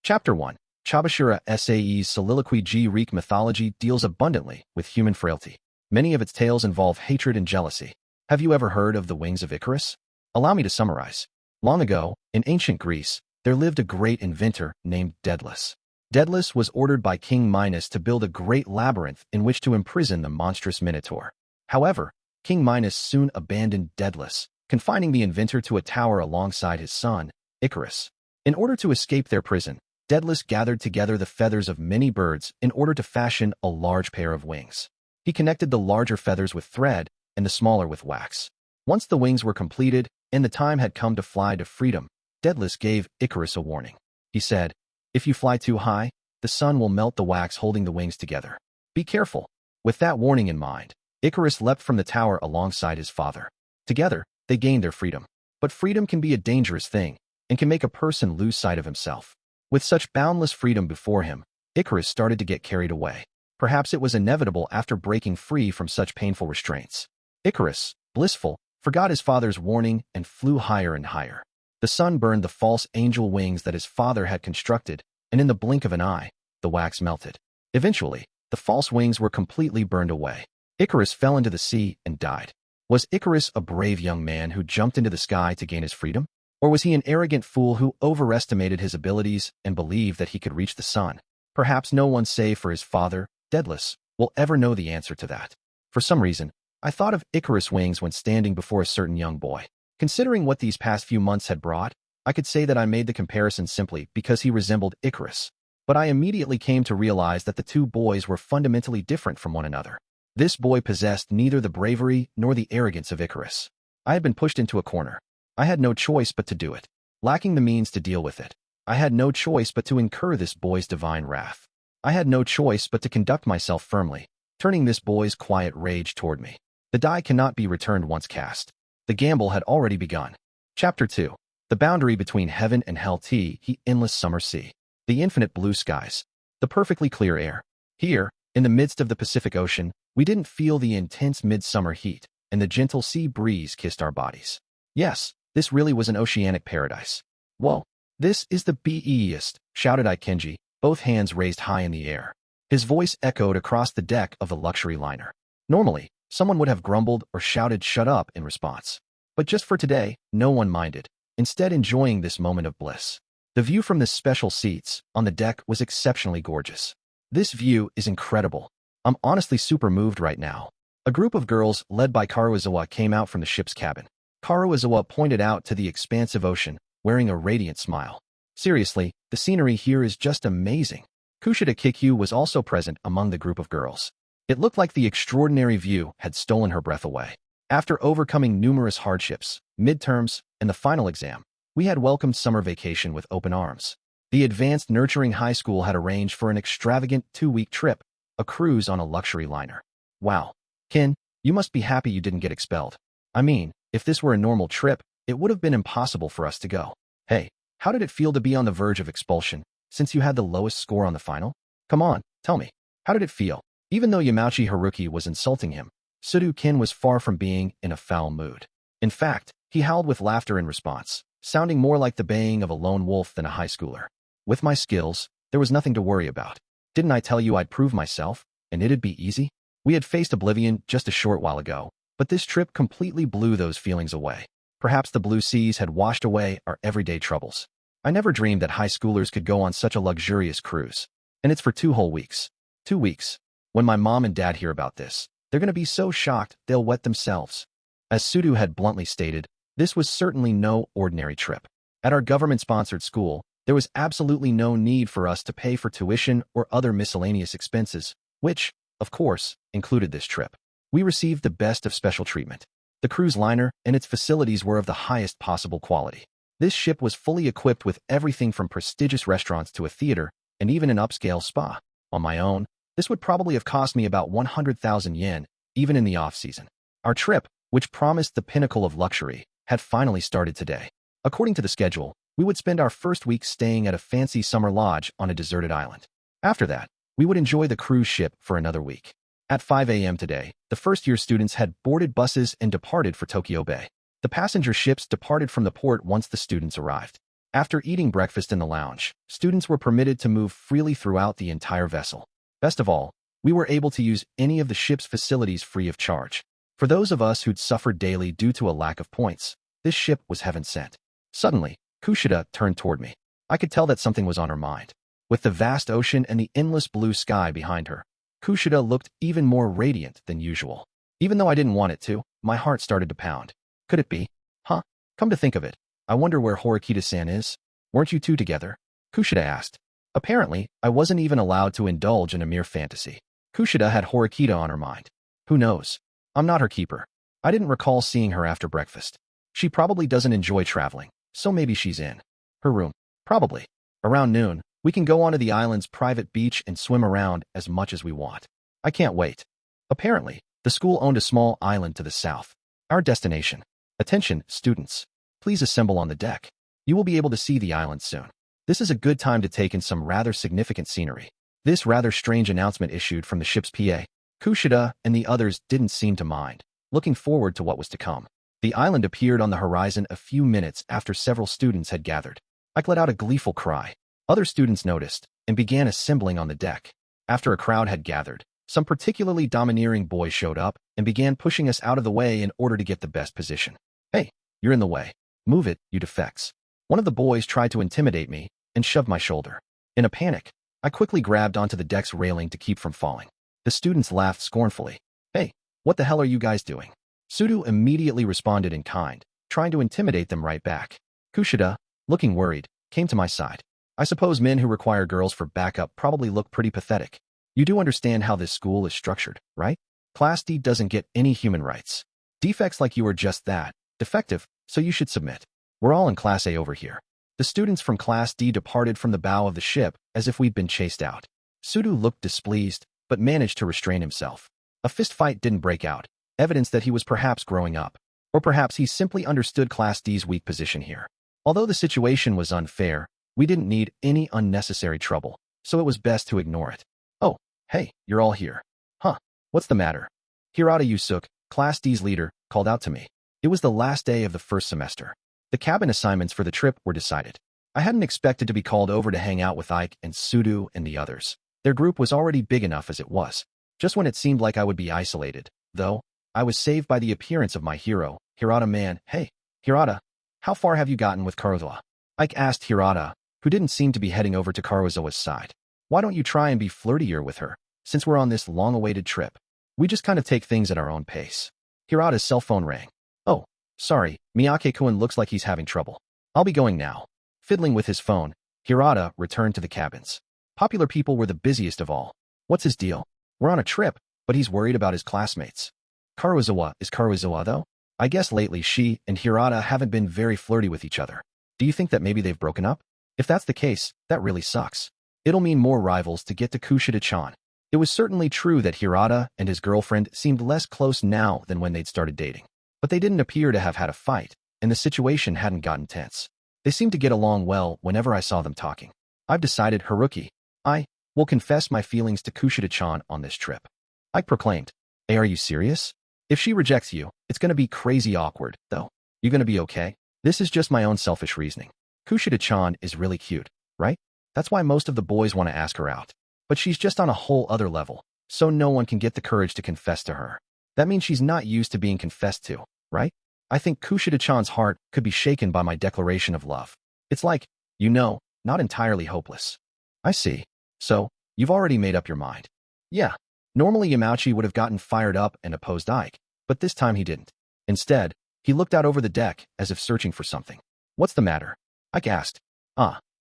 Chapter 1. Chabashira SAE's Soliloquy Greek mythology deals abundantly with human frailty. Many of its tales involve hatred and jealousy. Have you ever heard of the wings of Icarus? Allow me to summarize. Long ago, in ancient Greece, there lived a great inventor named Daedalus. Daedalus was ordered by King Minos to build a great labyrinth in which to imprison the monstrous Minotaur. However, King Minos soon abandoned Daedalus, confining the inventor to a tower alongside his son, Icarus. In order to escape their prison, Daedalus gathered together the feathers of many birds in order to fashion a large pair of wings. He connected the larger feathers with thread and the smaller with wax. Once the wings were completed and the time had come to fly to freedom, Daedalus gave Icarus a warning. He said, "If you fly too high, the sun will melt the wax holding the wings together. Be careful." With that warning in mind, Icarus leapt from the tower alongside his father. Together, they gained their freedom. But freedom can be a dangerous thing and can make a person lose sight of himself. With such boundless freedom before him, Icarus started to get carried away. Perhaps it was inevitable after breaking free from such painful restraints. Icarus, blissful, forgot his father's warning and flew higher and higher. The sun burned the false angel wings that his father had constructed, and in the blink of an eye, the wax melted. Eventually, the false wings were completely burned away. Icarus fell into the sea and died. Was Icarus a brave young man who jumped into the sky to gain his freedom? Or was he an arrogant fool who overestimated his abilities and believed that he could reach the sun? Perhaps no one save for his father, Daedalus, will ever know the answer to that. For some reason, I thought of Icarus' wings when standing before a certain young boy. Considering what these past few months had brought, I could say that I made the comparison simply because he resembled Icarus. But I immediately came to realize that the two boys were fundamentally different from one another. This boy possessed neither the bravery nor the arrogance of Icarus. I had been pushed into a corner. I had no choice but to do it. Lacking the means to deal with it, I had no choice but to incur this boy's divine wrath. I had no choice but to conduct myself firmly, turning this boy's quiet rage toward me. The die cannot be returned once cast. The gamble had already begun. Chapter 2. The boundary between heaven and hell. The endless summer sea. The infinite blue skies. The perfectly clear air. Here, in the midst of the Pacific Ocean, we didn't feel the intense midsummer heat, and the gentle sea breeze kissed our bodies. Yes, this really was an oceanic paradise. Whoa, this is the best, shouted Kenji, both hands raised high in the air. His voice echoed across the deck of the luxury liner. Normally, someone would have grumbled or shouted "shut up" in response. But just for today, no one minded, instead enjoying this moment of bliss. The view from the special seats on the deck was exceptionally gorgeous. This view is incredible. I'm honestly super moved right now. A group of girls led by Karuizawa came out from the ship's cabin. Karuizawa pointed out to the expansive ocean, wearing a radiant smile. Seriously, the scenery here is just amazing. Kushida Kikyu was also present among the group of girls. It looked like the extraordinary view had stolen her breath away. After overcoming numerous hardships, midterms, and the final exam, we had welcomed summer vacation with open arms. The advanced nurturing high school had arranged for an extravagant 2-week trip, a cruise on a luxury liner. Wow. Ken, you must be happy you didn't get expelled. I mean, if this were a normal trip, it would have been impossible for us to go. Hey, how did it feel to be on the verge of expulsion, since you had the lowest score on the final? Come on, tell me. How did it feel? Even though Yamauchi Haruki was insulting him, Sudo Ken was far from being in a foul mood. In fact, he howled with laughter in response, sounding more like the baying of a lone wolf than a high schooler. With my skills, there was nothing to worry about. Didn't I tell you I'd prove myself, and it'd be easy? We had faced oblivion just a short while ago, but this trip completely blew those feelings away. Perhaps the blue seas had washed away our everyday troubles. I never dreamed that high schoolers could go on such a luxurious cruise. And it's for 2 whole weeks. 2 weeks. When my mom and dad hear about this, they're going to be so shocked they'll wet themselves. As Sudo had bluntly stated, this was certainly no ordinary trip. At our government-sponsored school, there was absolutely no need for us to pay for tuition or other miscellaneous expenses, which, of course, included this trip. We received the best of special treatment. The cruise liner and its facilities were of the highest possible quality. This ship was fully equipped with everything from prestigious restaurants to a theater and even an upscale spa. On my own, this would probably have cost me about 100,000 yen, even in the off-season. Our trip, which promised the pinnacle of luxury, had finally started today. According to the schedule, we would spend our first week staying at a fancy summer lodge on a deserted island. After that, we would enjoy the cruise ship for another week. At 5 a.m. today, the first-year students had boarded buses and departed for Tokyo Bay. The passenger ships departed from the port once the students arrived. After eating breakfast in the lounge, students were permitted to move freely throughout the entire vessel. Best of all, we were able to use any of the ship's facilities free of charge. For those of us who'd suffered daily due to a lack of points, this ship was heaven sent. Suddenly, Kushida turned toward me. I could tell that something was on her mind. With the vast ocean and the endless blue sky behind her, Kushida looked even more radiant than usual. Even though I didn't want it to, my heart started to pound. Could it be? Huh? Come to think of it, I wonder where Horikita-san is? Weren't you two together? Kushida asked. Apparently, I wasn't even allowed to indulge in a mere fantasy. Kushida had Horikita on her mind. Who knows? I'm not her keeper. I didn't recall seeing her after breakfast. She probably doesn't enjoy traveling, so maybe she's in her room. Probably. Around noon, we can go onto the island's private beach and swim around as much as we want. I can't wait. Apparently, the school owned a small island to the south. Our destination. Attention, students. Please assemble on the deck. You will be able to see the island soon. This is a good time to take in some rather significant scenery. This rather strange announcement issued from the ship's PA. Kushida and the others didn't seem to mind, looking forward to what was to come. The island appeared on the horizon a few minutes after several students had gathered. I let out a gleeful cry. Other students noticed and began assembling on the deck. After a crowd had gathered, some particularly domineering boys showed up and began pushing us out of the way in order to get the best position. Hey, you're in the way. Move it, you defects. One of the boys tried to intimidate me and shoved my shoulder. In a panic, I quickly grabbed onto the deck's railing to keep from falling. The students laughed scornfully. Hey, what the hell are you guys doing? Sudo immediately responded in kind, trying to intimidate them right back. Kushida, looking worried, came to my side. I suppose men who require girls for backup probably look pretty pathetic. You do understand how this school is structured, right? Class D doesn't get any human rights. Defects like you are just that, defective, so you should submit. We're all in Class A over here. The students from Class D departed from the bow of the ship as if we'd been chased out. Sudo looked displeased, but managed to restrain himself. A fist fight didn't break out, evidence that he was perhaps growing up. Or perhaps he simply understood Class D's weak position here. Although the situation was unfair, we didn't need any unnecessary trouble, so it was best to ignore it. Oh, hey, you're all here. Huh, what's the matter? Hirata Yusuke, Class D's leader, called out to me. It was the last day of the first semester. The cabin assignments for the trip were decided. I hadn't expected to be called over to hang out with Ike and Sudo and the others. Their group was already big enough as it was. Just when it seemed like I would be isolated, though, I was saved by the appearance of my hero, Hirata man. Hey, Hirata, how far have you gotten with Karuzawa? Ike asked Hirata, who didn't seem to be heading over to Karuzawa's side. Why don't you try and be flirtier with her, since we're on this long-awaited trip? We just kind of take things at our own pace. Hirata's cell phone rang. Oh, sorry, Miyake-kun looks like he's having trouble. I'll be going now. Fiddling with his phone, Hirata returned to the cabins. Popular people were the busiest of all. What's his deal? We're on a trip, but he's worried about his classmates. Karuzawa is Karuzawa, though? I guess lately she and Hirata haven't been very flirty with each other. Do you think that maybe they've broken up? If that's the case, that really sucks. It'll mean more rivals to get to Kushida-chan. It was certainly true that Hirata and his girlfriend seemed less close now than when they'd started dating. But they didn't appear to have had a fight, and the situation hadn't gotten tense. They seemed to get along well whenever I saw them talking. I've decided, Haruki, I will confess my feelings to Kushida-chan on this trip. Ike proclaimed. Hey, are you serious? If she rejects you, it's gonna be crazy awkward, though. You gonna be okay? This is just my own selfish reasoning. Kushida-chan is really cute, right? That's why most of the boys want to ask her out. But she's just on a whole other level, so no one can get the courage to confess to her. That means she's not used to being confessed to, right? I think Kushida-chan's heart could be shaken by my declaration of love. It's like, you know, not entirely hopeless. I see. So, you've already made up your mind. Yeah. Normally Yamauchi would have gotten fired up and opposed Ike, but this time he didn't. Instead, he looked out over the deck as if searching for something. What's the matter? Ike asked.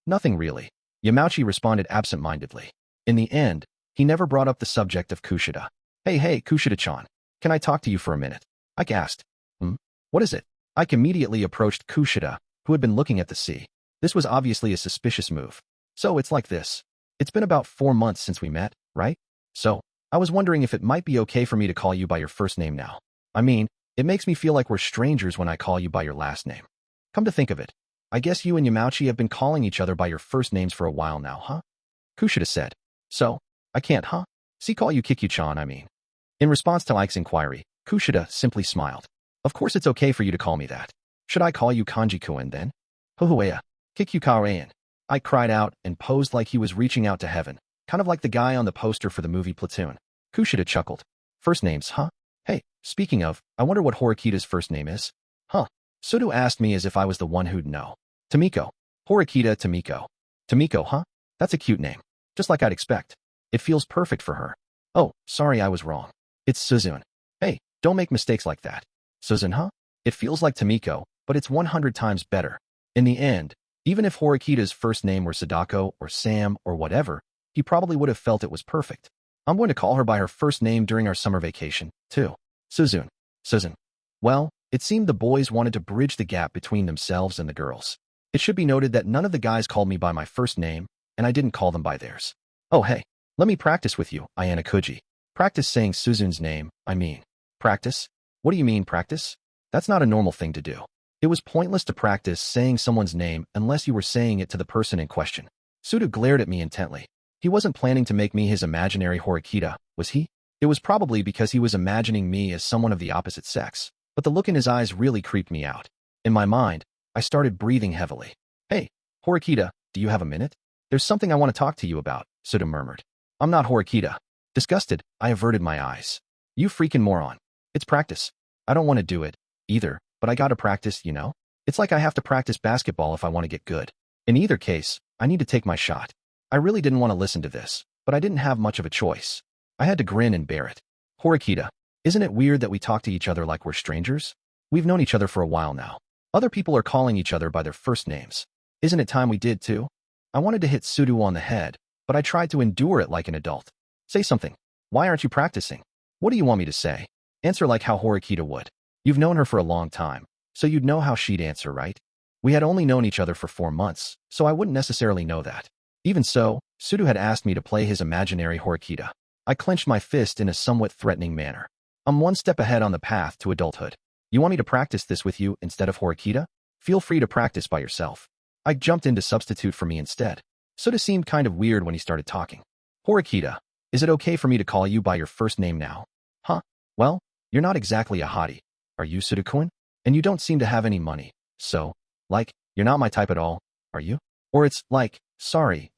Nothing really. Yamauchi responded absent-mindedly. In the end, he never brought up the subject of Kushida. Hey, Kushida-chan, can I talk to you for a minute? Ike asked. What is it? Ike immediately approached Kushida, who had been looking at the sea. This was obviously a suspicious move. So it's like this. It's been about 4 months since we met, right? So, I was wondering if it might be okay for me to call you by your first name now. I mean, it makes me feel like we're strangers when I call you by your last name. Come to think of it, I guess you and Yamauchi have been calling each other by your first names for a while now, huh? Kushida said. So, I can't, huh? See, call you Kikyu-chan, I mean. In response to Ike's inquiry, Kushida simply smiled. Of course it's okay for you to call me that. Should I call you Kanji-kun then? Hohoea. Kiyotaka. I cried out and posed like he was reaching out to heaven, kind of like the guy on the poster for the movie Platoon. Kushida chuckled. First names, huh? Hey, speaking of, I wonder what Horikita's first name is. Huh? Sudo asked me as if I was the one who'd know. Tomiko. Horikita Tomiko. Tomiko, huh? That's a cute name. Just like I'd expect. It feels perfect for her. Oh, sorry I was wrong. It's Suzune. Hey, don't make mistakes like that. Suzune, huh? It feels like Tomiko, but it's 100 times better. In the end, even if Horikita's first name were Sadako or Sam or whatever, he probably would have felt it was perfect. I'm going to call her by her first name during our summer vacation, too. Suzune. Suzune. Well, it seemed the boys wanted to bridge the gap between themselves and the girls. It should be noted that none of the guys called me by my first name, and I didn't call them by theirs. Oh hey, let me practice with you, Ayanokouji. Practice saying Suzune's name, I mean. Practice? What do you mean practice? That's not a normal thing to do. It was pointless to practice saying someone's name unless you were saying it to the person in question. Suda glared at me intently. He wasn't planning to make me his imaginary Horikita, was he? It was probably because he was imagining me as someone of the opposite sex, but the look in his eyes really creeped me out. In my mind, I started breathing heavily. Hey, Horikita, do you have a minute? There's something I want to talk to you about, Suda murmured. I'm not Horikita. Disgusted, I averted my eyes. You freaking moron. It's practice. I don't want to do it, either, but I gotta practice, you know? It's like I have to practice basketball if I want to get good. In either case, I need to take my shot. I really didn't want to listen to this, but I didn't have much of a choice. I had to grin and bear it. Horikita, isn't it weird that we talk to each other like we're strangers? We've known each other for a while now. Other people are calling each other by their first names. Isn't it time we did too? I wanted to hit Sudu on the head, but I tried to endure it like an adult. Say something. Why aren't you practicing? What do you want me to say? Answer like how Horikita would. You've known her for a long time, so you'd know how she'd answer, right? We had only known each other for 4 months, so I wouldn't necessarily know that. Even so, Sudu had asked me to play his imaginary Horikita. I clenched my fist in a somewhat threatening manner. I'm one step ahead on the path to adulthood. You want me to practice this with you instead of Horikita? Feel free to practice by yourself. I jumped in to substitute for me instead. Suda seemed kind of weird when he started talking. Horikita, is it okay for me to call you by your first name now? Huh? Well, you're not exactly a hottie. Are you, Suda-kun? And you don't seem to have any money. So, like, you're not my type at all, are you? Or it's like, sorry,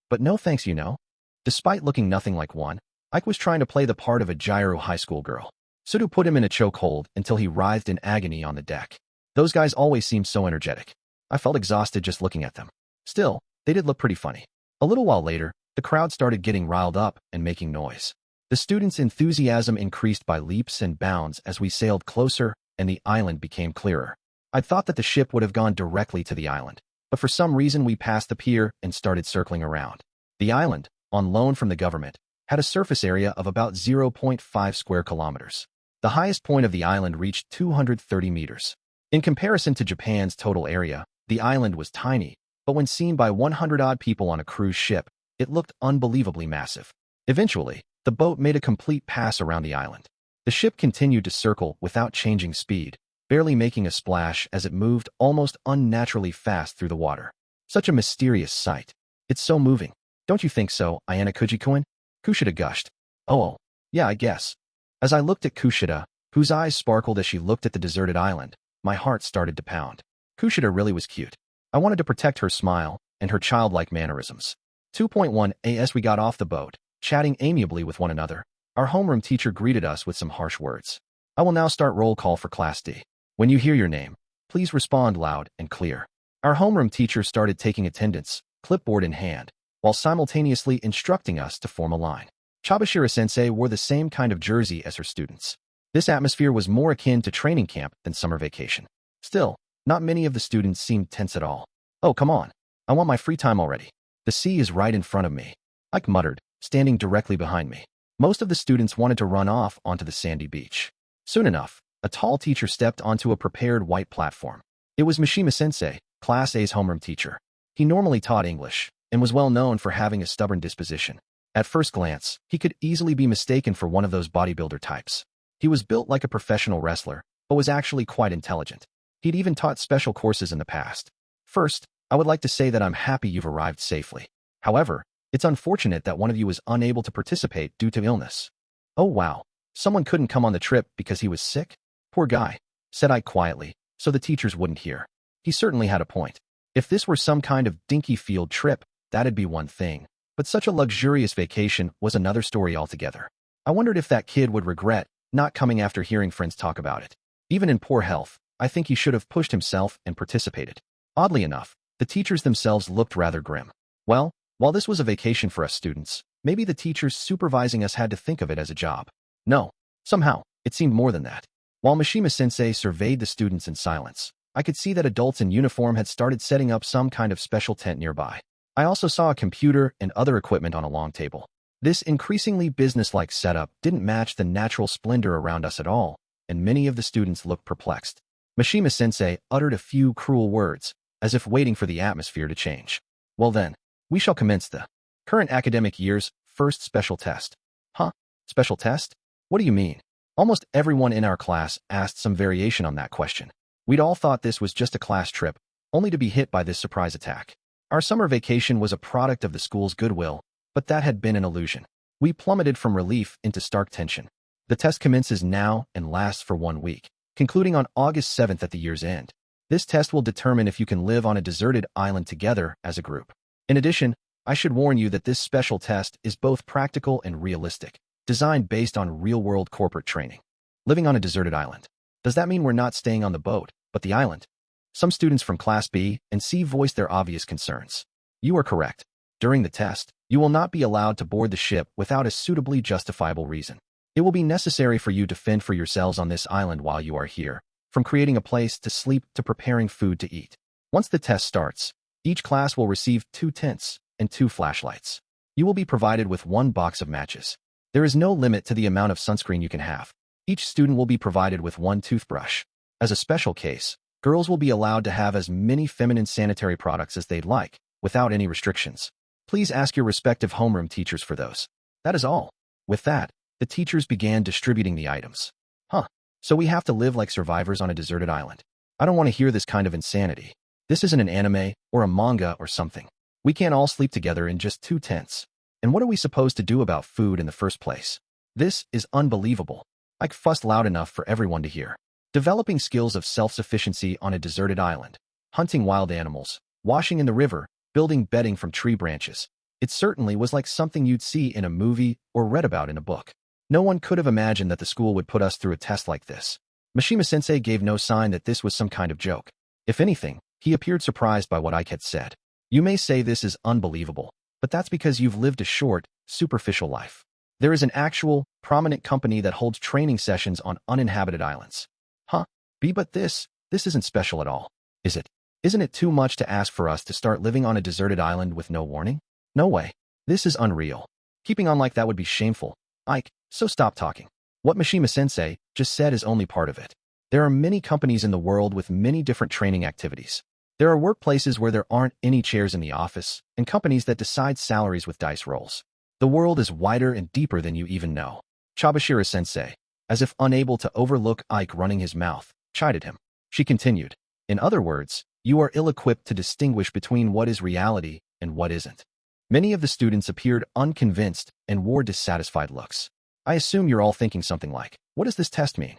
but no thanks, you know? Despite looking nothing like one, Ike was trying to play the part of a gyro high school girl. Sudu put him in a chokehold until he writhed in agony on the deck. Those guys always seemed so energetic. I felt exhausted just looking at them. Still, they did look pretty funny. A little while later, the crowd started getting riled up and making noise. The students' enthusiasm increased by leaps and bounds as we sailed closer and the island became clearer. I'd thought that the ship would have gone directly to the island, but for some reason we passed the pier and started circling around. The island, on loan from the government, had a surface area of about 0.5 square kilometers. The highest point of the island reached 230 meters. In comparison to Japan's total area, the island was tiny, but when seen by 100-odd people on a cruise ship, it looked unbelievably massive. Eventually, the boat made a complete pass around the island. The ship continued to circle without changing speed, barely making a splash as it moved almost unnaturally fast through the water. Such a mysterious sight. It's so moving. Don't you think so, Ayanokouji-kun? Kushida gushed. Oh, yeah, I guess. As I looked at Kushida, whose eyes sparkled as she looked at the deserted island, my heart started to pound. Kushida really was cute. I wanted to protect her smile and her childlike mannerisms. 2.1 As we got off the boat, chatting amiably with one another, our homeroom teacher greeted us with some harsh words. I will now start roll call for Class D. When you hear your name, please respond loud and clear. Our homeroom teacher started taking attendance, clipboard in hand, while simultaneously instructing us to form a line. Chabashira-sensei wore the same kind of jersey as her students. This atmosphere was more akin to training camp than summer vacation. Still, not many of the students seemed tense at all. Oh, come on. I want my free time already. The sea is right in front of me, Ike muttered, standing directly behind me. Most of the students wanted to run off onto the sandy beach. Soon enough, a tall teacher stepped onto a prepared white platform. It was Mishima-sensei, Class A's homeroom teacher. He normally taught English and was well known for having a stubborn disposition. At first glance, he could easily be mistaken for one of those bodybuilder types. He was built like a professional wrestler, but was actually quite intelligent. He'd even taught special courses in the past. First, I would like to say that I'm happy you've arrived safely. However, it's unfortunate that one of you was unable to participate due to illness. Oh wow, someone couldn't come on the trip because he was sick? Poor guy, said I quietly, so the teachers wouldn't hear. He certainly had a point. If this were some kind of dinky field trip, that'd be one thing. But such a luxurious vacation was another story altogether. I wondered if that kid would regret not coming after hearing friends talk about it. Even in poor health, I think he should have pushed himself and participated. Oddly enough, the teachers themselves looked rather grim. Well, while this was a vacation for us students, maybe the teachers supervising us had to think of it as a job. No, somehow, it seemed more than that. While Mishima-sensei surveyed the students in silence, I could see that adults in uniform had started setting up some kind of special tent nearby. I also saw a computer and other equipment on a long table. This increasingly business-like setup didn't match the natural splendor around us at all, and many of the students looked perplexed. Mishima-sensei uttered a few cruel words, as if waiting for the atmosphere to change. Well then, we shall commence the current academic year's first special test. Huh? Special test? What do you mean? Almost everyone in our class asked some variation on that question. We'd all thought this was just a class trip, only to be hit by this surprise attack. Our summer vacation was a product of the school's goodwill, but that had been an illusion. We plummeted from relief into stark tension. The test commences now and lasts for 1 week, concluding on August 7th at the year's end. This test will determine if you can live on a deserted island together as a group. In addition, I should warn you that this special test is both practical and realistic, designed based on real-world corporate training. Living on a deserted island. Does that mean we're not staying on the boat, but the island? Some students from Class B and C voiced their obvious concerns. You are correct. During the test, you will not be allowed to board the ship without a suitably justifiable reason. It will be necessary for you to fend for yourselves on this island while you are here, from creating a place to sleep to preparing food to eat. Once the test starts, each class will receive 2 tents and 2 flashlights. You will be provided with 1 box of matches. There is no limit to the amount of sunscreen you can have. Each student will be provided with 1 toothbrush. As a special case, girls will be allowed to have as many feminine sanitary products as they'd like, without any restrictions. Please ask your respective homeroom teachers for those. That is all. With that, the teachers began distributing the items. Huh. So we have to live like survivors on a deserted island. I don't want to hear this kind of insanity. This isn't an anime or a manga or something. We can't all sleep together in just 2 tents. And what are we supposed to do about food in the first place? This is unbelievable. I fussed loud enough for everyone to hear. Developing skills of self-sufficiency on a deserted island, hunting wild animals, washing in the river, building bedding from tree branches. It certainly was like something you'd see in a movie or read about in a book. No one could have imagined that the school would put us through a test like this. Mishima-sensei gave no sign that this was some kind of joke. If anything, he appeared surprised by what Ike had said. You may say this is unbelievable, but that's because you've lived a short, superficial life. There is an actual, prominent company that holds training sessions on uninhabited islands. Huh? But this isn't special at all, is it? Isn't it too much to ask for us to start living on a deserted island with no warning? No way. This is unreal. Keeping on like that would be shameful. Ike, so stop talking. What Mishima-sensei just said is only part of it. There are many companies in the world with many different training activities. There are workplaces where there aren't any chairs in the office, and companies that decide salaries with dice rolls. The world is wider and deeper than you even know. Chabashira-sensei, as if unable to overlook Ike running his mouth, chided him. She continued, in other words, you are ill-equipped to distinguish between what is reality and what isn't. Many of the students appeared unconvinced and wore dissatisfied looks. I assume you're all thinking something like, what does this test mean?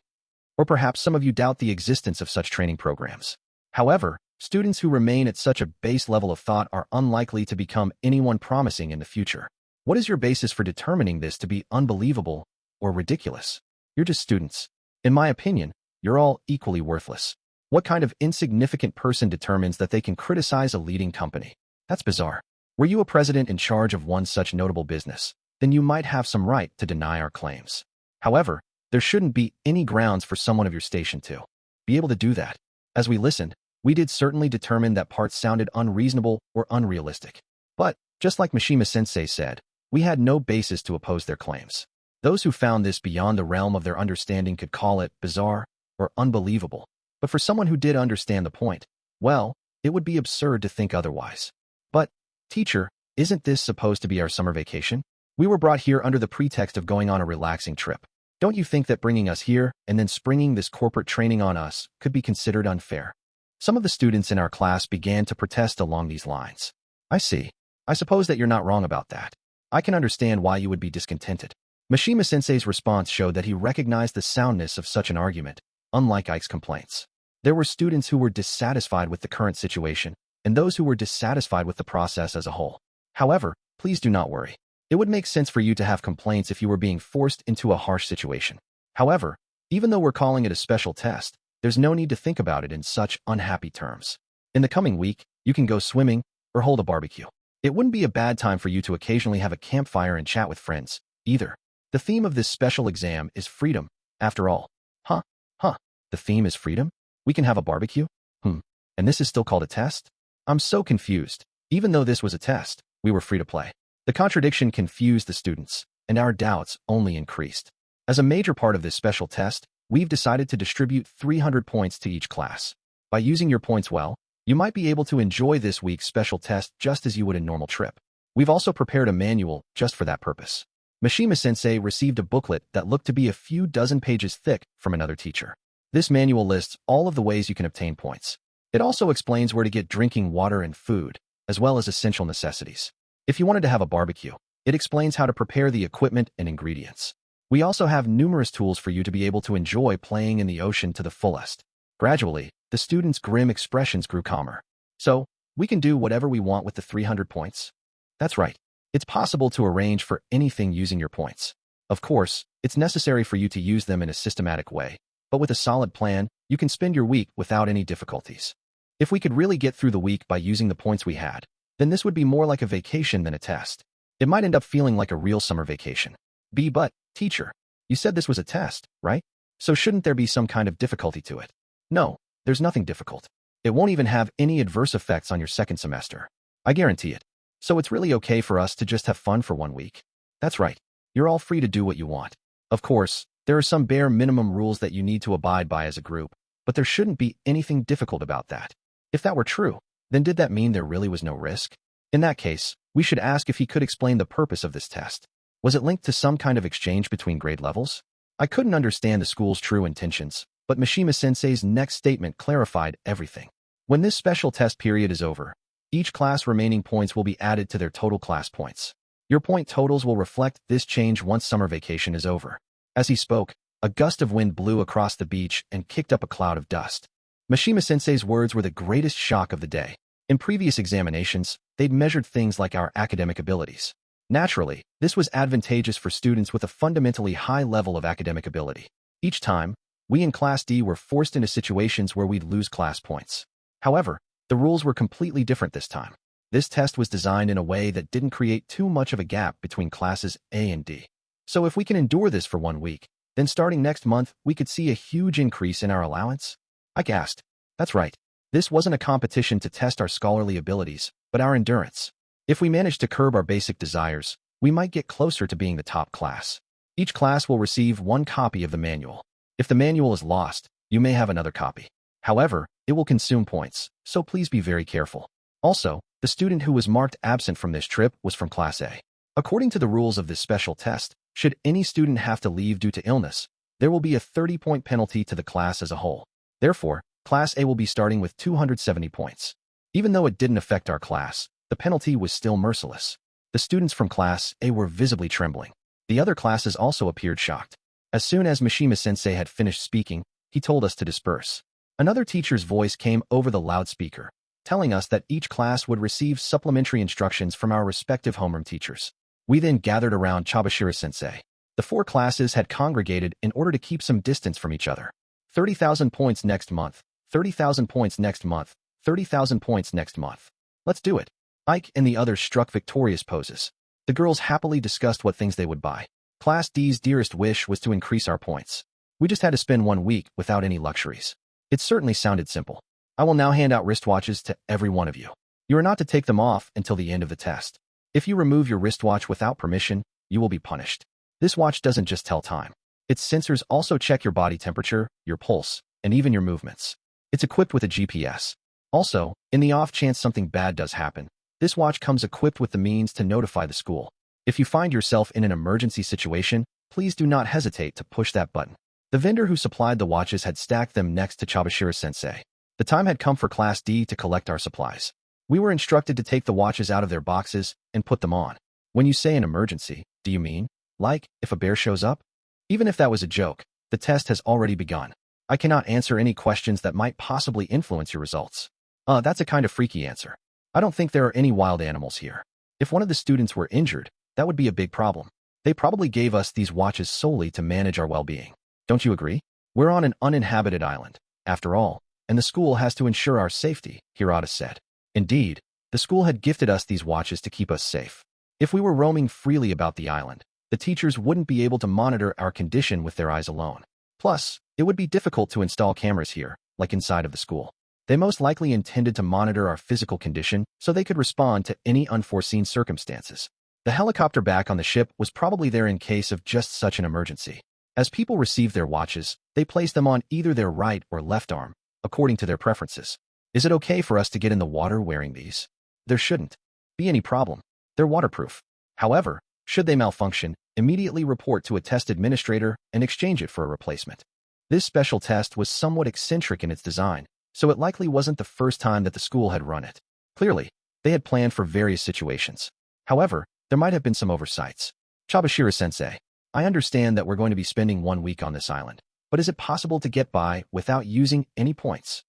Or perhaps some of you doubt the existence of such training programs. However, students who remain at such a base level of thought are unlikely to become anyone promising in the future. What is your basis for determining this to be unbelievable or ridiculous? You're just students. In my opinion, you're all equally worthless. What kind of insignificant person determines that they can criticize a leading company? That's bizarre. Were you a president in charge of one such notable business, then you might have some right to deny our claims. However, there shouldn't be any grounds for someone of your station to be able to do that. As we listened, we did certainly determine that parts sounded unreasonable or unrealistic. But, just like Mishima-sensei said, we had no basis to oppose their claims. Those who found this beyond the realm of their understanding could call it bizarre or unbelievable. But for someone who did understand the point, well, it would be absurd to think otherwise. But, teacher, isn't this supposed to be our summer vacation? We were brought here under the pretext of going on a relaxing trip. Don't you think that bringing us here and then springing this corporate training on us could be considered unfair? Some of the students in our class began to protest along these lines. I see. I suppose that you're not wrong about that. I can understand why you would be discontented. Mishima-sensei's response showed that he recognized the soundness of such an argument, unlike Ike's complaints. There were students who were dissatisfied with the current situation, and those who were dissatisfied with the process as a whole. However, please do not worry. It would make sense for you to have complaints if you were being forced into a harsh situation. However, even though we're calling it a special test, there's no need to think about it in such unhappy terms. In the coming week, you can go swimming or hold a barbecue. It wouldn't be a bad time for you to occasionally have a campfire and chat with friends, either. The theme of this special exam is freedom, after all. Huh? The theme is freedom? We can have a barbecue? And this is still called a test? I'm so confused. Even though this was a test, we were free to play. The contradiction confused the students, and our doubts only increased. As a major part of this special test, we've decided to distribute 300 points to each class. By using your points well, you might be able to enjoy this week's special test just as you would a normal trip. We've also prepared a manual just for that purpose. Mishima-sensei received a booklet that looked to be a few dozen pages thick from another teacher. This manual lists all of the ways you can obtain points. It also explains where to get drinking water and food, as well as essential necessities. If you wanted to have a barbecue, it explains how to prepare the equipment and ingredients. We also have numerous tools for you to be able to enjoy playing in the ocean to the fullest. Gradually, the students' grim expressions grew calmer. So, we can do whatever we want with the 300 points? That's right. It's possible to arrange for anything using your points. Of course, it's necessary for you to use them in a systematic way, but with a solid plan, you can spend your week without any difficulties. If we could really get through the week by using the points we had, then this would be more like a vacation than a test. It might end up feeling like a real summer vacation. But, teacher, you said this was a test, right? So shouldn't there be some kind of difficulty to it? No, there's nothing difficult. It won't even have any adverse effects on your second semester. I guarantee it. So it's really okay for us to just have fun for 1 week. That's right. You're all free to do what you want. Of course, there are some bare minimum rules that you need to abide by as a group, but there shouldn't be anything difficult about that. If that were true, then did that mean there really was no risk? In that case, we should ask if he could explain the purpose of this test. Was it linked to some kind of exchange between grade levels? I couldn't understand the school's true intentions, but Mishima-sensei's next statement clarified everything. When this special test period is over, each class remaining points will be added to their total class points. Your point totals will reflect this change once summer vacation is over. As he spoke, a gust of wind blew across the beach and kicked up a cloud of dust. Mishima-sensei's words were the greatest shock of the day. In previous examinations, they'd measured things like our academic abilities. Naturally, this was advantageous for students with a fundamentally high level of academic ability. Each time, we in Class D were forced into situations where we'd lose class points. However, the rules were completely different this time. This test was designed in a way that didn't create too much of a gap between classes A and D. So if we can endure this for 1 week, then starting next month, we could see a huge increase in our allowance? I gasped. That's right. This wasn't a competition to test our scholarly abilities, but our endurance. If we manage to curb our basic desires, we might get closer to being the top class. Each class will receive 1 copy of the manual. If the manual is lost, you may have another copy. However, it will consume points, so please be very careful. Also, the student who was marked absent from this trip was from Class A. According to the rules of this special test, should any student have to leave due to illness, there will be a 30-point penalty to the class as a whole. Therefore, Class A will be starting with 270 points. Even though it didn't affect our class, the penalty was still merciless. The students from Class A were visibly trembling. The other classes also appeared shocked. As soon as Mishima-sensei had finished speaking, he told us to disperse. Another teacher's voice came over the loudspeaker, telling us that each class would receive supplementary instructions from our respective homeroom teachers. We then gathered around Chabashira-sensei. The 4 classes had congregated in order to keep some distance from each other. 30,000 points next month, 30,000 points next month, 30,000 points next month. Let's do it. Ike and the others struck victorious poses. The girls happily discussed what things they would buy. Class D's dearest wish was to increase our points. We just had to spend 1 week without any luxuries. It certainly sounded simple. I will now hand out wristwatches to every one of you. You are not to take them off until the end of the test. If you remove your wristwatch without permission, you will be punished. This watch doesn't just tell time. Its sensors also check your body temperature, your pulse, and even your movements. It's equipped with a GPS. Also, in the off chance something bad does happen, this watch comes equipped with the means to notify the school. If you find yourself in an emergency situation, please do not hesitate to push that button. The vendor who supplied the watches had stacked them next to Chabashira-sensei. The time had come for Class D to collect our supplies. We were instructed to take the watches out of their boxes and put them on. When you say an emergency, do you mean, like, if a bear shows up? Even if that was a joke, the test has already begun. I cannot answer any questions that might possibly influence your results. That's a kind of freaky answer. I don't think there are any wild animals here. If one of the students were injured, that would be a big problem. They probably gave us these watches solely to manage our well-being. Don't you agree? We're on an uninhabited island, after all, and the school has to ensure our safety, Hirata said. Indeed, the school had gifted us these watches to keep us safe. If we were roaming freely about the island, the teachers wouldn't be able to monitor our condition with their eyes alone. Plus, it would be difficult to install cameras here, like inside of the school. They most likely intended to monitor our physical condition so they could respond to any unforeseen circumstances. The helicopter back on the ship was probably there in case of just such an emergency. As people received their watches, they placed them on either their right or left arm, according to their preferences. Is it okay for us to get in the water wearing these? There shouldn't be any problem. They're waterproof. However, should they malfunction, immediately report to a test administrator and exchange it for a replacement. This special test was somewhat eccentric in its design, so it likely wasn't the first time that the school had run it. Clearly, they had planned for various situations. However, there might have been some oversights. Chabashira-sensei, I understand that we're going to be spending 1 week on this island, but is it possible to get by without using any points?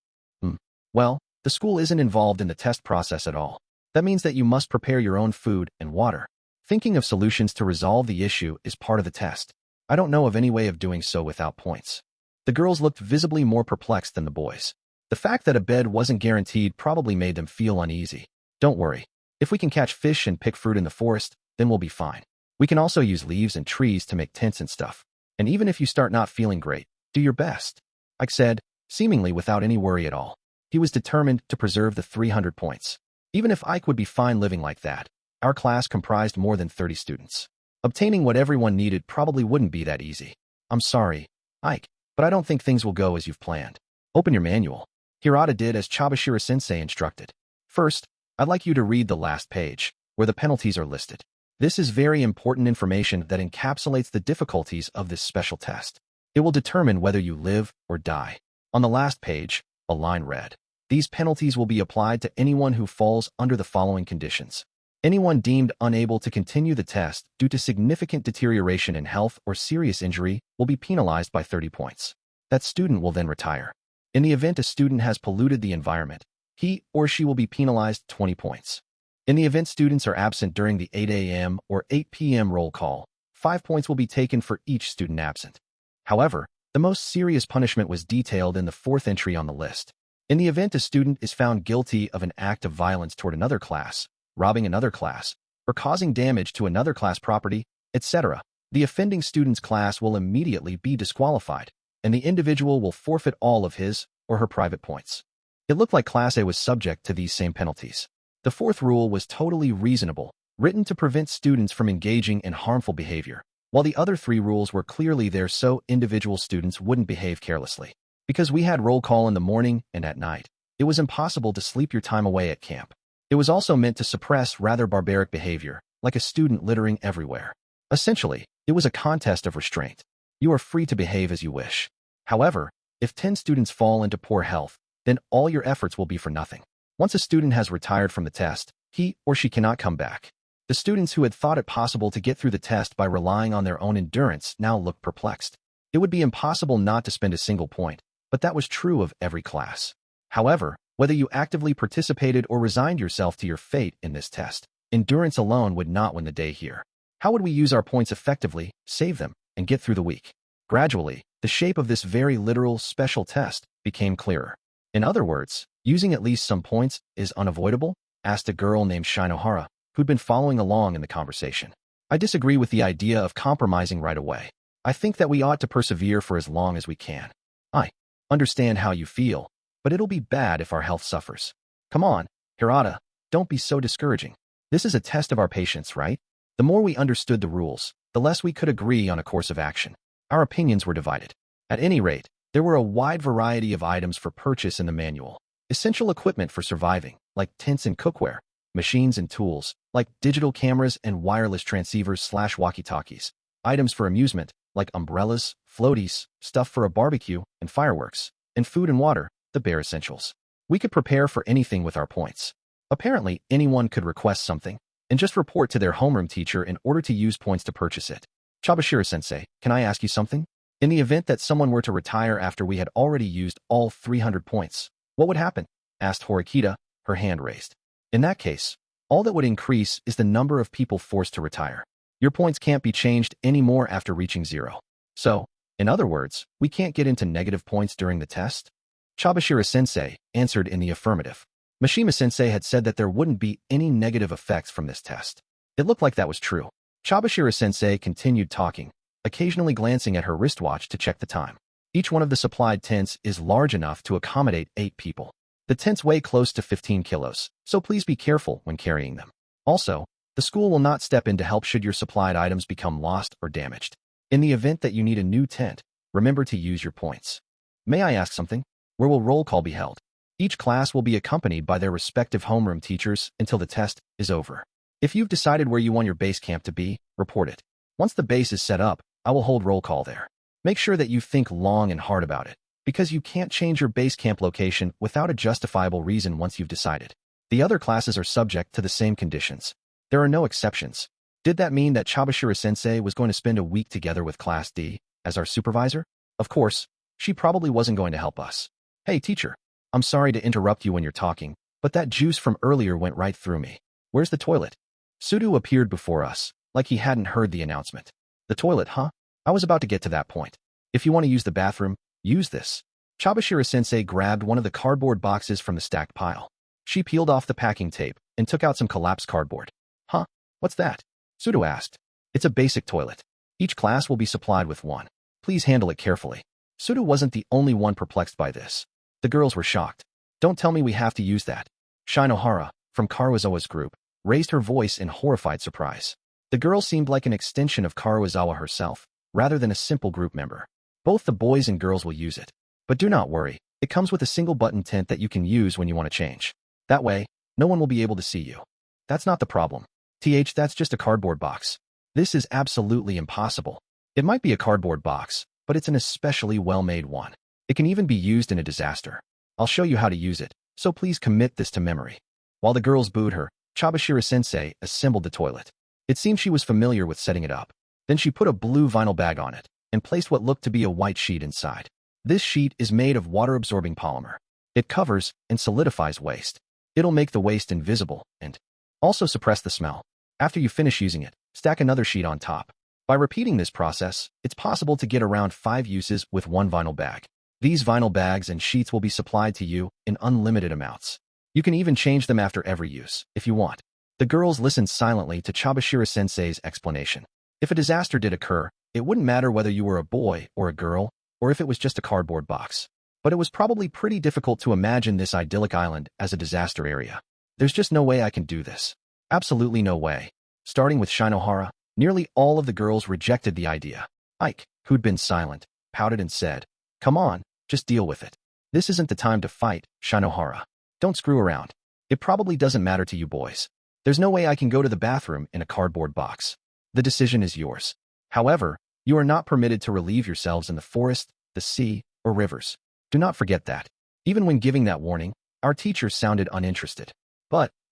Well, the school isn't involved in the test process at all. That means that you must prepare your own food and water. Thinking of solutions to resolve the issue is part of the test. I don't know of any way of doing so without points. The girls looked visibly more perplexed than the boys. The fact that a bed wasn't guaranteed probably made them feel uneasy. Don't worry. If we can catch fish and pick fruit in the forest, then we'll be fine. We can also use leaves and trees to make tents and stuff. And even if you start not feeling great, do your best. Ike said, seemingly without any worry at all. He was determined to preserve the 300 points. Even if Ike would be fine living like that, our class comprised more than 30 students. Obtaining what everyone needed probably wouldn't be that easy. I'm sorry, Ike, but I don't think things will go as you've planned. Open your manual. Hirata did as Chabashira-sensei instructed. First, I'd like you to read the last page, where the penalties are listed. This is very important information that encapsulates the difficulties of this special test. It will determine whether you live or die. On the last page, a line read, "These penalties will be applied to anyone who falls under the following conditions. Anyone deemed unable to continue the test due to significant deterioration in health or serious injury will be penalized by 30 points. That student will then retire. In the event a student has polluted the environment, he or she will be penalized 20 points. In the event students are absent during the 8 a.m. or 8 p.m. roll call, 5 points will be taken for each student absent." However, the most serious punishment was detailed in the fourth entry on the list. In the event a student is found guilty of an act of violence toward another class, robbing another class, or causing damage to another class property, etc., the offending student's class will immediately be disqualified, and the individual will forfeit all of his or her private points. It looked like Class A was subject to these same penalties. The fourth rule was totally reasonable, written to prevent students from engaging in harmful behavior, while the other 3 rules were clearly there so individual students wouldn't behave carelessly. Because we had roll call in the morning and at night, it was impossible to sleep your time away at camp. It was also meant to suppress rather barbaric behavior, like a student littering everywhere. Essentially, it was a contest of restraint. You are free to behave as you wish. However, if 10 students fall into poor health, then all your efforts will be for nothing. Once a student has retired from the test, he or she cannot come back. The students who had thought it possible to get through the test by relying on their own endurance now looked perplexed. It would be impossible not to spend a single point, but that was true of every class. However, whether you actively participated or resigned yourself to your fate in this test, endurance alone would not win the day here. How would we use our points effectively, save them, and get through the week? Gradually, the shape of this very literal special test became clearer. In other words, using at least some points is unavoidable? Asked a girl named Shinohara, who'd been following along in the conversation. I disagree with the idea of compromising right away. I think that we ought to persevere for as long as we can. I understand how you feel, but it'll be bad if our health suffers. Come on, Hirata, don't be so discouraging. This is a test of our patience, right? The more we understood the rules, the less we could agree on a course of action. Our opinions were divided. At any rate, there were a wide variety of items for purchase in the manual. Essential equipment for surviving, like tents and cookware, machines and tools, like digital cameras and wireless transceivers/walkie-talkies, items for amusement, like umbrellas, floaties, stuff for a barbecue, and fireworks, and food and water, the bare essentials. We could prepare for anything with our points. Apparently, anyone could request something, and just report to their homeroom teacher in order to use points to purchase it. Chabashira-sensei, can I ask you something? In the event that someone were to retire after we had already used all 300 points, what would happen? asked Horikita, her hand raised. In that case, all that would increase is the number of people forced to retire. Your points can't be changed anymore after reaching 0. So, in other words, we can't get into negative points during the test? Chabashira-sensei answered in the affirmative. Mishima-sensei had said that there wouldn't be any negative effects from this test. It looked like that was true. Chabashira-sensei continued talking, occasionally glancing at her wristwatch to check the time. Each one of the supplied tents is large enough to accommodate 8 people. The tents weigh close to 15 kilos, so please be careful when carrying them. Also, the school will not step in to help should your supplied items become lost or damaged. In the event that you need a new tent, remember to use your points. May I ask something? Where will roll call be held? Each class will be accompanied by their respective homeroom teachers until the test is over. If you've decided where you want your base camp to be, report it. Once the base is set up, I will hold roll call there. Make sure that you think long and hard about it, because you can't change your base camp location without a justifiable reason once you've decided. The other classes are subject to the same conditions. There are no exceptions. Did that mean that Chabashira-sensei was going to spend a week together with Class D as our supervisor? Of course, she probably wasn't going to help us. Hey, teacher, I'm sorry to interrupt you when you're talking, but that juice from earlier went right through me. Where's the toilet? Sudo appeared before us, like he hadn't heard the announcement. The toilet, huh? I was about to get to that point. If you want to use the bathroom, use this. Chabashira-sensei grabbed one of the cardboard boxes from the stacked pile. She peeled off the packing tape and took out some collapsed cardboard. Huh? What's that? Sudo asked. It's a basic toilet. Each class will be supplied with one. Please handle it carefully. Sudo wasn't the only one perplexed by this. The girls were shocked. Don't tell me we have to use that. Shinohara, from Karuizawa's group, raised her voice in horrified surprise. The girl seemed like an extension of Karuizawa herself, rather than a simple group member. Both the boys and girls will use it. But do not worry, it comes with a single button tent that you can use when you want to change. That way, no one will be able to see you. That's not the problem. That's just a cardboard box. This is absolutely impossible. It might be a cardboard box, but it's an especially well-made one. It can even be used in a disaster. I'll show you how to use it, so please commit this to memory. While the girls booed her, Chabashira-sensei assembled the toilet. It seemed she was familiar with setting it up. Then she put a blue vinyl bag on it and placed what looked to be a white sheet inside. This sheet is made of water-absorbing polymer. It covers and solidifies waste. It'll make the waste invisible and also suppress the smell. After you finish using it, stack another sheet on top. By repeating this process, it's possible to get around 5 uses with one vinyl bag. These vinyl bags and sheets will be supplied to you in unlimited amounts. You can even change them after every use, if you want. The girls listened silently to Chabashira-sensei's explanation. If a disaster did occur, it wouldn't matter whether you were a boy or a girl, or if it was just a cardboard box. But it was probably pretty difficult to imagine this idyllic island as a disaster area. There's just no way I can do this. Absolutely no way. Starting with Shinohara, nearly all of the girls rejected the idea. Ike, who'd been silent, pouted and said, "Come on, just deal with it. This isn't the time to fight, Shinohara. Don't screw around. It probably doesn't matter to you boys. There's no way I can go to the bathroom in a cardboard box. The decision is yours. However, you are not permitted to relieve yourselves in the forest, the sea, or rivers. Do not forget that." Even when giving that warning, our teacher sounded uninterested.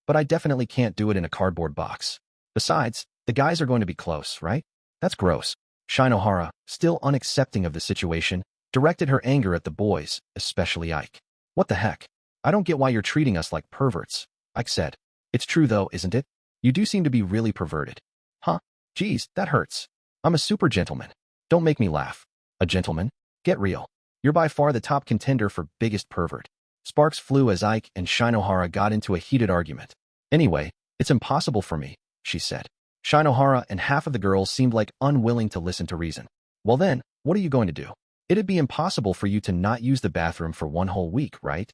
But I definitely can't do it in a cardboard box. Besides, the guys are going to be close, right? That's gross. Shinohara, still unaccepting of the situation, directed her anger at the boys, especially Ike. "What the heck? I don't get why you're treating us like perverts," Ike said. "It's true though, isn't it? You do seem to be really perverted." "Huh? Geez, that hurts. I'm a super gentleman. Don't make me laugh." "A gentleman? Get real. You're by far the top contender for biggest pervert." Sparks flew as Ike and Shinohara got into a heated argument. "Anyway, it's impossible for me," she said. Shinohara and half of the girls seemed like unwilling to listen to reason. "Well then, what are you going to do? It'd be impossible for you to not use the bathroom for 1 whole week, right?"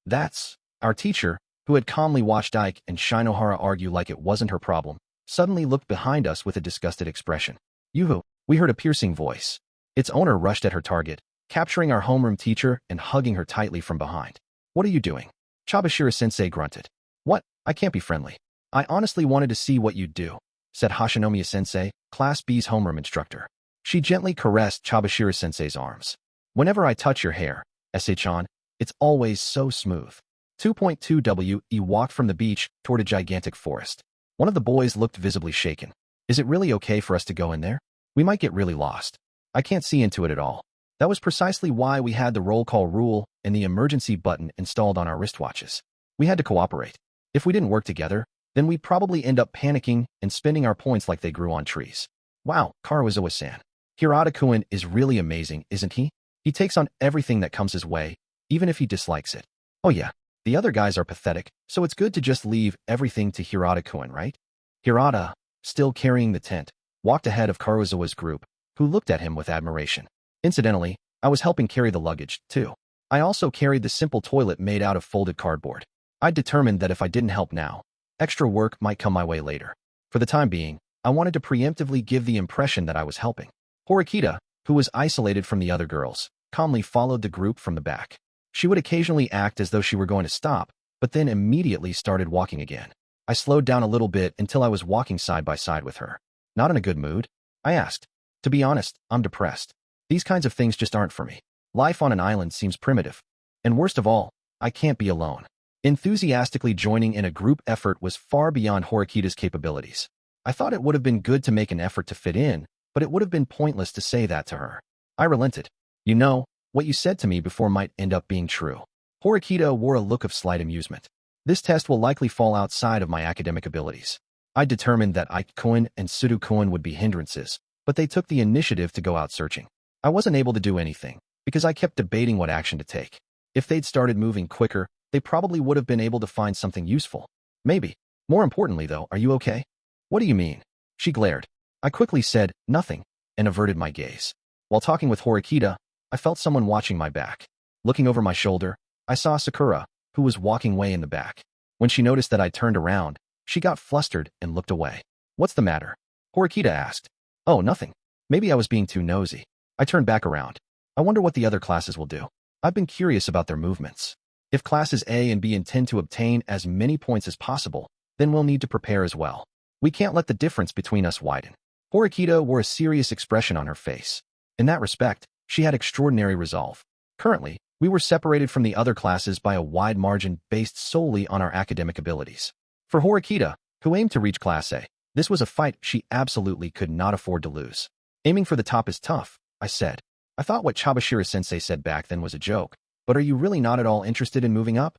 That's our teacher, who had calmly watched Ike and Shinohara argue like it wasn't her problem, suddenly looked behind us with a disgusted expression. "Yoo-hoo," we heard a piercing voice. Its owner rushed at her target, capturing our homeroom teacher and hugging her tightly from behind. "What are you doing?" Chabashira-sensei grunted. "What? I can't be friendly. I honestly wanted to see what you'd do," said Hashinomiya-sensei, Class B's homeroom instructor. She gently caressed Chabashira-sensei's arms. "Whenever I touch your hair, Esse-chan, it's always so smooth." 2.2 We walked from the beach toward a gigantic forest. One of the boys looked visibly shaken. "Is it really okay for us to go in there? We might get really lost. I can't see into it at all." That was precisely why we had the roll call rule and the emergency button installed on our wristwatches. We had to cooperate. If we didn't work together, then we'd probably end up panicking and spending our points like they grew on trees. Wow, Karuizawa-san. Hirata-kun is really amazing, isn't he? He takes on everything that comes his way, even if he dislikes it. Oh yeah, the other guys are pathetic, so it's good to just leave everything to Hirata-kun, right? Hirata, still carrying the tent, walked ahead of Karuizawa's group, who looked at him with admiration. Incidentally, I was helping carry the luggage, too. I also carried the simple toilet made out of folded cardboard. I determined that if I didn't help now, extra work might come my way later. For the time being, I wanted to preemptively give the impression that I was helping. Horikita, who was isolated from the other girls, calmly followed the group from the back. She would occasionally act as though she were going to stop, but then immediately started walking again. I slowed down a little bit until I was walking side by side with her. Not in a good mood? I asked. To be honest, I'm depressed. These kinds of things just aren't for me. Life on an island seems primitive. And worst of all, I can't be alone. Enthusiastically joining in a group effort was far beyond Horikita's capabilities. I thought it would have been good to make an effort to fit in, but it would have been pointless to say that to her. I relented. You know, what you said to me before might end up being true. Horikita wore a look of slight amusement. This test will likely fall outside of my academic abilities. I determined that Ike-kun and Sudo-kun would be hindrances, but they took the initiative to go out searching. I wasn't able to do anything, because I kept debating what action to take. If they'd started moving quicker, they probably would have been able to find something useful. Maybe. More importantly, though, are you okay? What do you mean? She glared. I quickly said, nothing, and averted my gaze. While talking with Horikita, I felt someone watching my back. Looking over my shoulder, I saw Sakura, who was walking way in the back. When she noticed that I turned around, she got flustered and looked away. What's the matter? Horikita asked. Oh, nothing. Maybe I was being too nosy. I turned back around. I wonder what the other classes will do. I've been curious about their movements. If classes A and B intend to obtain as many points as possible, then we'll need to prepare as well. We can't let the difference between us widen. Horikita wore a serious expression on her face. In that respect, she had extraordinary resolve. Currently, we were separated from the other classes by a wide margin based solely on our academic abilities. For Horikita, who aimed to reach Class A, this was a fight she absolutely could not afford to lose. Aiming for the top is tough, I said. I thought what Chabashira-sensei said back then was a joke, but are you really not at all interested in moving up?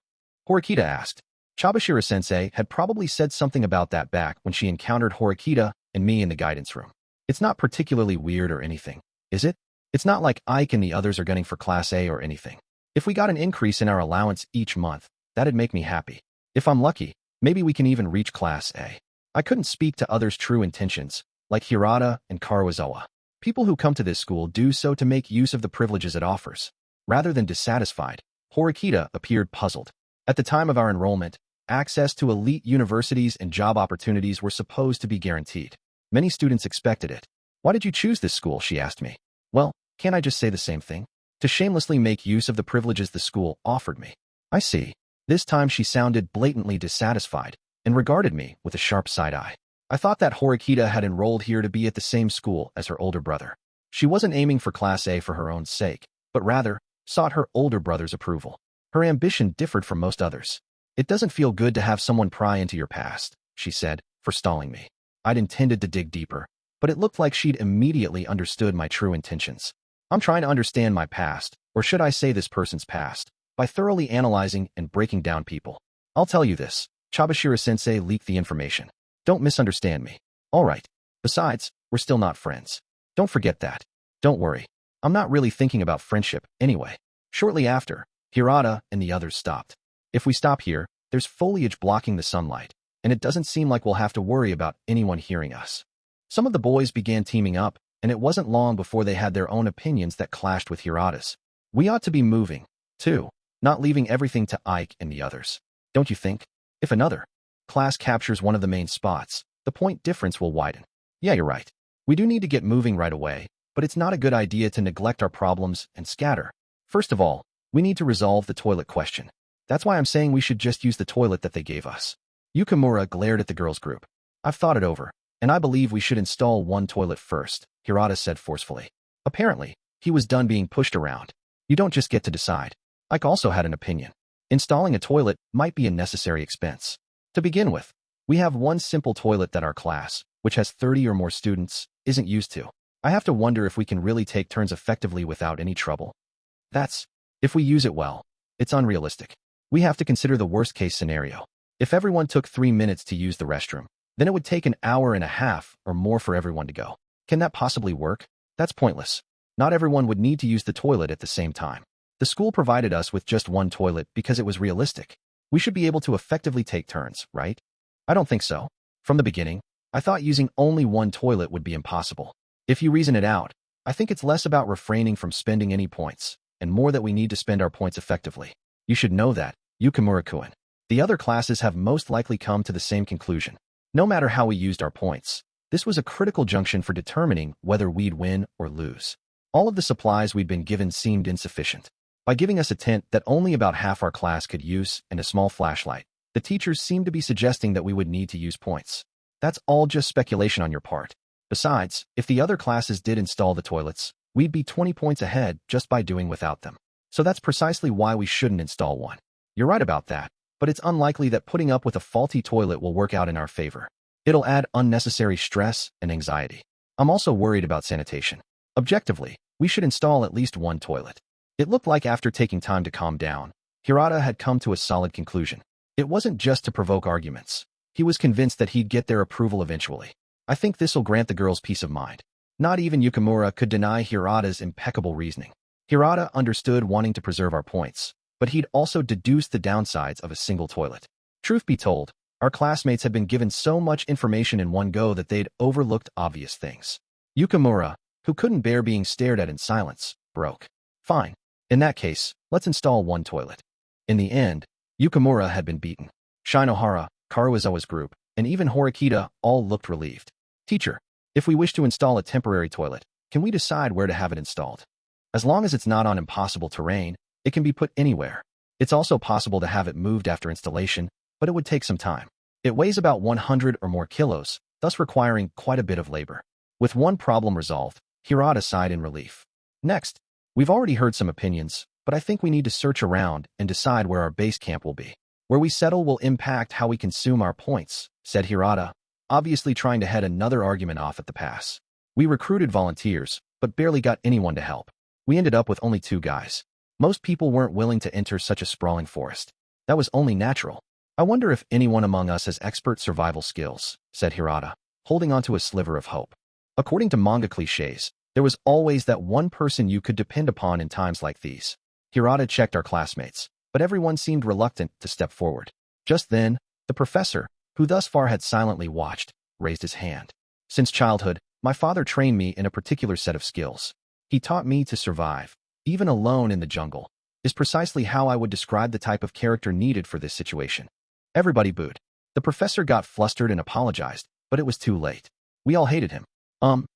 Horikita asked. Chabashira-sensei had probably said something about that back when she encountered Horikita and me in the guidance room. It's not particularly weird or anything, is it? It's not like Ike and the others are gunning for Class A or anything. If we got an increase in our allowance each month, that'd make me happy. If I'm lucky, maybe we can even reach Class A. I couldn't speak to others' true intentions, like Hirata and Karuizawa. People who come to this school do so to make use of the privileges it offers. Rather than dissatisfied, Horikita appeared puzzled. At the time of our enrollment, access to elite universities and job opportunities were supposed to be guaranteed. Many students expected it. Why did you choose this school, she asked me. Well, can't I just say the same thing? To shamelessly make use of the privileges the school offered me. I see. This time she sounded blatantly dissatisfied and regarded me with a sharp side eye. I thought that Horikita had enrolled here to be at the same school as her older brother. She wasn't aiming for Class A for her own sake, but rather sought her older brother's approval. Her ambition differed from most others. It doesn't feel good to have someone pry into your past, she said, forestalling me. I'd intended to dig deeper, but it looked like she'd immediately understood my true intentions. I'm trying to understand my past, or should I say this person's past, by thoroughly analyzing and breaking down people. I'll tell you this, Chabashira-sensei leaked the information. Don't misunderstand me. All right. Besides, we're still not friends. Don't forget that. Don't worry. I'm not really thinking about friendship, anyway. Shortly after, Hirata and the others stopped. If we stop here, there's foliage blocking the sunlight, and it doesn't seem like we'll have to worry about anyone hearing us. Some of the boys began teaming up, and it wasn't long before they had their own opinions that clashed with Hirata's. We ought to be moving, too, not leaving everything to Ike and the others. Don't you think? If another class captures one of the main spots, the point difference will widen. Yeah, you're right. We do need to get moving right away, but it's not a good idea to neglect our problems and scatter. First of all, we need to resolve the toilet question. That's why I'm saying we should just use the toilet that they gave us. Yukamura glared at the girls' group. I've thought it over, and I believe we should install one toilet first, Hirata said forcefully. Apparently, he was done being pushed around. You don't just get to decide. Ike also had an opinion. Installing a toilet might be a necessary expense. To begin with, we have one simple toilet that our class, which has 30 or more students, isn't used to. I have to wonder if we can really take turns effectively without any trouble. That's if we use it well. It's unrealistic. We have to consider the worst-case scenario. If everyone took 3 minutes to use the restroom, then it would take an hour and a half or more for everyone to go. Can that possibly work? That's pointless. Not everyone would need to use the toilet at the same time. The school provided us with just one toilet because it was realistic. We should be able to effectively take turns, right? I don't think so. From the beginning, I thought using only one toilet would be impossible. If you reason it out, I think it's less about refraining from spending any points, and more that we need to spend our points effectively. You should know that, Yukamura-kun. The other classes have most likely come to the same conclusion. No matter how we used our points, this was a critical junction for determining whether we'd win or lose. All of the supplies we'd been given seemed insufficient. By giving us a tent that only about half our class could use and a small flashlight, the teachers seemed to be suggesting that we would need to use points. That's all just speculation on your part. Besides, if the other classes did install the toilets, we'd be 20 points ahead just by doing without them. So that's precisely why we shouldn't install one. You're right about that, but it's unlikely that putting up with a faulty toilet will work out in our favor. It'll add unnecessary stress and anxiety. I'm also worried about sanitation. Objectively, we should install at least one toilet. It looked like after taking time to calm down, Hirata had come to a solid conclusion. It wasn't just to provoke arguments. He was convinced that he'd get their approval eventually. I think this'll grant the girls peace of mind. Not even Yukamura could deny Hirata's impeccable reasoning. Hirata understood wanting to preserve our points, but he'd also deduced the downsides of a single toilet. Truth be told, our classmates had been given so much information in one go that they'd overlooked obvious things. Yukamura, who couldn't bear being stared at in silence, broke. Fine. In that case, let's install one toilet. In the end, Yukamura had been beaten. Shinohara, Karuizawa's group, and even Horikita all looked relieved. Teacher, if we wish to install a temporary toilet, can we decide where to have it installed? As long as it's not on impossible terrain, it can be put anywhere. It's also possible to have it moved after installation, but it would take some time. It weighs about 100 or more kilos, thus requiring quite a bit of labor. With one problem resolved, Hirata sighed in relief. Next, we've already heard some opinions, but I think we need to search around and decide where our base camp will be. Where we settle will impact how we consume our points, said Hirata, obviously trying to head another argument off at the pass. We recruited volunteers, but barely got anyone to help. We ended up with only 2 guys. Most people weren't willing to enter such a sprawling forest. That was only natural. I wonder if anyone among us has expert survival skills, said Hirata, holding onto a sliver of hope. According to manga cliches, there was always that one person you could depend upon in times like these. Hirata checked our classmates, but everyone seemed reluctant to step forward. Just then, the professor, who thus far had silently watched, raised his hand. Since childhood, my father trained me in a particular set of skills. He taught me to survive, even alone in the jungle, is precisely how I would describe the type of character needed for this situation. Everybody booed. The professor got flustered and apologized, but it was too late. We all hated him.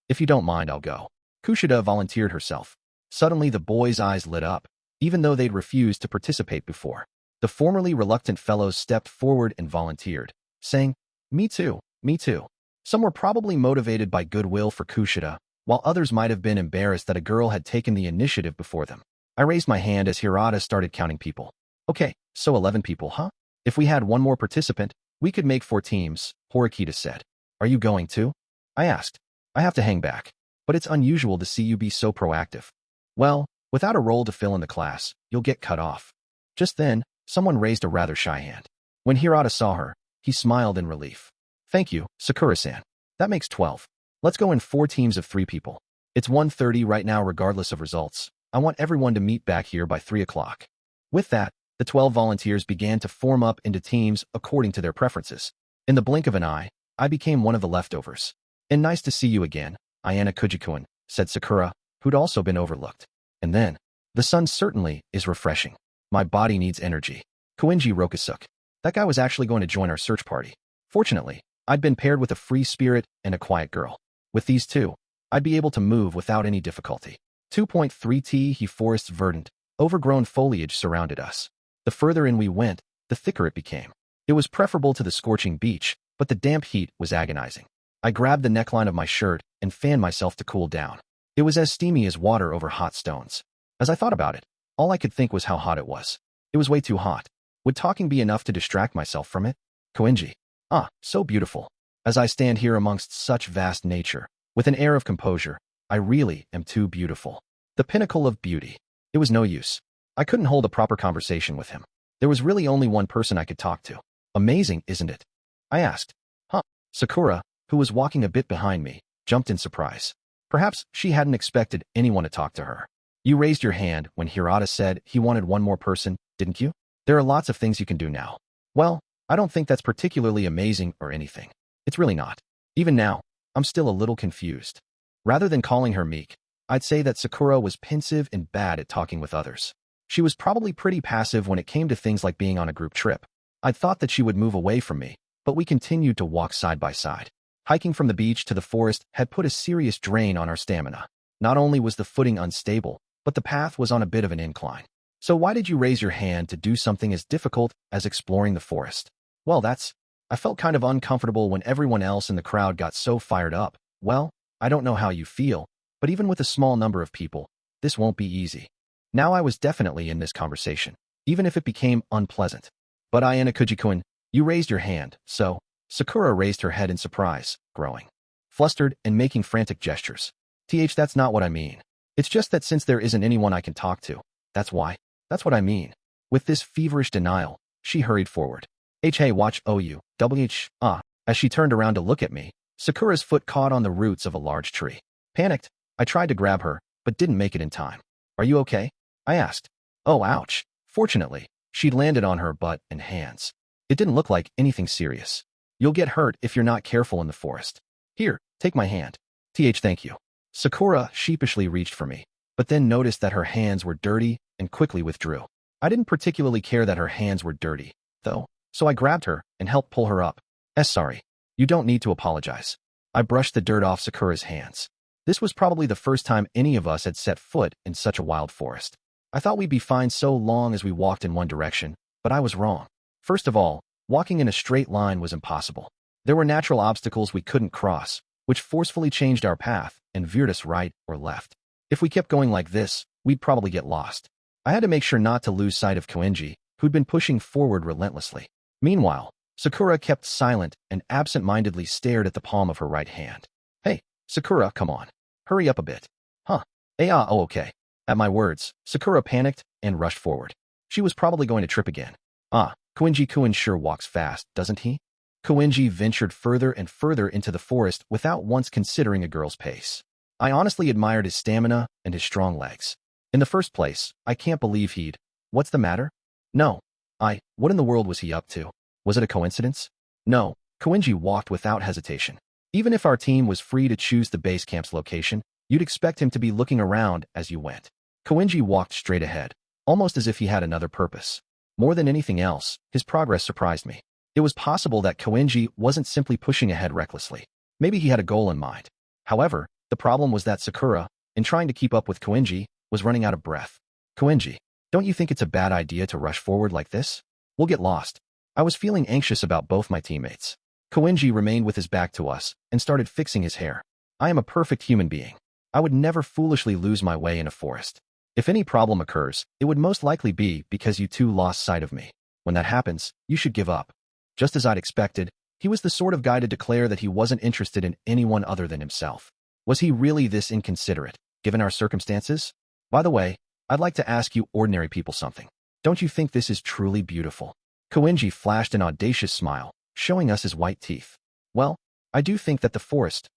If you don't mind, I'll go. Kushida volunteered herself. Suddenly the boys' eyes lit up, even though they'd refused to participate before. The formerly reluctant fellows stepped forward and volunteered, saying, "Me too, me too." Some were probably motivated by goodwill for Kushida, while others might have been embarrassed that a girl had taken the initiative before them. I raised my hand as Hirata started counting people. Okay, so 11 people, huh? If we had one more participant, we could make 4 teams, Horikita said. Are you going to? I asked. I have to hang back, but it's unusual to see you be so proactive. Well, without a role to fill in the class, you'll get cut off. Just then, someone raised a rather shy hand. When Hirata saw her, he smiled in relief. Thank you, Sakura-san. That makes 12. Let's go in 4 teams of 3 people. It's 1:30 right now regardless of results. I want everyone to meet back here by 3 o'clock. With that, the 12 volunteers began to form up into teams according to their preferences. In the blink of an eye, I became one of the leftovers. And nice to see you again, Ayanokouji-kun, said Sakura, who'd also been overlooked. And then, the sun certainly is refreshing. My body needs energy. Koenji Rokusuk. That guy was actually going to join our search party. Fortunately, I'd been paired with a free spirit and a quiet girl. With these 2, I'd be able to move without any difficulty. 2.3 He forests verdant, overgrown foliage surrounded us. The further in we went, the thicker it became. It was preferable to the scorching beach, but the damp heat was agonizing. I grabbed the neckline of my shirt and fanned myself to cool down. It was as steamy as water over hot stones. As I thought about it, all I could think was how hot it was. It was way too hot. Would talking be enough to distract myself from it? Koenji. Ah, so beautiful. As I stand here amongst such vast nature, with an air of composure, I really am too beautiful. The pinnacle of beauty. It was no use. I couldn't hold a proper conversation with him. There was really only one person I could talk to. Amazing, isn't it? I asked. Huh. Sakura, who was walking a bit behind me, jumped in surprise. Perhaps she hadn't expected anyone to talk to her. You raised your hand when Hirata said he wanted one more person, didn't you? There are lots of things you can do now. Well, I don't think that's particularly amazing or anything. It's really not. Even now, I'm still a little confused. Rather than calling her meek, I'd say that Sakura was pensive and bad at talking with others. She was probably pretty passive when it came to things like being on a group trip. I'd thought that she would move away from me, but we continued to walk side by side. Hiking from the beach to the forest had put a serious drain on our stamina. Not only was the footing unstable, but the path was on a bit of an incline. So why did you raise your hand to do something as difficult as exploring the forest? Well, I felt kind of uncomfortable when everyone else in the crowd got so fired up. Well, I don't know how you feel, but even with a small number of people, this won't be easy. Now I was definitely in this conversation, even if it became unpleasant. But Ayanokouji-kun, you raised your hand, so... Sakura raised her head in surprise, growing flustered and making frantic gestures. That's not what I mean. It's just that since there isn't anyone I can talk to, that's why. That's what I mean. With this feverish denial, she hurried forward. Hey, watch as she turned around to look at me, Sakura's foot caught on the roots of a large tree. Panicked, I tried to grab her, but didn't make it in time. Are you okay? I asked. Oh, ouch. Fortunately, she'd landed on her butt and hands. It didn't look like anything serious. You'll get hurt if you're not careful in the forest. Here, take my hand. Thank you. Sakura sheepishly reached for me, but then noticed that her hands were dirty and quickly withdrew. I didn't particularly care that her hands were dirty, though, so I grabbed her and helped pull her up. Sorry. You don't need to apologize. I brushed the dirt off Sakura's hands. This was probably the first time any of us had set foot in such a wild forest. I thought we'd be fine so long as we walked in one direction, but I was wrong. First of all, walking in a straight line was impossible. There were natural obstacles we couldn't cross, which forcefully changed our path and veered us right or left. If we kept going like this, we'd probably get lost. I had to make sure not to lose sight of Koenji, who'd been pushing forward relentlessly. Meanwhile, Sakura kept silent and absent-mindedly stared at the palm of her right hand. Hey, Sakura, come on. Hurry up a bit. Huh. Okay. At my words, Sakura panicked and rushed forward. She was probably going to trip again. Koenji-kun sure walks fast, doesn't he? Koenji ventured further and further into the forest without once considering a girl's pace. I honestly admired his stamina and his strong legs. In the first place, I can't believe he'd... What's the matter? No. What in the world was he up to? Was it a coincidence? No. Koenji walked without hesitation. Even if our team was free to choose the base camp's location, you'd expect him to be looking around as you went. Koenji walked straight ahead, almost as if he had another purpose. More than anything else, his progress surprised me. It was possible that Koenji wasn't simply pushing ahead recklessly. Maybe he had a goal in mind. However, the problem was that Sakura, in trying to keep up with Koenji, was running out of breath. Koenji, don't you think it's a bad idea to rush forward like this? We'll get lost. I was feeling anxious about both my teammates. Koenji remained with his back to us and started fixing his hair. I am a perfect human being. I would never foolishly lose my way in a forest. If any problem occurs, it would most likely be because you two lost sight of me. When that happens, you should give up. Just as I'd expected, he was the sort of guy to declare that he wasn't interested in anyone other than himself. Was he really this inconsiderate, given our circumstances? By the way, I'd like to ask you ordinary people something. Don't you think this is truly beautiful? Koenji flashed an audacious smile, showing us his white teeth. Well, I do think that the forest,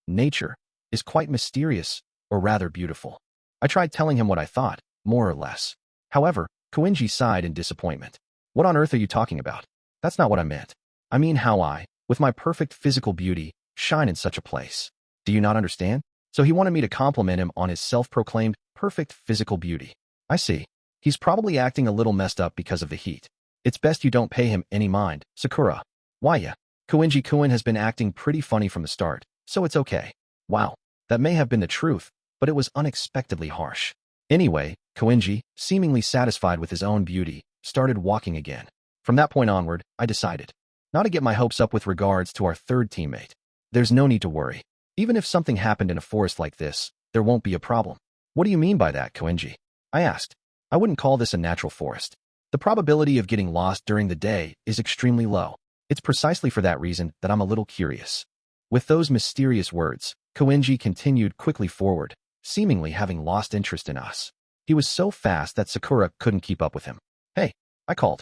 nature, is quite mysterious, or rather beautiful. I tried telling him what I thought, more or less. However, Koenji sighed in disappointment. What on earth are you talking about? That's not what I meant. I mean how I, with my perfect physical beauty, shine in such a place. Do you not understand? So he wanted me to compliment him on his self-proclaimed perfect physical beauty. I see. He's probably acting a little messed up because of the heat. It's best you don't pay him any mind, Sakura. Why yeah? Koenji-kun has been acting pretty funny from the start, so it's okay. Wow, that may have been the truth, but it was unexpectedly harsh. Anyway, Koenji, seemingly satisfied with his own beauty, started walking again. From that point onward, I decided not to get my hopes up with regards to our third teammate. There's no need to worry. Even if something happened in a forest like this, there won't be a problem. What do you mean by that, Koenji? I asked. I wouldn't call this a natural forest. The probability of getting lost during the day is extremely low. It's precisely for that reason that I'm a little curious. With those mysterious words, Koenji continued quickly forward, seemingly having lost interest in us. He was so fast that Sakura couldn't keep up with him. "Hey," I called.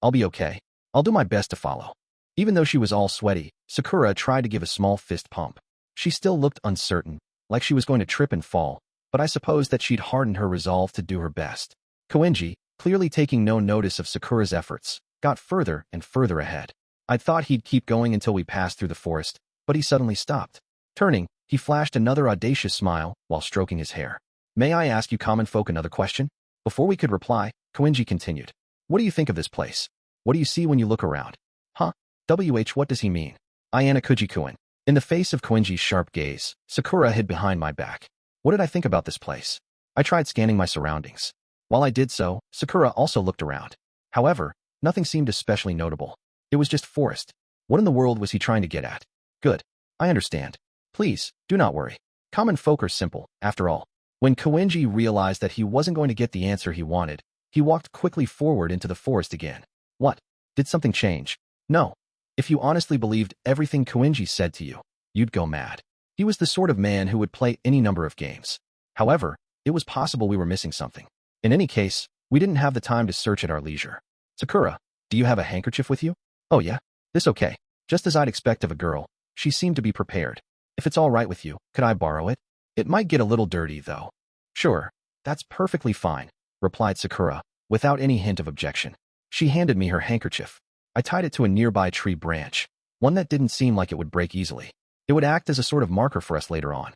I'll be okay. I'll do my best to follow." Even though she was all sweaty, Sakura tried to give a small fist pump. She still looked uncertain, like she was going to trip and fall, but I suppose that she'd hardened her resolve to do her best. Koenji, clearly taking no notice of Sakura's efforts, got further and further ahead. I'd thought he'd keep going until we passed through the forest, but he suddenly stopped. Turning, he flashed another audacious smile while stroking his hair. "May I ask you common folk another question?" Before we could reply, Koenji continued. "What do you think of this place? What do you see when you look around?" "Huh? What does he mean?" Ayanokouji-kun. In the face of Koenji's sharp gaze, Sakura hid behind my back. What did I think about this place? I tried scanning my surroundings. While I did so, Sakura also looked around. However, nothing seemed especially notable. It was just forest. What in the world was he trying to get at? Good. I understand. Please, do not worry. Common folk are simple, after all. When Koenji realized that he wasn't going to get the answer he wanted, he walked quickly forward into the forest again. What? Did something change? No. If you honestly believed everything Koenji said to you, you'd go mad. He was the sort of man who would play any number of games. However, it was possible we were missing something. In any case, we didn't have the time to search at our leisure. "Sakura, do you have a handkerchief with you?" "Oh yeah? This okay." Just as I'd expect of a girl, she seemed to be prepared. "If it's all right with you, could I borrow it? It might get a little dirty, though." "Sure, that's perfectly fine," replied Sakura, without any hint of objection. She handed me her handkerchief. I tied it to a nearby tree branch, one that didn't seem like it would break easily. It would act as a sort of marker for us later on.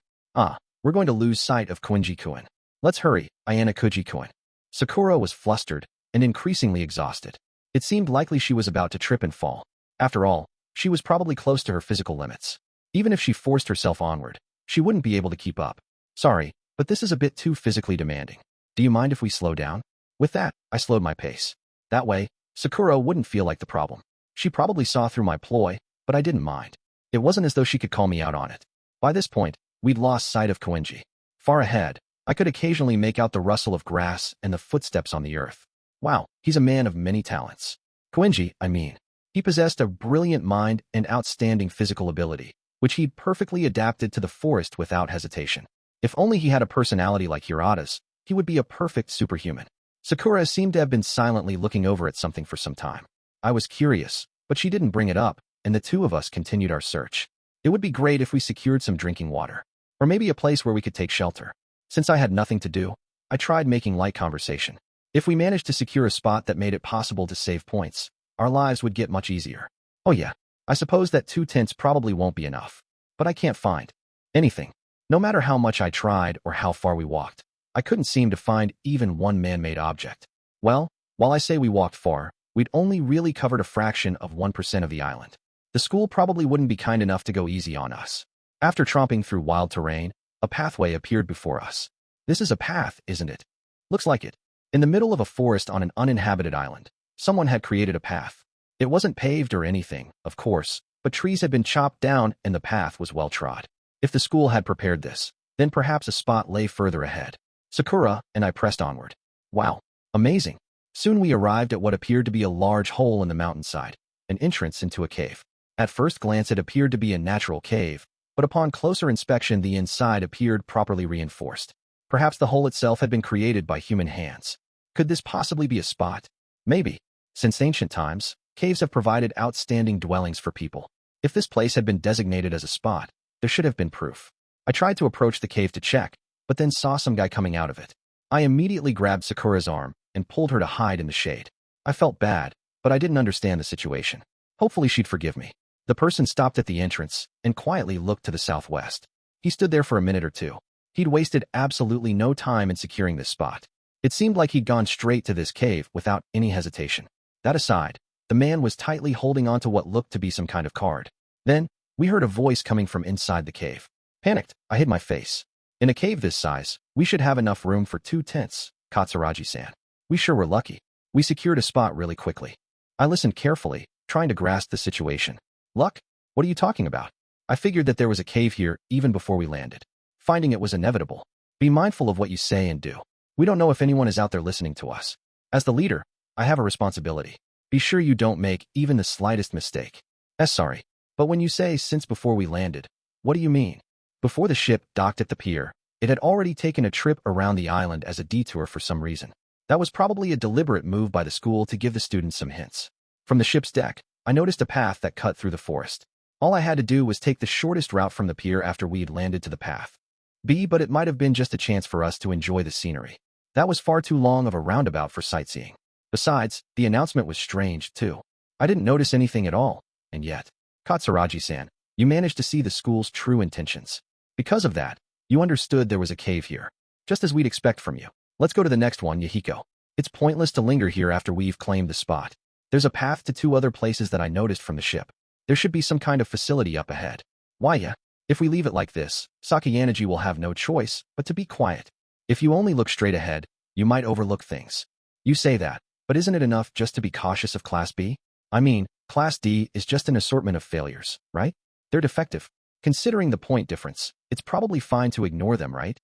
We're going to lose sight of Koenji-kun. Let's hurry, Ayanokouji-kun. Sakura was flustered and increasingly exhausted. It seemed likely she was about to trip and fall. After all, she was probably close to her physical limits. Even if she forced herself onward, she wouldn't be able to keep up. "Sorry, but this is a bit too physically demanding. Do you mind if we slow down?" With that, I slowed my pace. That way, Sakura wouldn't feel like the problem. She probably saw through my ploy, but I didn't mind. It wasn't as though she could call me out on it. By this point, we'd lost sight of Koenji. Far ahead, I could occasionally make out the rustle of grass and the footsteps on the earth. Wow, he's a man of many talents. Koenji, I mean. He possessed a brilliant mind and outstanding physical ability, which he'd perfectly adapted to the forest without hesitation. If only he had a personality like Hirata's, he would be a perfect superhuman. Sakura seemed to have been silently looking over at something for some time. I was curious, but she didn't bring it up, and the two of us continued our search. It would be great if we secured some drinking water, or maybe a place where we could take shelter. Since I had nothing to do, I tried making light conversation. If we managed to secure a spot that made it possible to save points, our lives would get much easier. "Oh yeah, I suppose that 2 tents probably won't be enough. But I can't find anything. No matter how much I tried or how far we walked, I couldn't seem to find even one man-made object. Well, while I say we walked far, we'd only really covered a fraction of 1% of the island. The school probably wouldn't be kind enough to go easy on us. After tromping through wild terrain, a pathway appeared before us. This is a path, isn't it? Looks like it. In the middle of a forest on an uninhabited island, someone had created a path. It wasn't paved or anything, of course, but trees had been chopped down and the path was well trod. If the school had prepared this, then perhaps a spot lay further ahead. Sakura and I pressed onward. Wow, amazing. Soon we arrived at what appeared to be a large hole in the mountainside, an entrance into a cave. At first glance it appeared to be a natural cave, but upon closer inspection the inside appeared properly reinforced. Perhaps the hole itself had been created by human hands. Could this possibly be a spot? Maybe. Since ancient times, caves have provided outstanding dwellings for people. If this place had been designated as a spot, there should have been proof. I tried to approach the cave to check, but then saw some guy coming out of it. I immediately grabbed Sakura's arm and pulled her to hide in the shade. I felt bad, but I didn't understand the situation. Hopefully she'd forgive me. The person stopped at the entrance and quietly looked to the southwest. He stood there for a minute or two. He'd wasted absolutely no time in securing this spot. It seemed like he'd gone straight to this cave without any hesitation. That aside, the man was tightly holding onto what looked to be some kind of card. Then, we heard a voice coming from inside the cave. Panicked, I hid my face. In a cave this size, we should have enough room for 2 tents, Katsuragi-san. We sure were lucky. We secured a spot really quickly. I listened carefully, trying to grasp the situation. Luck? What are you talking about? I figured that there was a cave here even before we landed. Finding it was inevitable. Be mindful of what you say and do. We don't know if anyone is out there listening to us. As the leader, I have a responsibility. Be sure you don't make even the slightest mistake. Sorry, but when you say since before we landed, what do you mean? Before the ship docked at the pier, It had already taken a trip around the island as a detour for some reason. That was probably a deliberate move by the school to give the students some hints. From the ship's deck, I noticed a path that cut through the forest. All I had to do was take the shortest route from the pier after we'd landed to the path. But it might have been just a chance for us to enjoy the scenery. That was far too long of a roundabout for sightseeing. Besides, the announcement was strange, too. I didn't notice anything at all, and yet, Katsuragi-san, you managed to see the school's true intentions. Because of that, you understood there was a cave here, just as we'd expect from you. Let's go to the next one, Yahiko. It's pointless to linger here after we've claimed the spot. There's a path to 2 other places that I noticed from the ship. There should be some kind of facility up ahead. Why, yeah? If we leave it like this, Sakayanagi will have no choice but to be quiet. If you only look straight ahead, you might overlook things. You say that, but isn't it enough just to be cautious of Class B? I mean, Class D is just an assortment of failures, right? They're defective. Considering the point difference, it's probably fine to ignore them, right?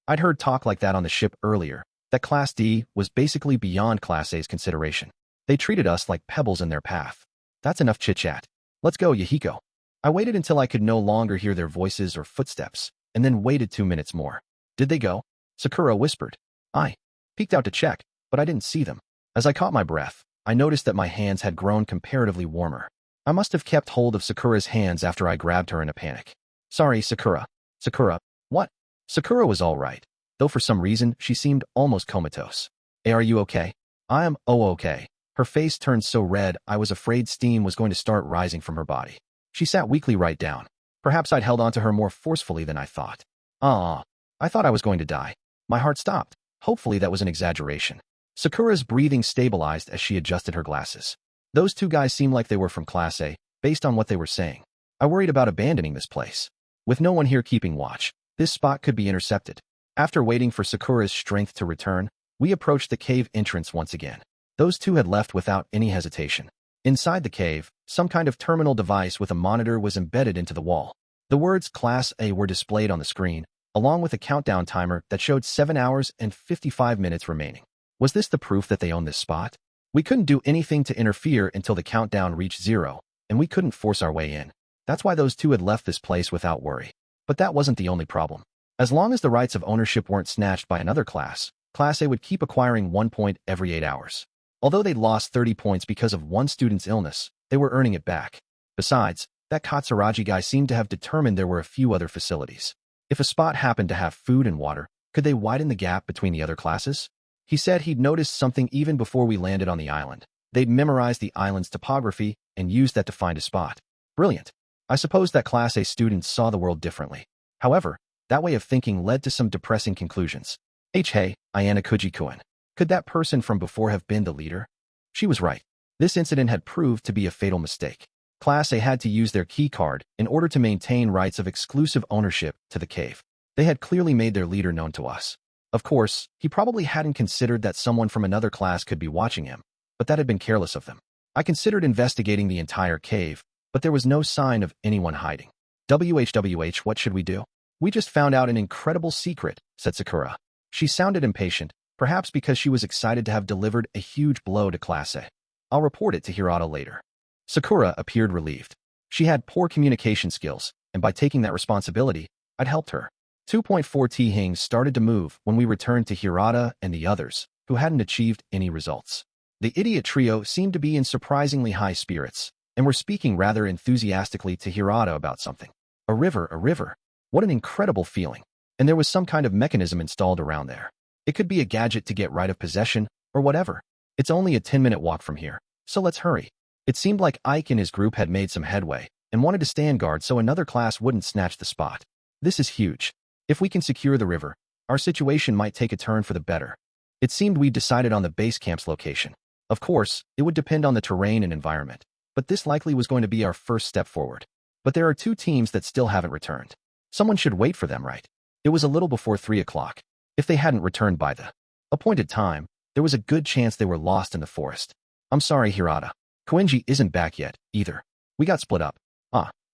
I'd heard talk like that on the ship earlier, that Class D was basically beyond Class A's consideration. They treated us like pebbles in their path. That's enough chit-chat. Let's go, Yahiko. I waited until I could no longer hear their voices or footsteps, and then waited 2 minutes more. Did they go? Sakura whispered. I peeked out to check, but I didn't see them. As I caught my breath, I noticed that my hands had grown comparatively warmer. I must have kept hold of Sakura's hands after I grabbed her in a panic. Sorry, Sakura. Sakura, what? Sakura was all right, though for some reason she seemed almost comatose. Hey, are you okay? I am, okay. Her face turned so red I was afraid steam was going to start rising from her body. She sat weakly right down. Perhaps I'd held onto her more forcefully than I thought. I thought I was going to die. My heart stopped. Hopefully that was an exaggeration. Sakura's breathing stabilized as she adjusted her glasses. Those 2 guys seemed like they were from Class A, based on what they were saying. I worried about abandoning this place. With no one here keeping watch, this spot could be intercepted. After waiting for Sakura's strength to return, we approached the cave entrance once again. Those 2 had left without any hesitation. Inside the cave, some kind of terminal device with a monitor was embedded into the wall. The words Class A were displayed on the screen, along with a countdown timer that showed 7 hours and 55 minutes remaining. Was this the proof that they owned this spot? We couldn't do anything to interfere until the countdown reached 0, and we couldn't force our way in. That's why those 2 had left this place without worry. But that wasn't the only problem. As long as the rights of ownership weren't snatched by another class, Class A would keep acquiring 1 point every 8 hours. Although they'd lost 30 points because of one student's illness, they were earning it back. Besides, that Katsuragi guy seemed to have determined there were a few other facilities. If a spot happened to have food and water, could they widen the gap between the other classes? He said he'd noticed something even before we landed on the island. They'd memorized the island's topography and used that to find a spot. Brilliant. I suppose that Class A students saw the world differently. However, that way of thinking led to some depressing conclusions. Hey, Ayanokouji-kun. Could that person from before have been the leader? She was right. This incident had proved to be a fatal mistake. Class A had to use their key card in order to maintain rights of exclusive ownership to the cave. They had clearly made their leader known to us. Of course, he probably hadn't considered that someone from another class could be watching him, but that had been careless of them. I considered investigating the entire cave, but there was no sign of anyone hiding. WHWH, what should we do? We just found out an incredible secret, said Sakura. She sounded impatient, perhaps because she was excited to have delivered a huge blow to Class A. I'll report it to Hirata later. Sakura appeared relieved. She had poor communication skills, and by taking that responsibility, I'd helped her. 2.4 T-Hings started to move when we returned to Hirata and the others, who hadn't achieved any results. The idiot trio seemed to be in surprisingly high spirits, and were speaking rather enthusiastically to Hirata about something. A river. What an incredible feeling. And there was some kind of mechanism installed around there. It could be a gadget to get right of possession, or whatever. It's only a 10-minute walk from here, so let's hurry. It seemed like Ike and his group had made some headway, and wanted to stand guard so another class wouldn't snatch the spot. This is huge. If we can secure the river, our situation might take a turn for the better. It seemed we'd decided on the base camp's location. Of course, it would depend on the terrain and environment, but this likely was going to be our first step forward. But there are 2 teams that still haven't returned. Someone should wait for them, right? It was a little before 3 o'clock. If they hadn't returned by the appointed time, there was a good chance they were lost in the forest. I'm sorry, Hirata. Koenji isn't back yet, either. We got split up.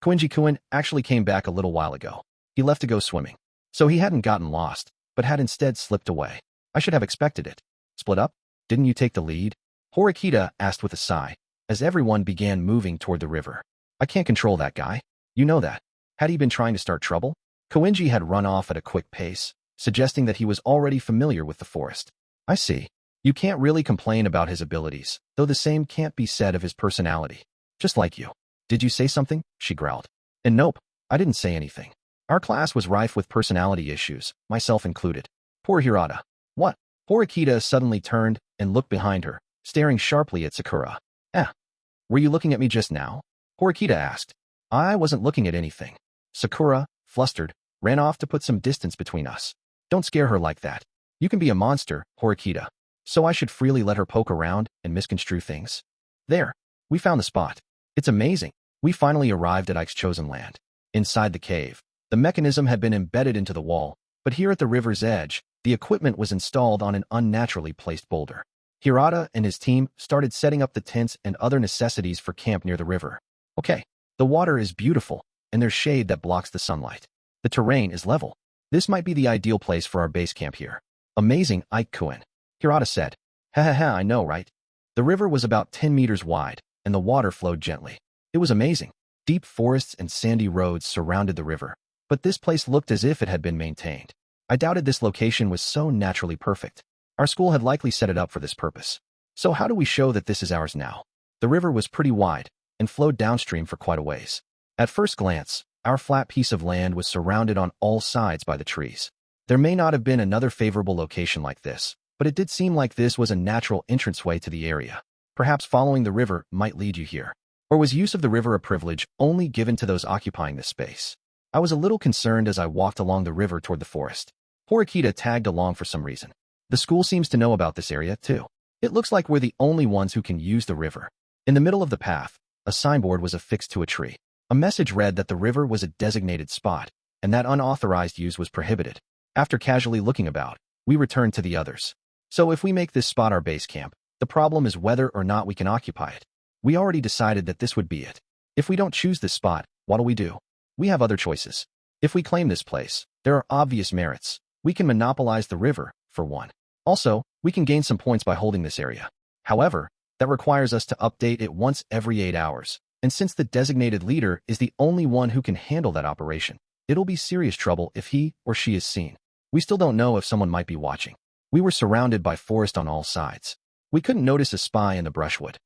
Koenji-kun actually came back a little while ago. He left to go swimming. So he hadn't gotten lost, but had instead slipped away. I should have expected it. Split up? Didn't you take the lead? Horikita asked with a sigh, as everyone began moving toward the river. I can't control that guy. You know that. Had he been trying to start trouble? Koenji had run off at a quick pace, suggesting that he was already familiar with the forest. I see. You can't really complain about his abilities, though the same can't be said of his personality. Just like you. Did you say something? She growled. And nope, I didn't say anything. Our class was rife with personality issues, myself included. Poor Hirata. What? Horikita suddenly turned and looked behind her, staring sharply at Sakura. Were you looking at me just now? Horikita asked. I wasn't looking at anything. Sakura, flustered, ran off to put some distance between us. Don't scare her like that. You can be a monster, Horikita. So I should freely let her poke around and misconstrue things? There. We found the spot. It's amazing. We finally arrived at Ike's chosen land. Inside the cave, the mechanism had been embedded into the wall, but here at the river's edge, the equipment was installed on an unnaturally placed boulder. Hirata and his team started setting up the tents and other necessities for camp near the river. Okay, the water is beautiful, and there's shade that blocks the sunlight. The terrain is level. This might be the ideal place for our base camp here. Amazing, Ike-kun. Hirata said. Ha, I know, right? The river was about 10 meters wide, and the water flowed gently. It was amazing. Deep forests and sandy roads surrounded the river, but this place looked as if it had been maintained. I doubted this location was so naturally perfect. Our school had likely set it up for this purpose. So how do we show that this is ours now? The river was pretty wide and flowed downstream for quite a ways. At first glance, our flat piece of land was surrounded on all sides by the trees. There may not have been another favorable location like this, but it did seem like this was a natural entranceway to the area. Perhaps following the river might lead you here. Or was use of the river a privilege only given to those occupying this space? I was a little concerned as I walked along the river toward the forest. Horikita tagged along for some reason. The school seems to know about this area, too. It looks like we're the only ones who can use the river. In the middle of the path, a signboard was affixed to a tree. A message read that the river was a designated spot, and that unauthorized use was prohibited. After casually looking about, we returned to the others. So if we make this spot our base camp, the problem is whether or not we can occupy it. We already decided that this would be it. If we don't choose this spot, what'll we do? We have other choices. If we claim this place, there are obvious merits. We can monopolize the river, for one. Also, we can gain some points by holding this area. However, that requires us to update it once every 8 hours, and since the designated leader is the only one who can handle that operation, it'll be serious trouble if he or she is seen. We still don't know if someone might be watching. We were surrounded by forest on all sides. We couldn't notice a spy in the brushwood.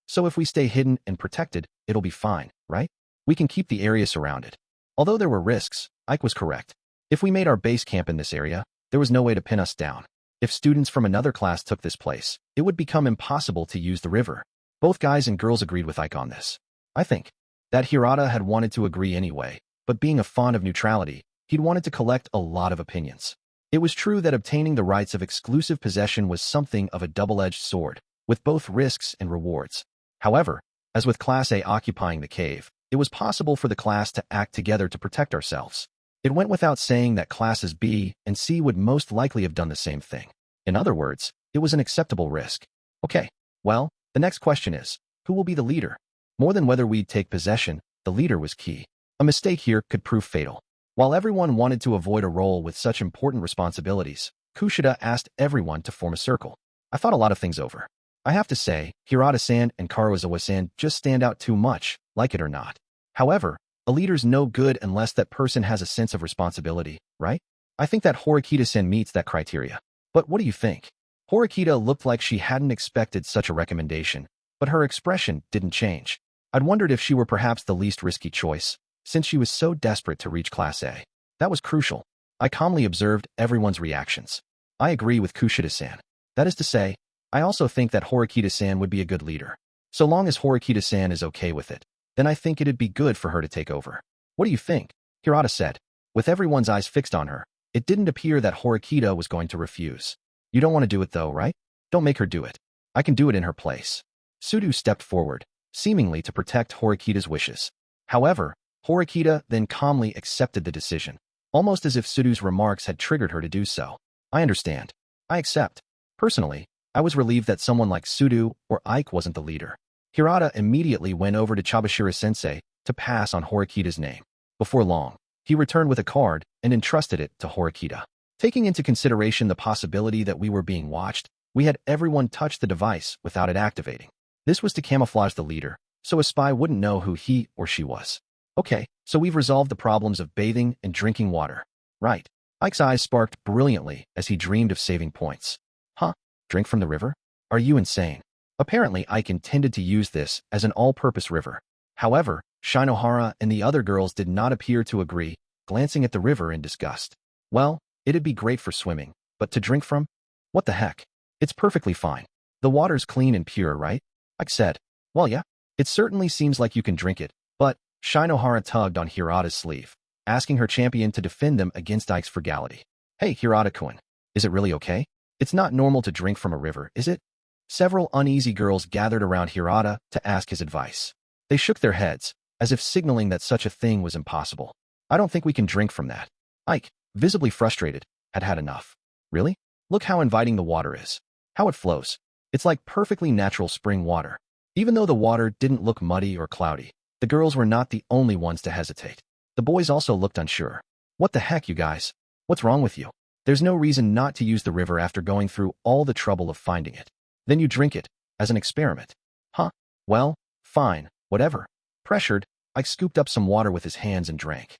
So if we stay hidden and protected, it'll be fine, right? We can keep the area surrounded. Although there were risks, Ike was correct. If we made our base camp in this area, there was no way to pin us down. If students from another class took this place, it would become impossible to use the river. Both guys and girls agreed with Ike on this. I think that Hirata had wanted to agree anyway, but being a fond of neutrality, he'd wanted to collect a lot of opinions. It was true that obtaining the rights of exclusive possession was something of a double-edged sword, with both risks and rewards. However, as with Class A occupying the cave, it was possible for the class to act together to protect ourselves. It went without saying that Classes B and C would most likely have done the same thing. In other words, it was an acceptable risk. Okay, well, the next question is, who will be the leader? More than whether we'd take possession, the leader was key. A mistake here could prove fatal. While everyone wanted to avoid a role with such important responsibilities, Kushida asked everyone to form a circle. I thought a lot of things over. I have to say, Hirata-san and Karuizawa-san just stand out too much, like it or not. However, a leader's no good unless that person has a sense of responsibility, right? I think that Horikita-san meets that criteria. But what do you think? Horikita looked like she hadn't expected such a recommendation, but her expression didn't change. I'd wondered if she were perhaps the least risky choice, since she was so desperate to reach Class A. That was crucial. I calmly observed everyone's reactions. I agree with Kushida-san. That is to say, I also think that Horikita-san would be a good leader. So long as Horikita-san is okay with it, then I think it'd be good for her to take over. What do you think? Hirata said. With everyone's eyes fixed on her, it didn't appear that Horikita was going to refuse. You don't want to do it though, right? Don't make her do it. I can do it in her place. Sudu stepped forward, seemingly to protect Horikita's wishes. However, Horikita then calmly accepted the decision, almost as if Sudu's remarks had triggered her to do so. I understand. I accept. Personally, I was relieved that someone like Sudu or Ike wasn't the leader. Hirata immediately went over to Chabashira-sensei to pass on Horikita's name. Before long, he returned with a card and entrusted it to Horikita. Taking into consideration the possibility that we were being watched, we had everyone touch the device without it activating. This was to camouflage the leader, so a spy wouldn't know who he or she was. Okay, so we've resolved the problems of bathing and drinking water. Right. Ike's eyes sparked brilliantly as he dreamed of saving points. Huh? Drink from the river? Are you insane? Apparently, Ike intended to use this as an all-purpose river. However, Shinohara and the other girls did not appear to agree, glancing at the river in disgust. Well, it'd be great for swimming, but to drink from? What the heck? It's perfectly fine. The water's clean and pure, right? Ike said. Well, yeah. It certainly seems like you can drink it, but Shinohara tugged on Hirata's sleeve, asking her champion to defend them against Ike's frugality. Hey, Hirata-kun, is it really okay? It's not normal to drink from a river, is it? Several uneasy girls gathered around Hirata to ask his advice. They shook their heads, as if signaling that such a thing was impossible. I don't think we can drink from that. Ike, visibly frustrated, had had enough. Really? Look how inviting the water is. How it flows. It's like perfectly natural spring water. Even though the water didn't look muddy or cloudy, the girls were not the only ones to hesitate. The boys also looked unsure. What the heck, you guys? What's wrong with you? There's no reason not to use the river after going through all the trouble of finding it. Then you drink it, as an experiment. Huh? Well, fine, whatever. Pressured, Ike scooped up some water with his hands and drank.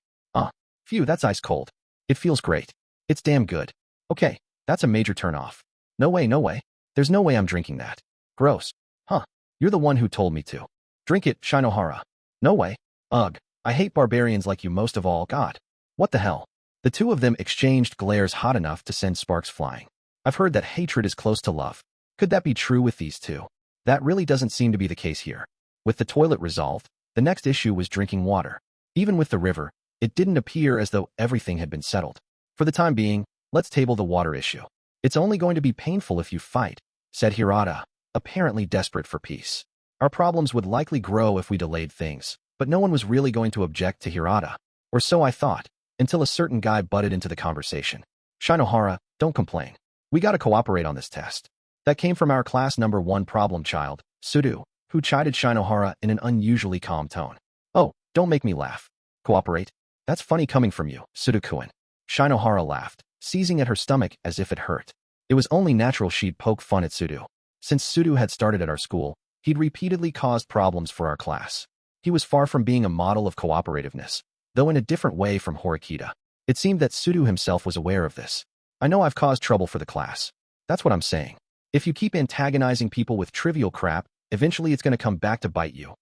Phew, that's ice cold. It feels great. It's damn good. Okay, that's a major turn-off. No way, no way. There's no way I'm drinking that. Gross. Huh. You're the one who told me to. Drink it, Shinohara. No way. Ugh. I hate barbarians like you most of all. God. What the hell? The two of them exchanged glares hot enough to send sparks flying. I've heard that hatred is close to love. Could that be true with these two? That really doesn't seem to be the case here. With the toilet resolved, the next issue was drinking water. Even with the river, it didn't appear as though everything had been settled. For the time being, let's table the water issue. It's only going to be painful if you fight, said Hirata, apparently desperate for peace. Our problems would likely grow if we delayed things, but no one was really going to object to Hirata. Or so I thought, until a certain guy butted into the conversation. Shinohara, don't complain. We gotta cooperate on this test. That came from our class number 1 problem child, Sudu, who chided Shinohara in an unusually calm tone. Oh, don't make me laugh. Cooperate? That's funny coming from you, Sudu-kun. Shinohara laughed, seizing at her stomach as if it hurt. It was only natural she'd poke fun at Sudu. Since Sudu had started at our school, he'd repeatedly caused problems for our class. He was far from being a model of cooperativeness, though in a different way from Horikita. It seemed that Sudu himself was aware of this. I know I've caused trouble for the class. That's what I'm saying. If you keep antagonizing people with trivial crap, eventually it's going to come back to bite you.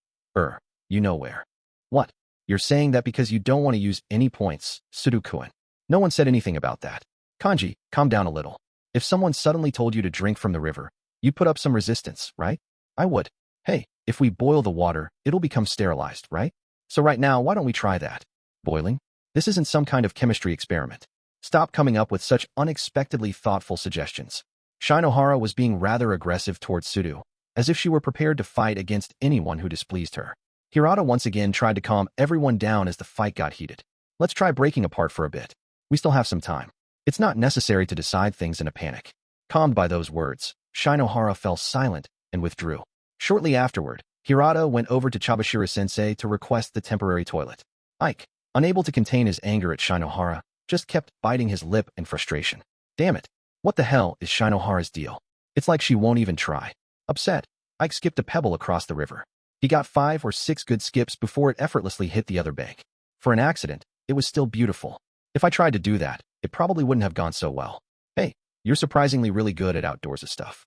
You know where. What? You're saying that because you don't want to use any points, Sudu-kun. No one said anything about that. Kanji, calm down a little. If someone suddenly told you to drink from the river, you'd put up some resistance, right? I would. Hey, if we boil the water, it'll become sterilized, right? So right now, why don't we try that? Boiling? This isn't some kind of chemistry experiment. Stop coming up with such unexpectedly thoughtful suggestions. Shinohara was being rather aggressive towards Sudu, as if she were prepared to fight against anyone who displeased her. Hirata once again tried to calm everyone down as the fight got heated. Let's try breaking apart for a bit. We still have some time. It's not necessary to decide things in a panic. Calmed by those words, Shinohara fell silent and withdrew. Shortly afterward, Hirata went over to Chabashira-sensei to request the temporary toilet. Ike, unable to contain his anger at Shinohara, just kept biting his lip in frustration. Damn it. What the hell is Shinohara's deal? It's like she won't even try. Upset, Ike skipped a pebble across the river. He got 5 or 6 good skips before it effortlessly hit the other bank. For an accident, it was still beautiful. If I tried to do that, it probably wouldn't have gone so well. Hey, you're surprisingly really good at outdoorsy stuff.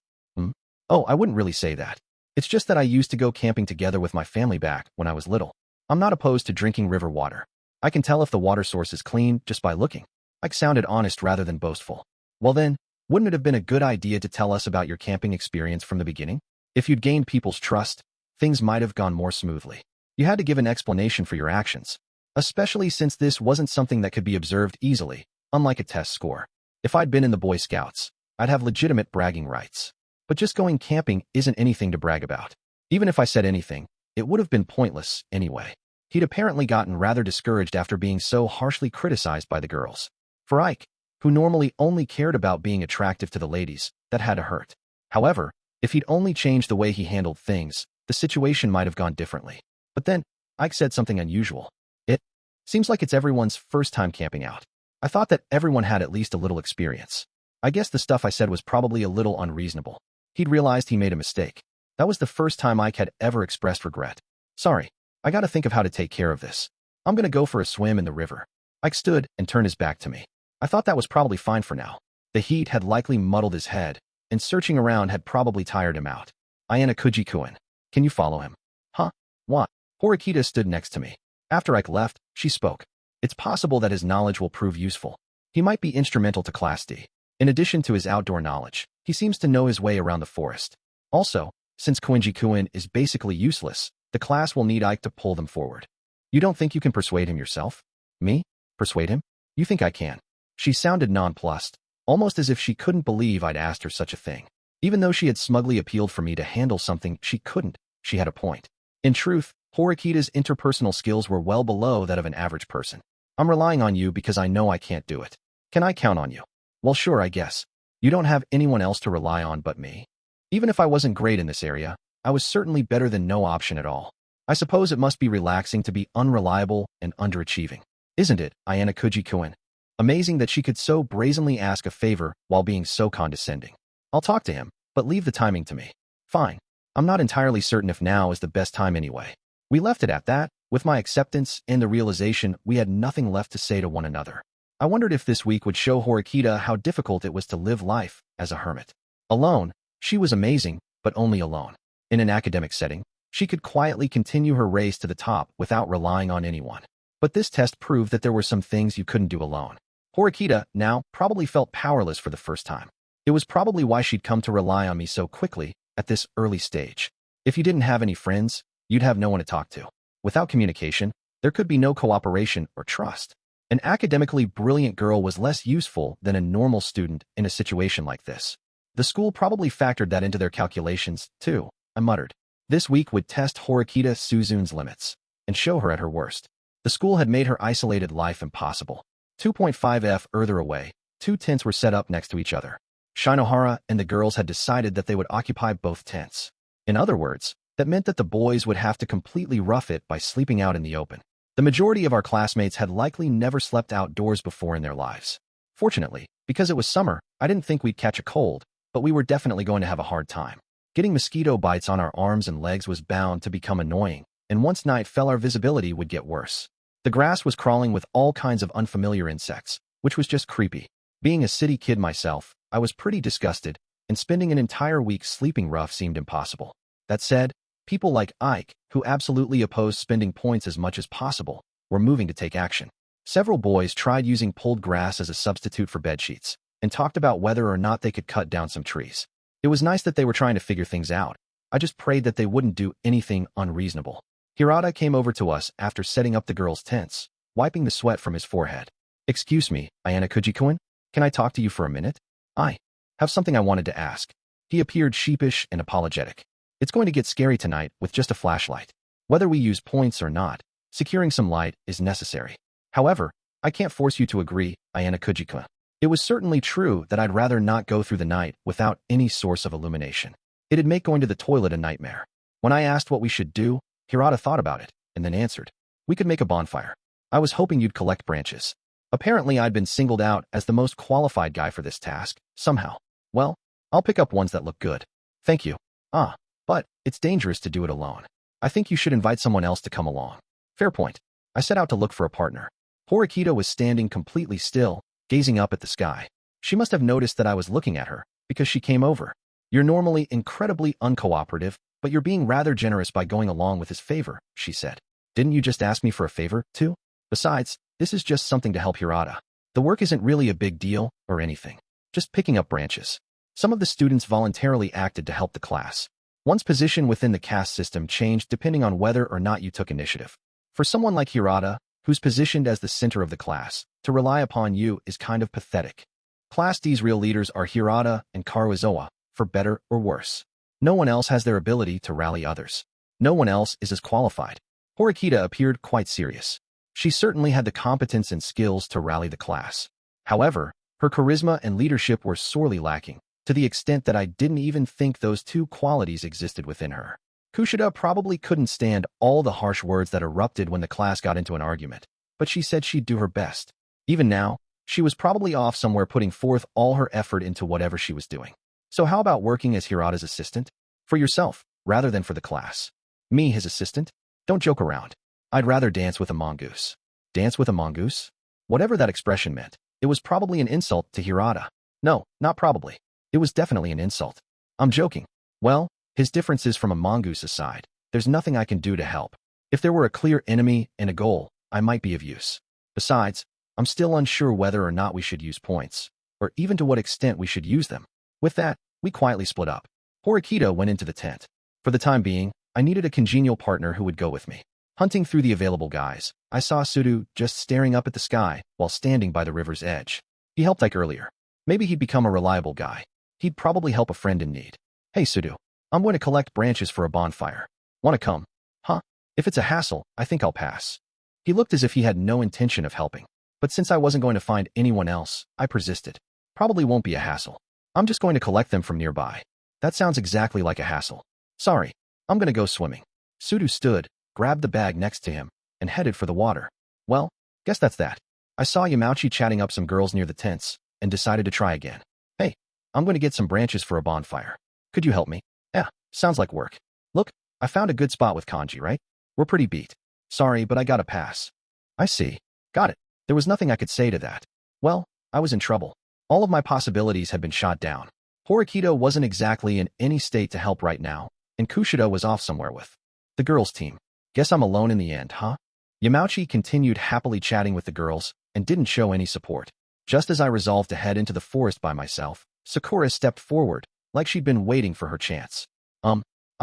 Oh, I wouldn't really say that. It's just that I used to go camping together with my family back when I was little. I'm not opposed to drinking river water. I can tell if the water source is clean just by looking. Ike sounded honest rather than boastful. Well then, wouldn't it have been a good idea to tell us about your camping experience from the beginning? If you'd gained people's trust, things might have gone more smoothly. You had to give an explanation for your actions, especially since this wasn't something that could be observed easily, unlike a test score. If I'd been in the Boy Scouts, I'd have legitimate bragging rights. But just going camping isn't anything to brag about. Even if I said anything, it would have been pointless anyway. He'd apparently gotten rather discouraged after being so harshly criticized by the girls. For Ike, who normally only cared about being attractive to the ladies, that had to hurt. However, if he'd only changed the way he handled things, the situation might have gone differently. But then, Ike said something unusual. It seems like it's everyone's first time camping out. I thought that everyone had at least a little experience. I guess the stuff I said was probably a little unreasonable. He'd realized he made a mistake. That was the first time Ike had ever expressed regret. Sorry, I gotta think of how to take care of this. I'm gonna go for a swim in the river. Ike stood and turned his back to me. I thought that was probably fine for now. The heat had likely muddled his head, and searching around had probably tired him out. Ayanokouji-kun. Can you follow him? Huh? What? Horikita stood next to me. After Ike left, she spoke. It's possible that his knowledge will prove useful. He might be instrumental to Class D. In addition to his outdoor knowledge, he seems to know his way around the forest. Also, since Koenji-kun is basically useless, the class will need Ike to pull them forward. You don't think you can persuade him yourself? Me? Persuade him? You think I can? She sounded nonplussed, almost as if she couldn't believe I'd asked her such a thing. Even though she had smugly appealed for me to handle something she couldn't, she had a point. In truth, Horikita's interpersonal skills were well below that of an average person. I'm relying on you because I know I can't do it. Can I count on you? Well, sure, I guess. You don't have anyone else to rely on but me. Even if I wasn't great in this area, I was certainly better than no option at all. I suppose it must be relaxing to be unreliable and underachieving. Isn't it, Ayanokouji-kun? Amazing that she could so brazenly ask a favor while being so condescending. I'll talk to him, but leave the timing to me. Fine. I'm not entirely certain if now is the best time anyway. We left it at that, with my acceptance and the realization we had nothing left to say to one another. I wondered if this week would show Horikita how difficult it was to live life as a hermit. Alone, she was amazing, but only alone. In an academic setting, she could quietly continue her race to the top without relying on anyone. But this test proved that there were some things you couldn't do alone. Horikita, now, probably felt powerless for the first time. It was probably why she'd come to rely on me so quickly at this early stage. If you didn't have any friends, you'd have no one to talk to. Without communication, there could be no cooperation or trust. An academically brilliant girl was less useful than a normal student in a situation like this. The school probably factored that into their calculations, too, I muttered. This week would test Horikita Suzune's limits and show her at her worst. The school had made her isolated life impossible. 2.5 further away, 2 tents were set up next to each other. Shinohara and the girls had decided that they would occupy both tents. In other words, that meant that the boys would have to completely rough it by sleeping out in the open. The majority of our classmates had likely never slept outdoors before in their lives. Fortunately, because it was summer, I didn't think we'd catch a cold, but we were definitely going to have a hard time. Getting mosquito bites on our arms and legs was bound to become annoying, and once night fell our visibility would get worse. The grass was crawling with all kinds of unfamiliar insects, which was just creepy. Being a city kid myself, I was pretty disgusted, and spending an entire week sleeping rough seemed impossible. That said, people like Ike, who absolutely opposed spending points as much as possible, were moving to take action. Several boys tried using pulled grass as a substitute for bedsheets, and talked about whether or not they could cut down some trees. It was nice that they were trying to figure things out. I just prayed that they wouldn't do anything unreasonable. Hirata came over to us after setting up the girls' tents, wiping the sweat from his forehead. Excuse me, Ayanokouji-kun? Can I talk to you for a minute? I have something I wanted to ask. He appeared sheepish and apologetic. It's going to get scary tonight with just a flashlight. Whether we use points or not, securing some light is necessary. However, I can't force you to agree, Ayanokouji-kun. It was certainly true that I'd rather not go through the night without any source of illumination. It'd make going to the toilet a nightmare. When I asked what we should do, Hirata thought about it, and then answered. We could make a bonfire. I was hoping you'd collect branches. Apparently I'd been singled out as the most qualified guy for this task, somehow. Well, I'll pick up ones that look good. Thank you. But it's dangerous to do it alone. I think you should invite someone else to come along. Fair point. I set out to look for a partner. Horikita was standing completely still, gazing up at the sky. She must have noticed that I was looking at her, because she came over. You're normally incredibly uncooperative, but you're being rather generous by going along with his favor, she said. Didn't you just ask me for a favor, too? Besides, this is just something to help Hirata. The work isn't really a big deal or anything. Just picking up branches. Some of the students voluntarily acted to help the class. One's position within the caste system changed depending on whether or not you took initiative. For someone like Hirata, who's positioned as the center of the class, to rely upon you is kind of pathetic. Class D's real leaders are Hirata and Karuizawa, for better or worse. No one else has their ability to rally others. No one else is as qualified. Horikita appeared quite serious. She certainly had the competence and skills to rally the class. However, her charisma and leadership were sorely lacking, to the extent that I didn't even think those two qualities existed within her. Kushida probably couldn't stand all the harsh words that erupted when the class got into an argument, but she said she'd do her best. Even now, she was probably off somewhere putting forth all her effort into whatever she was doing. So how about working as Hirata's assistant? For yourself, rather than for the class. Me, his assistant? Don't joke around. I'd rather dance with a mongoose. Dance with a mongoose? Whatever that expression meant. It was probably an insult to Hirata. No, not probably. It was definitely an insult. I'm joking. Well, his differences from a mongoose aside, there's nothing I can do to help. If there were a clear enemy and a goal, I might be of use. Besides, I'm still unsure whether or not we should use points, or even to what extent we should use them. With that, we quietly split up. Horikita went into the tent. For the time being, I needed a congenial partner who would go with me. Hunting through the available guys, I saw Sudu just staring up at the sky while standing by the river's edge. He helped like earlier. Maybe he'd become a reliable guy. He'd probably help a friend in need. Hey Sudu, I'm going to collect branches for a bonfire. Want to come? Huh? If it's a hassle, I think I'll pass. He looked as if he had no intention of helping. But since I wasn't going to find anyone else, I persisted. Probably won't be a hassle. I'm just going to collect them from nearby. That sounds exactly like a hassle. Sorry, I'm going to go swimming. Sudu stood, grabbed the bag next to him, and headed for the water. Well, guess that's that. I saw Yamauchi chatting up some girls near the tents, and decided to try again. Hey, I'm going to get some branches for a bonfire. Could you help me? Yeah, sounds like work. Look, I found a good spot with Kanji, right? We're pretty beat. Sorry, but I gotta pass. I see. Got it. There was nothing I could say to that. Well, I was in trouble. All of my possibilities had been shot down. Horikita wasn't exactly in any state to help right now, and Kushida was off somewhere with the girls' team. Guess I'm alone in the end, huh? Yamauchi continued happily chatting with the girls and didn't show any support. Just as I resolved to head into the forest by myself, Sakura stepped forward, like she'd been waiting for her chance.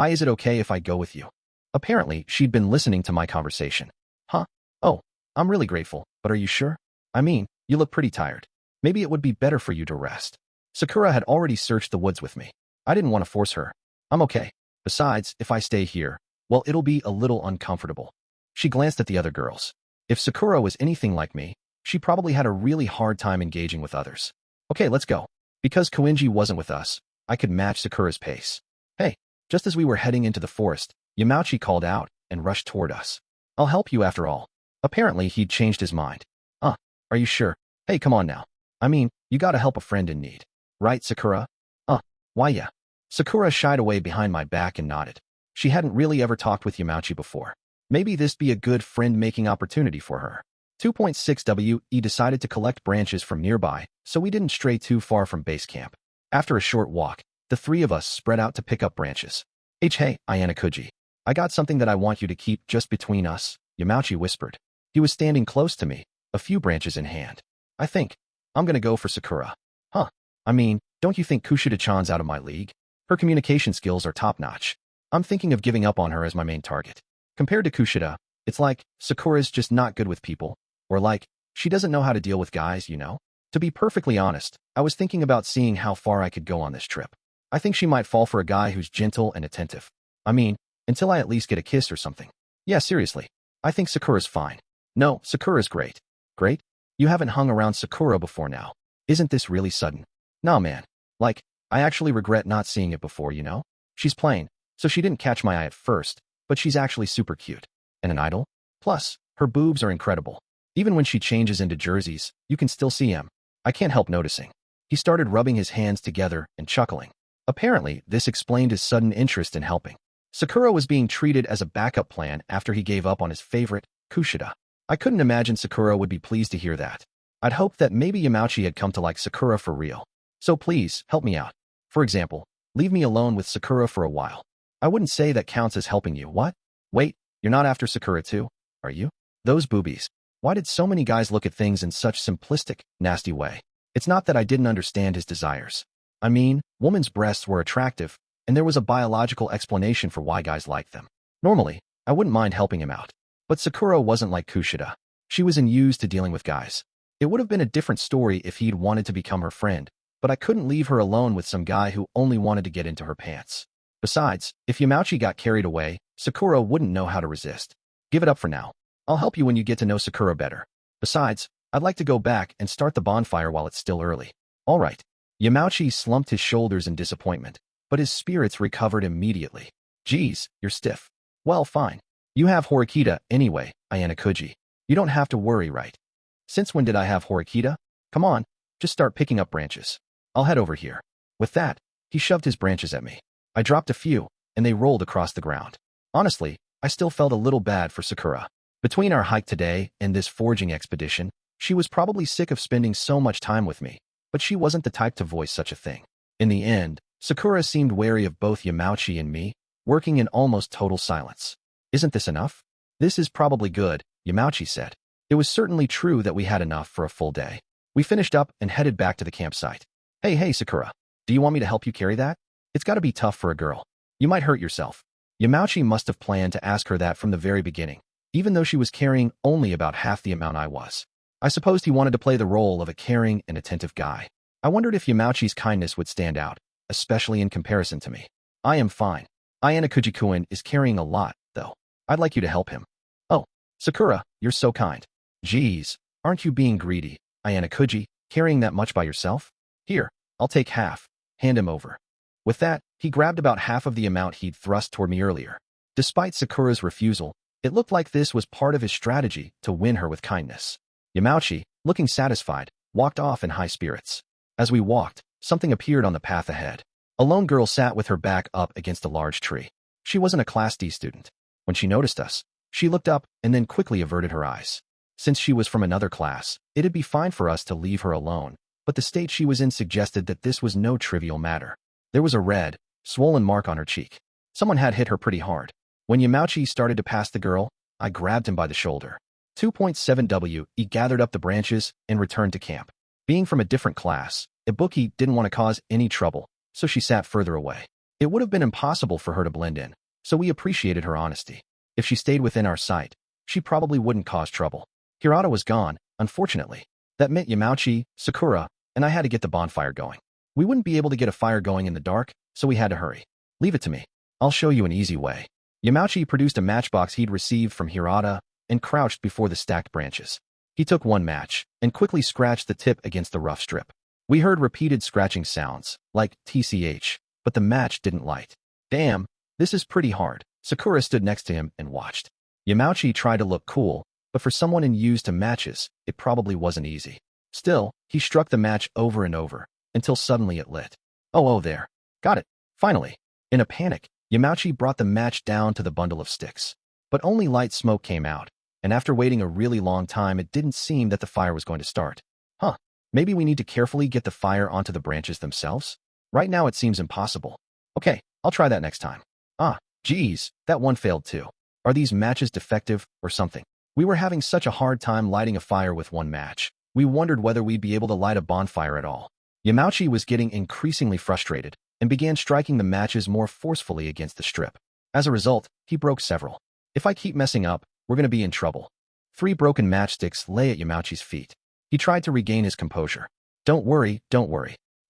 Is it okay if I go with you? Apparently, she'd been listening to my conversation. Huh? Oh, I'm really grateful, but are you sure? I mean, you look pretty tired. Maybe it would be better for you to rest. Sakura had already searched the woods with me. I didn't want to force her. I'm okay. Besides, if I stay here, well, it'll be a little uncomfortable. She glanced at the other girls. If Sakura was anything like me, she probably had a really hard time engaging with others. Okay, let's go. Because Koenji wasn't with us, I could match Sakura's pace. Hey, just as we were heading into the forest, Yamauchi called out and rushed toward us. I'll help you after all. Apparently, he'd changed his mind. Are you sure? Hey, come on now. I mean, you gotta help a friend in need. Right, Sakura? Why yeah. Sakura shied away behind my back and nodded. She hadn't really ever talked with Yamauchi before. Maybe this'd be a good friend-making opportunity for her. 2.6 We decided to collect branches from nearby, so we didn't stray too far from base camp. After a short walk, the three of us spread out to pick up branches. Hey, Ayanokouji. I got something that I want you to keep just between us, Yamauchi whispered. He was standing close to me, a few branches in hand. I think I'm gonna go for Sakura. Huh. I mean, don't you think Kushida-chan's out of my league? Her communication skills are top-notch. I'm thinking of giving up on her as my main target. Compared to Kushida, it's like Sakura's just not good with people, or like she doesn't know how to deal with guys, you know? To be perfectly honest, I was thinking about seeing how far I could go on this trip. I think she might fall for a guy who's gentle and attentive. I mean, until I at least get a kiss or something. Yeah, seriously. I think Sakura's fine. No, Sakura's great. Great? You haven't hung around Sakura before now. Isn't this really sudden? Nah, man. Like, I actually regret not seeing it before, you know? She's plain, so she didn't catch my eye at first, but she's actually super cute. And an idol? Plus, her boobs are incredible. Even when she changes into jerseys, you can still see him. I can't help noticing. He started rubbing his hands together and chuckling. Apparently, this explained his sudden interest in helping. Sakura was being treated as a backup plan after he gave up on his favorite, Kushida. I couldn't imagine Sakura would be pleased to hear that. I'd hoped that maybe Yamauchi had come to like Sakura for real. So please, help me out. For example, leave me alone with Sakura for a while. I wouldn't say that counts as helping you. What? Wait, you're not after Sakura too, are you? Those boobies. Why did so many guys look at things in such simplistic, nasty way? It's not that I didn't understand his desires. I mean, women's breasts were attractive, and there was a biological explanation for why guys liked them. Normally, I wouldn't mind helping him out. But Sakura wasn't like Kushida. She was unused to dealing with guys. It would have been a different story if he'd wanted to become her friend, but I couldn't leave her alone with some guy who only wanted to get into her pants. Besides, if Yamauchi got carried away, Sakura wouldn't know how to resist. Give it up for now. I'll help you when you get to know Sakura better. Besides, I'd like to go back and start the bonfire while it's still early. All right. Yamauchi slumped his shoulders in disappointment, but his spirits recovered immediately. Geez, you're stiff. Well, fine. You have Horikita anyway, Ayanokouji. You don't have to worry, right? Since when did I have Horikita? Come on, just start picking up branches. I'll head over here. With that, he shoved his branches at me. I dropped a few, and they rolled across the ground. Honestly, I still felt a little bad for Sakura. Between our hike today and this foraging expedition, She was probably sick of spending so much time with me, but she wasn't the type to voice such a thing. In the end, Sakura seemed wary of both Yamauchi and me, working in almost total silence. Isn't this enough? This is probably good, Yamauchi said. It was certainly true that we had enough for a full day. We finished up and headed back to the campsite. Hey, Sakura. Do you want me to help you carry that? It's gotta be tough for a girl. You might hurt yourself. Yamauchi must have planned to ask her that from the very beginning, even though she was carrying only about half the amount I was. I supposed he wanted to play the role of a caring and attentive guy. I wondered if Yamauchi's kindness would stand out, especially in comparison to me. I am fine. Ayanokouji-kun is carrying a lot, though. I'd like you to help him. Oh, Sakura, you're so kind. Geez, aren't you being greedy, Ayanokouji, carrying that much by yourself? Here, I'll take half. Hand him over. With that, he grabbed about half of the amount he'd thrust toward me earlier. Despite Sakura's refusal, it looked like this was part of his strategy to win her with kindness. Yamauchi, looking satisfied, walked off in high spirits. As we walked, something appeared on the path ahead. A lone girl sat with her back up against a large tree. She wasn't a Class D student. When she noticed us, she looked up and then quickly averted her eyes. Since she was from another class, it'd be fine for us to leave her alone, but the state she was in suggested that this was no trivial matter. There was a red, swollen mark on her cheek. Someone had hit her pretty hard. When Yamauchi started to pass the girl, I grabbed him by the shoulder. 2.7W, he gathered up the branches and returned to camp. Being from a different class, Ibuki didn't want to cause any trouble, so she sat further away. It would have been impossible for her to blend in, so we appreciated her honesty. If she stayed within our sight, she probably wouldn't cause trouble. Hirata was gone, unfortunately. That meant Yamauchi, Sakura, and I had to get the bonfire going. We wouldn't be able to get a fire going in the dark, so we had to hurry. Leave it to me. I'll show you an easy way. Yamauchi produced a matchbox he'd received from Hirata and crouched before the stacked branches. He took one match and quickly scratched the tip against the rough strip. We heard repeated scratching sounds, like TCH, but the match didn't light. Damn, this is pretty hard. Sakura stood next to him and watched. Yamauchi tried to look cool, but for someone unused to matches, it probably wasn't easy. Still, he struck the match over and over, until suddenly it lit. Oh, there. Got it. Finally. In a panic, Yamauchi brought the match down to the bundle of sticks. But only light smoke came out, and after waiting a really long time, it didn't seem that the fire was going to start. Maybe we need to carefully get the fire onto the branches themselves? Right now it seems impossible. Okay, I'll try that next time. Geez, that one failed too. Are these matches defective or something? We were having such a hard time lighting a fire with one match. We wondered whether we'd be able to light a bonfire at all. Yamauchi was getting increasingly frustrated and began striking the matches more forcefully against the strip. As a result, he broke several. If I keep messing up, we're going to be in trouble. 3 broken matchsticks lay at Yamauchi's feet. He tried to regain his composure. Don't worry.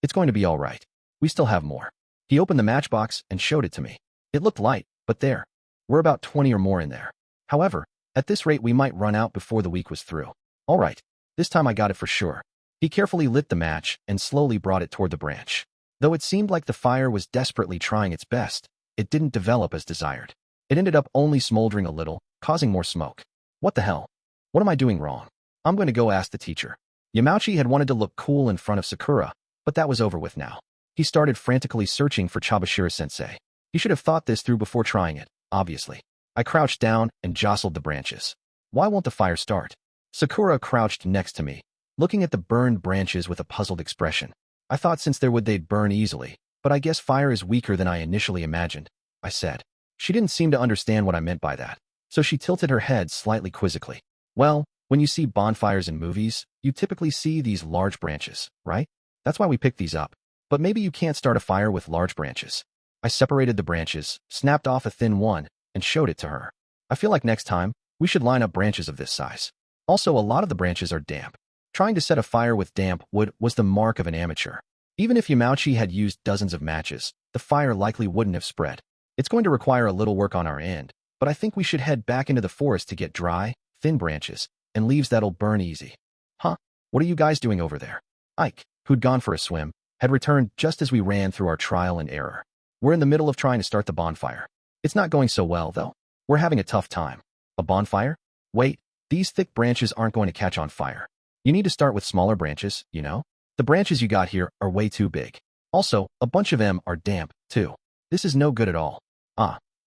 It's going to be all right. We still have more. He opened the matchbox and showed it to me. It looked light, but there were about 20 or more in there. However, at this rate we might run out before the week was through. All right, this time I got it for sure. He carefully lit the match and slowly brought it toward the branch. Though it seemed like the fire was desperately trying its best, it didn't develop as desired. It ended up only smoldering a little, causing more smoke. What the hell? What am I doing wrong? I'm going to go ask the teacher. Yamauchi had wanted to look cool in front of Sakura, but that was over with now. He started frantically searching for Chabashira-sensei. He should have thought this through before trying it, obviously. I crouched down and jostled the branches. Why won't the fire start? Sakura crouched next to me, looking at the burned branches with a puzzled expression. I thought since they'd burn easily, but I guess fire is weaker than I initially imagined, I said. She didn't seem to understand what I meant by that, so she tilted her head slightly quizzically. Well, when you see bonfires in movies, you typically see these large branches, right? That's why we picked these up. But maybe you can't start a fire with large branches. I separated the branches, snapped off a thin one, and showed it to her. I feel like next time, we should line up branches of this size. Also, a lot of the branches are damp. Trying to set a fire with damp wood was the mark of an amateur. Even if Yamauchi had used dozens of matches, the fire likely wouldn't have spread. It's going to require a little work on our end, but I think we should head back into the forest to get dry, thin branches, and leaves that'll burn easy. What are you guys doing over there? Ike, who'd gone for a swim, had returned just as we ran through our trial and error. We're in the middle of trying to start the bonfire. It's not going so well, though. We're having a tough time. A bonfire? Wait, these thick branches aren't going to catch on fire. You need to start with smaller branches, you know? The branches you got here are way too big. Also, a bunch of them are damp, too. This is no good at all.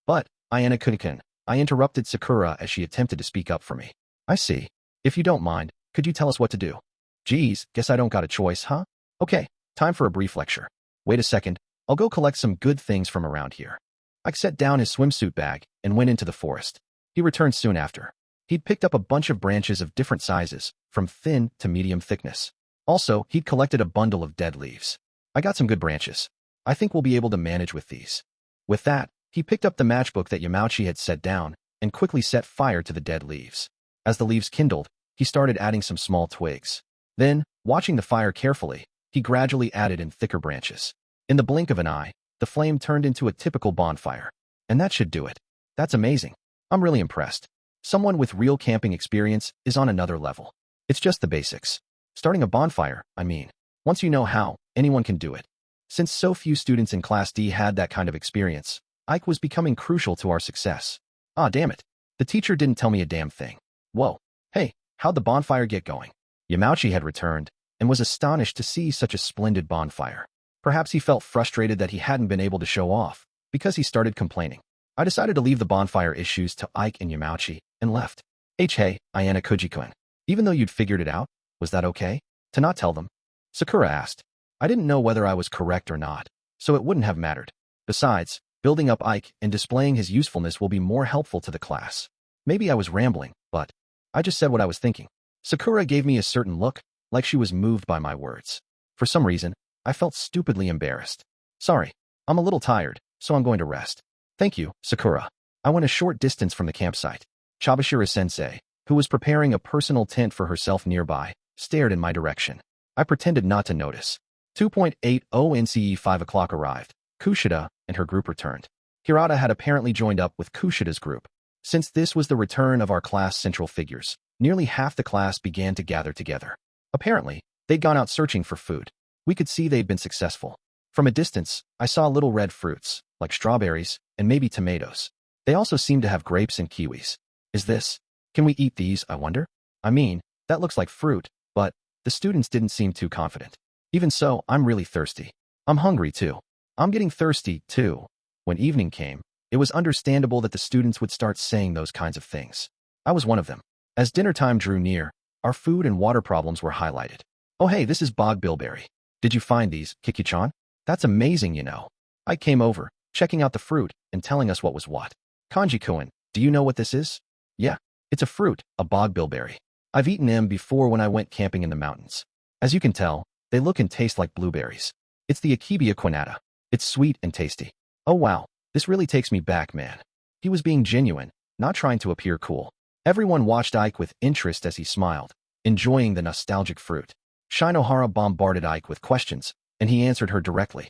But, Ayanokouji-kun, I interrupted Sakura as she attempted to speak up for me. I see. If you don't mind, Could you tell us what to do? Geez, guess I don't got a choice, huh? Okay, time for a brief lecture. Wait a second, I'll go collect some good things from around here. Ike set down his swimsuit bag and went into the forest. He returned soon after. He'd picked up a bunch of branches of different sizes, from thin to medium thickness. Also, he'd collected a bundle of dead leaves. I got some good branches. I think we'll be able to manage with these. With that, he picked up the matchbook that Yamauchi had set down and quickly set fire to the dead leaves. As the leaves kindled, he started adding some small twigs. Then, watching the fire carefully, he gradually added in thicker branches. In the blink of an eye, the flame turned into a typical bonfire. And that should do it. That's amazing. I'm really impressed. Someone with real camping experience is on another level. It's just the basics. Starting a bonfire, I mean. Once you know how, anyone can do it. Since so few students in Class D had that kind of experience, Ike was becoming crucial to our success. Ah, damn it. The teacher didn't tell me a damn thing. Whoa. Hey, how'd the bonfire get going? Yamauchi had returned and was astonished to see such a splendid bonfire. Perhaps he felt frustrated that he hadn't been able to show off, because he started complaining. I decided to leave the bonfire issues to Ike and Yamauchi and left. Hey, Ayanokouji-kun. Even though you'd figured it out, was that okay? To not tell them? Sakura asked. I didn't know whether I was correct or not, so it wouldn't have mattered. Besides, building up Ike and displaying his usefulness will be more helpful to the class. Maybe I was rambling, but I just said what I was thinking. Sakura gave me a certain look, like she was moved by my words. For some reason, I felt stupidly embarrassed. Sorry, I'm a little tired, so I'm going to rest. Thank you, Sakura. I went a short distance from the campsite. Chabashira-sensei, who was preparing a personal tent for herself nearby, stared in my direction. I pretended not to notice. 2.80 NCE 5 o'clock arrived. Kushida and her group returned. Hirata had apparently joined up with Kushida's group. Since this was the return of our class central figures, nearly half the class began to gather together. Apparently, they'd gone out searching for food. We could see they'd been successful. From a distance, I saw little red fruits, like strawberries, and maybe tomatoes. They also seemed to have grapes and kiwis. Is this? Can we eat these, I wonder? I mean, that looks like fruit, but the students didn't seem too confident. Even so, I'm really thirsty. I'm hungry too. I'm getting thirsty too. When evening came, it was understandable that the students would start saying those kinds of things. I was one of them. As dinner time drew near, our food and water problems were highlighted. Oh hey, this is bog bilberry. Did you find these, Kiki-chan? That's amazing, you know. I came over, checking out the fruit and telling us what was what. Kanji-kun, do you know what this is? Yeah, it's a fruit, a bog bilberry. I've eaten them before when I went camping in the mountains. As you can tell, they look and taste like blueberries. It's the Akebia quinata. It's sweet and tasty. Oh wow, this really takes me back, man. He was being genuine, not trying to appear cool. Everyone watched Ike with interest as he smiled, enjoying the nostalgic fruit. Shinohara bombarded Ike with questions, and he answered her directly.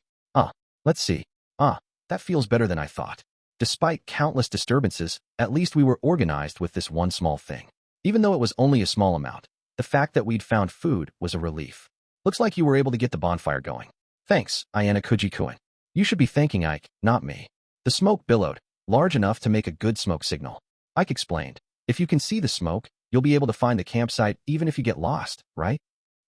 Let's see. That feels better than I thought. Despite countless disturbances, at least we were organized with this one small thing. Even though it was only a small amount, the fact that we'd found food was a relief. Looks like you were able to get the bonfire going. Thanks, Ayanokouji-kun. You should be thanking Ike, not me. The smoke billowed, large enough to make a good smoke signal. Ike explained, if you can see the smoke, you'll be able to find the campsite even if you get lost, right?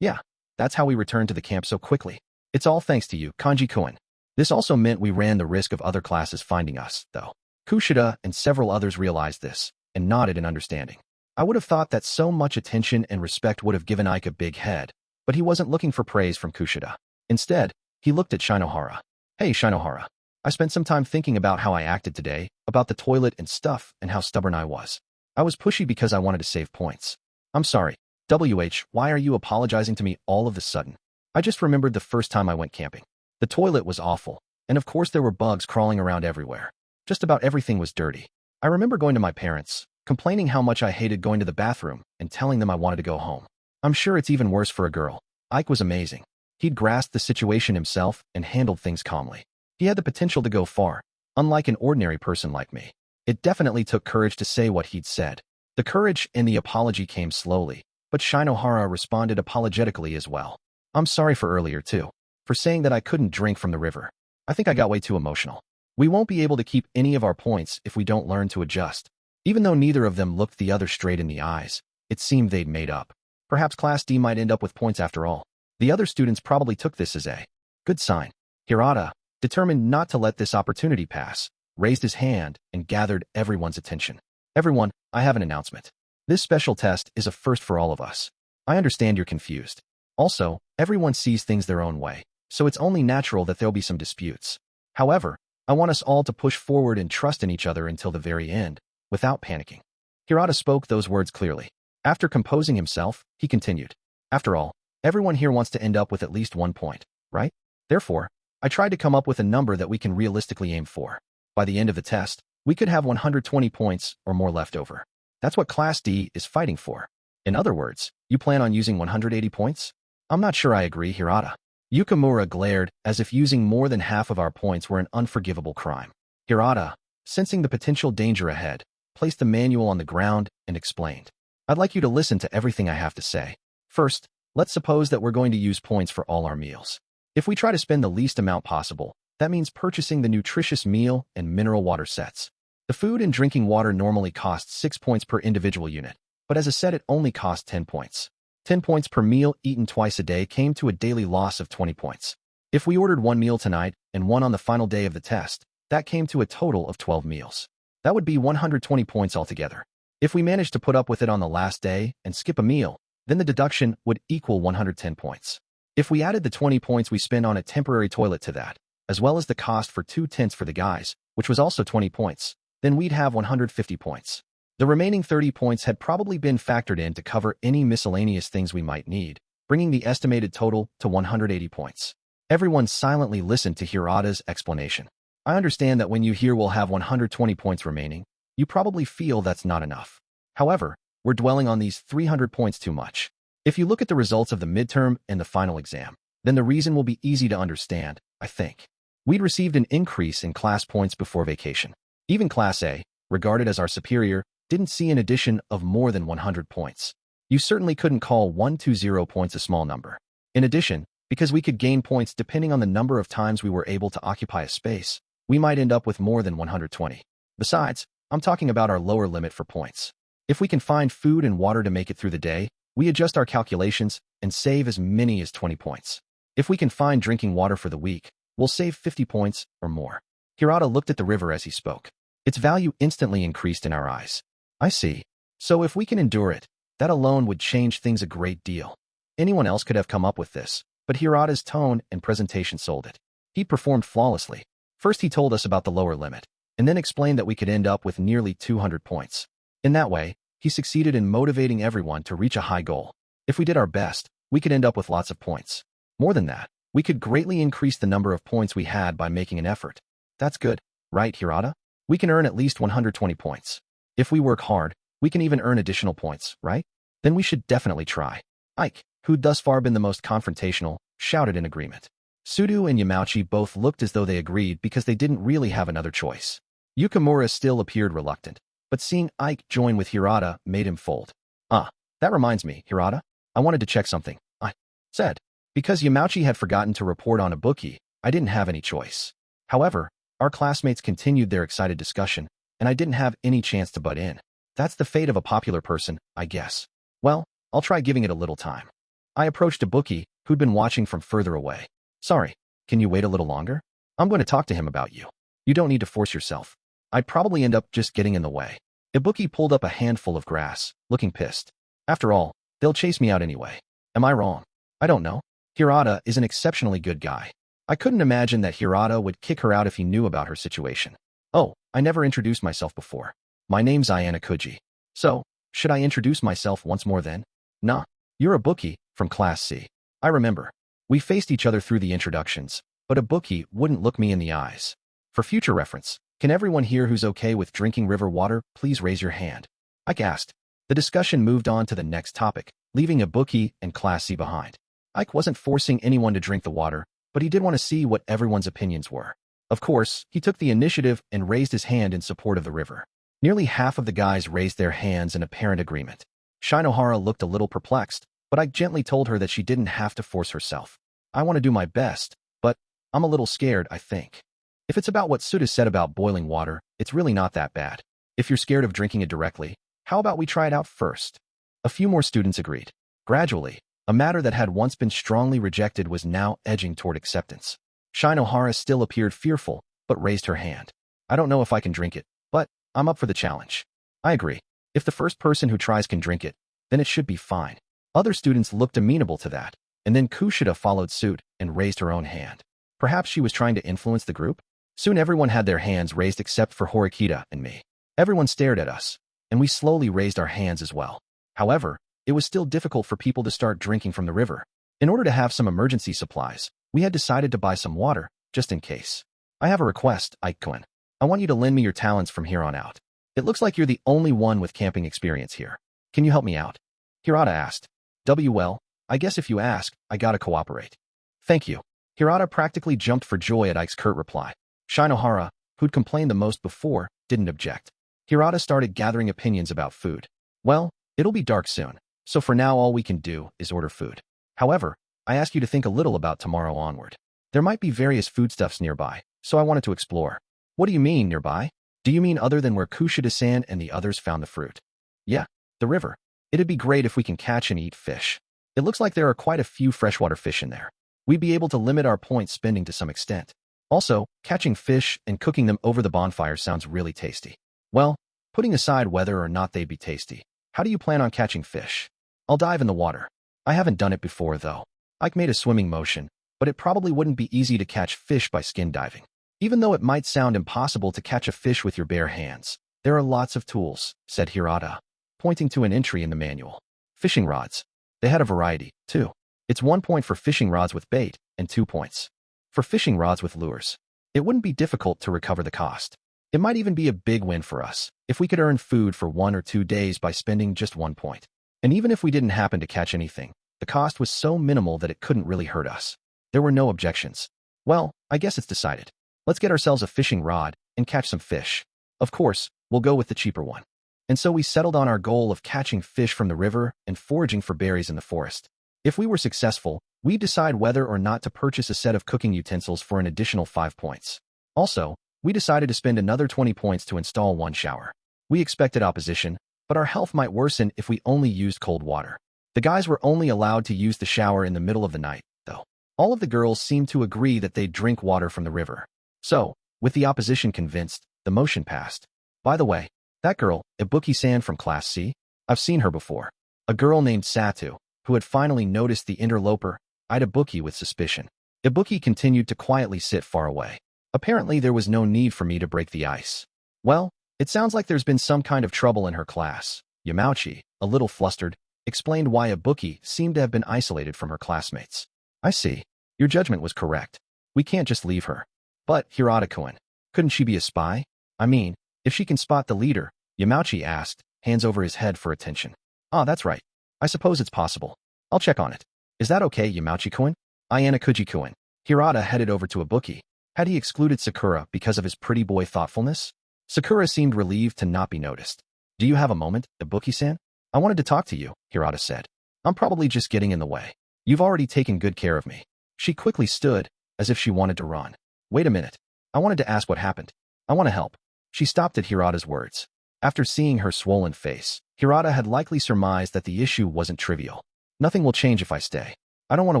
Yeah, that's how we returned to the camp so quickly. It's all thanks to you, Kanji-kun. This also meant we ran the risk of other classes finding us, though. Kushida and several others realized this, and nodded in understanding. I would have thought that so much attention and respect would have given Ike a big head, but he wasn't looking for praise from Kushida. Instead, he looked at Shinohara. Hey, Shinohara. I spent some time thinking about how I acted today, about the toilet and stuff, and how stubborn I was. I was pushy because I wanted to save points. I'm sorry. Why are you apologizing to me all of a sudden? I just remembered the first time I went camping. The toilet was awful, and of course there were bugs crawling around everywhere. Just about everything was dirty. I remember going to my parents, complaining how much I hated going to the bathroom, and telling them I wanted to go home. I'm sure it's even worse for a girl. Ike was amazing. He'd grasped the situation himself and handled things calmly. He had the potential to go far, unlike an ordinary person like me. It definitely took courage to say what he'd said. The courage and the apology came slowly, but Shinohara responded apologetically as well. I'm sorry for earlier, too. For saying that I couldn't drink from the river. I think I got way too emotional. We won't be able to keep any of our points if we don't learn to adjust. Even though neither of them looked the other straight in the eyes, it seemed they'd made up. Perhaps Class D might end up with points after all. The other students probably took this as a good sign. Hirata, determined not to let this opportunity pass, raised his hand and gathered everyone's attention. Everyone, I have an announcement. This special test is a first for all of us. I understand you're confused. Also, everyone sees things their own way, so it's only natural that there'll be some disputes. However, I want us all to push forward and trust in each other until the very end, without panicking. Hirata spoke those words clearly. After composing himself, he continued. After all, everyone here wants to end up with at least 1 point, right? Therefore, I tried to come up with a number that we can realistically aim for. By the end of the test, we could have 120 points or more left over. That's what Class D is fighting for. In other words, you plan on using 180 points? I'm not sure I agree, Hirata. Yukimura glared as if using more than half of our points were an unforgivable crime. Hirata, sensing the potential danger ahead, placed the manual on the ground and explained. I'd like you to listen to everything I have to say. First, let's suppose that we're going to use points for all our meals. If we try to spend the least amount possible, that means purchasing the nutritious meal and mineral water sets. The food and drinking water normally costs 6 points per individual unit, but as a set it only costs 10 points. 10 points per meal eaten twice a day came to a daily loss of 20 points. If we ordered 1 meal tonight and 1 on the final day of the test, that came to a total of 12 meals. That would be 120 points altogether. If we managed to put up with it on the last day and skip a meal, then the deduction would equal 110 points. If we added the 20 points we spend on a temporary toilet to that, as well as the cost for 2 tents for the guys, which was also 20 points, then we'd have 150 points. The remaining 30 points had probably been factored in to cover any miscellaneous things we might need, bringing the estimated total to 180 points. Everyone silently listened to Hirata's explanation. I understand that when you hear we'll have 120 points remaining, you probably feel that's not enough. However, we're dwelling on these 300 points too much. If you look at the results of the midterm and the final exam, then the reason will be easy to understand, I think. We'd received an increase in class points before vacation. Even Class A, regarded as our superior, didn't see an addition of more than 100 points. You certainly couldn't call 120 points a small number. In addition, because we could gain points depending on the number of times we were able to occupy a space, we might end up with more than 120. Besides, I'm talking about our lower limit for points. If we can find food and water to make it through the day, we adjust our calculations and save as many as 20 points. If we can find drinking water for the week, we'll save 50 points or more. Hirata looked at the river as he spoke. Its value instantly increased in our eyes. I see. So if we can endure it, that alone would change things a great deal. Anyone else could have come up with this, but Hirata's tone and presentation sold it. He performed flawlessly. First he told us about the lower limit, and then explained that we could end up with nearly 200 points. In that way, he succeeded in motivating everyone to reach a high goal. If we did our best, we could end up with lots of points. More than that, we could greatly increase the number of points we had by making an effort. That's good, right, Hirata? We can earn at least 120 points. If we work hard, we can even earn additional points, right? Then we should definitely try. Ike, who'd thus far been the most confrontational, shouted in agreement. Sudo and Yamauchi both looked as though they agreed because they didn't really have another choice. Yukimura still appeared reluctant, but seeing Ike join with Hirata made him fold. That reminds me, Hirata. I wanted to check something, I said. Because Yamauchi had forgotten to report on a bookie, I didn't have any choice. However, our classmates continued their excited discussion, and I didn't have any chance to butt in. That's the fate of a popular person, I guess. Well, I'll try giving it a little time. I approached a bookie who'd been watching from further away. Sorry, can you wait a little longer? I'm going to talk to him about you. You don't need to force yourself. I'd probably end up just getting in the way. A bookie pulled up a handful of grass, looking pissed. After all, they'll chase me out anyway. Am I wrong? I don't know. Hirata is an exceptionally good guy. I couldn't imagine that Hirata would kick her out if he knew about her situation. Oh, I never introduced myself before. My name's Ayanokouji. So, should I introduce myself once more then? Nah, you're a bookie from Class C. I remember. We faced each other through the introductions, but a bookie wouldn't look me in the eyes. For future reference, can everyone here who's okay with drinking river water please raise your hand? Ike asked. The discussion moved on to the next topic, leaving a bookie and Class C behind. Ike wasn't forcing anyone to drink the water, but he did want to see what everyone's opinions were. Of course, he took the initiative and raised his hand in support of the river. Nearly half of the guys raised their hands in apparent agreement. Shinohara looked a little perplexed, but Ike gently told her that she didn't have to force herself. I want to do my best, but I'm a little scared, I think. If it's about what Suda said about boiling water, it's really not that bad. If you're scared of drinking it directly, how about we try it out first? A few more students agreed. Gradually, a matter that had once been strongly rejected was now edging toward acceptance. Shinohara still appeared fearful, but raised her hand. I don't know if I can drink it, but I'm up for the challenge. I agree. If the first person who tries can drink it, then it should be fine. Other students looked amenable to that, and then Kushida followed suit and raised her own hand. Perhaps she was trying to influence the group? Soon everyone had their hands raised except for Horikita and me. Everyone stared at us, and we slowly raised our hands as well. However, it was still difficult for people to start drinking from the river. In order to have some emergency supplies, we had decided to buy some water, just in case. I have a request, Ike-kun. I want you to lend me your talents from here on out. It looks like you're the only one with camping experience here. Can you help me out? Hirata asked. Well, I guess if you ask, I gotta cooperate. Thank you. Hirata practically jumped for joy at Ike's curt reply. Shinohara, who'd complained the most before, didn't object. Hirata started gathering opinions about food. Well, it'll be dark soon, so for now all we can do is order food. However, I ask you to think a little about tomorrow onward. There might be various foodstuffs nearby, so I wanted to explore. What do you mean, nearby? Do you mean other than where Kushida-san and the others found the fruit? Yeah, the river. It'd be great if we can catch and eat fish. It looks like there are quite a few freshwater fish in there. We'd be able to limit our point spending to some extent. Also, catching fish and cooking them over the bonfire sounds really tasty. Well, putting aside whether or not they'd be tasty, how do you plan on catching fish? I'll dive in the water. I haven't done it before, though. Ike made a swimming motion, but it probably wouldn't be easy to catch fish by skin diving. Even though it might sound impossible to catch a fish with your bare hands, there are lots of tools, said Hirata, pointing to an entry in the manual. Fishing rods. They had a variety, too. It's 1 point for fishing rods with bait, and 2 points for fishing rods with lures. It wouldn't be difficult to recover the cost. It might even be a big win for us if we could earn food for 1 or 2 days by spending just 1 point. And even if we didn't happen to catch anything, the cost was so minimal that it couldn't really hurt us. There were no objections. Well, I guess it's decided. Let's get ourselves a fishing rod and catch some fish. Of course, we'll go with the cheaper one. And so we settled on our goal of catching fish from the river and foraging for berries in the forest. If we were successful, we'd decide whether or not to purchase a set of cooking utensils for an additional 5 points. Also, we decided to spend another 20 points to install 1 shower. We expected opposition, but our health might worsen if we only used cold water. The guys were only allowed to use the shower in the middle of the night, though. All of the girls seemed to agree that they'd drink water from the river. So, with the opposition convinced, the motion passed. By the way, that girl, Ibuki-san from Class C? I've seen her before. A girl named Satu, who had finally noticed the interloper, eyed Ibuki with suspicion. Ibuki continued to quietly sit far away. Apparently there was no need for me to break the ice. Well, it sounds like there's been some kind of trouble in her class. Yamauchi, a little flustered, explained why Ibuki seemed to have been isolated from her classmates. I see. Your judgment was correct. We can't just leave her. But, Hirata-kun, couldn't she be a spy? I mean, if she can spot the leader, Yamauchi asked, hands over his head for attention. Ah, that's right. I suppose it's possible. I'll check on it. Is that okay, Yamauchi-kun? Ayanokouji-kun. Hirata headed over to Ibuki. Had he excluded Sakura because of his pretty boy thoughtfulness? Sakura seemed relieved to not be noticed. Do you have a moment, Ibuki-san? I wanted to talk to you, Hirata said. I'm probably just getting in the way. You've already taken good care of me. She quickly stood, as if she wanted to run. Wait a minute. I wanted to ask what happened. I want to help. She stopped at Hirata's words. After seeing her swollen face, Hirata had likely surmised that the issue wasn't trivial. Nothing will change if I stay. I don't want to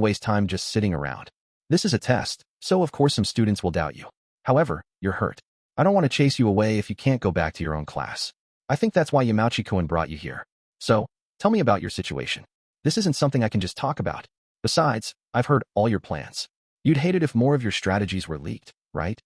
waste time just sitting around. This is a test, so of course some students will doubt you. However, you're hurt. I don't want to chase you away if you can't go back to your own class. I think that's why Yamauchi-kun brought you here. So, tell me about your situation. This isn't something I can just talk about. Besides, I've heard all your plans. You'd hate it if more of your strategies were leaked, right?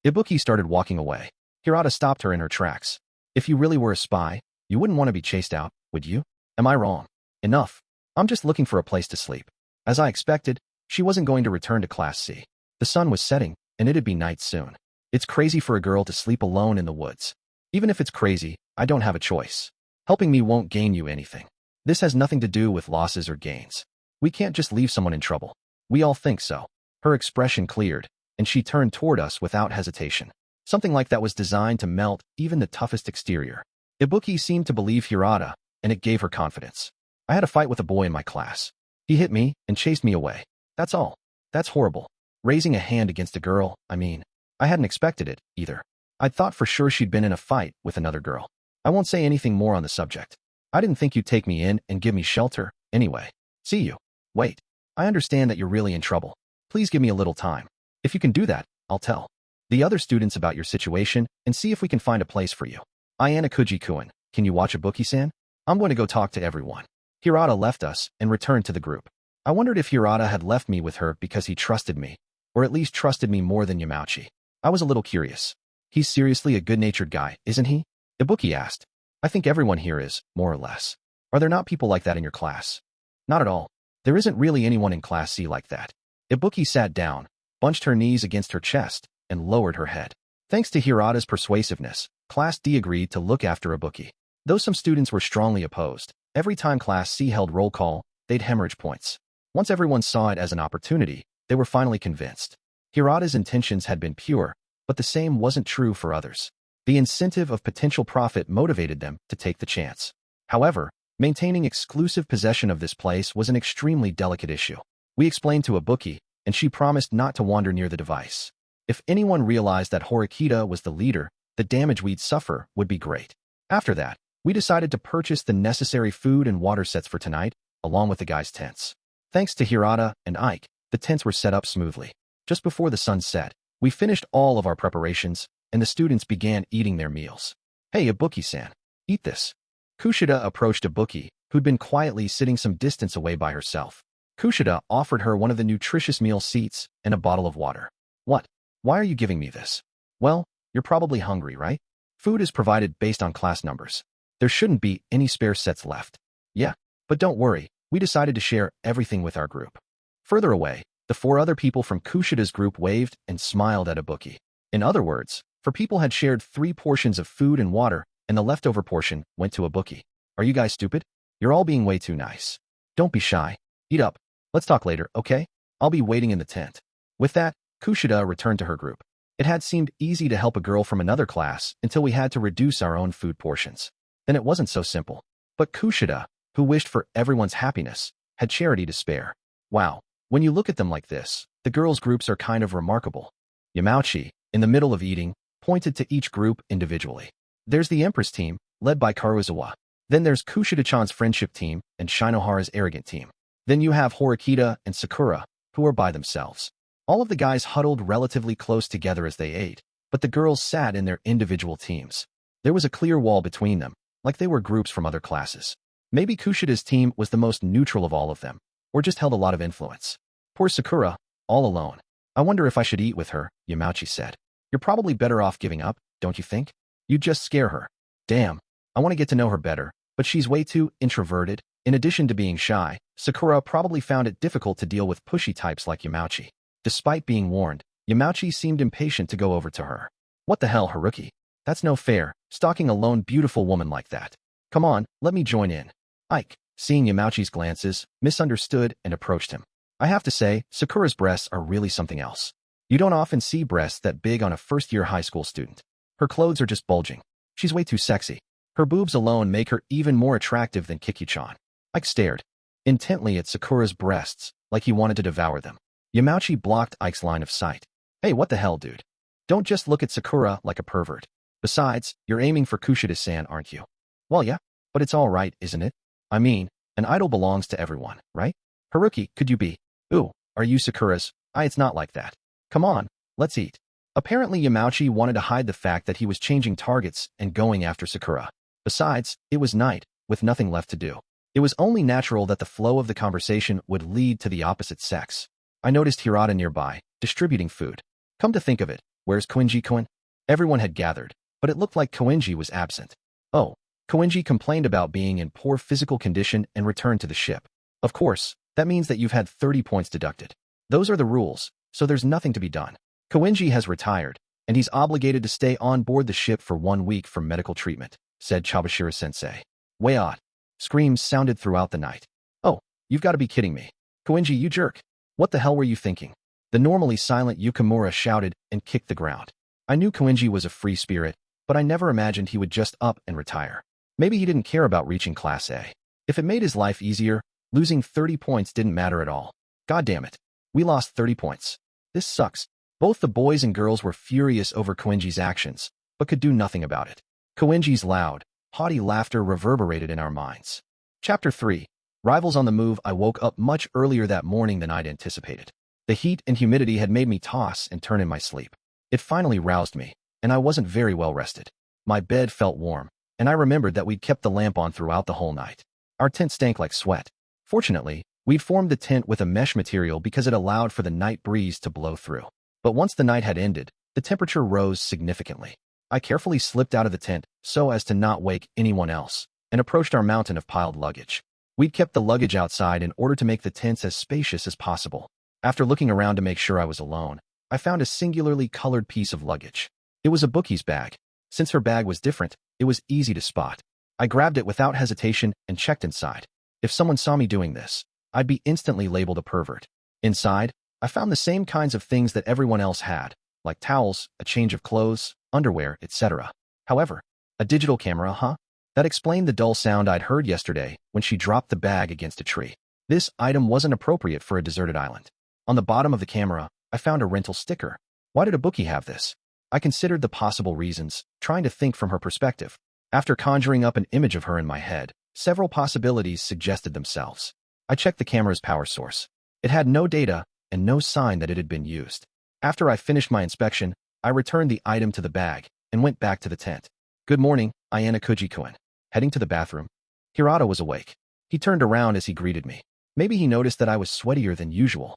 Ibuki started walking away. Hirata stopped her in her tracks. If you really were a spy, you wouldn't want to be chased out, would you? Am I wrong? Enough. I'm just looking for a place to sleep. As I expected, she wasn't going to return to Class C. The sun was setting, and it'd be night soon. It's crazy for a girl to sleep alone in the woods. Even if it's crazy, I don't have a choice. Helping me won't gain you anything. This has nothing to do with losses or gains. We can't just leave someone in trouble. We all think so. Her expression cleared, and she turned toward us without hesitation. Something like that was designed to melt even the toughest exterior. Ibuki seemed to believe Hirata, and it gave her confidence. I had a fight with a boy in my class. He hit me and chased me away. That's all. That's horrible. Raising a hand against a girl, I mean. I hadn't expected it, either. I'd thought for sure she'd been in a fight with another girl. I won't say anything more on the subject. I didn't think you'd take me in and give me shelter, anyway. See you. Wait. I understand that you're really in trouble. Please give me a little time. If you can do that, I'll tell the other students about your situation and see if we can find a place for you. Ayanokouji-kun, can you watch Ibuki-san? I'm going to go talk to everyone. Hirata left us and returned to the group. I wondered if Hirata had left me with her because he trusted me, or at least trusted me more than Yamauchi. I was a little curious. He's seriously a good-natured guy, isn't he? Ibuki asked. I think everyone here is, more or less. Are there not people like that in your class? Not at all. There isn't really anyone in Class C like that. Ibuki sat down, bunched her knees against her chest, and lowered her head. Thanks to Hirata's persuasiveness, Class D agreed to look after Ibuki. Though some students were strongly opposed, every time Class C held roll call, they'd hemorrhage points. Once everyone saw it as an opportunity, they were finally convinced. Hirata's intentions had been pure, but the same wasn't true for others. The incentive of potential profit motivated them to take the chance. However, maintaining exclusive possession of this place was an extremely delicate issue. We explained to Ibuki, and she promised not to wander near the device. If anyone realized that Horikita was the leader, the damage we'd suffer would be great. After that, we decided to purchase the necessary food and water sets for tonight, along with the guys' tents. Thanks to Hirata and Ike, the tents were set up smoothly. Just before the sun set, we finished all of our preparations, and the students began eating their meals. Hey, Ibuki-san, eat this. Kushida approached Ibuki, who'd been quietly sitting some distance away by herself. Kushida offered her one of the nutritious meal seats and a bottle of water. What? Why are you giving me this? Well, you're probably hungry, right? Food is provided based on class numbers. There shouldn't be any spare sets left. Yeah, but don't worry, we decided to share everything with our group. Further away, the 4 other people from Kushida's group waved and smiled at Ibuki. In other words, 4 people had shared 3 portions of food and water, and the leftover portion went to Ibuki. Are you guys stupid? You're all being way too nice. Don't be shy. Eat up. Let's talk later, okay? I'll be waiting in the tent. With that, Kushida returned to her group. It had seemed easy to help a girl from another class until we had to reduce our own food portions. Then it wasn't so simple. But Kushida, who wished for everyone's happiness, had charity to spare. Wow. When you look at them like this, the girls' groups are kind of remarkable. Yamauchi, in the middle of eating, pointed to each group individually. There's the Empress team, led by Karuizawa. Then there's Kushida-chan's friendship team and Shinohara's arrogant team. Then you have Horikita and Sakura, who are by themselves. All of the guys huddled relatively close together as they ate, but the girls sat in their individual teams. There was a clear wall between them, like they were groups from other classes. Maybe Kushida's team was the most neutral of all of them, or just held a lot of influence. Poor Sakura, all alone. I wonder if I should eat with her, Yamauchi said. You're probably better off giving up, don't you think? You'd just scare her. Damn, I want to get to know her better, but she's way too introverted. In addition to being shy, Sakura probably found it difficult to deal with pushy types like Yamauchi. Despite being warned, Yamauchi seemed impatient to go over to her. What the hell, Haruki? That's no fair, stalking a lone beautiful woman like that. Come on, let me join in. Ike, seeing Yamauchi's glances, misunderstood and approached him. I have to say, Sakura's breasts are really something else. You don't often see breasts that big on a first-year high school student. Her clothes are just bulging. She's way too sexy. Her boobs alone make her even more attractive than Kiki-chan. Ike stared intently at Sakura's breasts, like he wanted to devour them. Yamauchi blocked Ike's line of sight. Hey, what the hell, dude? Don't just look at Sakura like a pervert. Besides, you're aiming for Kushida-san, aren't you? Well, yeah, but it's all right, isn't it? I mean, an idol belongs to everyone, right? Haruki, could you be? Ooh, are you Sakura's? It's not like that. Come on, let's eat. Apparently, Yamauchi wanted to hide the fact that he was changing targets and going after Sakura. Besides, it was night, with nothing left to do. It was only natural that the flow of the conversation would lead to the opposite sex. I noticed Hirata nearby, distributing food. Come to think of it, where's Koenji-kun? Everyone had gathered, but it looked like Koenji was absent. Oh, Koenji complained about being in poor physical condition and returned to the ship. Of course, that means that you've had 30 points deducted. Those are the rules, so there's nothing to be done. Koenji has retired, and he's obligated to stay on board the ship for 1 week for medical treatment, said Chabashira-sensei. Way odd. Screams sounded throughout the night. Oh, you've got to be kidding me. Koenji, you jerk. What the hell were you thinking? The normally silent Yukimura shouted and kicked the ground. I knew Koenji was a free spirit, but I never imagined he would just up and retire. Maybe he didn't care about reaching Class A. If it made his life easier, losing 30 points didn't matter at all. God damn it. We lost 30 points. This sucks. Both the boys and girls were furious over Koenji's actions, but could do nothing about it. Koenji's loud, haughty laughter reverberated in our minds. Chapter 3. Rivals on the move. I woke up much earlier that morning than I'd anticipated. The heat and humidity had made me toss and turn in my sleep. It finally roused me, and I wasn't very well rested. My bed felt warm, and I remembered that we'd kept the lamp on throughout the whole night. Our tent stank like sweat. Fortunately, we'd formed the tent with a mesh material because it allowed for the night breeze to blow through. But once the night had ended, the temperature rose significantly. I carefully slipped out of the tent so as to not wake anyone else, and approached our mountain of piled luggage. We'd kept the luggage outside in order to make the tents as spacious as possible. After looking around to make sure I was alone, I found a singularly colored piece of luggage. It was a bookie's bag. Since her bag was different, it was easy to spot. I grabbed it without hesitation and checked inside. If someone saw me doing this, I'd be instantly labeled a pervert. Inside, I found the same kinds of things that everyone else had, like towels, a change of clothes, underwear, etc. However, a digital camera, huh? That explained the dull sound I'd heard yesterday when she dropped the bag against a tree. This item wasn't appropriate for a deserted island. On the bottom of the camera, I found a rental sticker. Why did a bookie have this? I considered the possible reasons, trying to think from her perspective. After conjuring up an image of her in my head, several possibilities suggested themselves. I checked the camera's power source. It had no data and no sign that it had been used. After I finished my inspection, I returned the item to the bag and went back to the tent. Good morning, Ayanokouji-kun. Heading to the bathroom. Hirata was awake. He turned around as he greeted me. Maybe he noticed that I was sweatier than usual.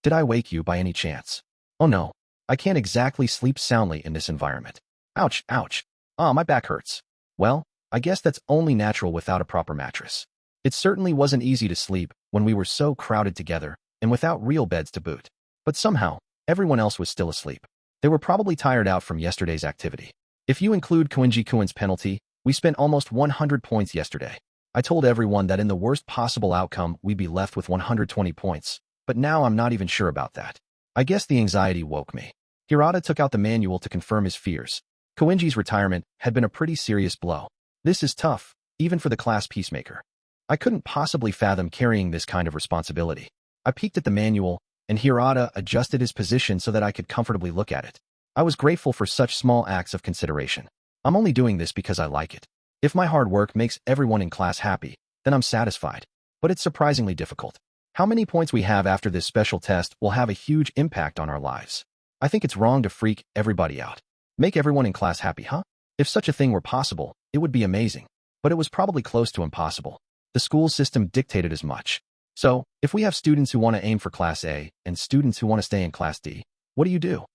Did I wake you by any chance? Oh no, I can't exactly sleep soundly in this environment. Ouch, ouch. My back hurts. Well, I guess that's only natural without a proper mattress. It certainly wasn't easy to sleep when we were so crowded together and without real beds to boot. But somehow, everyone else was still asleep. They were probably tired out from yesterday's activity. If you include Koenji-kun's penalty, we spent almost 100 points yesterday. I told everyone that in the worst possible outcome, we'd be left with 120 points. But now I'm not even sure about that. I guess the anxiety woke me. Hirata took out the manual to confirm his fears. Koenji's retirement had been a pretty serious blow. This is tough, even for the class peacemaker. I couldn't possibly fathom carrying this kind of responsibility. I peeked at the manual, and Hirata adjusted his position so that I could comfortably look at it. I was grateful for such small acts of consideration. I'm only doing this because I like it. If my hard work makes everyone in class happy, then I'm satisfied. But it's surprisingly difficult. How many points we have after this special test will have a huge impact on our lives. I think it's wrong to freak everybody out. Make everyone in class happy, huh? If such a thing were possible, it would be amazing. But it was probably close to impossible. The school system dictated as much. So, if we have students who want to aim for Class A and students who want to stay in Class D, what do you do?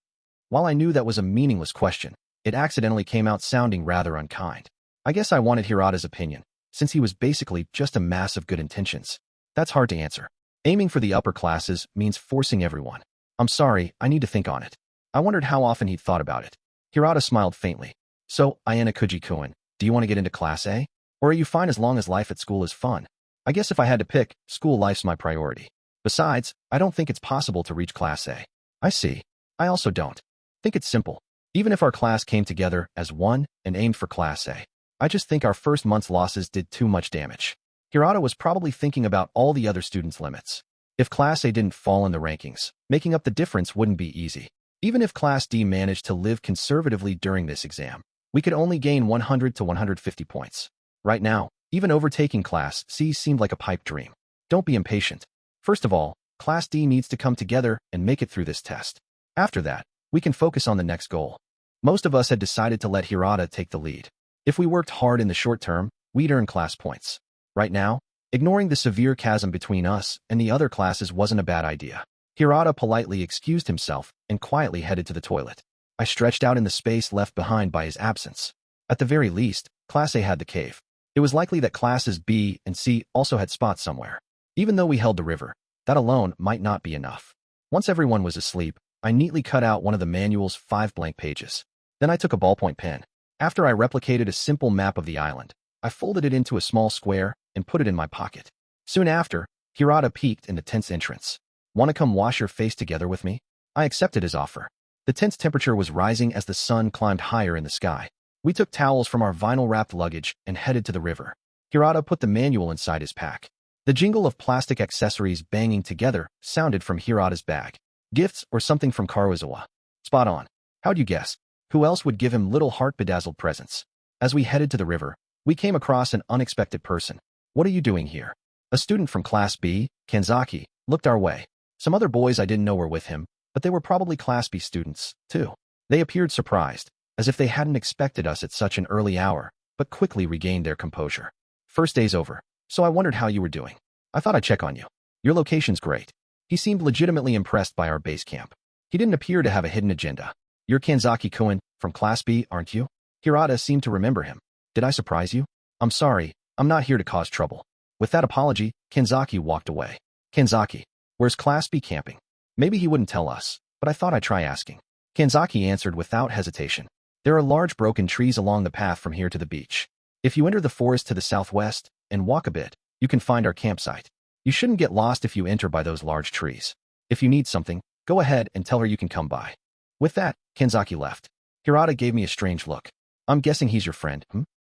While I knew that was a meaningless question, it accidentally came out sounding rather unkind. I guess I wanted Hirata's opinion, since he was basically just a mass of good intentions. That's hard to answer. Aiming for the upper classes means forcing everyone. I'm sorry, I need to think on it. I wondered how often he'd thought about it. Hirata smiled faintly. So, Ayanokouji-kun, do you want to get into Class A? Or are you fine as long as life at school is fun? I guess if I had to pick, school life's my priority. Besides, I don't think it's possible to reach Class A. I see. I also don't. Think it's simple. Even if our class came together as one and aimed for Class A, I just think our first month's losses did too much damage. Hirata was probably thinking about all the other students' limits. If Class A didn't fall in the rankings, making up the difference wouldn't be easy. Even if Class D managed to live conservatively during this exam, we could only gain 100 to 150 points. Right now, even overtaking Class C seemed like a pipe dream. Don't be impatient. First of all, Class D needs to come together and make it through this test. After that, we can focus on the next goal. Most of us had decided to let Hirata take the lead. If we worked hard in the short term, we'd earn class points. Right now, ignoring the severe chasm between us and the other classes wasn't a bad idea. Hirata politely excused himself and quietly headed to the toilet. I stretched out in the space left behind by his absence. At the very least, Class A had the cave. It was likely that Classes B and C also had spots somewhere. Even though we held the river, that alone might not be enough. Once everyone was asleep, I neatly cut out one of the manual's 5 blank pages. Then I took a ballpoint pen. After I replicated a simple map of the island, I folded it into a small square and put it in my pocket. Soon after, Hirata peeked in the tent's entrance. Want to come wash your face together with me? I accepted his offer. The tent's temperature was rising as the sun climbed higher in the sky. We took towels from our vinyl-wrapped luggage and headed to the river. Hirata put the manual inside his pack. The jingle of plastic accessories banging together sounded from Hirata's bag. Gifts or something from Karuizawa. Spot on. How'd you guess? Who else would give him little heart-bedazzled presents? As we headed to the river, we came across an unexpected person. What are you doing here? A student from Class B, Kanzaki, looked our way. Some other boys I didn't know were with him, but they were probably Class B students, too. They appeared surprised, as if they hadn't expected us at such an early hour, but quickly regained their composure. First day's over, So I wondered how you were doing. I thought I'd check on you. Your location's great. He seemed legitimately impressed by our base camp. He didn't appear to have a hidden agenda. You're Kanzaki-kun from Class B, aren't you? Hirata seemed to remember him. Did I surprise you? I'm sorry, I'm not here to cause trouble. With that apology, Kanzaki walked away. Kanzaki, where's Class B camping? Maybe he wouldn't tell us, but I thought I'd try asking. Kanzaki answered without hesitation. There are large broken trees along the path from here to the beach. If you enter the forest to the southwest and walk a bit, you can find our campsite. You shouldn't get lost if you enter by those large trees. If you need something, go ahead and tell her you can come by. With that, Kanzaki left. Hirata gave me a strange look. I'm guessing he's your friend,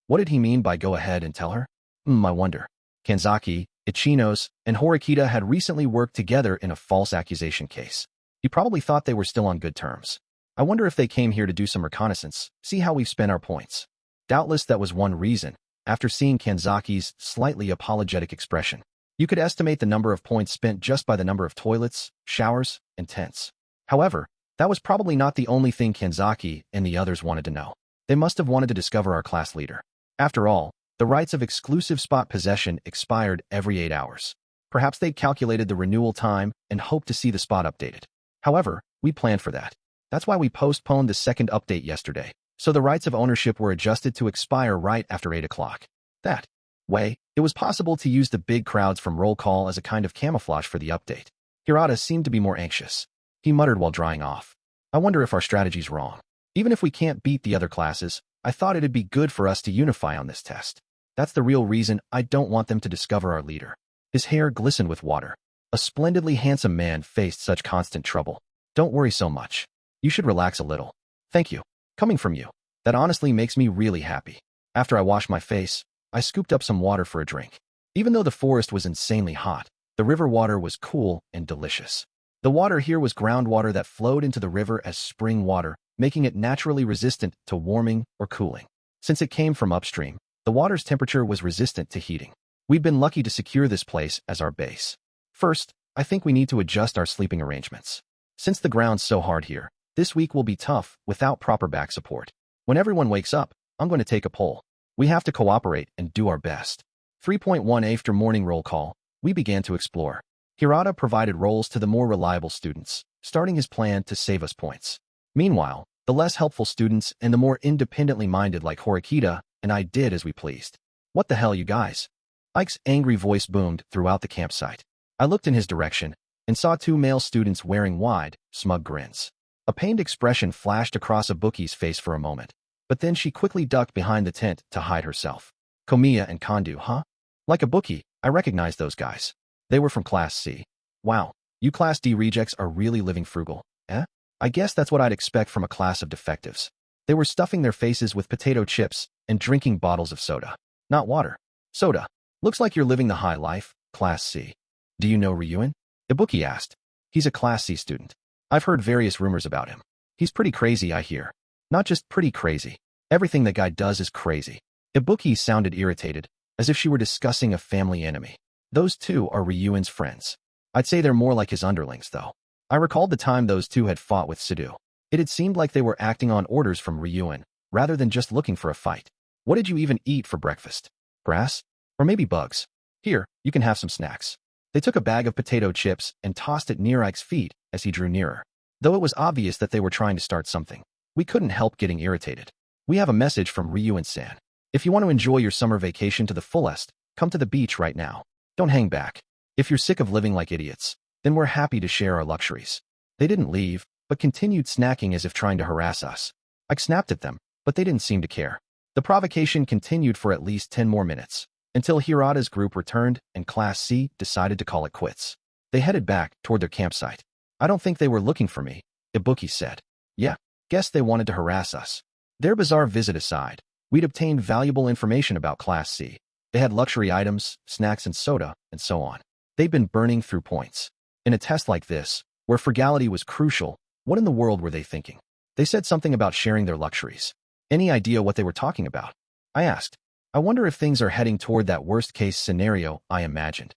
What did he mean by go ahead and tell her? I wonder. Kanzaki, Ichinos, and Horikita had recently worked together in a false accusation case. He probably thought they were still on good terms. I wonder if they came here to do some reconnaissance, see how we've spent our points. Doubtless that was one reason. After seeing Kanzaki's slightly apologetic expression, you could estimate the number of points spent just by the number of toilets, showers, and tents. However, that was probably not the only thing Kanzaki and the others wanted to know. They must have wanted to discover our class leader. After all, the rights of exclusive spot possession expired every 8 hours. Perhaps they'd calculated the renewal time and hoped to see the spot updated. However, we planned for that. That's why we postponed the second update yesterday, so the rights of ownership were adjusted to expire right after 8 o'clock. That way, it was possible to use the big crowds from roll call as a kind of camouflage for the update. Hirata seemed to be more anxious. He muttered while drying off. I wonder if our strategy's wrong. Even if we can't beat the other classes, I thought it'd be good for us to unify on this test. That's the real reason I don't want them to discover our leader. His hair glistened with water. A splendidly handsome man faced such constant trouble. Don't worry so much. You should relax a little. Thank you. Coming from you. That honestly makes me really happy. After I washed my face, I scooped up some water for a drink. Even though the forest was insanely hot, the river water was cool and delicious. The water here was groundwater that flowed into the river as spring water, making it naturally resistant to warming or cooling. Since it came from upstream, the water's temperature was resistant to heating. We'd been lucky to secure this place as our base. First, I think we need to adjust our sleeping arrangements. Since the ground's so hard here, this week will be tough without proper back support. When everyone wakes up, I'm going to take a poll. We have to cooperate and do our best. 3.1 After morning roll call, we began to explore. Hirata provided roles to the more reliable students, starting his plan to save us points. Meanwhile, the less helpful students and the more independently minded like Horikita and I did as we pleased. What the hell, you guys? Ike's angry voice boomed throughout the campsite. I looked in his direction and saw 2 male students wearing wide, smug grins. A pained expression flashed across a bookie's face for a moment, but then she quickly ducked behind the tent to hide herself. Komiya and Kandu, huh? Like a bookie, I recognized those guys. They were from Class C. Wow, you Class D rejects are really living frugal, eh? I guess that's what I'd expect from a class of defectives. They were stuffing their faces with potato chips and drinking bottles of soda. Not water. Soda. Looks like you're living the high life, Class C. Do you know Ryuen? Ibuki asked. He's a Class C student. I've heard various rumors about him. He's pretty crazy, I hear. Not just pretty crazy. Everything that guy does is crazy. Ibuki sounded irritated, as if she were discussing a family enemy. Those 2 are Ryuen's friends. I'd say they're more like his underlings, though. I recalled the time those 2 had fought with Sidhu. It had seemed like they were acting on orders from Ryuen, rather than just looking for a fight. What did you even eat for breakfast? Grass? Or maybe bugs? Here, you can have some snacks. They took a bag of potato chips and tossed it near Ike's feet as he drew nearer. Though it was obvious that they were trying to start something, we couldn't help getting irritated. We have a message from Ryuen-san. If you want to enjoy your summer vacation to the fullest, come to the beach right now. Don't hang back. If you're sick of living like idiots, then we're happy to share our luxuries. They didn't leave, but continued snacking as if trying to harass us. I snapped at them, but they didn't seem to care. The provocation continued for at least 10 more minutes, until Hirata's group returned and Class C decided to call it quits. They headed back toward their campsite. I don't think they were looking for me, Ibuki said. Yeah, guess they wanted to harass us. Their bizarre visit aside, we'd obtained valuable information about Class C. They had luxury items, snacks and soda, and so on. They'd been burning through points. In a test like this, where frugality was crucial, what in the world were they thinking? They said something about sharing their luxuries. Any idea what they were talking about? I asked. I wonder if things are heading toward that worst-case scenario I imagined.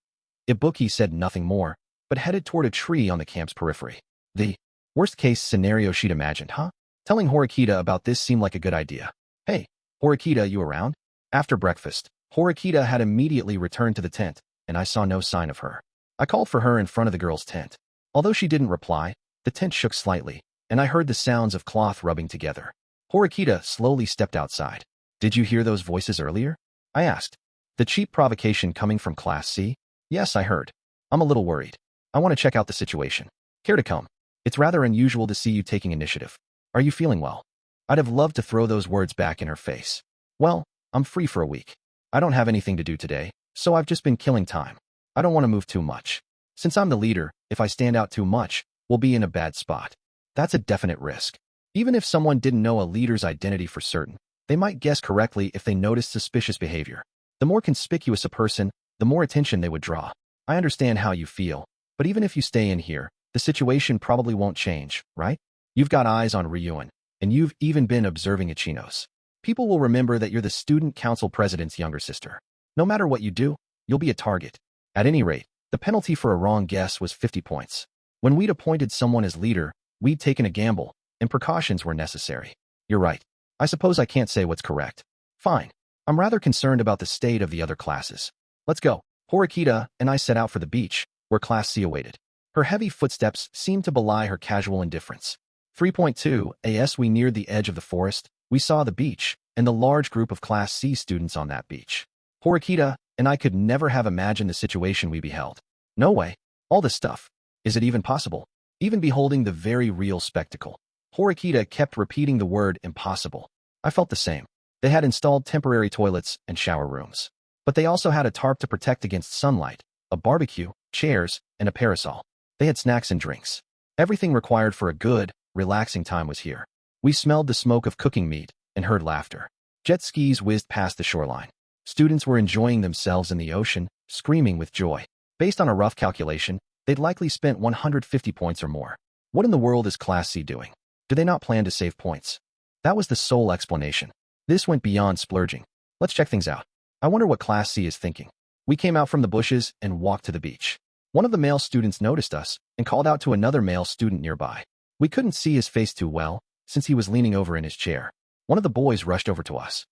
Ibuki said nothing more, but headed toward a tree on the camp's periphery. The worst-case scenario she'd imagined, huh? Telling Horikita about this seemed like a good idea. Hey, Horikita, you around? After breakfast, Horikita had immediately returned to the tent, and I saw no sign of her. I called for her in front of the girl's tent. Although she didn't reply, the tent shook slightly, and I heard the sounds of cloth rubbing together. Horikita slowly stepped outside. Did you hear those voices earlier? I asked. The cheap provocation coming from Class C? Yes, I heard. I'm a little worried. I want to check out the situation. Care to come? It's rather unusual to see you taking initiative. Are you feeling well? I'd have loved to throw those words back in her face. Well, I'm free for a week. I don't have anything to do today, so I've just been killing time. I don't want to move too much. Since I'm the leader, if I stand out too much, we'll be in a bad spot. That's a definite risk. Even if someone didn't know a leader's identity for certain, they might guess correctly if they noticed suspicious behavior. The more conspicuous a person, the more attention they would draw. I understand how you feel, but even if you stay in here, the situation probably won't change, right? You've got eyes on Ryuen, and you've even been observing Ichinos. People will remember that you're the student council president's younger sister. No matter what you do, you'll be a target. At any rate, the penalty for a wrong guess was 50 points. When we'd appointed someone as leader, we'd taken a gamble, and precautions were necessary. You're right. I suppose I can't say what's correct. Fine. I'm rather concerned about the state of the other classes. Let's go. Horikita and I set out for the beach, where Class C awaited. Her heavy footsteps seemed to belie her casual indifference. 3.2 As we neared the edge of the forest, we saw the beach, and the large group of Class C students on that beach. Horikita and I could never have imagined the situation we beheld. No way. All this stuff. Is it even possible? Even beholding the very real spectacle. Horikita kept repeating the word impossible. I felt the same. They had installed temporary toilets and shower rooms. But they also had a tarp to protect against sunlight, a barbecue, chairs, and a parasol. They had snacks and drinks. Everything required for a good, relaxing time was here. We smelled the smoke of cooking meat and heard laughter. Jet skis whizzed past the shoreline. Students were enjoying themselves in the ocean, screaming with joy. Based on a rough calculation, they'd likely spent 150 points or more. What in the world is Class C doing? Do they not plan to save points? That was the sole explanation. This went beyond splurging. Let's check things out. I wonder what Class C is thinking. We came out from the bushes and walked to the beach. One of the male students noticed us and called out to another male student nearby. We couldn't see his face too well, since he was leaning over in his chair. One of the boys rushed over to us.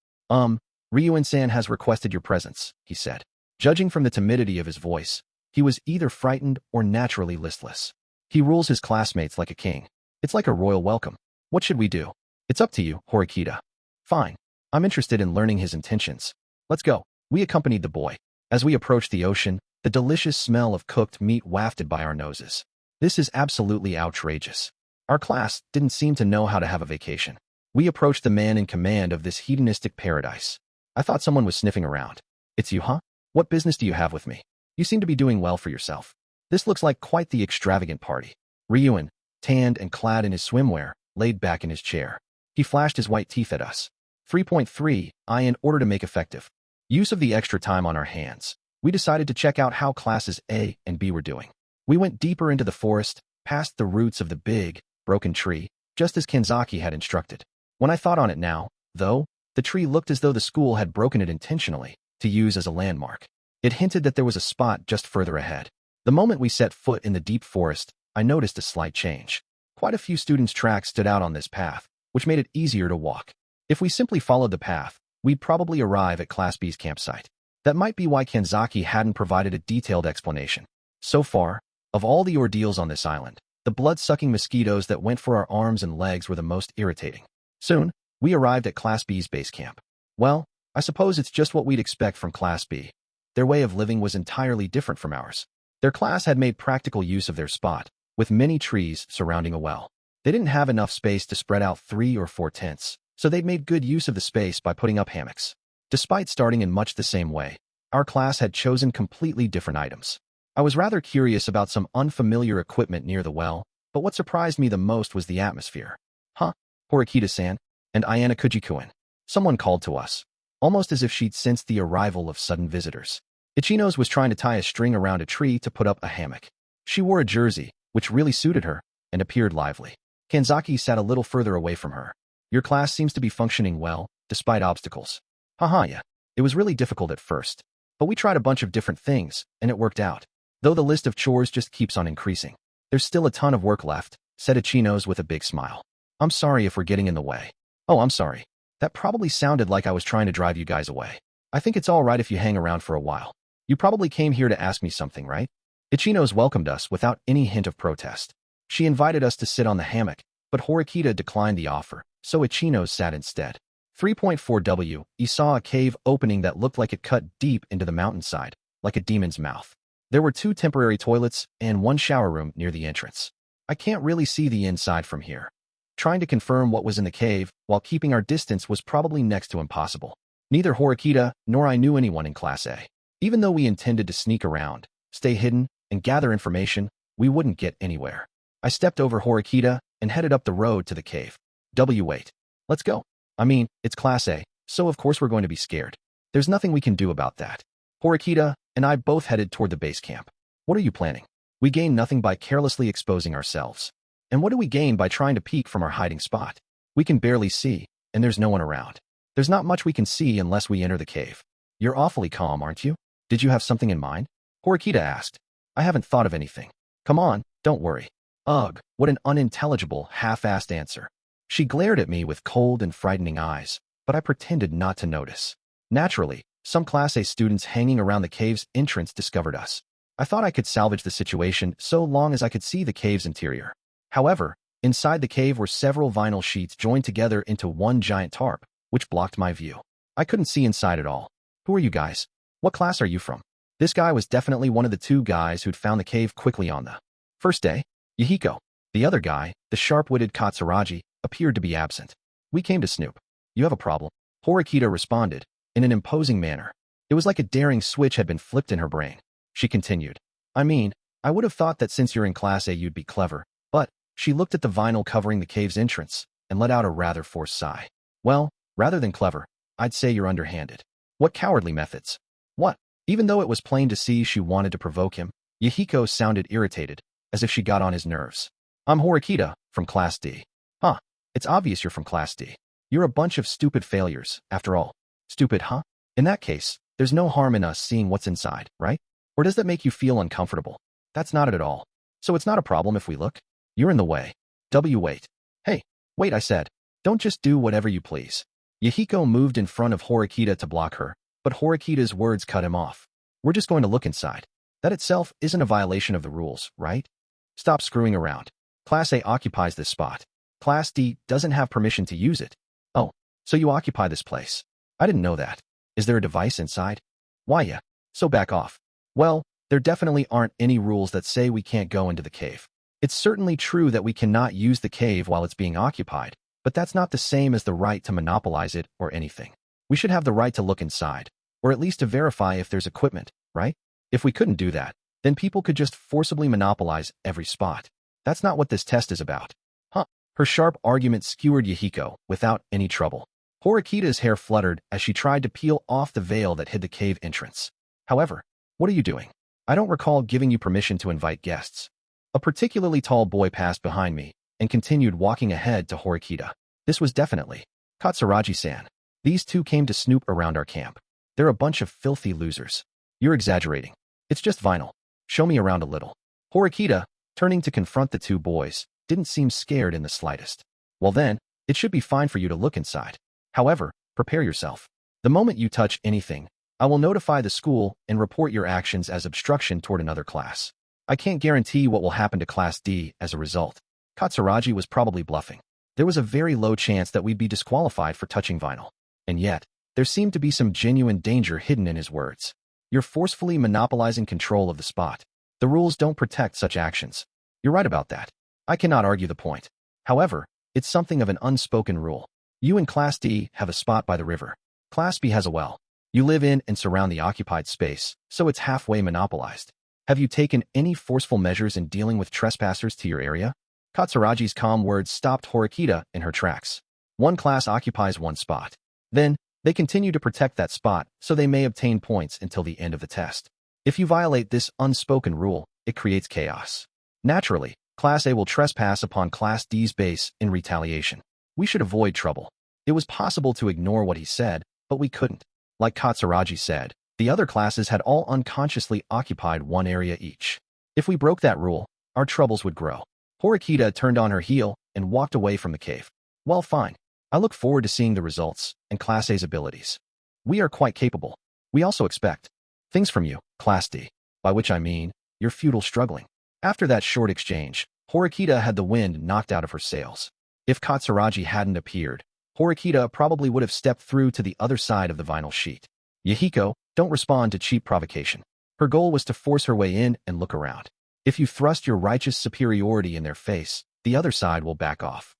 Ryuen-san has requested your presence, he said. Judging from the timidity of his voice, he was either frightened or naturally listless. He rules his classmates like a king. It's like a royal welcome. What should we do? It's up to you, Horikita. Fine. I'm interested in learning his intentions. Let's go. We accompanied the boy. As we approached the ocean, the delicious smell of cooked meat wafted by our noses. This is absolutely outrageous. Our class didn't seem to know how to have a vacation. We approached the man in command of this hedonistic paradise. I thought someone was sniffing around. It's you, huh? What business do you have with me? You seem to be doing well for yourself. This looks like quite the extravagant party. Ryuen, tanned and clad in his swimwear, laid back in his chair. He flashed his white teeth at us. 3.3 In order to make effective use of the extra time on our hands, we decided to check out how classes A and B were doing. We went deeper into the forest, past the roots of the big, broken tree, just as Kanzaki had instructed. When I thought on it now, though, the tree looked as though the school had broken it intentionally to use as a landmark. It hinted that there was a spot just further ahead. The moment we set foot in the deep forest, I noticed a slight change. Quite a few students' tracks stood out on this path, which made it easier to walk. If we simply followed the path, we'd probably arrive at Class B's campsite. That might be why Kanzaki hadn't provided a detailed explanation. So far, of all the ordeals on this island, the blood-sucking mosquitoes that went for our arms and legs were the most irritating. Soon, we arrived at Class B's base camp. Well, I suppose it's just what we'd expect from Class B. Their way of living was entirely different from ours. Their class had made practical use of their spot, with many trees surrounding a well. They didn't have enough space to spread out 3 or 4 tents, so they'd made good use of the space by putting up hammocks. Despite starting in much the same way, our class had chosen completely different items. I was rather curious about some unfamiliar equipment near the well, but what surprised me the most was the atmosphere. Huh? Horikita-san and Ayanokouji-kun. Someone called to us, almost as if she'd sensed the arrival of sudden visitors. Ichinos was trying to tie a string around a tree to put up a hammock. She wore a jersey, which really suited her, and appeared lively. Kanzaki sat a little further away from her. Your class seems to be functioning well, despite obstacles. Haha, yeah. It was really difficult at first, but we tried a bunch of different things, and it worked out. Though the list of chores just keeps on increasing. There's still a ton of work left, said Ichinos with a big smile. I'm sorry if we're getting in the way. Oh, I'm sorry. That probably sounded like I was trying to drive you guys away. I think it's all right if you hang around for a while. You probably came here to ask me something, right? Ichino's welcomed us without any hint of protest. She invited us to sit on the hammock, but Horikita declined the offer, so Ichino sat instead. 3.4W, he saw a cave opening that looked like it cut deep into the mountainside, like a demon's mouth. There were 2 temporary toilets and 1 shower room near the entrance. I can't really see the inside from here. Trying to confirm what was in the cave while keeping our distance was probably next to impossible. Neither Horikita nor I knew anyone in Class A. Even though we intended to sneak around, stay hidden, and gather information, we wouldn't get anywhere. I stepped over Horikita and headed up the road to the cave. Wait. Let's go. I mean, it's Class A, so of course we're going to be scared. There's nothing we can do about that. Horikita and I both headed toward the base camp. What are you planning? We gain nothing by carelessly exposing ourselves. And what do we gain by trying to peek from our hiding spot? We can barely see, and there's no one around. There's not much we can see unless we enter the cave. You're awfully calm, aren't you? Did you have something in mind? Horikita asked. I haven't thought of anything. Come on, don't worry. Ugh, what an unintelligible, half-assed answer. She glared at me with cold and frightening eyes, but I pretended not to notice. Naturally, some Class A students hanging around the cave's entrance discovered us. I thought I could salvage the situation so long as I could see the cave's interior. However, inside the cave were several vinyl sheets joined together into one giant tarp, which blocked my view. I couldn't see inside at all. Who are you guys? What class are you from? This guy was definitely one of the 2 guys who'd found the cave quickly on the first day. Yahiko. The other guy, the sharp-witted Katsuragi, appeared to be absent. We came to snoop. You have a problem? Horikita responded, in an imposing manner. It was like a daring switch had been flipped in her brain. She continued. I mean, I would have thought that since you're in Class A you'd be clever, but she looked at the vinyl covering the cave's entrance and let out a rather forced sigh. Well, rather than clever, I'd say you're underhanded. What cowardly methods? What? Even though it was plain to see she wanted to provoke him, Yahiko sounded irritated, as if she got on his nerves. I'm Horikita, from Class D. Huh, it's obvious you're from Class D. You're a bunch of stupid failures, after all. Stupid, huh? In that case, there's no harm in us seeing what's inside, right? Or does that make you feel uncomfortable? That's not it at all. So it's not a problem if we look? You're in the way. Wait. Hey, wait, I said. Don't just do whatever you please. Yahiko moved in front of Horikita to block her, but Horikita's words cut him off. We're just going to look inside. That itself isn't a violation of the rules, right? Stop screwing around. Class A occupies this spot. Class D doesn't have permission to use it. Oh, so you occupy this place. I didn't know that. Is there a device inside? Why yeah, so back off. Well, there definitely aren't any rules that say we can't go into the cave. It's certainly true that we cannot use the cave while it's being occupied, but that's not the same as the right to monopolize it or anything. We should have the right to look inside, or at least to verify if there's equipment, right? If we couldn't do that, then people could just forcibly monopolize every spot. That's not what this test is about. Huh. Her sharp argument skewered Yahiko without any trouble. Horikita's hair fluttered as she tried to peel off the veil that hid the cave entrance. However, what are you doing? I don't recall giving you permission to invite guests. A particularly tall boy passed behind me and continued walking ahead to Horikita. This was definitely Katsuragi-san. These 2 came to snoop around our camp. They're a bunch of filthy losers. You're exaggerating. It's just vinyl. Show me around a little. Horikita, turning to confront the 2 boys, didn't seem scared in the slightest. Well then, it should be fine for you to look inside. However, prepare yourself. The moment you touch anything, I will notify the school and report your actions as obstruction toward another class. I can't guarantee what will happen to Class D as a result. Katsuragi was probably bluffing. There was a very low chance that we'd be disqualified for touching vinyl. And yet, there seemed to be some genuine danger hidden in his words. You're forcefully monopolizing control of the spot. The rules don't protect such actions. You're right about that. I cannot argue the point. However, it's something of an unspoken rule. You in Class D have a spot by the river. Class B has a well. You live in and surround the occupied space, so it's halfway monopolized. Have you taken any forceful measures in dealing with trespassers to your area? Katsuragi's calm words stopped Horikita in her tracks. One class occupies one spot. Then, they continue to protect that spot so they may obtain points until the end of the test. If you violate this unspoken rule, it creates chaos. Naturally, Class A will trespass upon Class D's base in retaliation. We should avoid trouble. It was possible to ignore what he said, but we couldn't. Like Katsuragi said, the other classes had all unconsciously occupied one area each. If we broke that rule, our troubles would grow. Horikita turned on her heel and walked away from the cave. Well, fine. I look forward to seeing the results and Class A's abilities. We are quite capable. We also expect things from you, Class D, by which I mean your futile struggling. After that short exchange, Horikita had the wind knocked out of her sails. If Katsuragi hadn't appeared, Horikita probably would have stepped through to the other side of the vinyl sheet. Yahiko, don't respond to cheap provocation. Her goal was to force her way in and look around. If you thrust your righteous superiority in their face, the other side will back off.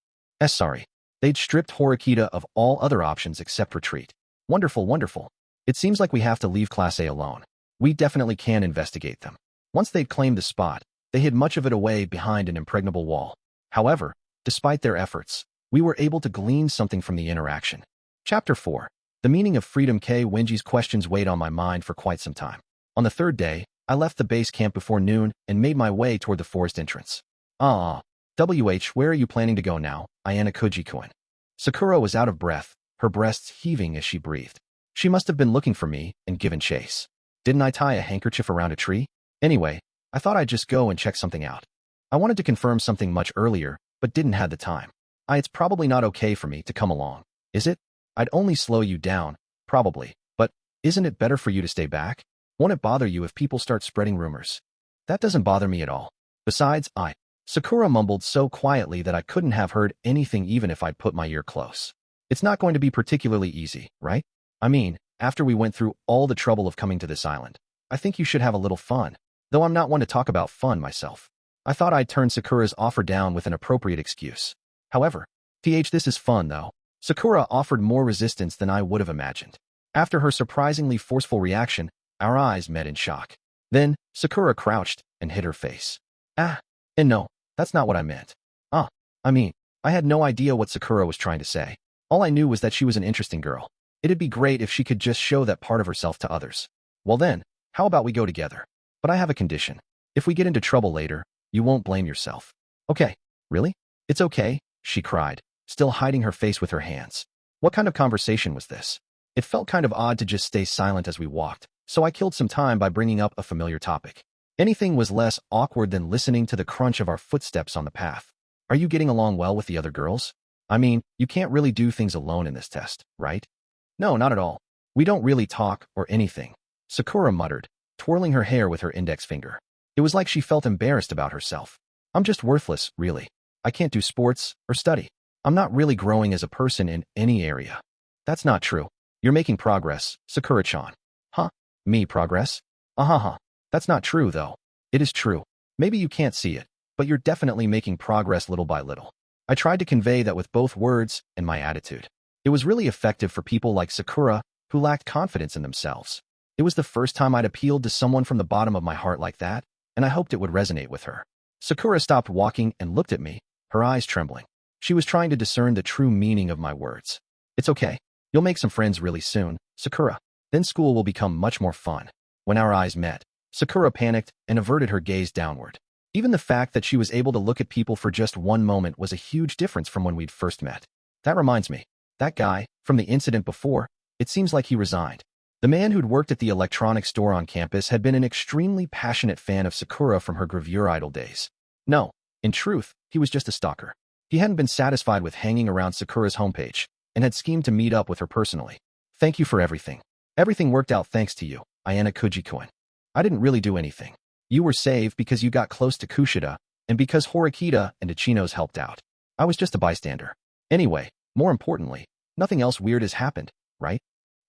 Sorry. They'd stripped Horikita of all other options except retreat. Wonderful, wonderful. It seems like we have to leave Class A alone. We definitely can investigate them. Once they'd claimed the spot, they hid much of it away behind an impregnable wall. However, despite their efforts, we were able to glean something from the interaction. Chapter 4. The meaning of freedom. Wenji's questions weighed on my mind for quite some time. On the third day, I left the base camp before noon and made my way toward the forest entrance. Where are you planning to go now, Ayanokouji-kun? Sakura was out of breath, her breasts heaving as she breathed. She must have been looking for me and given chase. Didn't I tie a handkerchief around a tree? Anyway, I thought I'd just go and check something out. I wanted to confirm something much earlier, but didn't have the time. It's probably not okay for me to come along, is it? I'd only slow you down, probably, but isn't it better for you to stay back? Won't it bother you if people start spreading rumors? That doesn't bother me at all. Besides, Sakura mumbled so quietly that I couldn't have heard anything even if I'd put my ear close. It's not going to be particularly easy, right? I mean, after we went through all the trouble of coming to this island, I think you should have a little fun, though I'm not one to talk about fun myself. I thought I'd turn Sakura's offer down with an appropriate excuse. However, this is fun though. Sakura offered more resistance than I would have imagined. After her surprisingly forceful reaction, our eyes met in shock. Then, Sakura crouched and hid her face. And no, that's not what I meant. I had no idea what Sakura was trying to say. All I knew was that she was an interesting girl. It'd be great if she could just show that part of herself to others. Well then, how about we go together? But I have a condition. If we get into trouble later, you won't blame yourself. Okay, really? It's okay, she cried, still hiding her face with her hands. What kind of conversation was this? It felt kind of odd to just stay silent as we walked, so I killed some time by bringing up a familiar topic. Anything was less awkward than listening to the crunch of our footsteps on the path. Are you getting along well with the other girls? I mean, you can't really do things alone in this test, right? No, not at all. We don't really talk or anything, Sakura muttered, twirling her hair with her index finger. It was like she felt embarrassed about herself. I'm just worthless, really. I can't do sports or study. I'm not really growing as a person in any area. That's not true. You're making progress, Sakura-chan. Huh? Me progress? That's not true, though. It is true. Maybe you can't see it, but you're definitely making progress little by little. I tried to convey that with both words and my attitude. It was really effective for people like Sakura, who lacked confidence in themselves. It was the first time I'd appealed to someone from the bottom of my heart like that, and I hoped it would resonate with her. Sakura stopped walking and looked at me, her eyes trembling. She was trying to discern the true meaning of my words. It's okay. You'll make some friends really soon, Sakura. Then school will become much more fun. When our eyes met, Sakura panicked and averted her gaze downward. Even the fact that she was able to look at people for just one moment was a huge difference from when we'd first met. That reminds me. That guy, from the incident before, it seems like he resigned. The man who'd worked at the electronics store on campus had been an extremely passionate fan of Sakura from her gravure idol days. No, in truth, he was just a stalker. He hadn't been satisfied with hanging around Sakura's homepage and had schemed to meet up with her personally. Thank you for everything. Everything worked out thanks to you, Ayanokouji-kun. I didn't really do anything. You were saved because you got close to Kushida and because Horikita and Ichinos helped out. I was just a bystander. Anyway, more importantly, nothing else weird has happened, right?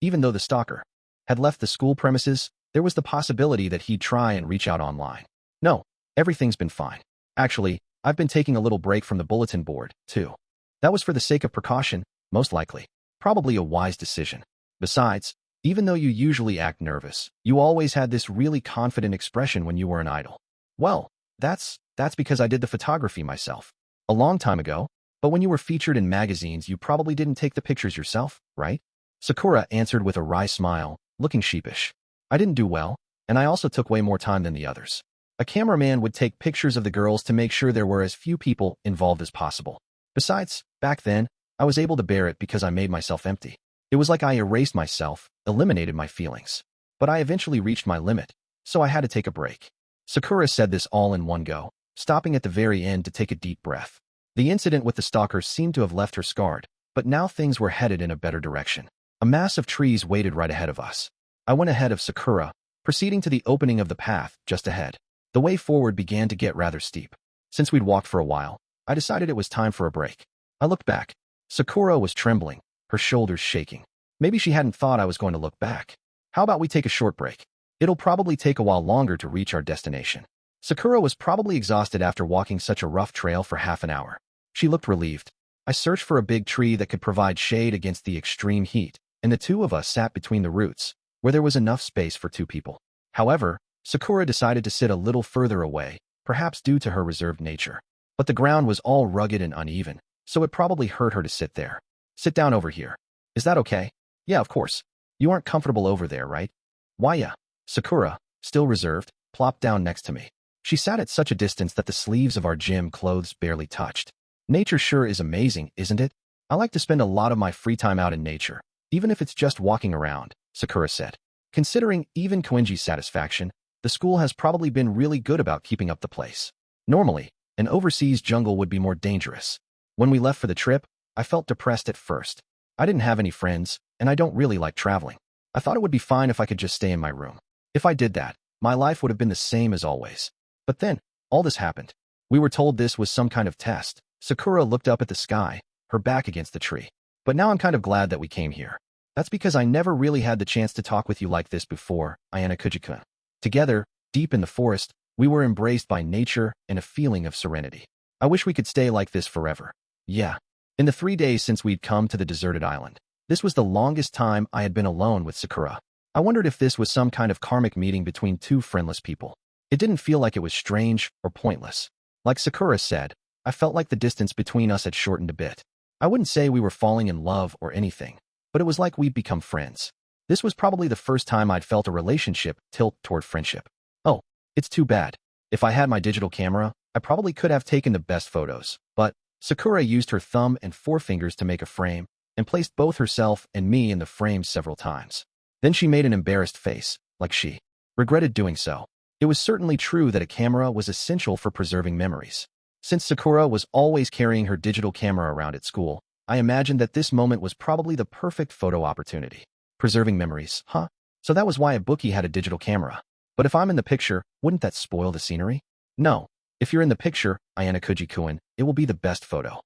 Even though the stalker had left the school premises, there was the possibility that he'd try and reach out online. No, everything's been fine. Actually, I've been taking a little break from the bulletin board, too. That was for the sake of precaution, most likely. Probably a wise decision. Besides, even though you usually act nervous, you always had this really confident expression when you were an idol. Well, that's because I did the photography myself. A long time ago, but when you were featured in magazines you probably didn't take the pictures yourself, right? Sakura answered with a wry smile, looking sheepish. I didn't do well, and I also took way more time than the others. A cameraman would take pictures of the girls to make sure there were as few people involved as possible. Besides, back then, I was able to bear it because I made myself empty. It was like I erased myself, eliminated my feelings. But I eventually reached my limit, so I had to take a break. Sakura said this all in one go, stopping at the very end to take a deep breath. The incident with the stalker seemed to have left her scarred, but now things were headed in a better direction. A mass of trees waited right ahead of us. I went ahead of Sakura, proceeding to the opening of the path just ahead. The way forward began to get rather steep. Since we'd walked for a while, I decided it was time for a break. I looked back. Sakura was trembling, her shoulders shaking. Maybe she hadn't thought I was going to look back. How about we take a short break? It'll probably take a while longer to reach our destination. Sakura was probably exhausted after walking such a rough trail for half an hour. She looked relieved. I searched for a big tree that could provide shade against the extreme heat, and the two of us sat between the roots, where there was enough space for two people. However, Sakura decided to sit a little further away, perhaps due to her reserved nature. But the ground was all rugged and uneven, so it probably hurt her to sit there. Sit down over here. Is that okay? Yeah, of course. You aren't comfortable over there, right? Why, yeah. Sakura, still reserved, plopped down next to me. She sat at such a distance that the sleeves of our gym clothes barely touched. Nature sure is amazing, isn't it? I like to spend a lot of my free time out in nature, even if it's just walking around, Sakura said. Considering even Koenji's satisfaction, the school has probably been really good about keeping up the place. Normally, an overseas jungle would be more dangerous. When we left for the trip, I felt depressed at first. I didn't have any friends, and I don't really like traveling. I thought it would be fine if I could just stay in my room. If I did that, my life would have been the same as always. But then, all this happened. We were told this was some kind of test. Sakura looked up at the sky, her back against the tree. But now I'm kind of glad that we came here. That's because I never really had the chance to talk with you like this before, Ayanokouji-kun. Together, deep in the forest, we were embraced by nature and a feeling of serenity. I wish we could stay like this forever. Yeah. In the 3 days since we'd come to the deserted island, this was the longest time I had been alone with Sakura. I wondered if this was some kind of karmic meeting between two friendless people. It didn't feel like it was strange or pointless. Like Sakura said, I felt like the distance between us had shortened a bit. I wouldn't say we were falling in love or anything, but it was like we'd become friends. This was probably the first time I'd felt a relationship tilt toward friendship. Oh, it's too bad. If I had my digital camera, I probably could have taken the best photos, but Sakura used her thumb and forefingers to make a frame and placed both herself and me in the frame several times. Then she made an embarrassed face, like she regretted doing so. It was certainly true that a camera was essential for preserving memories. Since Sakura was always carrying her digital camera around at school, I imagined that this moment was probably the perfect photo opportunity. Preserving memories, huh? So that was why a bookie had a digital camera. But if I'm in the picture, wouldn't that spoil the scenery? No. If you're in the picture, Ayanokouji-kun, it will be the best photo.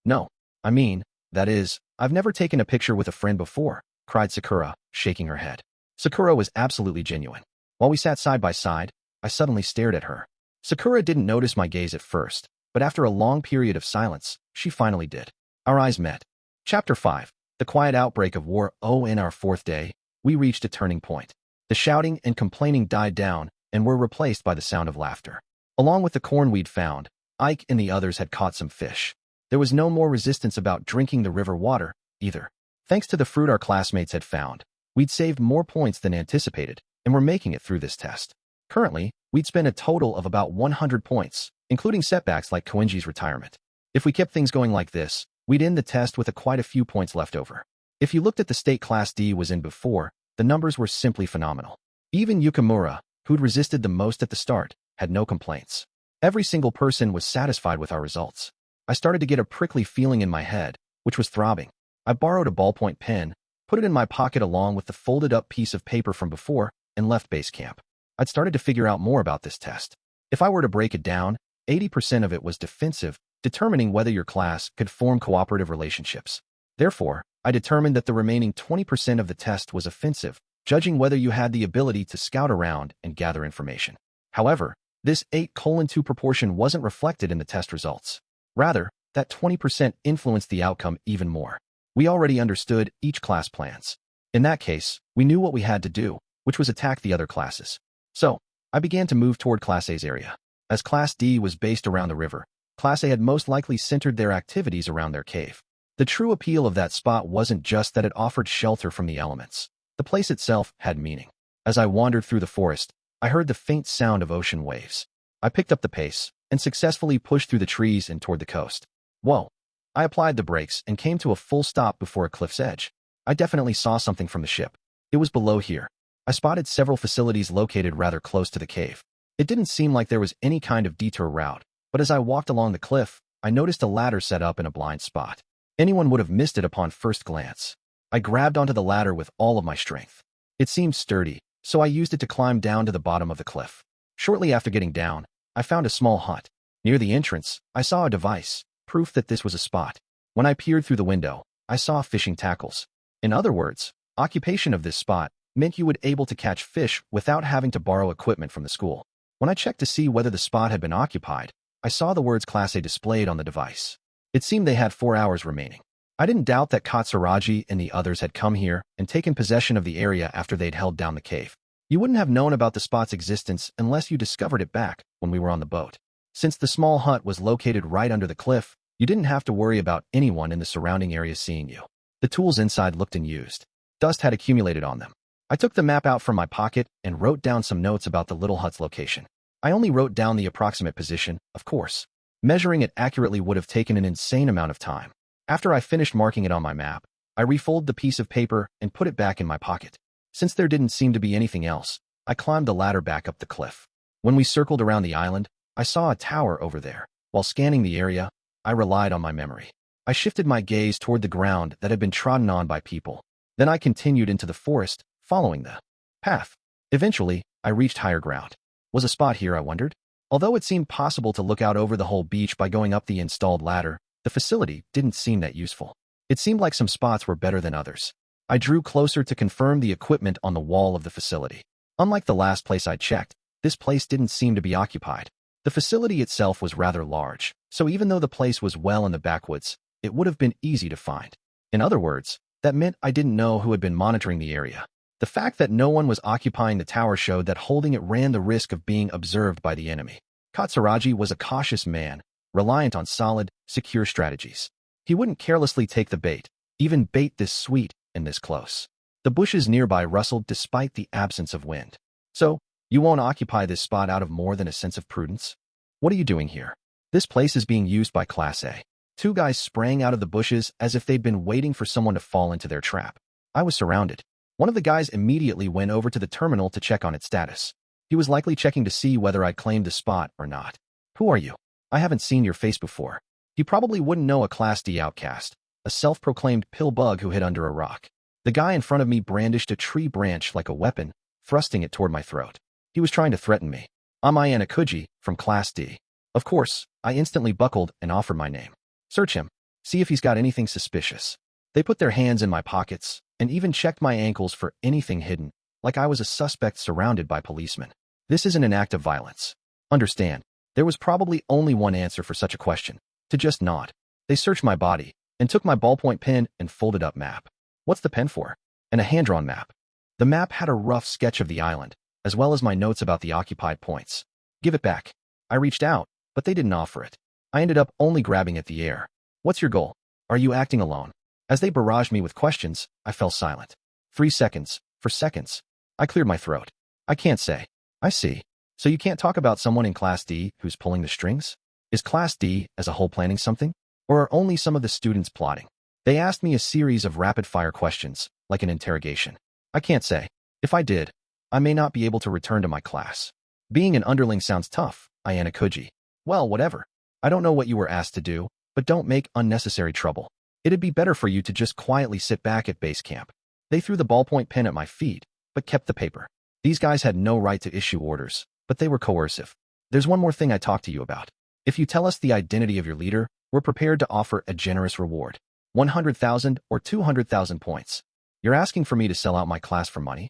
No. I mean, that is, I've never taken a picture with a friend before, cried Sakura, shaking her head. Sakura was absolutely genuine. While we sat side by side, I suddenly stared at her. Sakura didn't notice my gaze at first, but after a long period of silence, she finally did. Our eyes met. Chapter 5. The quiet outbreak of war. In our 4th day, we reached a turning point. The shouting and complaining died down and were replaced by the sound of laughter. Along with the corn we'd found, Ike and the others had caught some fish. There was no more resistance about drinking the river water, either. Thanks to the fruit our classmates had found, we'd saved more points than anticipated, and were making it through this test. Currently, we'd spent a total of about 100 points, including setbacks like Koenji's retirement. If we kept things going like this, we'd end the test with quite a few points left over. If you looked at the state Class D was in before, the numbers were simply phenomenal. Even Yukimura, who'd resisted the most at the start, had no complaints. Every single person was satisfied with our results. I started to get a prickly feeling in my head, which was throbbing. I borrowed a ballpoint pen, put it in my pocket along with the folded-up piece of paper from before, and left base camp. I'd started to figure out more about this test. If I were to break it down, 80% of it was defensive, determining whether your class could form cooperative relationships. Therefore, I determined that the remaining 20% of the test was offensive, judging whether you had the ability to scout around and gather information. However, this 8:2 proportion wasn't reflected in the test results. Rather, that 20% influenced the outcome even more. We already understood each class plans. In that case, we knew what we had to do, which was attack the other classes. So, I began to move toward Class A's area. As Class D was based around the river, Class A had most likely centered their activities around their cave. The true appeal of that spot wasn't just that it offered shelter from the elements. The place itself had meaning. As I wandered through the forest, I heard the faint sound of ocean waves. I picked up the pace and successfully pushed through the trees and toward the coast. Whoa! I applied the brakes and came to a full stop before a cliff's edge. I definitely saw something from the ship. It was below here. I spotted several facilities located rather close to the cave. It didn't seem like there was any kind of detour route, but as I walked along the cliff, I noticed a ladder set up in a blind spot. Anyone would have missed it upon first glance. I grabbed onto the ladder with all of my strength. It seemed sturdy, so I used it to climb down to the bottom of the cliff. Shortly after getting down, I found a small hut. Near the entrance, I saw a device, proof that this was a spot. When I peered through the window, I saw fishing tackles. In other words, occupation of this spot meant you would able to catch fish without having to borrow equipment from the school. When I checked to see whether the spot had been occupied, I saw the words Class A displayed on the device. It seemed they had 4 hours remaining. I didn't doubt that Katsuragi and the others had come here and taken possession of the area after they'd held down the cave. You wouldn't have known about the spot's existence unless you discovered it back when we were on the boat. Since the small hut was located right under the cliff, you didn't have to worry about anyone in the surrounding area seeing you. The tools inside looked unused. Dust had accumulated on them. I took the map out from my pocket and wrote down some notes about the little hut's location. I only wrote down the approximate position, of course. Measuring it accurately would have taken an insane amount of time. After I finished marking it on my map, I refolded the piece of paper and put it back in my pocket. Since there didn't seem to be anything else, I climbed the ladder back up the cliff. When we circled around the island, I saw a tower over there. While scanning the area, I relied on my memory. I shifted my gaze toward the ground that had been trodden on by people. Then I continued into the forest, following the path. Eventually, I reached higher ground. Was a spot here, I wondered? Although it seemed possible to look out over the whole beach by going up the installed ladder, the facility didn't seem that useful. It seemed like some spots were better than others. I drew closer to confirm the equipment on the wall of the facility. Unlike the last place I checked, this place didn't seem to be occupied. The facility itself was rather large, so even though the place was well in the backwoods, it would have been easy to find. In other words, that meant I didn't know who had been monitoring the area. The fact that no one was occupying the tower showed that holding it ran the risk of being observed by the enemy. Katsuragi was a cautious man, reliant on solid, secure strategies. He wouldn't carelessly take the bait, even bait this sweet and this close. The bushes nearby rustled despite the absence of wind. So, you won't occupy this spot out of more than a sense of prudence? What are you doing here? This place is being used by Class A. 2 guys sprang out of the bushes as if they'd been waiting for someone to fall into their trap. I was surrounded. One of the guys immediately went over to the terminal to check on its status. He was likely checking to see whether I'd claimed the spot or not. Who are you? I haven't seen your face before. He probably wouldn't know a Class D outcast, a self-proclaimed pill bug who hid under a rock. The guy in front of me brandished a tree branch like a weapon, thrusting it toward my throat. He was trying to threaten me. I'm Ayanokouji, from Class D. Of course, I instantly buckled and offered my name. Search him. See if he's got anything suspicious. They put their hands in my pockets and even checked my ankles for anything hidden, like I was a suspect surrounded by policemen. This isn't an act of violence. Understand, there was probably only one answer for such a question: to just nod. They searched my body and took my ballpoint pen and folded up map. What's the pen for? And a hand-drawn map. The map had a rough sketch of the island, as well as my notes about the occupied points. Give it back. I reached out, but they didn't offer it. I ended up only grabbing at the air. What's your goal? Are you acting alone? As they barraged me with questions, I fell silent. 3 seconds. For seconds. I cleared my throat. I can't say. I see. So you can't talk about someone in Class D who's pulling the strings? Is Class D as a whole planning something? Or are only some of the students plotting? They asked me a series of rapid-fire questions, like an interrogation. I can't say. If I did, I may not be able to return to my class. Being an underling sounds tough, Ayanokouji. Well, whatever. I don't know what you were asked to do, but don't make unnecessary trouble. It'd be better for you to just quietly sit back at base camp. They threw the ballpoint pen at my feet, but kept the paper. These guys had no right to issue orders, but they were coercive. There's one more thing I talked to you about. If you tell us the identity of your leader, we're prepared to offer a generous reward. 100,000 or 200,000 points. You're asking for me to sell out my class for money?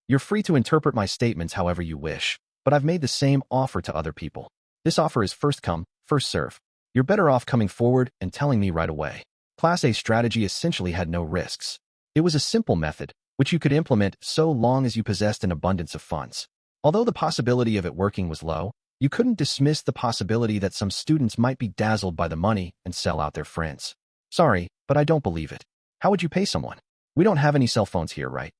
You're free to interpret my statements however you wish, but I've made the same offer to other people. This offer is first come, first serve. You're better off coming forward and telling me right away. Class A strategy essentially had no risks. It was a simple method, which you could implement so long as you possessed an abundance of funds. Although the possibility of it working was low, you couldn't dismiss the possibility that some students might be dazzled by the money and sell out their friends. Sorry, but I don't believe it. How would you pay someone? We don't have any cell phones here, right?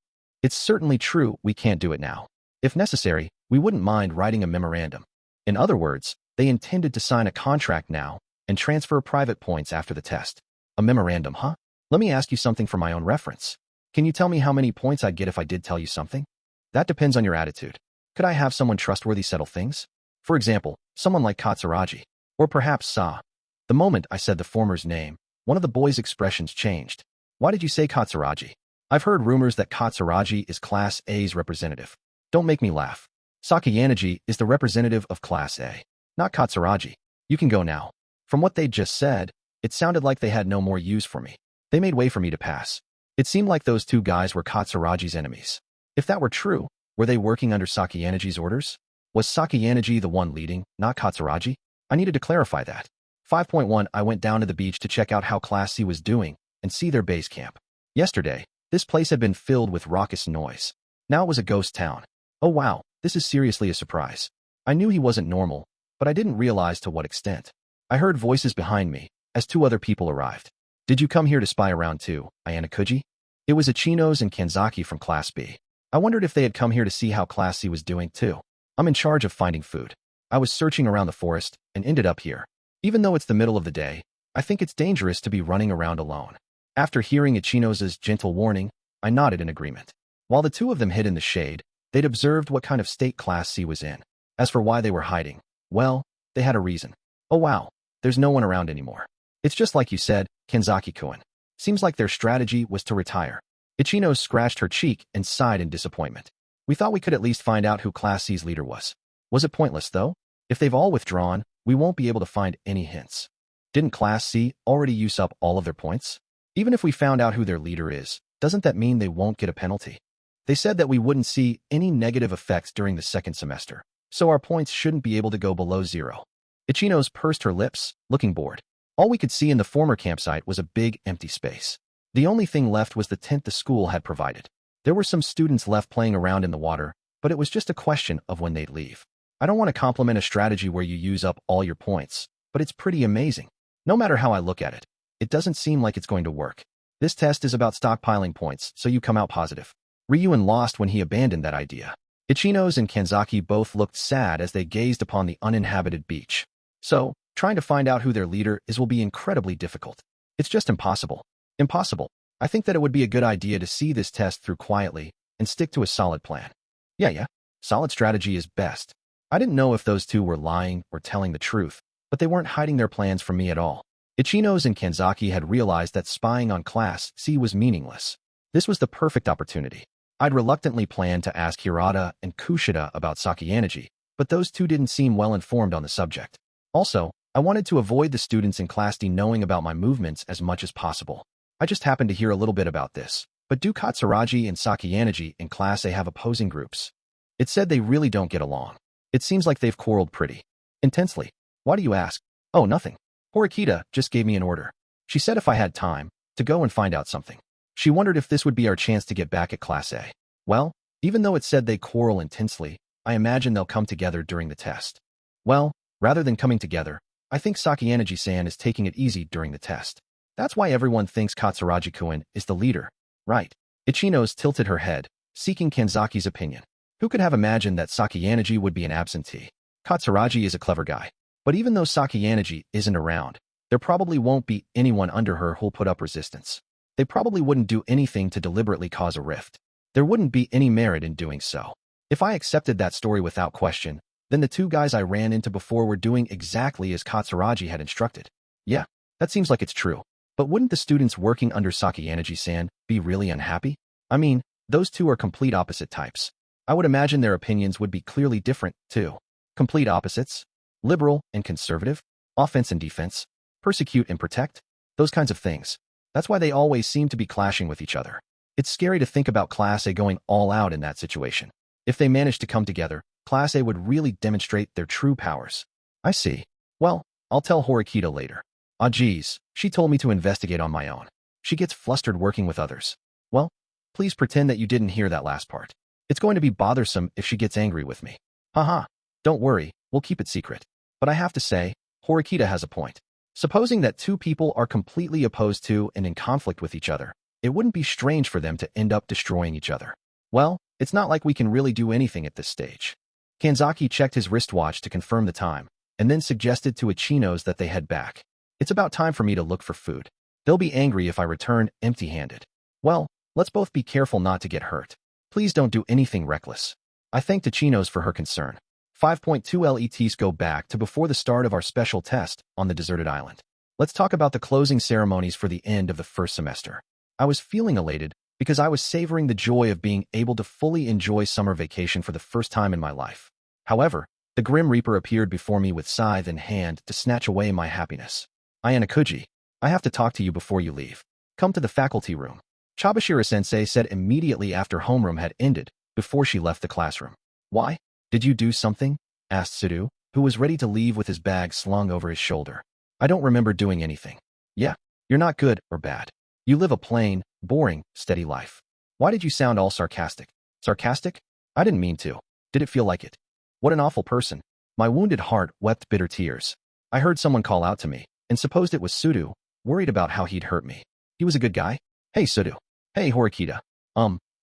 It's certainly true we can't do it now. If necessary, we wouldn't mind writing a memorandum. In other words, they intended to sign a contract now and transfer private points after the test. A memorandum, huh? Let me ask you something for my own reference. Can you tell me how many points I'd get if I did tell you something? That depends on your attitude. Could I have someone trustworthy settle things? For example, someone like Katsuragi. Or perhaps Sa. The moment I said the former's name, one of the boys' expressions changed. Why did you say Katsuragi? I've heard rumors that Katsuragi is Class A's representative. Don't make me laugh. Sakayanagi is the representative of Class A, not Katsuragi. You can go now. From what they just said, it sounded like they had no more use for me. They made way for me to pass. It seemed like those two guys were Katsuragi's enemies. If that were true, were they working under Sakayanagi's orders? Was Sakayanagi the one leading, not Katsuragi? I needed to clarify that. 5.1 I went down to the beach to check out how Class C was doing and see their base camp. Yesterday, this place had been filled with raucous noise. Now it was a ghost town. Oh wow, this is seriously a surprise. I knew he wasn't normal, but I didn't realize to what extent. I heard voices behind me as two other people arrived. Did you come here to spy around too, Ayanokouji? It was Ichinos and Kanzaki from Class B. I wondered if they had come here to see how Class C was doing too. I'm in charge of finding food. I was searching around the forest and ended up here. Even though it's the middle of the day, I think it's dangerous to be running around alone. After hearing Ichinos' gentle warning, I nodded in agreement. While the two of them hid in the shade, they'd observed what kind of state Class C was in. As for why they were hiding, well, they had a reason. Oh wow, there's no one around anymore. It's just like you said, Kanzaki-kun. Seems like their strategy was to retire. Ichinos scratched her cheek and sighed in disappointment. We thought we could at least find out who Class C's leader was. Was it pointless, though? If they've all withdrawn, we won't be able to find any hints. Didn't Class C already use up all of their points? Even if we found out who their leader is, doesn't that mean they won't get a penalty? They said that we wouldn't see any negative effects during the second semester, so our points shouldn't be able to go below 0. Ichinos pursed her lips, looking bored. All we could see in the former campsite was a big, empty space. The only thing left was the tent the school had provided. There were some students left playing around in the water, but it was just a question of when they'd leave. I don't want to compliment a strategy where you use up all your points, but it's pretty amazing. No matter how I look at it, it doesn't seem like it's going to work. This test is about stockpiling points, so you come out positive. Ryuen lost when he abandoned that idea. Ichinos and Kanzaki both looked sad as they gazed upon the uninhabited beach. So, trying to find out who their leader is will be incredibly difficult. It's just impossible. Impossible. I think that it would be a good idea to see this test through quietly and stick to a solid plan. Yeah. Solid strategy is best. I didn't know if those two were lying or telling the truth, but they weren't hiding their plans from me at all. Ichinos and Kanzaki had realized that spying on Class C was meaningless. This was the perfect opportunity. I'd reluctantly planned to ask Hirata and Kushida about Sakayanagi, but those two didn't seem well informed on the subject. Also, I wanted to avoid the students in Class D knowing about my movements as much as possible. I just happened to hear a little bit about this, but do Katsuragi and Sakayanagi in Class A have opposing groups? It said they really don't get along. It seems like they've quarreled pretty intensely. Why do you ask? Oh, nothing. Horikita just gave me an order. She said if I had time, to go and find out something. She wondered if this would be our chance to get back at Class A. Well, even though it said they quarrel intensely, I imagine they'll come together during the test. Well, rather than coming together, I think Sakayanagi-san is taking it easy during the test. That's why everyone thinks Katsuragi-kun is the leader, right? Ichinos tilted her head, seeking Kanzaki's opinion. Who could have imagined that Sakayanagi would be an absentee? Katsuragi is a clever guy. But even though Sakayanagi isn't around, there probably won't be anyone under her who'll put up resistance. They probably wouldn't do anything to deliberately cause a rift. There wouldn't be any merit in doing so. If I accepted that story without question, then the two guys I ran into before were doing exactly as Katsuragi had instructed. Yeah, that seems like it's true. But wouldn't the students working under Sakayanagi-san be really unhappy? I mean, those two are complete opposite types. I would imagine their opinions would be clearly different, too. Complete opposites? Liberal and conservative? Offense and defense? Persecute and protect? Those kinds of things. That's why they always seem to be clashing with each other. It's scary to think about Class A going all out in that situation. If they managed to come together, Class A would really demonstrate their true powers. I see. Well, I'll tell Horikita later. Ah geez, she told me to investigate on my own. She gets flustered working with others. Well, please pretend that you didn't hear that last part. It's going to be bothersome if she gets angry with me. Haha. Don't worry, we'll keep it secret. But I have to say, Horikita has a point. Supposing that two people are completely opposed to and in conflict with each other, it wouldn't be strange for them to end up destroying each other. Well, it's not like we can really do anything at this stage. Kanzaki checked his wristwatch to confirm the time, and then suggested to Ichinos that they head back. It's about time for me to look for food. They'll be angry if I return empty-handed. Well, let's both be careful not to get hurt. Please don't do anything reckless. I thanked Ichinos for her concern. 5.2 Let's go back to before the start of our special test on the deserted island. Let's talk about the closing ceremonies for the end of the first semester. I was feeling elated because I was savoring the joy of being able to fully enjoy summer vacation for the first time in my life. However, the Grim Reaper appeared before me with scythe in hand to snatch away my happiness. Ayanokouji, I have to talk to you before you leave. Come to the faculty room. Chabashira-sensei said immediately after homeroom had ended, before she left the classroom. Why? Did you do something? Asked Sudo, who was ready to leave with his bag slung over his shoulder. I don't remember doing anything. Yeah, you're not good or bad. You live a plain, boring, steady life. Why did you sound all sarcastic? Sarcastic? I didn't mean to. Did it feel like it? What an awful person. My wounded heart wept bitter tears. I heard someone call out to me, and supposed it was Sudo, worried about how he'd hurt me. He was a good guy. Hey, Sudo. Hey, Horikita.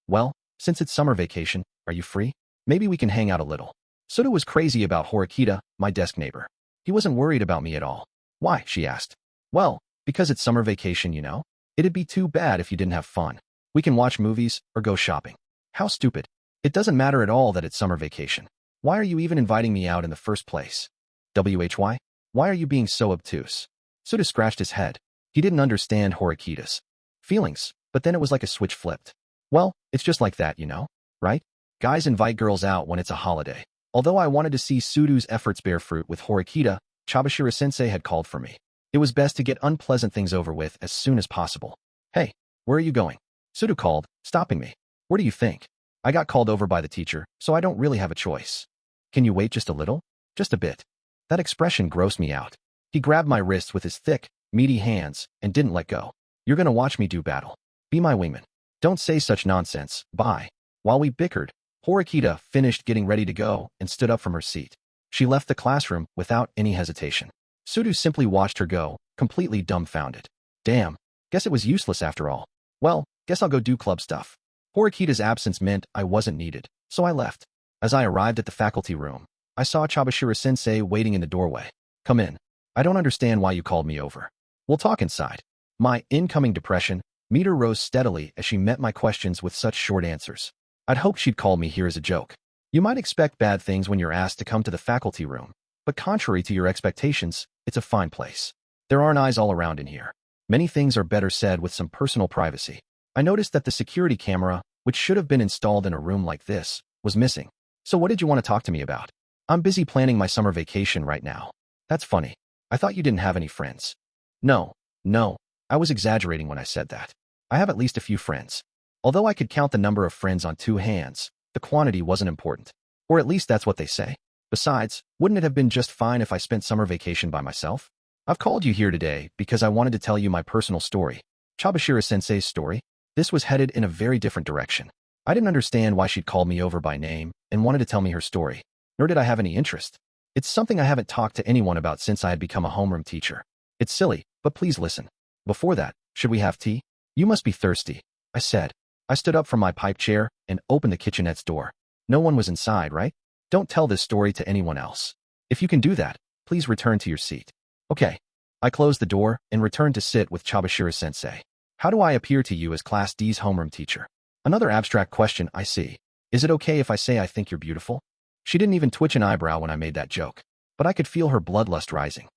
Well, since it's summer vacation, are you free? Maybe we can hang out a little. Sudo was crazy about Horikita, my desk neighbor. He wasn't worried about me at all. Why? She asked. Well, because it's summer vacation, you know. It'd be too bad if you didn't have fun. We can watch movies or go shopping. How stupid. It doesn't matter at all that it's summer vacation. Why are you even inviting me out in the first place? Why? Why are you being so obtuse? Sudo scratched his head. He didn't understand Horikita's feelings, but then it was like a switch flipped. Well, it's just like that, you know, right? Guys invite girls out when it's a holiday. Although I wanted to see Sudo's efforts bear fruit with Horikita, Chabashira-sensei had called for me. It was best to get unpleasant things over with as soon as possible. Hey, where are you going? Sudo called, stopping me. Where do you think? I got called over by the teacher, so I don't really have a choice. Can you wait just a little? Just a bit. That expression grossed me out. He grabbed my wrists with his thick, meaty hands and didn't let go. You're gonna watch me do battle. Be my wingman. Don't say such nonsense. Bye. While we bickered, Horikita finished getting ready to go and stood up from her seat. She left the classroom without any hesitation. Sudo simply watched her go, completely dumbfounded. Damn, guess it was useless after all. Well, guess I'll go do club stuff. Horikita's absence meant I wasn't needed, so I left. As I arrived at the faculty room, I saw Chabashira-sensei waiting in the doorway. Come in. I don't understand why you called me over. We'll talk inside. My incoming depression meter rose steadily as she met my questions with such short answers. I'd hoped she'd call me here as a joke. You might expect bad things when you're asked to come to the faculty room, but contrary to your expectations, it's a fine place. There aren't eyes all around in here. Many things are better said with some personal privacy. I noticed that the security camera, which should have been installed in a room like this, was missing. So what did you want to talk to me about? I'm busy planning my summer vacation right now. That's funny. I thought you didn't have any friends. No, I was exaggerating when I said that. I have at least a few friends. Although I could count the number of friends on 2 hands, the quantity wasn't important. Or at least that's what they say. Besides, wouldn't it have been just fine if I spent summer vacation by myself? I've called you here today because I wanted to tell you my personal story. Chabashira-sensei's story. This was headed in a very different direction. I didn't understand why she'd called me over by name and wanted to tell me her story. Nor did I have any interest. It's something I haven't talked to anyone about since I had become a homeroom teacher. It's silly, but please listen. Before that, should we have tea? You must be thirsty, I said. I stood up from my pipe chair and opened the kitchenette's door. No one was inside, right? Don't tell this story to anyone else. If you can do that, please return to your seat. Okay. I closed the door and returned to sit with Chabashira-sensei. How do I appear to you as Class D's homeroom teacher? Another abstract question, I see. Is it okay if I say I think you're beautiful? She didn't even twitch an eyebrow when I made that joke, but I could feel her bloodlust rising.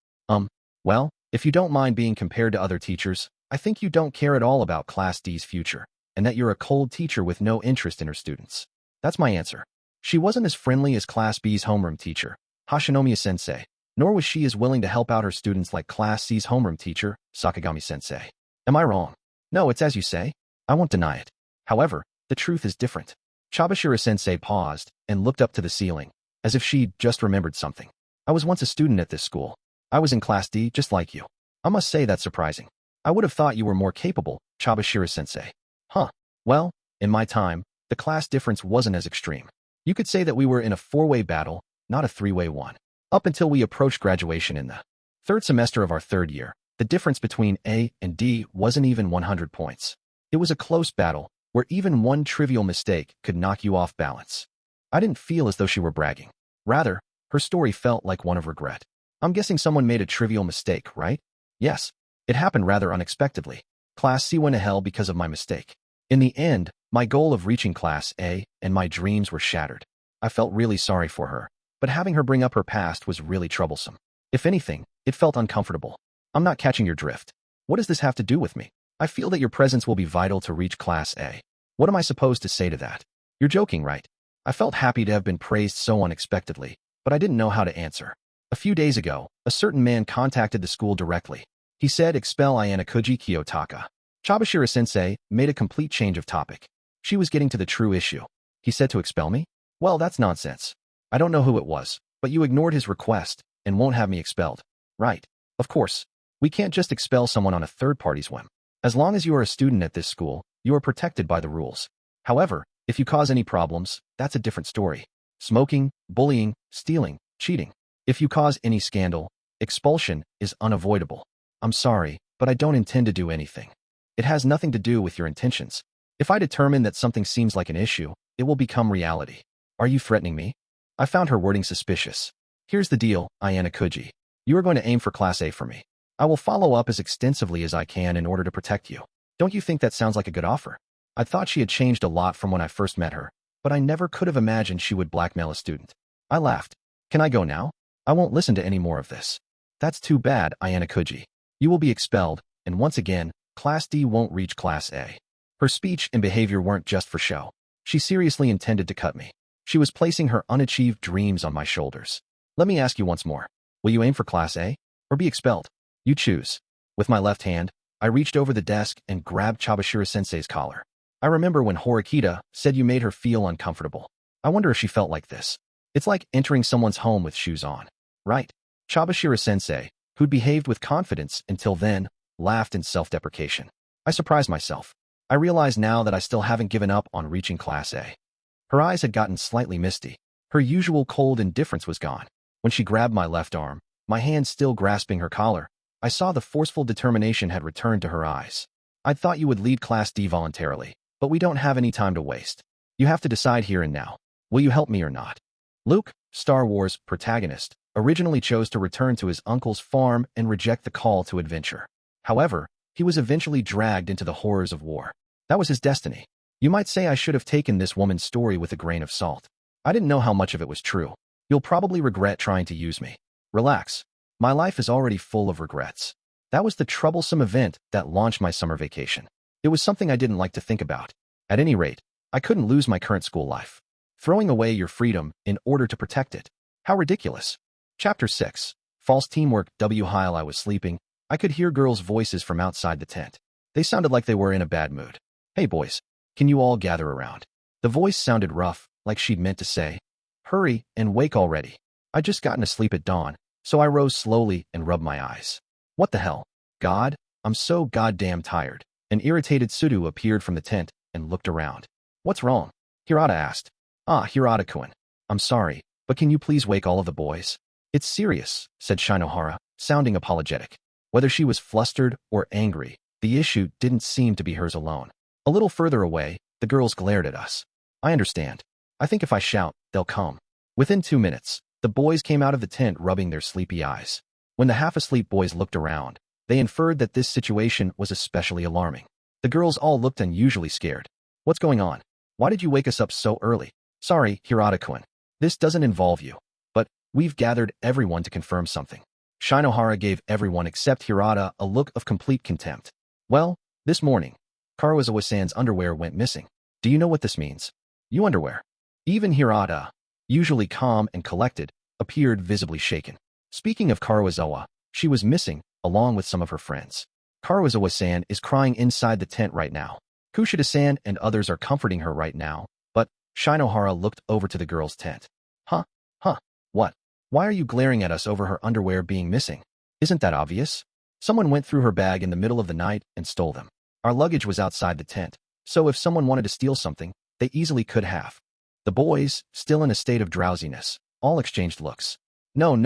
Well, if you don't mind being compared to other teachers, I think you don't care at all about Class D's future, and that you're a cold teacher with no interest in her students. That's my answer. She wasn't as friendly as Class B's homeroom teacher, Hashinomiya-sensei, nor was she as willing to help out her students like Class C's homeroom teacher, Sakagami-sensei. Am I wrong? No, it's as you say. I won't deny it. However, the truth is different. Chabashira-sensei paused and looked up to the ceiling, as if she'd just remembered something. I was once a student at this school. I was in Class D just like you. I must say that's surprising. I would have thought you were more capable, Chabashira-sensei. Huh. Well, in my time, the class difference wasn't as extreme. You could say that we were in a 4-way battle, not a 3-way one. Up until we approached graduation in the 3rd semester of our 3rd year, the difference between A and D wasn't even 100 points. It was a close battle, where even one trivial mistake could knock you off balance. I didn't feel as though she were bragging. Rather, her story felt like one of regret. I'm guessing someone made a trivial mistake, right? Yes. It happened rather unexpectedly. Class C went to hell because of my mistake. In the end, my goal of reaching Class A and my dreams were shattered. I felt really sorry for her, but having her bring up her past was really troublesome. If anything, it felt uncomfortable. I'm not catching your drift. What does this have to do with me? I feel that your presence will be vital to reach Class A. What am I supposed to say to that? You're joking, right? I felt happy to have been praised so unexpectedly, but I didn't know how to answer. A few days ago, a certain man contacted the school directly. He said expel Ayanokouji Kiyotaka. Chabashira sensei made a complete change of topic. She was getting to the true issue. He said to expel me? Well, that's nonsense. I don't know who it was, but you ignored his request and won't have me expelled. Right. Of course. We can't just expel someone on a third party's whim. As long as you are a student at this school, you are protected by the rules. However, if you cause any problems, that's a different story. Smoking, bullying, stealing, cheating. If you cause any scandal, expulsion is unavoidable. I'm sorry, but I don't intend to do anything. It has nothing to do with your intentions. If I determine that something seems like an issue, it will become reality. Are you threatening me? I found her wording suspicious. Here's the deal, Ayanokouji. You are going to aim for Class A for me. I will follow up as extensively as I can in order to protect you. Don't you think that sounds like a good offer? I thought she had changed a lot from when I first met her, but I never could have imagined she would blackmail a student. I laughed. Can I go now? I won't listen to any more of this. That's too bad, Ayanokouji. You will be expelled, and once again, Class D won't reach Class A. Her speech and behavior weren't just for show. She seriously intended to cut me. She was placing her unachieved dreams on my shoulders. Let me ask you once more. Will you aim for Class A, or be expelled? You choose. With my left hand, I reached over the desk and grabbed Chabashira sensei's collar. I remember when Horikita said you made her feel uncomfortable. I wonder if she felt like this. It's like entering someone's home with shoes on. Right. Chabashira sensei, who'd behaved with confidence until then, laughed in self-deprecation. I surprised myself. I realized now that I still haven't given up on reaching Class A. Her eyes had gotten slightly misty. Her usual cold indifference was gone. When she grabbed my left arm, my hand still grasping her collar, I saw the forceful determination had returned to her eyes. I'd thought you would lead Class D voluntarily, but we don't have any time to waste. You have to decide here and now. Will you help me or not? Luke, Star Wars protagonist, originally chose to return to his uncle's farm and reject the call to adventure. However, he was eventually dragged into the horrors of war. That was his destiny. You might say I should have taken this woman's story with a grain of salt. I didn't know how much of it was true. You'll probably regret trying to use me. Relax. My life is already full of regrets. That was the troublesome event that launched my summer vacation. It was something I didn't like to think about. At any rate, I couldn't lose my current school life. Throwing away your freedom in order to protect it. How ridiculous. Chapter 6. False teamwork. While I was sleeping, I could hear girls' voices from outside the tent. They sounded like they were in a bad mood. Hey boys, can you all gather around? The voice sounded rough, like she'd meant to say, hurry and wake already. I'd just gotten to sleep at dawn, so I rose slowly and rubbed my eyes. What the hell? God, I'm so goddamn tired. An irritated Sudu appeared from the tent and looked around. What's wrong? Hirata asked. Hirata-kun. I'm sorry, but can you please wake all of the boys? It's serious, said Shinohara, sounding apologetic. Whether she was flustered or angry, the issue didn't seem to be hers alone. A little further away, the girls glared at us. I understand. I think if I shout, they'll come. Within 2 minutes, the boys came out of the tent rubbing their sleepy eyes. When the half-asleep boys looked around, they inferred that this situation was especially alarming. The girls all looked unusually scared. What's going on? Why did you wake us up so early? Sorry, Hirata-kun. This doesn't involve you. But we've gathered everyone to confirm something. Shinohara gave everyone except Hirata a look of complete contempt. Well, this morning, Karuizawa-san's underwear went missing. Do you know what this means? You underwear. Even Hirata, usually calm and collected, appeared visibly shaken. Speaking of Karuizawa, she was missing, along with some of her friends. Karuizawa-san is crying inside the tent right now. Kushida-san and others are comforting her right now, but Shinohara looked over to the girls' tent. Huh? What? Why are you glaring at us over her underwear being missing? Isn't that obvious? Someone went through her bag in the middle of the night and stole them. Our luggage was outside the tent, so if someone wanted to steal something, they easily could have. The boys, still in a state of drowsiness, all exchanged looks. No.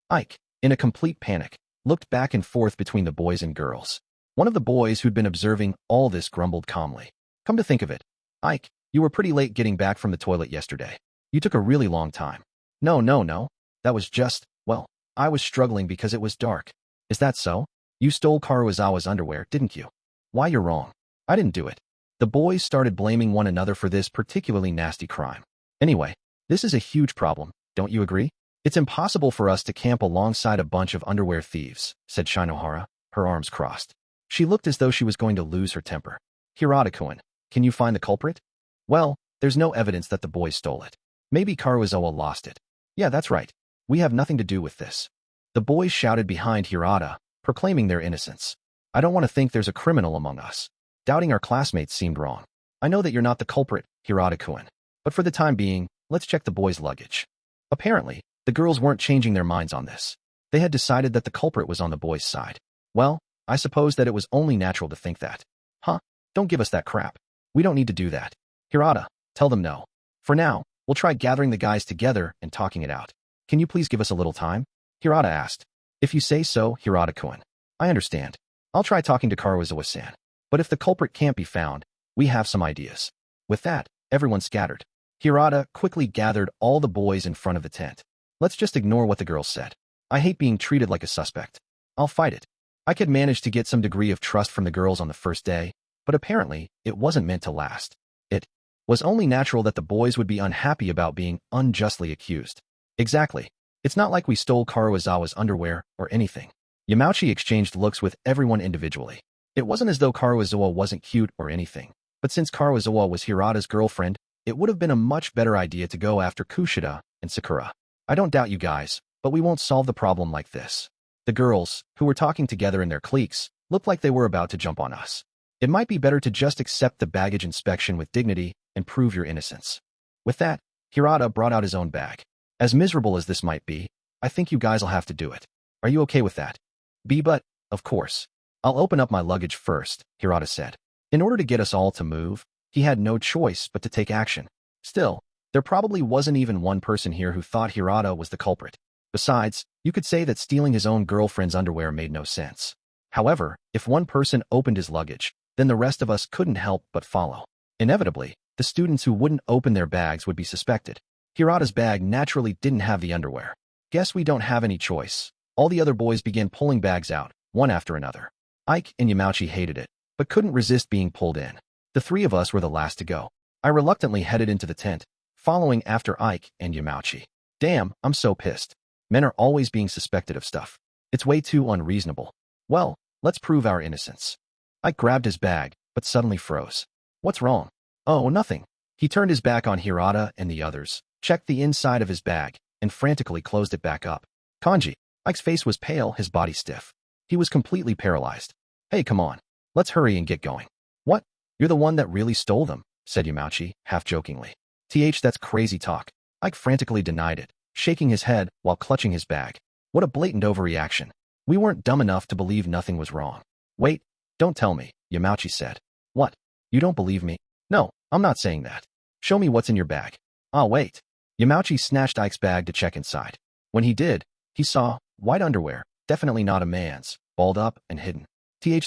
Ike, in a complete panic, looked back and forth between the boys and girls. One of the boys who'd been observing all this grumbled calmly. Come to think of it, Ike, you were pretty late getting back from the toilet yesterday. You took a really long time. No. That was just, well, I was struggling because it was dark. Is that so? You stole Karuizawa's underwear, didn't you? Why, you're wrong. I didn't do it. The boys started blaming one another for this particularly nasty crime. Anyway, this is a huge problem, don't you agree? It's impossible for us to camp alongside a bunch of underwear thieves, said Shinohara, her arms crossed. She looked as though she was going to lose her temper. Hirata-kun, can you find the culprit? Well, there's no evidence that the boys stole it. Maybe Karuizawa lost it. Yeah, that's right. We have nothing to do with this. The boys shouted behind Hirata, proclaiming their innocence. I don't want to think there's a criminal among us. Doubting our classmates seemed wrong. I know that you're not the culprit, Hirata-kun. But for the time being, let's check the boys' luggage. Apparently, the girls weren't changing their minds on this. They had decided that the culprit was on the boys' side. Well, I suppose that it was only natural to think that. Huh? Don't give us that crap. We don't need to do that. Hirata, tell them no. For now, we'll try gathering the guys together and talking it out. Can you please give us a little time? Hirata asked. If you say so, Hirata-kun. I understand. I'll try talking to Karuizawa-san. But if the culprit can't be found, we have some ideas. With that, everyone scattered. Hirata quickly gathered all the boys in front of the tent. Let's just ignore what the girls said. I hate being treated like a suspect. I'll fight it. I could manage to get some degree of trust from the girls on the first day, but apparently it wasn't meant to last. It was only natural that the boys would be unhappy about being unjustly accused. Exactly. It's not like we stole Karuizawa's underwear or anything. Yamauchi exchanged looks with everyone individually. It wasn't as though Karuizawa wasn't cute or anything, but since Karuizawa was Hirata's girlfriend, it would have been a much better idea to go after Kushida and Sakura. I don't doubt you guys, but we won't solve the problem like this. The girls, who were talking together in their cliques, looked like they were about to jump on us. It might be better to just accept the baggage inspection with dignity and prove your innocence. With that, Hirata brought out his own bag. As miserable as this might be, I think you guys will have to do it. Are you okay with that? But, of course. I'll open up my luggage first, Hirata said. In order to get us all to move, he had no choice but to take action. Still, there probably wasn't even one person here who thought Hirata was the culprit. Besides, you could say that stealing his own girlfriend's underwear made no sense. However, if one person opened his luggage, then the rest of us couldn't help but follow. Inevitably, the students who wouldn't open their bags would be suspected. Hirata's bag naturally didn't have the underwear. Guess we don't have any choice. All the other boys began pulling bags out, one after another. Ike and Yamauchi hated it, but couldn't resist being pulled in. The three of us were the last to go. I reluctantly headed into the tent, following after Ike and Yamauchi. Damn, I'm so pissed. Men are always being suspected of stuff. It's way too unreasonable. Well, let's prove our innocence. Ike grabbed his bag, but suddenly froze. What's wrong? Oh, nothing. He turned his back on Hirata and the others, checked the inside of his bag, and frantically closed it back up. Kanji. Ike's face was pale, his body stiff. He was completely paralyzed. Hey, come on. Let's hurry and get going. What? You're the one that really stole them, said Yamauchi, half-jokingly. That's crazy talk. Ike frantically denied it, shaking his head while clutching his bag. What a blatant overreaction. We weren't dumb enough to believe nothing was wrong. Wait, don't tell me, Yamauchi said. What? You don't believe me? No, I'm not saying that. Show me what's in your bag. Ah, wait. Yamauchi snatched Ike's bag to check inside. When he did, he saw white underwear, definitely not a man's, balled up and hidden.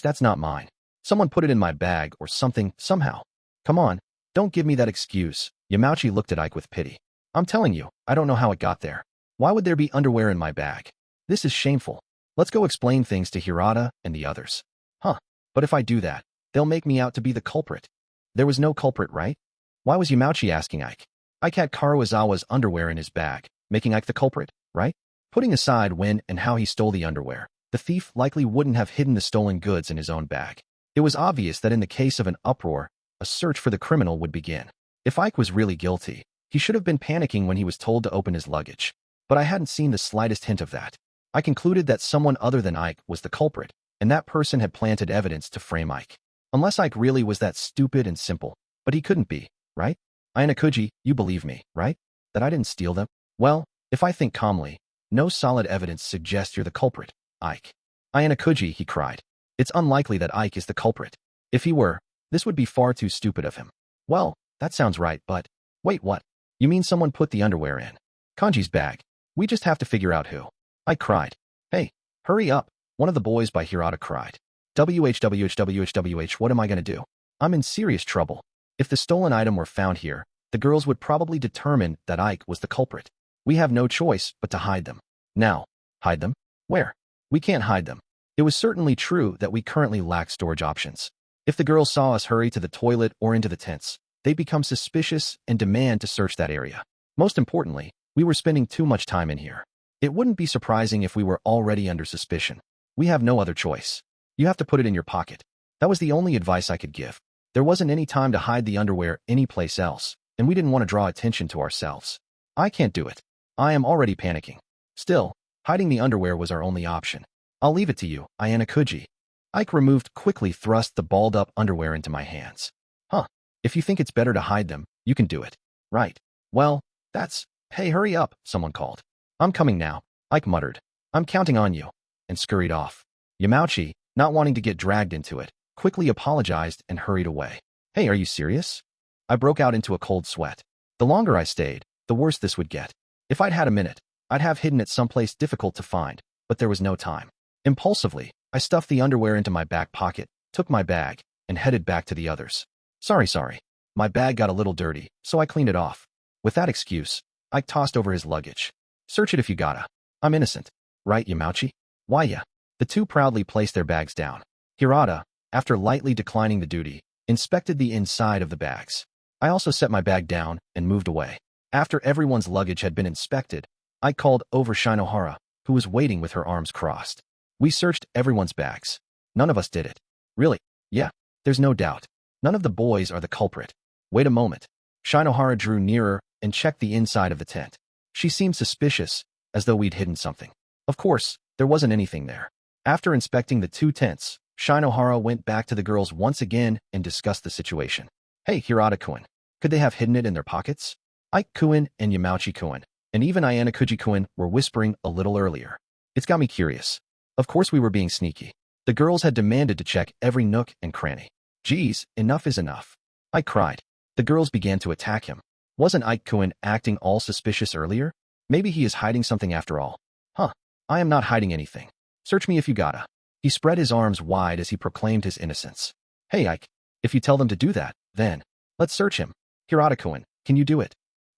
That's not mine. Someone put it in my bag or something, somehow. Come on, don't give me that excuse. Yamauchi looked at Ike with pity. I'm telling you, I don't know how it got there. Why would there be underwear in my bag? This is shameful. Let's go explain things to Hirata and the others. Huh, but if I do that, they'll make me out to be the culprit. There was no culprit, right? Why was Yamauchi asking Ike? Ike had Karuizawa's underwear in his bag, making Ike the culprit, right? Putting aside when and how he stole the underwear, the thief likely wouldn't have hidden the stolen goods in his own bag. It was obvious that in the case of an uproar, a search for the criminal would begin. If Ike was really guilty, he should have been panicking when he was told to open his luggage. But I hadn't seen the slightest hint of that. I concluded that someone other than Ike was the culprit, and that person had planted evidence to frame Ike. Unless Ike really was that stupid and simple, but he couldn't be, right? Ayanokouji, you believe me, right? That I didn't steal them? Well, if I think calmly, no solid evidence suggests you're the culprit, Ike. Ayanokouji, he cried. It's unlikely that Ike is the culprit. If he were, this would be far too stupid of him. Well, that sounds right, but... Wait, what? You mean someone put the underwear in Kanji's bag? We just have to figure out who. Ike cried. Hey, hurry up, one of the boys by Hirata cried. WHWHWHWH, what am I going to do? I'm in serious trouble. If the stolen item were found here, the girls would probably determine that Ike was the culprit. We have no choice but to hide them. Now, hide them? Where? We can't hide them. It was certainly true that we currently lack storage options. If the girls saw us hurry to the toilet or into the tents, they'd become suspicious and demand to search that area. Most importantly, we were spending too much time in here. It wouldn't be surprising if we were already under suspicion. We have no other choice. You have to put it in your pocket. That was the only advice I could give. There wasn't any time to hide the underwear anyplace else, and we didn't want to draw attention to ourselves. I can't do it. I am already panicking. Still, hiding the underwear was our only option. I'll leave it to you, Ayanokouji. Ike removed quickly thrust the balled-up underwear into my hands. Huh. If you think it's better to hide them, you can do it. Right. Well, that's... Hey, hurry up, someone called. I'm coming now, Ike muttered. I'm counting on you. And scurried off. Yamauchi, not wanting to get dragged into it, quickly apologized and hurried away. Hey, are you serious? I broke out into a cold sweat. The longer I stayed, the worse this would get. If I'd had a minute, I'd have hidden it someplace difficult to find, but there was no time. Impulsively, I stuffed the underwear into my back pocket, took my bag, and headed back to the others. Sorry. My bag got a little dirty, so I cleaned it off. With that excuse, Ike tossed over his luggage. Search it if you gotta. I'm innocent. Right, Yamauchi? Why ya? The two proudly placed their bags down. Hirata, after lightly declining the duty, inspected the inside of the bags. I also set my bag down and moved away. After everyone's luggage had been inspected, I called over Shinohara, who was waiting with her arms crossed. We searched everyone's bags. None of us did it. Really? Yeah, there's no doubt. None of the boys are the culprit. Wait a moment. Shinohara drew nearer and checked the inside of the tent. She seemed suspicious, as though we'd hidden something. Of course, there wasn't anything there. After inspecting the two tents, Shinohara went back to the girls once again and discussed the situation. Hey, Hirata-kun, could they have hidden it in their pockets? Ike-kun and Yamauchi-kun, and even Ayanokouji-kun were whispering a little earlier. It's got me curious. Of course we were being sneaky. The girls had demanded to check every nook and cranny. Geez, enough is enough. Ike cried. The girls began to attack him. Wasn't Ike-kun acting all suspicious earlier? Maybe he is hiding something after all. Huh. I am not hiding anything. Search me if you gotta. He spread his arms wide as he proclaimed his innocence. Hey, Ike. If you tell them to do that, then let's search him. Hirata-kun, can you do it?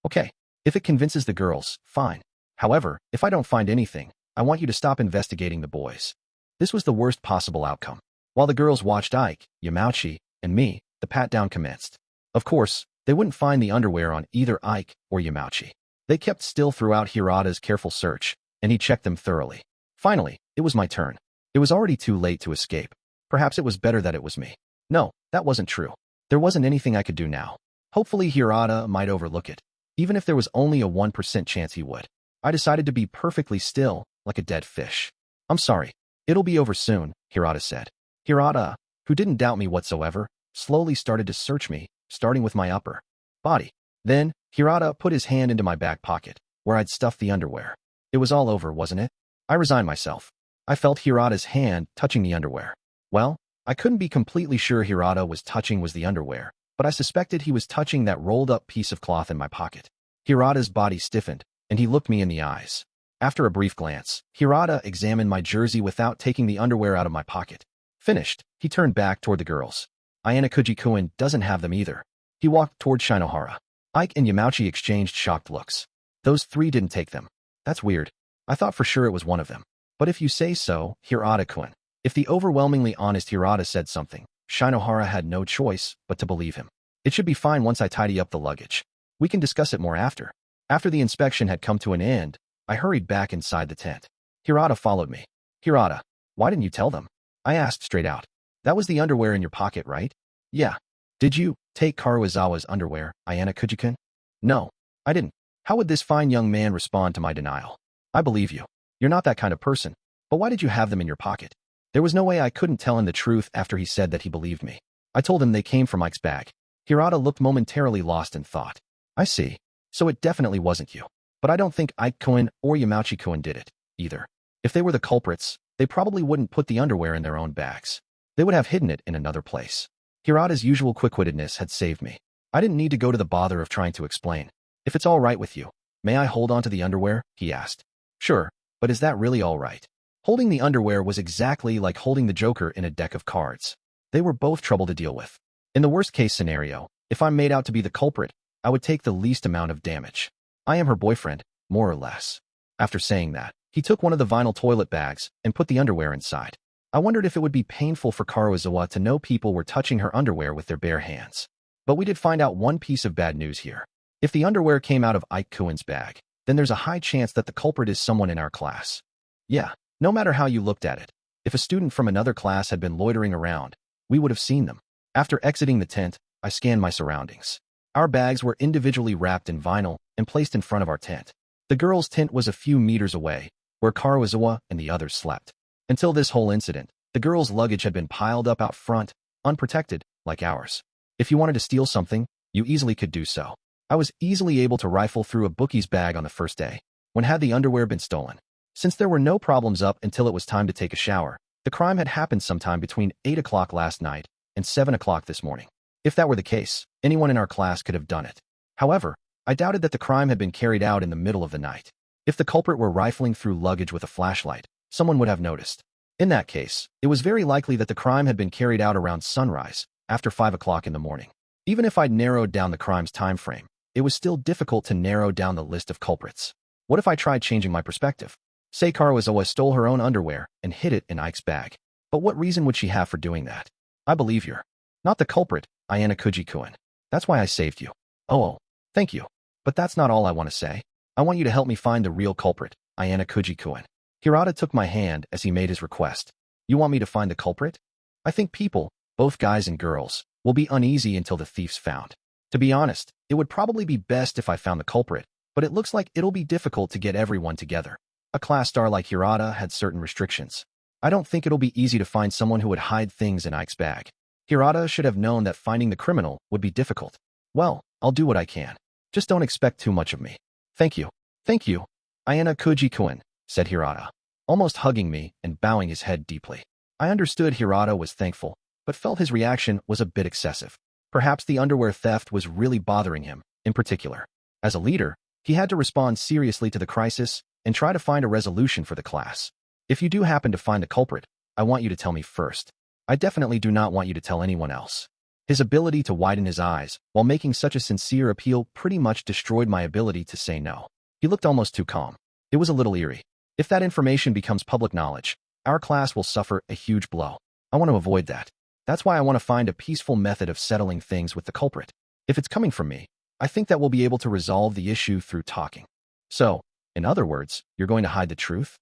Okay. If it convinces the girls, fine. However, if I don't find anything, I want you to stop investigating the boys. This was the worst possible outcome. While the girls watched Ike, Yamauchi, and me, the pat-down commenced. Of course, they wouldn't find the underwear on either Ike or Yamauchi. They kept still throughout Hirata's careful search, and he checked them thoroughly. Finally, it was my turn. It was already too late to escape. Perhaps it was better that it was me. No, that wasn't true. There wasn't anything I could do now. Hopefully Hirata might overlook it. Even if there was only a 1% chance he would. I decided to be perfectly still, like a dead fish. I'm sorry. It'll be over soon, Hirata said. Hirata, who didn't doubt me whatsoever, slowly started to search me, starting with my upper body. Then, Hirata put his hand into my back pocket, where I'd stuffed the underwear. It was all over, wasn't it? I resigned myself. I felt Hirata's hand touching the underwear. Well, I couldn't be completely sure Hirata was touching was the underwear, but I suspected he was touching that rolled-up piece of cloth in my pocket. Hirata's body stiffened, and he looked me in the eyes. After a brief glance, Hirata examined my jersey without taking the underwear out of my pocket. Finished, he turned back toward the girls. Ayanokouji-kun doesn't have them either. He walked toward Shinohara. Ike and Yamauchi exchanged shocked looks. Those three didn't take them. That's weird. I thought for sure it was one of them. But if you say so, Hirata-kun. If the overwhelmingly honest Hirata said something, Shinohara had no choice but to believe him. It should be fine once I tidy up the luggage. We can discuss it more after. After the inspection had come to an end, I hurried back inside the tent. Hirata followed me. Hirata, why didn't you tell them? I asked straight out. That was the underwear in your pocket, right? Yeah. Did you take Karuizawa's underwear, Ayanokouji-kun? No, I didn't. How would this fine young man respond to my denial? I believe you. You're not that kind of person. But why did you have them in your pocket? There was no way I couldn't tell him the truth after he said that he believed me. I told him they came from Ike's bag. Hirata looked momentarily lost in thought. I see. So it definitely wasn't you. But I don't think Ike-kun or Yamauchi-kun did it, either. If they were the culprits, they probably wouldn't put the underwear in their own bags. They would have hidden it in another place. Hirata's usual quick-wittedness had saved me. I didn't need to go to the bother of trying to explain. If it's all right with you, may I hold on to the underwear? He asked. Sure, but is that really all right? Holding the underwear was exactly like holding the Joker in a deck of cards. They were both trouble to deal with. In the worst-case scenario, if I'm made out to be the culprit, I would take the least amount of damage. I am her boyfriend, more or less. After saying that, he took one of the vinyl toilet bags and put the underwear inside. I wondered if it would be painful for Karuizawa to know people were touching her underwear with their bare hands. But we did find out one piece of bad news here. If the underwear came out of Ike-kun's bag, then there's a high chance that the culprit is someone in our class. Yeah, no matter how you looked at it. If a student from another class had been loitering around, we would have seen them. After exiting the tent, I scanned my surroundings. Our bags were individually wrapped in vinyl and placed in front of our tent. The girls' tent was a few meters away, where Karuizawa and the others slept. Until this whole incident, the girls' luggage had been piled up out front, unprotected, like ours. If you wanted to steal something, you easily could do so. I was easily able to rifle through a bookie's bag on the first day. When had the underwear been stolen? Since there were no problems up until it was time to take a shower, the crime had happened sometime between 8 o'clock last night and 7 o'clock this morning. If that were the case, anyone in our class could have done it. However, I doubted that the crime had been carried out in the middle of the night. If the culprit were rifling through luggage with a flashlight, someone would have noticed. In that case, it was very likely that the crime had been carried out around sunrise, after 5 o'clock in the morning. Even if I'd narrowed down the crime's time frame, it was still difficult to narrow down the list of culprits. What if I tried changing my perspective? Say Karuizawa stole her own underwear and hid it in Ike's bag. But what reason would she have for doing that? I believe you're not the culprit, Ayanokouji-kun. That's why I saved you. Oh, thank you. But that's not all I want to say. I want you to help me find the real culprit, Ayanokouji-kun. Hirata took my hand as he made his request. You want me to find the culprit? I think people, both guys and girls, will be uneasy until the thief's found. To be honest, it would probably be best if I found the culprit, but it looks like it'll be difficult to get everyone together. A class star like Hirata had certain restrictions. I don't think it'll be easy to find someone who would hide things in Ike's bag. Hirata should have known that finding the criminal would be difficult. Well, I'll do what I can. Just don't expect too much of me. Thank you. Thank you, Ayanokouji-kun, said Hirata, almost hugging me and bowing his head deeply. I understood Hirata was thankful, but felt his reaction was a bit excessive. Perhaps the underwear theft was really bothering him, in particular. As a leader, he had to respond seriously to the crisis and try to find a resolution for the class. If you do happen to find the culprit, I want you to tell me first. I definitely do not want you to tell anyone else. His ability to widen his eyes while making such a sincere appeal pretty much destroyed my ability to say no. He looked almost too calm. It was a little eerie. If that information becomes public knowledge, our class will suffer a huge blow. I want to avoid that. That's why I want to find a peaceful method of settling things with the culprit. If it's coming from me, I think that we'll be able to resolve the issue through talking. So, in other words, you're going to hide the truth?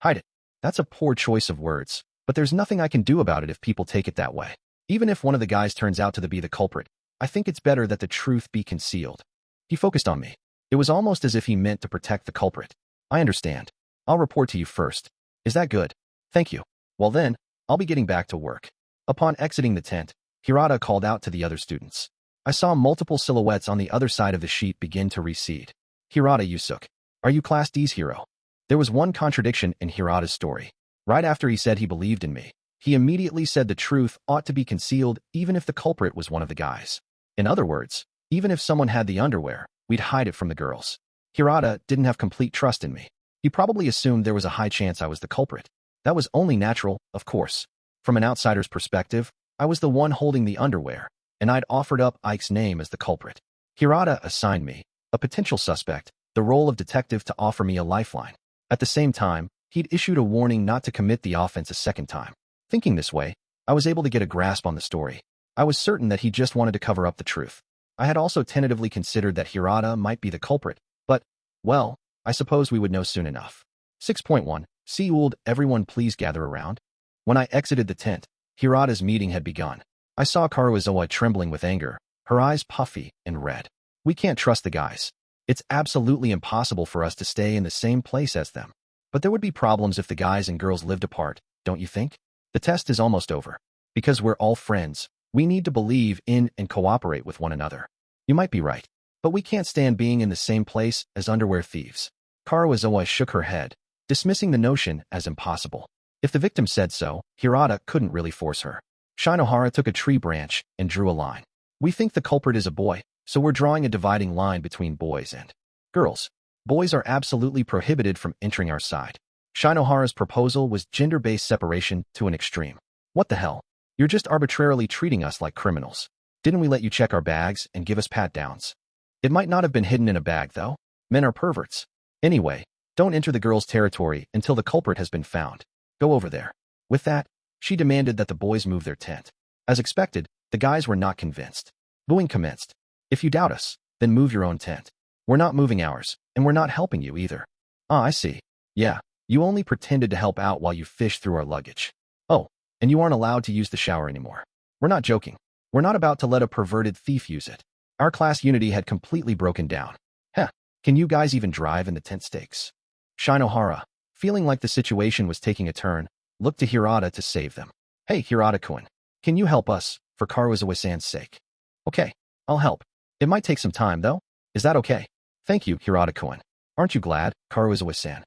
Hide it. That's a poor choice of words, but there's nothing I can do about it if people take it that way. Even if one of the guys turns out to be the culprit, I think it's better that the truth be concealed. He focused on me. It was almost as if he meant to protect the culprit. I understand. I'll report to you first. Is that good? Thank you. Well then, I'll be getting back to work. Upon exiting the tent, Hirata called out to the other students. I saw multiple silhouettes on the other side of the sheet begin to recede. Hirata Yusuke, are you Class D's hero? There was one contradiction in Hirata's story. Right after he said he believed in me, he immediately said the truth ought to be concealed even if the culprit was one of the guys. In other words, even if someone had the underwear, we'd hide it from the girls. Hirata didn't have complete trust in me. He probably assumed there was a high chance I was the culprit. That was only natural, of course. From an outsider's perspective, I was the one holding the underwear, and I'd offered up Ike's name as the culprit. Hirata assigned me, a potential suspect, the role of detective to offer me a lifeline. At the same time, he'd issued a warning not to commit the offense a second time. Thinking this way, I was able to get a grasp on the story. I was certain that he just wanted to cover up the truth. I had also tentatively considered that Hirata might be the culprit, but, well, I suppose we would know soon enough. 6.1. Seouled, everyone please gather around. When I exited the tent, Hirata's meeting had begun. I saw Karuizawa trembling with anger, her eyes puffy and red. We can't trust the guys. It's absolutely impossible for us to stay in the same place as them. But there would be problems if the guys and girls lived apart, don't you think? The test is almost over. Because we're all friends, we need to believe in and cooperate with one another. You might be right, but we can't stand being in the same place as underwear thieves. Karuizawa shook her head, dismissing the notion as impossible. If the victim said so, Hirata couldn't really force her. Shinohara took a tree branch and drew a line. We think the culprit is a boy, so we're drawing a dividing line between boys and girls. Boys are absolutely prohibited from entering our side. Shinohara's proposal was gender-based separation to an extreme. What the hell? You're just arbitrarily treating us like criminals. Didn't we let you check our bags and give us pat-downs? It might not have been hidden in a bag, though. Men are perverts. Anyway, don't enter the girls' territory until the culprit has been found. Go over there. With that, she demanded that the boys move their tent. As expected, the guys were not convinced. Booing commenced. If you doubt us, then move your own tent. We're not moving ours, and we're not helping you either. Ah, I see. Yeah, you only pretended to help out while you fished through our luggage. and you aren't allowed to use the shower anymore. We're not joking. We're not about to let a perverted thief use it. Our class unity had completely broken down. Heh, can you guys even drive in the tent stakes? Shinohara, feeling like the situation was taking a turn, looked to Hirata to save them. Hey, Hirata-kun, can you help us, for Karuizawa-san's sake? Okay, I'll help. It might take some time, though. Is that okay? Thank you, Hirata-kun. Aren't you glad, Karuizawa-san?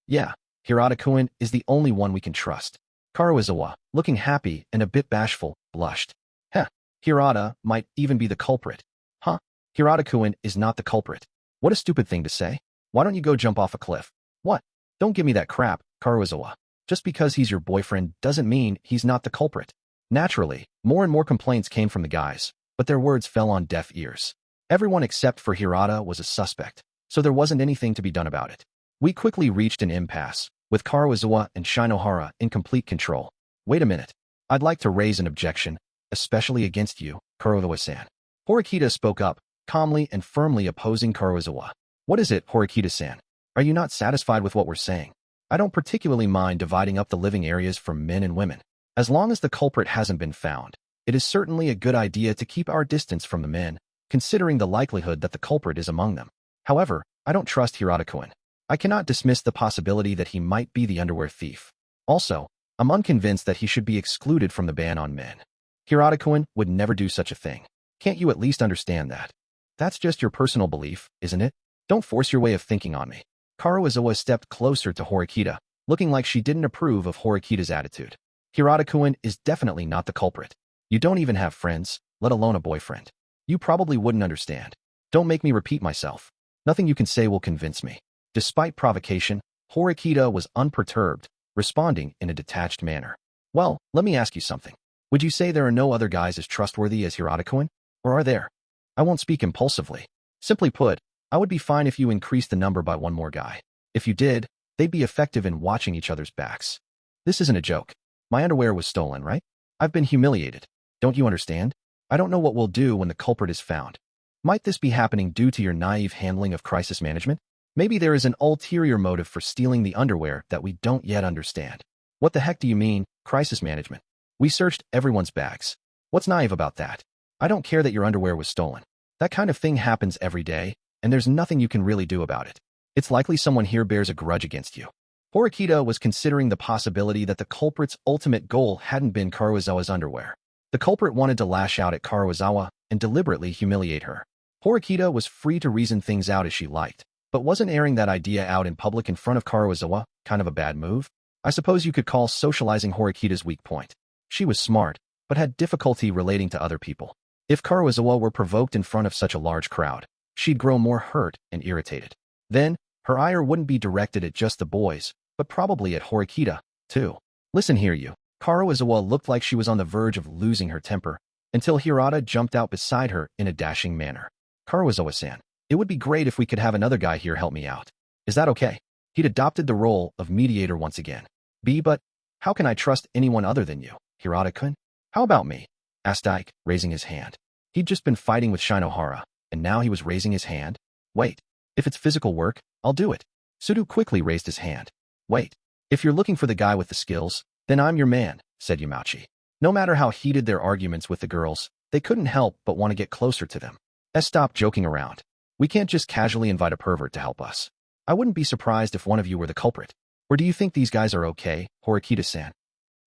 Yeah, Hirata-kun is the only one we can trust. Karuizawa, looking happy and a bit bashful, blushed. Heh, Hirata might even be the culprit. Huh? Hirata-kun is not the culprit. What a stupid thing to say. Why don't you go jump off a cliff? What? Don't give me that crap, Karuizawa. Just because he's your boyfriend doesn't mean he's not the culprit. Naturally, more and more complaints came from the guys, but their words fell on deaf ears. Everyone except for Hirata was a suspect, so there wasn't anything to be done about it. We quickly reached an impasse, with Karuizawa and Shinohara in complete control. Wait a minute. I'd like to raise an objection, especially against you, Karuizawa-san. Horikita spoke up, calmly and firmly opposing Karuizawa. What is it, Horikita-san? Are you not satisfied with what we're saying? I don't particularly mind dividing up the living areas for men and women. As long as the culprit hasn't been found, it is certainly a good idea to keep our distance from the men, considering the likelihood that the culprit is among them. However, I don't trust Hirata-kun. I cannot dismiss the possibility that he might be the underwear thief. Also, I'm unconvinced that he should be excluded from the ban on men. Hirata-kun would never do such a thing. Can't you at least understand that? That's just your personal belief, isn't it? Don't force your way of thinking on me. Karuizawa stepped closer to Horikita, looking like she didn't approve of Horikita's attitude. Hirata-kun is definitely not the culprit. You don't even have friends, let alone a boyfriend. You probably wouldn't understand. Don't make me repeat myself. Nothing you can say will convince me. Despite provocation, Horikita was unperturbed, responding in a detached manner. Well, let me ask you something. Would you say there are no other guys as trustworthy as Hirata-kun? Or are there? I won't speak impulsively. Simply put, I would be fine if you increased the number by one more guy. If you did, they'd be effective in watching each other's backs. This isn't a joke. My underwear was stolen, right? I've been humiliated. Don't you understand? I don't know what we'll do when the culprit is found. Might this be happening due to your naive handling of crisis management? Maybe there is an ulterior motive for stealing the underwear that we don't yet understand. What the heck do you mean, crisis management? We searched everyone's bags. What's naive about that? I don't care that your underwear was stolen. That kind of thing happens every day, and there's nothing you can really do about it. It's likely someone here bears a grudge against you. Horikita was considering the possibility that the culprit's ultimate goal hadn't been Karuizawa's underwear. The culprit wanted to lash out at Karuizawa and deliberately humiliate her. Horikita was free to reason things out as she liked, but wasn't airing that idea out in public in front of Karuizawa kind of a bad move? I suppose you could call socializing Horikita's weak point. She was smart, but had difficulty relating to other people. If Karuizawa were provoked in front of such a large crowd, she'd grow more hurt and irritated. Then, her ire wouldn't be directed at just the boys, but probably at Horikita, too. Listen here, you. Karuizawa looked like she was on the verge of losing her temper, until Hirata jumped out beside her in a dashing manner. Karuizawa-san, it would be great if we could have another guy here help me out. Is that okay? He'd adopted the role of mediator once again. But how can I trust anyone other than you, Hirata-kun? How about me? Asked Ike, raising his hand. He'd just been fighting with Shinohara, and now he was raising his hand? Wait, if it's physical work, I'll do it. Sudu quickly raised his hand. Wait, if you're looking for the guy with the skills, then I'm your man, said Yamauchi. No matter how heated their arguments with the girls, they couldn't help but want to get closer to them. Stop joking around. We can't just casually invite a pervert to help us. I wouldn't be surprised if one of you were the culprit. Or do you think these guys are okay, Horikita-san?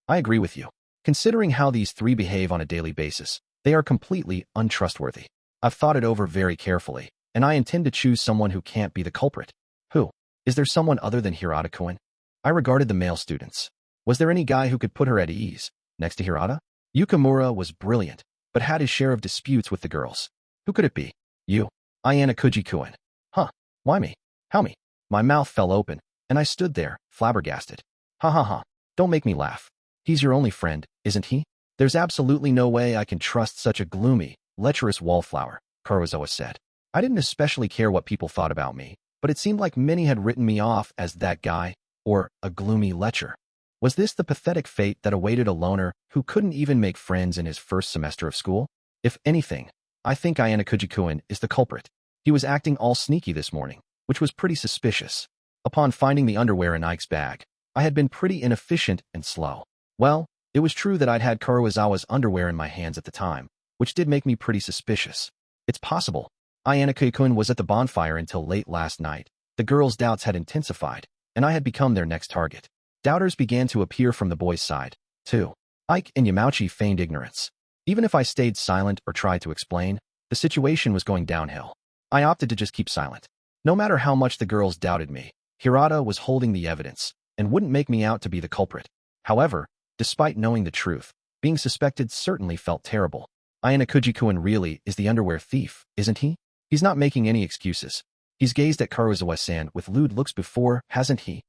I agree with you. Considering how these three behave on a daily basis, they are completely untrustworthy. I've thought it over very carefully, and I intend to choose someone who can't be the culprit. Who? Is there someone other than Hirata-kun? I regarded the male students. Was there any guy who could put her at ease, next to Hirata? Yukamura was brilliant, but had his share of disputes with the girls. Who could it be? You. Ayanokouji-kun. Huh. Why me? How me? My mouth fell open, and I stood there, flabbergasted. Ha ha ha. Don't make me laugh. He's your only friend, isn't he? There's absolutely no way I can trust such a gloomy, lecherous wallflower, Karuizawa said. I didn't especially care what people thought about me, but it seemed like many had written me off as that guy, or a gloomy lecher. Was this the pathetic fate that awaited a loner who couldn't even make friends in his first semester of school? If anything, I think Ayanokouji-kun is the culprit. He was acting all sneaky this morning, which was pretty suspicious. Upon finding the underwear in Ike's bag, I had been pretty inefficient and slow. Well, It was true that I'd had Kuroizawa's underwear in my hands at the time, which did make me pretty suspicious. It's possible Ayanokouji was at the bonfire until late last night. The girls' doubts had intensified, and I had become their next target. Doubters began to appear from the boys' side, too. Ike and Yamauchi feigned ignorance. Even if I stayed silent or tried to explain, the situation was going downhill. I opted to just keep silent. No matter how much the girls doubted me, Hirata was holding the evidence and wouldn't make me out to be the culprit. However, despite knowing the truth, being suspected certainly felt terrible. Ayanokouji-kun really is the underwear thief, isn't he? He's not making any excuses. He's gazed at Kuroizawa-san with lewd looks before, hasn't he?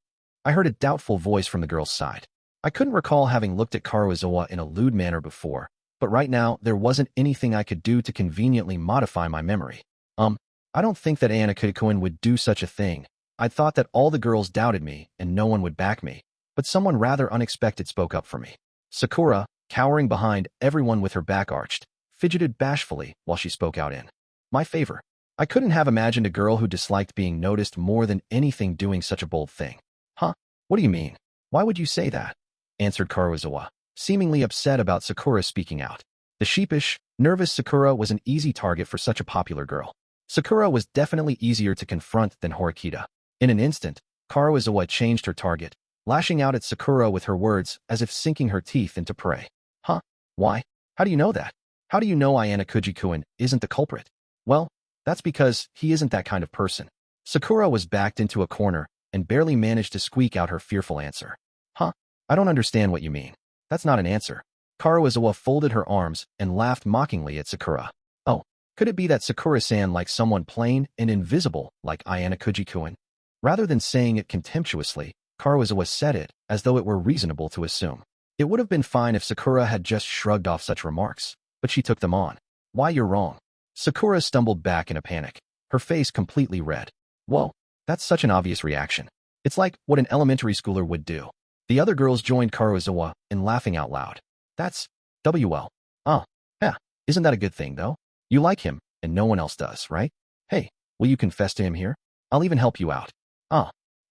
I heard a doubtful voice from the girl's side. I couldn't recall having looked at Kuroizawa in a lewd manner before, but right now there wasn't anything I could do to conveniently modify my memory. I don't think that Ayanokouji-kun would do such a thing. I'd thought that all the girls doubted me and no one would back me, but someone rather unexpected spoke up for me. Sakura, cowering behind everyone with her back arched, fidgeted bashfully while she spoke out in my favor. I couldn't have imagined a girl who disliked being noticed more than anything doing such a bold thing. Huh? What do you mean? Why would you say that? Answered Kuroizawa, seemingly upset about Sakura speaking out. The sheepish, nervous Sakura was an easy target for such a popular girl. Sakura was definitely easier to confront than Horikita. In an instant, Kuroizawa changed her target, lashing out at Sakura with her words as if sinking her teeth into prey. Huh? Why? How do you know that? How do you know Ayanokouji-kun isn't the culprit? Well, that's because he isn't that kind of person. Sakura was backed into a corner and barely managed to squeak out her fearful answer. Huh? I don't understand what you mean. That's not an answer. Kuroizawa folded her arms and laughed mockingly at Sakura. Oh, could it be that Sakura-san likes someone plain and invisible like Ayanokouji-kun? Rather than saying it contemptuously, Kuroizawa said it as though it were reasonable to assume. It would have been fine if Sakura had just shrugged off such remarks, but she took them on. Why, you're wrong. Sakura stumbled back in a panic, her face completely red. Whoa, that's such an obvious reaction. It's like what an elementary schooler would do. The other girls joined Kuroizawa in laughing out loud. That's WL. Yeah, isn't that a good thing, though? You like him, and no one else does, right? Hey, will you confess to him here? I'll even help you out.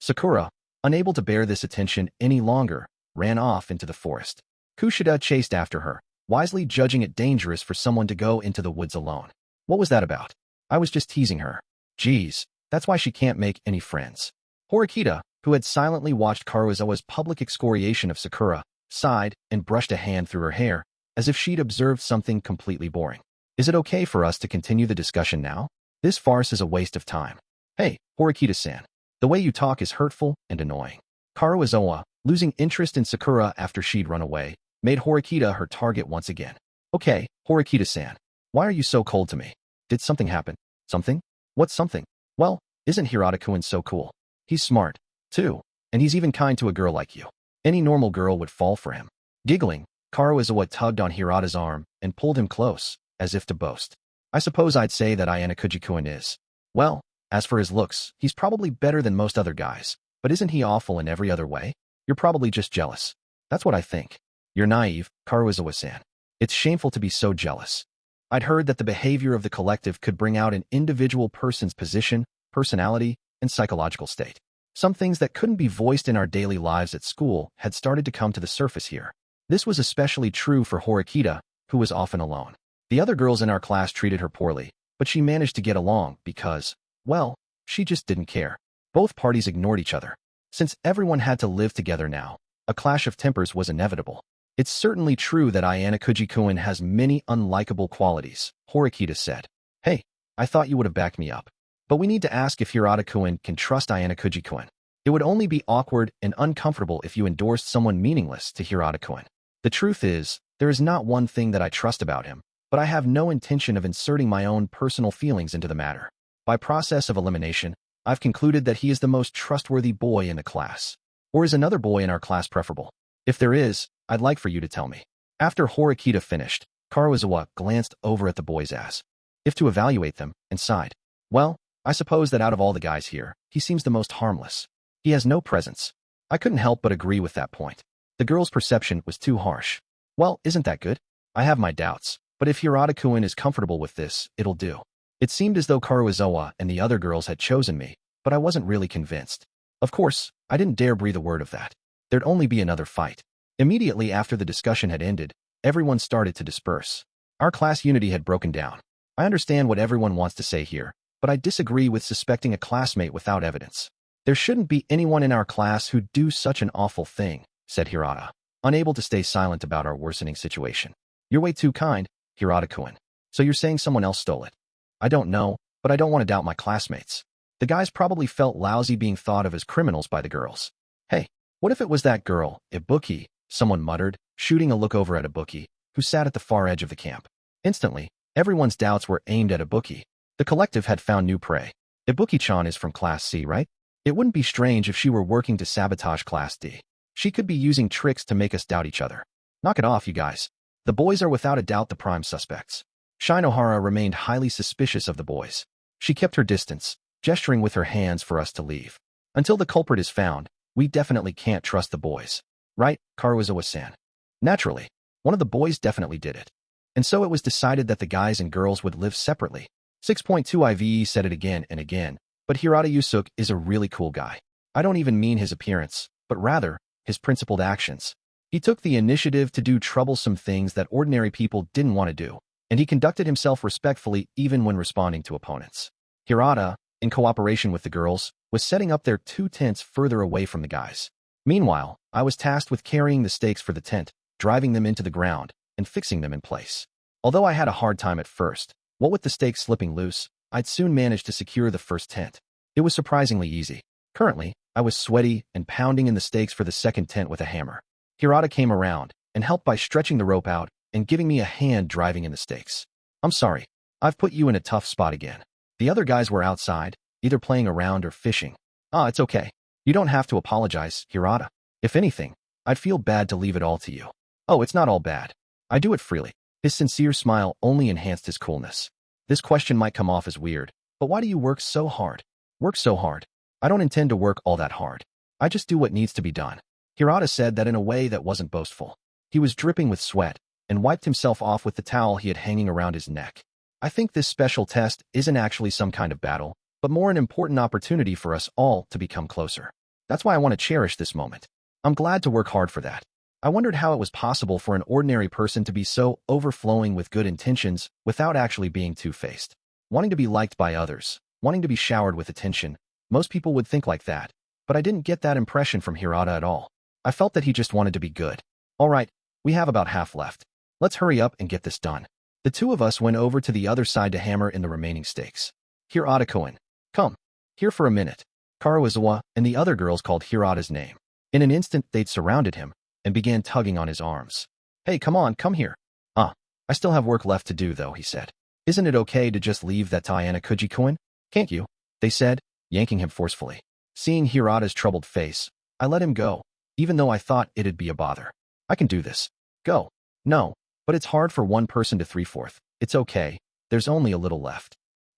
Sakura, unable to bear this attention any longer, ran off into the forest. Kushida chased after her, wisely judging it dangerous for someone to go into the woods alone. What was that about? I was just teasing her. Geez, that's why she can't make any friends. Horikita, who had silently watched Kuroizawa's public excoriation of Sakura, sighed and brushed a hand through her hair, as if she'd observed something completely boring. Is it okay for us to continue the discussion now? This farce is a waste of time. Hey, Horikita-san, the way you talk is hurtful and annoying. Kuroizawa, losing interest in Sakura after she'd run away, made Horikita her target once again. Okay, Horikita-san, why are you so cold to me? Did something happen? Something? What's something? Well, isn't Hirata-kun so cool? He's smart, too, and he's even kind to a girl like you. Any normal girl would fall for him. Giggling, Kuroizawa tugged on Hirata's arm and pulled him close, as if to boast. I suppose I'd say that Ayanokouji-kun is. Well, as for his looks, he's probably better than most other guys, but isn't he awful in every other way? You're probably just jealous. That's what I think. You're naive, Kuroizawa-san. It's shameful to be so jealous. I'd heard that the behavior of the collective could bring out an individual person's position, personality, and psychological state. Some things that couldn't be voiced in our daily lives at school had started to come to the surface here. This was especially true for Horikita, who was often alone. The other girls in our class treated her poorly, but she managed to get along because, well, she just didn't care. Both parties ignored each other. Since everyone had to live together now, a clash of tempers was inevitable. It's certainly true that Ayanokouji-kun has many unlikable qualities, Horikita said. Hey, I thought you would have backed me up. But we need to ask if Hirata-kun can trust Ayanokouji-kun. It would only be awkward and uncomfortable if you endorsed someone meaningless to Hirata-kun. The truth is, there is not one thing that I trust about him, but I have no intention of inserting my own personal feelings into the matter. By process of elimination, I've concluded that he is the most trustworthy boy in the class. Or is another boy in our class preferable? If there is, I'd like for you to tell me. After Horikita finished, Kuroizawa glanced over at the boys as if to evaluate them, and sighed. Well, I suppose that out of all the guys here, he seems the most harmless. He has no presence. I couldn't help but agree with that point. The girl's perception was too harsh. Well, isn't that good? I have my doubts, but if Hirata-kun is comfortable with this, it'll do. It seemed as though Kuroizawa and the other girls had chosen me, but I wasn't really convinced. Of course, I didn't dare breathe a word of that. There'd only be another fight. Immediately after the discussion had ended, everyone started to disperse. Our class unity had broken down. I understand what everyone wants to say here, but I disagree with suspecting a classmate without evidence. There shouldn't be anyone in our class who'd do such an awful thing, said Hirata, unable to stay silent about our worsening situation. You're way too kind, Hirata-kun. So you're saying someone else stole it? I don't know, but I don't want to doubt my classmates. The guys probably felt lousy being thought of as criminals by the girls. Hey, what if it was that girl, Ibuki? Someone muttered, shooting a look over at Ibuki, who sat at the far edge of the camp. Instantly, everyone's doubts were aimed at Ibuki. The collective had found new prey. Ibuki-chan is from Class C, right? It wouldn't be strange if she were working to sabotage Class D. She could be using tricks to make us doubt each other. Knock it off, you guys. The boys are without a doubt the prime suspects. Shinohara remained highly suspicious of the boys. She kept her distance, gesturing with her hands for us to leave. Until the culprit is found, we definitely can't trust the boys. Right, Karuizawa-san? Naturally, one of the boys definitely did it. And so it was decided that the guys and girls would live separately. 6.2 IVE said it again and again, but Hirata Yusuke is a really cool guy. I don't even mean his appearance, but rather, his principled actions. He took the initiative to do troublesome things that ordinary people didn't want to do, and he conducted himself respectfully even when responding to opponents. Hirata, in cooperation with the girls, was setting up their 2 tents further away from the guys. Meanwhile, I was tasked with carrying the stakes for the tent, driving them into the ground, and fixing them in place. Although I had a hard time at first, what with the stakes slipping loose, I'd soon managed to secure the first tent. It was surprisingly easy. Currently, I was sweaty and pounding in the stakes for the second tent with a hammer. Hirata came around and helped by stretching the rope out and giving me a hand driving in the stakes. I'm sorry, I've put you in a tough spot again. The other guys were outside, either playing around or fishing. It's okay. You don't have to apologize, Hirata. If anything, I'd feel bad to leave it all to you. Oh, it's not all bad. I do it freely. His sincere smile only enhanced his coolness. This question might come off as weird, but why do you work so hard? Work so hard? I don't intend to work all that hard. I just do what needs to be done. Hirata said that in a way that wasn't boastful. He was dripping with sweat and wiped himself off with the towel he had hanging around his neck. I think this special test isn't actually some kind of battle, but more an important opportunity for us all to become closer. That's why I want to cherish this moment. I'm glad to work hard for that. I wondered how it was possible for an ordinary person to be so overflowing with good intentions without actually being two-faced. Wanting to be liked by others, wanting to be showered with attention. Most people would think like that, but I didn't get that impression from Hirata at all. I felt that he just wanted to be good. All right, we have about half left. Let's hurry up and get this done. The two of us went over to the other side to hammer in the remaining stakes. Hirata-kun, come, here for a minute. Karuizawa and the other girls called Hirata's name. In an instant, they'd surrounded him and began tugging on his arms. Hey, come on, come here. I still have work left to do, though, he said. Isn't it okay to just leave that to Ayanokouji-kun? Can't you? They said, yanking him forcefully. Seeing Hirata's troubled face, I let him go, even though I thought it'd be a bother. I can do this. Go. No, but it's hard for one person to 3/4. It's okay. There's only a little left.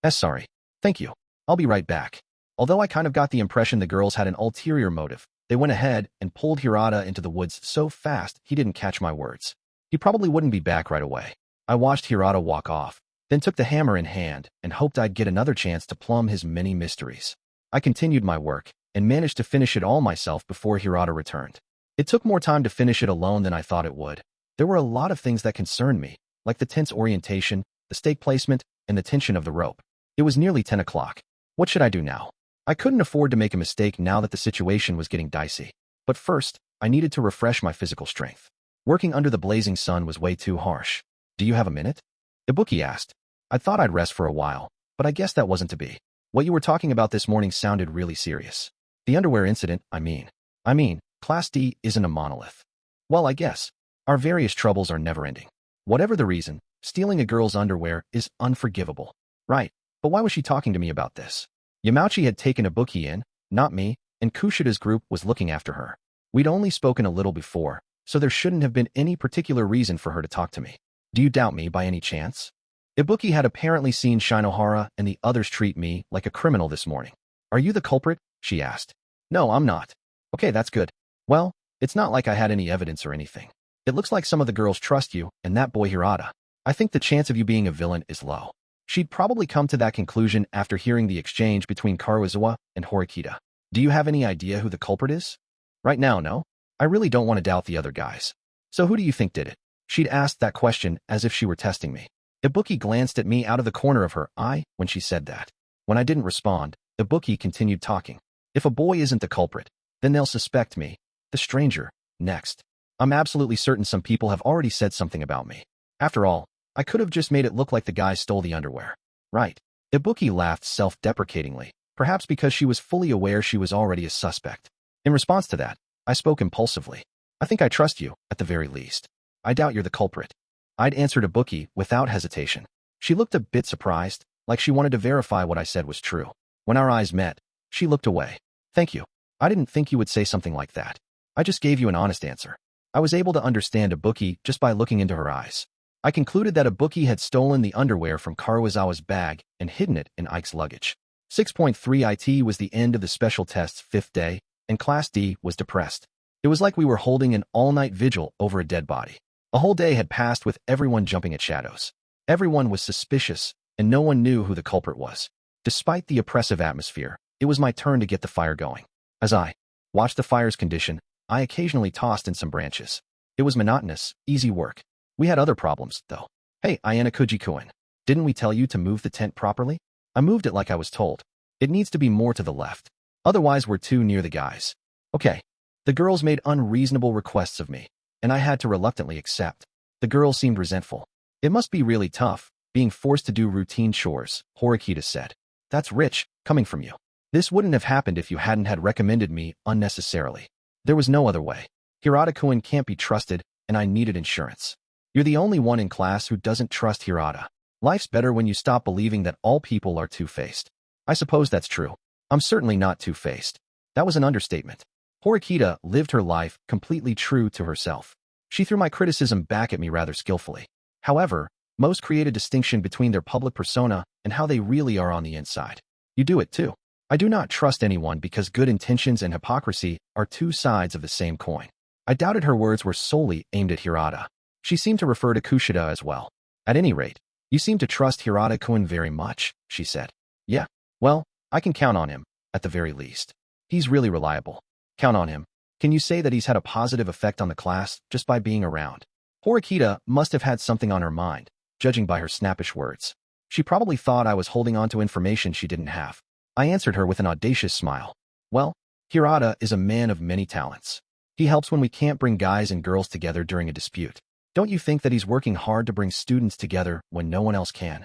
Sorry. Thank you. I'll be right back. Although I kind of got the impression the girls had an ulterior motive, they went ahead and pulled Hirata into the woods so fast he didn't catch my words. He probably wouldn't be back right away. I watched Hirata walk off, then took the hammer in hand and hoped I'd get another chance to plumb his many mysteries. I continued my work and managed to finish it all myself before Hirata returned. It took more time to finish it alone than I thought it would. There were a lot of things that concerned me, like the tent's orientation, the stake placement, and the tension of the rope. It was nearly 10 o'clock. What should I do now? I couldn't afford to make a mistake now that the situation was getting dicey. But first, I needed to refresh my physical strength. Working under the blazing sun was way too harsh. Do you have a minute? Ibuki asked. I thought I'd rest for a while, but I guess that wasn't to be. What you were talking about this morning sounded really serious. The underwear incident, I mean, Class D isn't a monolith. Well, I guess. Our various troubles are never-ending. Whatever the reason, stealing a girl's underwear is unforgivable. Right, but why was she talking to me about this? Yamauchi had taken Ibuki in, not me, and Kushida's group was looking after her. We'd only spoken a little before, so there shouldn't have been any particular reason for her to talk to me. Do you doubt me by any chance? Ibuki had apparently seen Shinohara and the others treat me like a criminal this morning. Are you the culprit? She asked. No, I'm not. Okay, that's good. Well, it's not like I had any evidence or anything. It looks like some of the girls trust you, and that boy Hirata. I think the chance of you being a villain is low. She'd probably come to that conclusion after hearing the exchange between Karuizawa and Horikita. Do you have any idea who the culprit is? Right now, no. I really don't want to doubt the other guys. So who do you think did it? She'd asked that question as if she were testing me. Ibuki glanced at me out of the corner of her eye when she said that. When I didn't respond, Ibuki continued talking. If a boy isn't the culprit, then they'll suspect me, the stranger, next. I'm absolutely certain some people have already said something about me. After all, I could have just made it look like the guy stole the underwear. Right. Ibuki laughed self-deprecatingly, perhaps because she was fully aware she was already a suspect. In response to that, I spoke impulsively. I think I trust you, at the very least. I doubt you're the culprit. I'd answered Ibuki without hesitation. She looked a bit surprised, like she wanted to verify what I said was true. When our eyes met, she looked away. Thank you. I didn't think you would say something like that. I just gave you an honest answer. I was able to understand Ibuki just by looking into her eyes. I concluded that Ibuki had stolen the underwear from Karuizawa's bag and hidden it in Ike's luggage. 6.3 IT was the end of the special test's 5th day, and Class D was depressed. It was like we were holding an all-night vigil over a dead body. A whole day had passed with everyone jumping at shadows. Everyone was suspicious, and no one knew who the culprit was. Despite the oppressive atmosphere, it was my turn to get the fire going. As I watched the fire's condition, I occasionally tossed in some branches. It was monotonous, easy work. We had other problems, though. Hey, Ayanokouji-kun, didn't we tell you to move the tent properly? I moved it like I was told. It needs to be more to the left. Otherwise, we're too near the guys. Okay. The girls made unreasonable requests of me, and I had to reluctantly accept. The girls seemed resentful. It must be really tough, being forced to do routine chores, Horikita said. That's rich, coming from you. This wouldn't have happened if you hadn't had recommended me unnecessarily. There was no other way. Hirata-kun can't be trusted, and I needed insurance. You're the only one in class who doesn't trust Hirata. Life's better when you stop believing that all people are two-faced. I suppose that's true. I'm certainly not two-faced. That was an understatement. Horikita lived her life completely true to herself. She threw my criticism back at me rather skillfully. However, most create a distinction between their public persona and how they really are on the inside. You do it too. I do not trust anyone because good intentions and hypocrisy are two sides of the same coin. I doubted her words were solely aimed at Hirata. She seemed to refer to Kushida as well. At any rate, you seem to trust Hirata-kun very much, she said. Yeah, well, I can count on him, at the very least. He's really reliable. Count on him. Can you say that he's had a positive effect on the class just by being around? Horikita must have had something on her mind, judging by her snappish words. She probably thought I was holding on to information she didn't have. I answered her with an audacious smile. Well, Hirata is a man of many talents. He helps when we can't bring guys and girls together during a dispute. Don't you think that he's working hard to bring students together when no one else can?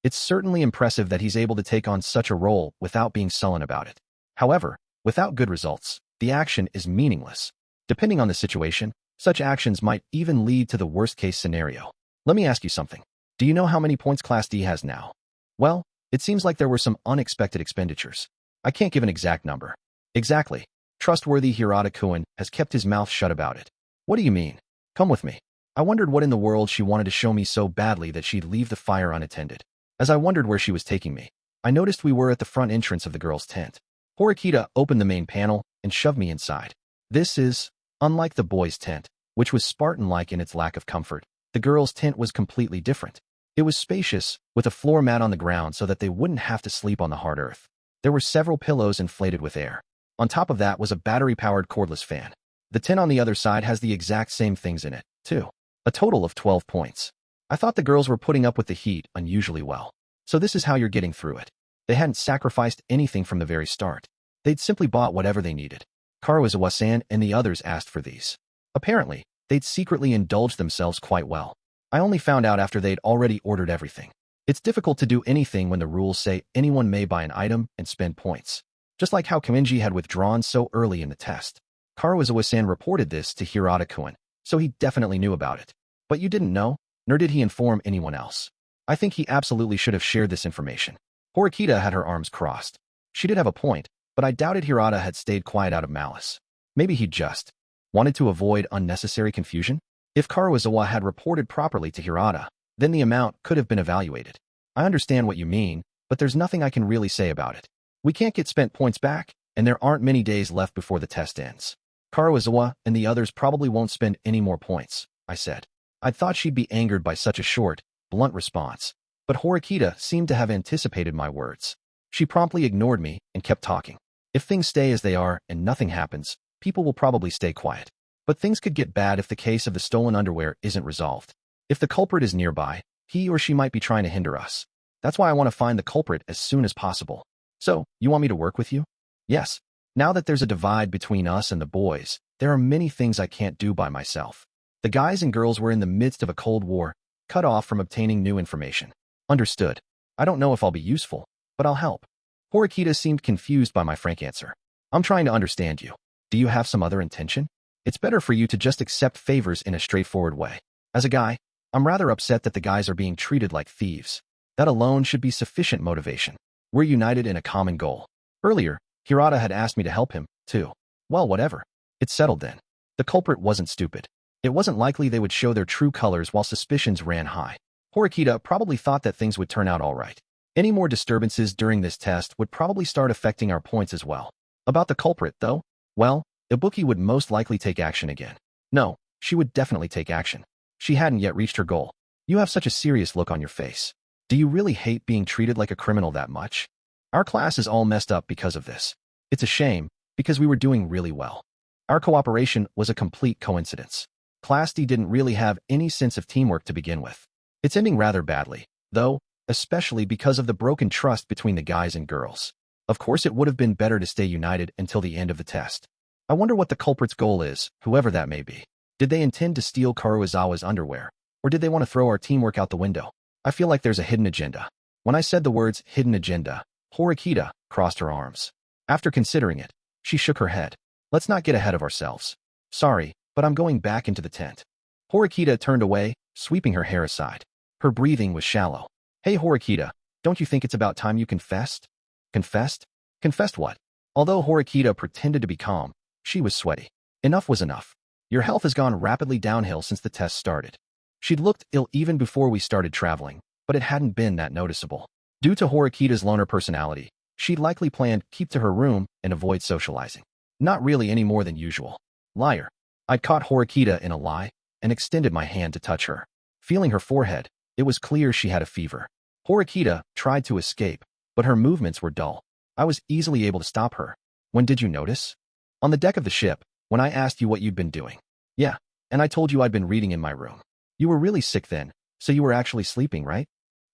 It's certainly impressive that he's able to take on such a role without being sullen about it. However, without good results, the action is meaningless. Depending on the situation, such actions might even lead to the worst-case scenario. Let me ask you something. Do you know how many points Class D has now? Well, it seems like there were some unexpected expenditures. I can't give an exact number. Exactly. Trustworthy Hirata-kun has kept his mouth shut about it. What do you mean? Come with me. I wondered what in the world she wanted to show me so badly that she'd leave the fire unattended. As I wondered where she was taking me, I noticed we were at the front entrance of the girls' tent. Horikita opened the main panel and shoved me inside. This is, unlike the boys' tent, which was Spartan-like in its lack of comfort, the girls' tent was completely different. It was spacious, with a floor mat on the ground so that they wouldn't have to sleep on the hard earth. There were several pillows inflated with air. On top of that was a battery-powered cordless fan. The tent on the other side has the exact same things in it, too. A total of 12 points. I thought the girls were putting up with the heat unusually well. So this is how you're getting through it. They hadn't sacrificed anything from the very start. They'd simply bought whatever they needed. Karuizawa-san and the others asked for these. Apparently, they'd secretly indulged themselves quite well. I only found out after they'd already ordered everything. It's difficult to do anything when the rules say anyone may buy an item and spend points. Just like how Koenji had withdrawn so early in the test. Karuizawa-san reported this to Hirata-kun, so he definitely knew about it. But you didn't know, nor did he inform anyone else. I think he absolutely should have shared this information. Horikita had her arms crossed. She did have a point, but I doubted Hirata had stayed quiet out of malice. Maybe he just wanted to avoid unnecessary confusion? If Karuizawa had reported properly to Hirata, then the amount could have been evaluated. I understand what you mean, but there's nothing I can really say about it. We can't get spent points back, and there aren't many days left before the test ends. Karuizawa and the others probably won't spend any more points, I said. I thought she'd be angered by such a short, blunt response, but Horikita seemed to have anticipated my words. She promptly ignored me and kept talking. If things stay as they are and nothing happens, people will probably stay quiet. But things could get bad if the case of the stolen underwear isn't resolved. If the culprit is nearby, he or she might be trying to hinder us. That's why I want to find the culprit as soon as possible. So, you want me to work with you? Yes. Now that there's a divide between us and the boys, there are many things I can't do by myself. The guys and girls were in the midst of a Cold War, cut off from obtaining new information. Understood. I don't know if I'll be useful, but I'll help. Horikita seemed confused by my frank answer. I'm trying to understand you. Do you have some other intention? It's better for you to just accept favors in a straightforward way. As a guy, I'm rather upset that the guys are being treated like thieves. That alone should be sufficient motivation. We're united in a common goal. Earlier, Hirata had asked me to help him, too. Well, whatever. It's settled then. The culprit wasn't stupid. It wasn't likely they would show their true colors while suspicions ran high. Horikita probably thought that things would turn out all right. Any more disturbances during this test would probably start affecting our points as well. About the culprit, though, well, Ibuki would most likely take action again. No, she would definitely take action. She hadn't yet reached her goal. You have such a serious look on your face. Do you really hate being treated like a criminal that much? Our class is all messed up because of this. It's a shame, because we were doing really well. Our cooperation was a complete coincidence. Class D didn't really have any sense of teamwork to begin with. It's ending rather badly, though, especially because of the broken trust between the guys and girls. Of course, it would have been better to stay united until the end of the test. I wonder what the culprit's goal is, whoever that may be. Did they intend to steal Karuizawa's underwear, or did they want to throw our teamwork out the window? I feel like there's a hidden agenda. When I said the words hidden agenda, Horikita crossed her arms. After considering it, she shook her head. Let's not get ahead of ourselves. Sorry, but I'm going back into the tent. Horikita turned away, sweeping her hair aside. Her breathing was shallow. Hey Horikita, don't you think it's about time you confessed? Confessed? Confessed what? Although Horikita pretended to be calm, she was sweaty. Enough was enough. Your health has gone rapidly downhill since the test started. She'd looked ill even before we started traveling, but it hadn't been that noticeable. Due to Horikita's loner personality, she'd likely planned keep to her room and avoid socializing. Not really any more than usual. Liar. I'd caught Horikita in a lie and extended my hand to touch her. Feeling her forehead, it was clear she had a fever. Horikita tried to escape, but her movements were dull. I was easily able to stop her. When did you notice? On the deck of the ship, when I asked you what you'd been doing. Yeah, and I told you I'd been reading in my room. You were really sick then, so you were actually sleeping, right?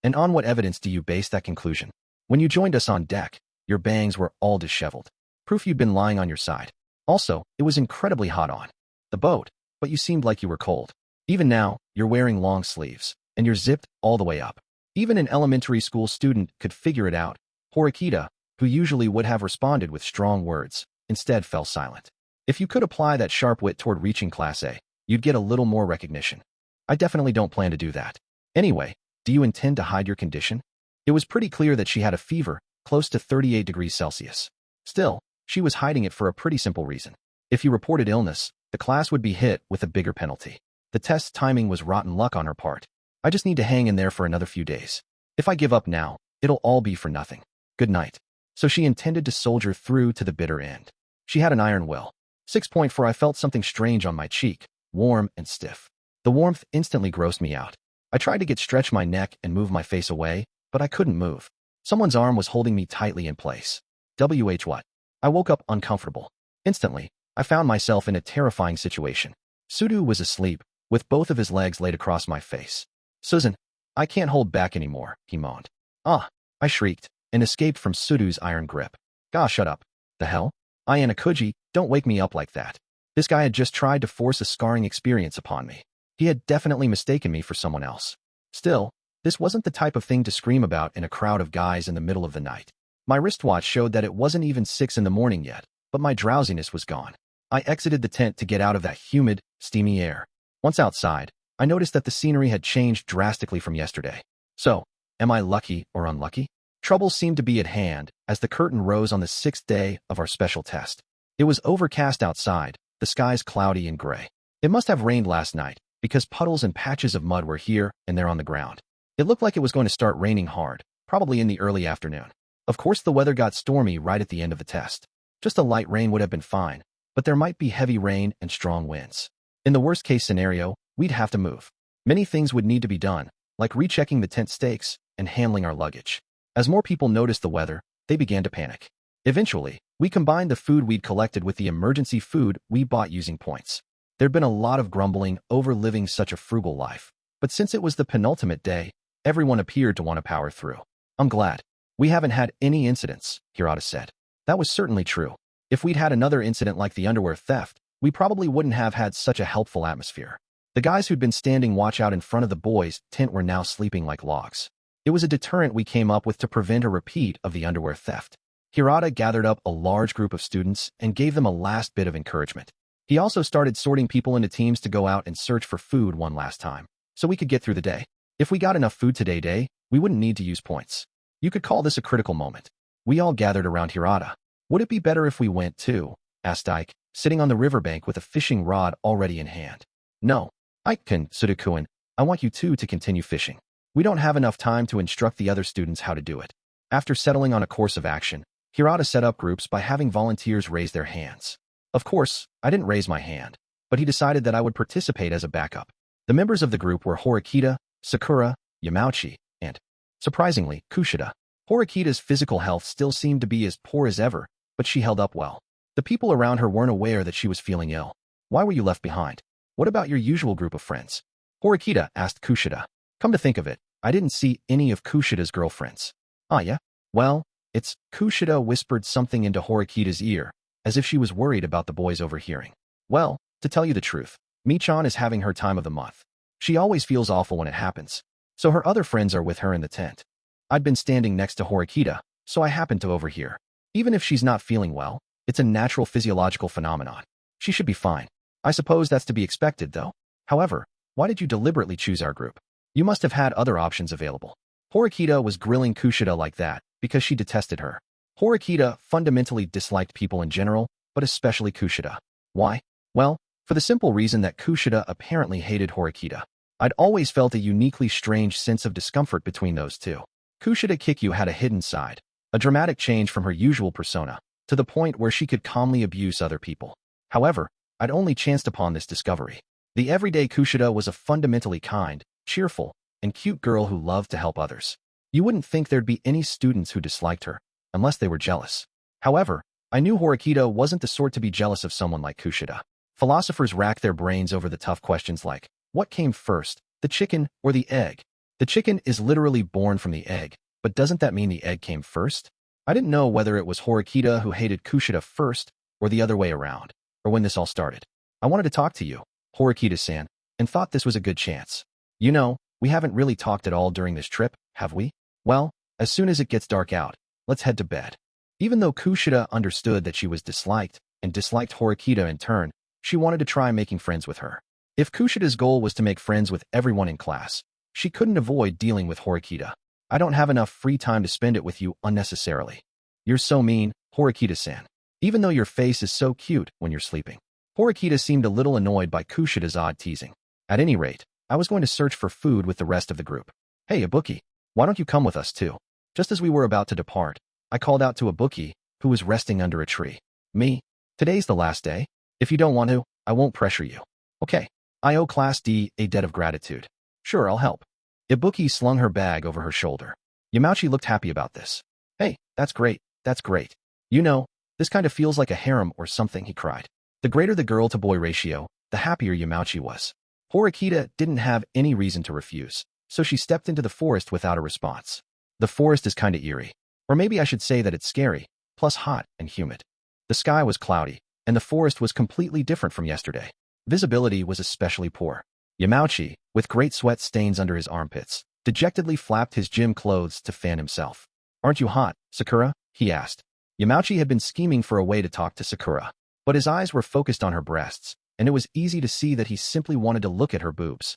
And on what evidence do you base that conclusion? When you joined us on deck, your bangs were all disheveled. Proof you'd been lying on your side. Also, it was incredibly hot on the boat, but you seemed like you were cold. Even now, you're wearing long sleeves, and you're zipped all the way up. Even an elementary school student could figure it out. Horikita, who usually would have responded with strong words, instead fell silent. If you could apply that sharp wit toward reaching Class A, you'd get a little more recognition. I definitely don't plan to do that. Anyway, do you intend to hide your condition? It was pretty clear that she had a fever, close to 38 degrees Celsius. Still, she was hiding it for a pretty simple reason. If you reported illness, the class would be hit with a bigger penalty. The test's timing was rotten luck on her part. I just need to hang in there for another few days. If I give up now, it'll all be for nothing. Good night. So she intended to soldier through to the bitter end. She had an iron will. 6.4 I felt something strange on my cheek, warm and stiff. The warmth instantly grossed me out. I tried to stretch my neck and move my face away, but I couldn't move. Someone's arm was holding me tightly in place. What? I woke up uncomfortable. Instantly, I found myself in a terrifying situation. Sudu was asleep, with both of his legs laid across my face. Suzune, I can't hold back anymore, he moaned. Ah, I shrieked, and escaped from Sudu's iron grip. Gosh, shut up. The hell? Ayanokouji, don't wake me up like that. This guy had just tried to force a scarring experience upon me. He had definitely mistaken me for someone else. Still, this wasn't the type of thing to scream about in a crowd of guys in the middle of the night. My wristwatch showed that it wasn't even 6 in the morning yet, but my drowsiness was gone. I exited the tent to get out of that humid, steamy air. Once outside, I noticed that the scenery had changed drastically from yesterday. So, am I lucky or unlucky? Trouble seemed to be at hand as the curtain rose on the 6th day of our special test. It was overcast outside, the skies cloudy and gray. It must have rained last night, because puddles and patches of mud were here and there on the ground. It looked like it was going to start raining hard, probably in the early afternoon. Of course, the weather got stormy right at the end of the test. Just a light rain would have been fine, but there might be heavy rain and strong winds. In the worst-case scenario, we'd have to move. Many things would need to be done, like rechecking the tent stakes and handling our luggage. As more people noticed the weather, they began to panic. Eventually, we combined the food we'd collected with the emergency food we bought using points. There'd been a lot of grumbling over living such a frugal life, but since it was the penultimate day, everyone appeared to want to power through. I'm glad. We haven't had any incidents, Hirata said. That was certainly true. If we'd had another incident like the underwear theft, we probably wouldn't have had such a helpful atmosphere. The guys who'd been standing watch out in front of the boys' tent were now sleeping like logs. It was a deterrent we came up with to prevent a repeat of the underwear theft. Hirata gathered up a large group of students and gave them a last bit of encouragement. He also started sorting people into teams to go out and search for food one last time, so we could get through the day. If we got enough food today, we wouldn't need to use points. You could call this a critical moment. We all gathered around Hirata. Would it be better if we went too? Asked Ike, sitting on the riverbank with a fishing rod already in hand. No. Ike-kun, Sudoku-kun, I want you two to continue fishing. We don't have enough time to instruct the other students how to do it. After settling on a course of action, Hirata set up groups by having volunteers raise their hands. Of course, I didn't raise my hand, but he decided that I would participate as a backup. The members of the group were Horikita, Sakura, Yamauchi, and, surprisingly, Kushida. Horikita's physical health still seemed to be as poor as ever, but she held up well. The people around her weren't aware that she was feeling ill. Why were you left behind? What about your usual group of friends? Horikita asked Kushida. Come to think of it, I didn't see any of Kushida's girlfriends. Ah, yeah? Well, it's... Kushida whispered something into Horikita's ear, as if she was worried about the boys overhearing. Well, to tell you the truth, Michan is having her time of the month. She always feels awful when it happens, so her other friends are with her in the tent. I'd been standing next to Horikita, so I happened to overhear. Even if she's not feeling well, it's a natural physiological phenomenon. She should be fine. I suppose that's to be expected, though. However, why did you deliberately choose our group? You must have had other options available. Horikita was grilling Kushida like that because she detested her. Horikita fundamentally disliked people in general, but especially Kushida. Why? Well, for the simple reason that Kushida apparently hated Horikita. I'd always felt a uniquely strange sense of discomfort between those two. Kushida Kikyu had a hidden side, a dramatic change from her usual persona, to the point where she could calmly abuse other people. However, I'd only chanced upon this discovery. The everyday Kushida was a fundamentally kind, cheerful, and cute girl who loved to help others. You wouldn't think there'd be any students who disliked her, unless they were jealous. However, I knew Horikita wasn't the sort to be jealous of someone like Kushida. Philosophers rack their brains over the tough questions like, what came first, the chicken or the egg? The chicken is literally born from the egg, but doesn't that mean the egg came first? I didn't know whether it was Horikita who hated Kushida first, or the other way around, or when this all started. I wanted to talk to you, Horikita-san, and thought this was a good chance. You know, we haven't really talked at all during this trip, have we? Well, as soon as it gets dark out, let's head to bed. Even though Kushida understood that she was disliked, and disliked Horikita in turn, she wanted to try making friends with her. If Kushida's goal was to make friends with everyone in class, she couldn't avoid dealing with Horikita. I don't have enough free time to spend it with you unnecessarily. You're so mean, Horikita-san. Even though your face is so cute when you're sleeping. Horikita seemed a little annoyed by Kushida's odd teasing. At any rate, I was going to search for food with the rest of the group. Hey, Ibuki, why don't you come with us too? Just as we were about to depart, I called out to Ibuki, who was resting under a tree. Me? Today's the last day. If you don't want to, I won't pressure you. Okay. I owe Class D a debt of gratitude. Sure, I'll help. Ibuki slung her bag over her shoulder. Yamauchi looked happy about this. Hey, that's great, that's great. You know, this kind of feels like a harem or something, he cried. The greater the girl-to-boy ratio, the happier Yamauchi was. Horikita didn't have any reason to refuse, so she stepped into the forest without a response. The forest is kinda eerie. Or maybe I should say that it's scary, plus hot and humid. The sky was cloudy, and the forest was completely different from yesterday. Visibility was especially poor. Yamauchi, with great sweat stains under his armpits, dejectedly flapped his gym clothes to fan himself. Aren't you hot, Sakura? He asked. Yamauchi had been scheming for a way to talk to Sakura, but his eyes were focused on her breasts, and it was easy to see that he simply wanted to look at her boobs.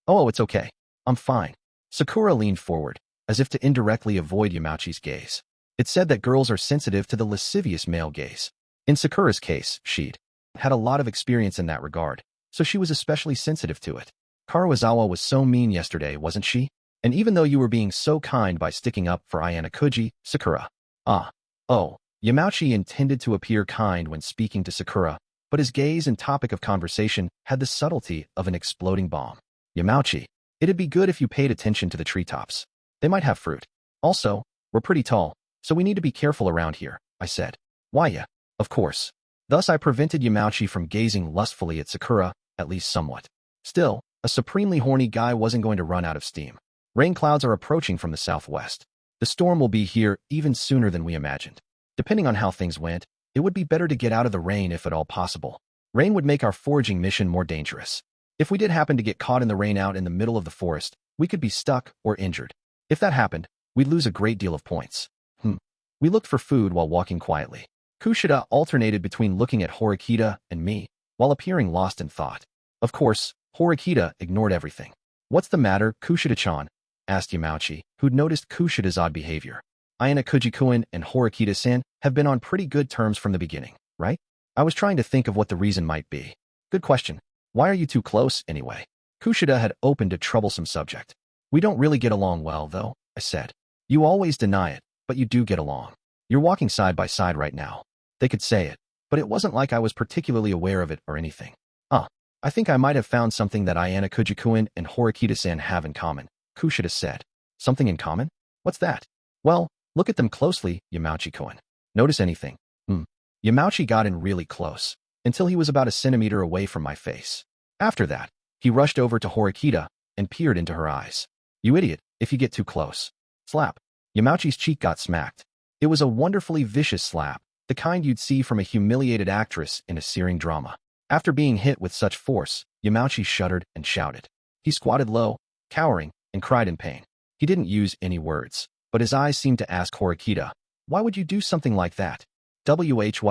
Oh, it's okay. I'm fine. Sakura leaned forward, as if to indirectly avoid Yamauchi's gaze. It's said that girls are sensitive to the lascivious male gaze. In Sakura's case, she'd had a lot of experience in that regard, so she was especially sensitive to it. Karuizawa was so mean yesterday, wasn't she? And even though you were being so kind by sticking up for Ayanokouji, Sakura. Yamauchi intended to appear kind when speaking to Sakura, but his gaze and topic of conversation had the subtlety of an exploding bomb. Yamauchi, it'd be good if you paid attention to the treetops. They might have fruit. Also, we're pretty tall, so we need to be careful around here, I said. Why, yeah, of course. Thus I prevented Yamauchi from gazing lustfully at Sakura, at least somewhat. Still, a supremely horny guy wasn't going to run out of steam. Rain clouds are approaching from the southwest. The storm will be here even sooner than we imagined. Depending on how things went, it would be better to get out of the rain if at all possible. Rain would make our foraging mission more dangerous. If we did happen to get caught in the rain out in the middle of the forest, we could be stuck or injured. If that happened, we'd lose a great deal of points. We looked for food while walking quietly. Kushida alternated between looking at Horikita and me, while appearing lost in thought. Of course, Horikita ignored everything. "What's the matter, Kushida-chan?" asked Yamauchi, who'd noticed Kushida's odd behavior. "Ayanokouji-kun and Horikita-san have been on pretty good terms from the beginning, right?" I was trying to think of what the reason might be. "Good question. Why are you too close, anyway?" Kushida had opened a troublesome subject. "We don't really get along well, though," I said. "You always deny it, but you do get along. You're walking side by side right now." They could say it, but it wasn't like I was particularly aware of it or anything. I think I might have found something that Ayanokouji-kun and Horikita-san have in common," Kushida said. "Something in common? What's that?" "Well, look at them closely, Yamauchi-kun. Notice anything?" Yamauchi got in really close, until he was about a centimeter away from my face. After that, he rushed over to Horikita and peered into her eyes. "You idiot, if you get too close." Slap. Yamauchi's cheek got smacked. It was a wonderfully vicious slap, the kind you'd see from a humiliated actress in a searing drama. After being hit with such force, Yamauchi shuddered and shouted. He squatted low, cowering, and cried in pain. He didn't use any words, but his eyes seemed to ask Horikita, "Why would you do something like that? What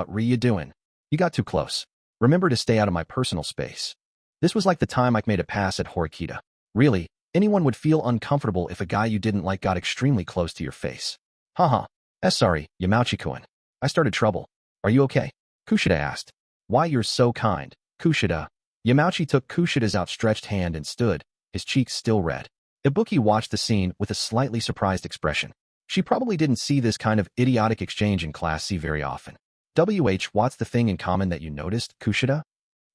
were you doing? You got too close. Remember to stay out of my personal space." This was like the time I made a pass at Horikita. Really, anyone would feel uncomfortable if a guy you didn't like got extremely close to your face. Haha. Sorry, Yamauchi-kun. I started trouble. Are you okay? Kushida asked. "Why, you're so kind, Kushida." Yamauchi took Kushida's outstretched hand and stood, his cheeks still red. Ibuki watched the scene with a slightly surprised expression. She probably didn't see this kind of idiotic exchange in Class C very often. What's the thing in common that you noticed, Kushida?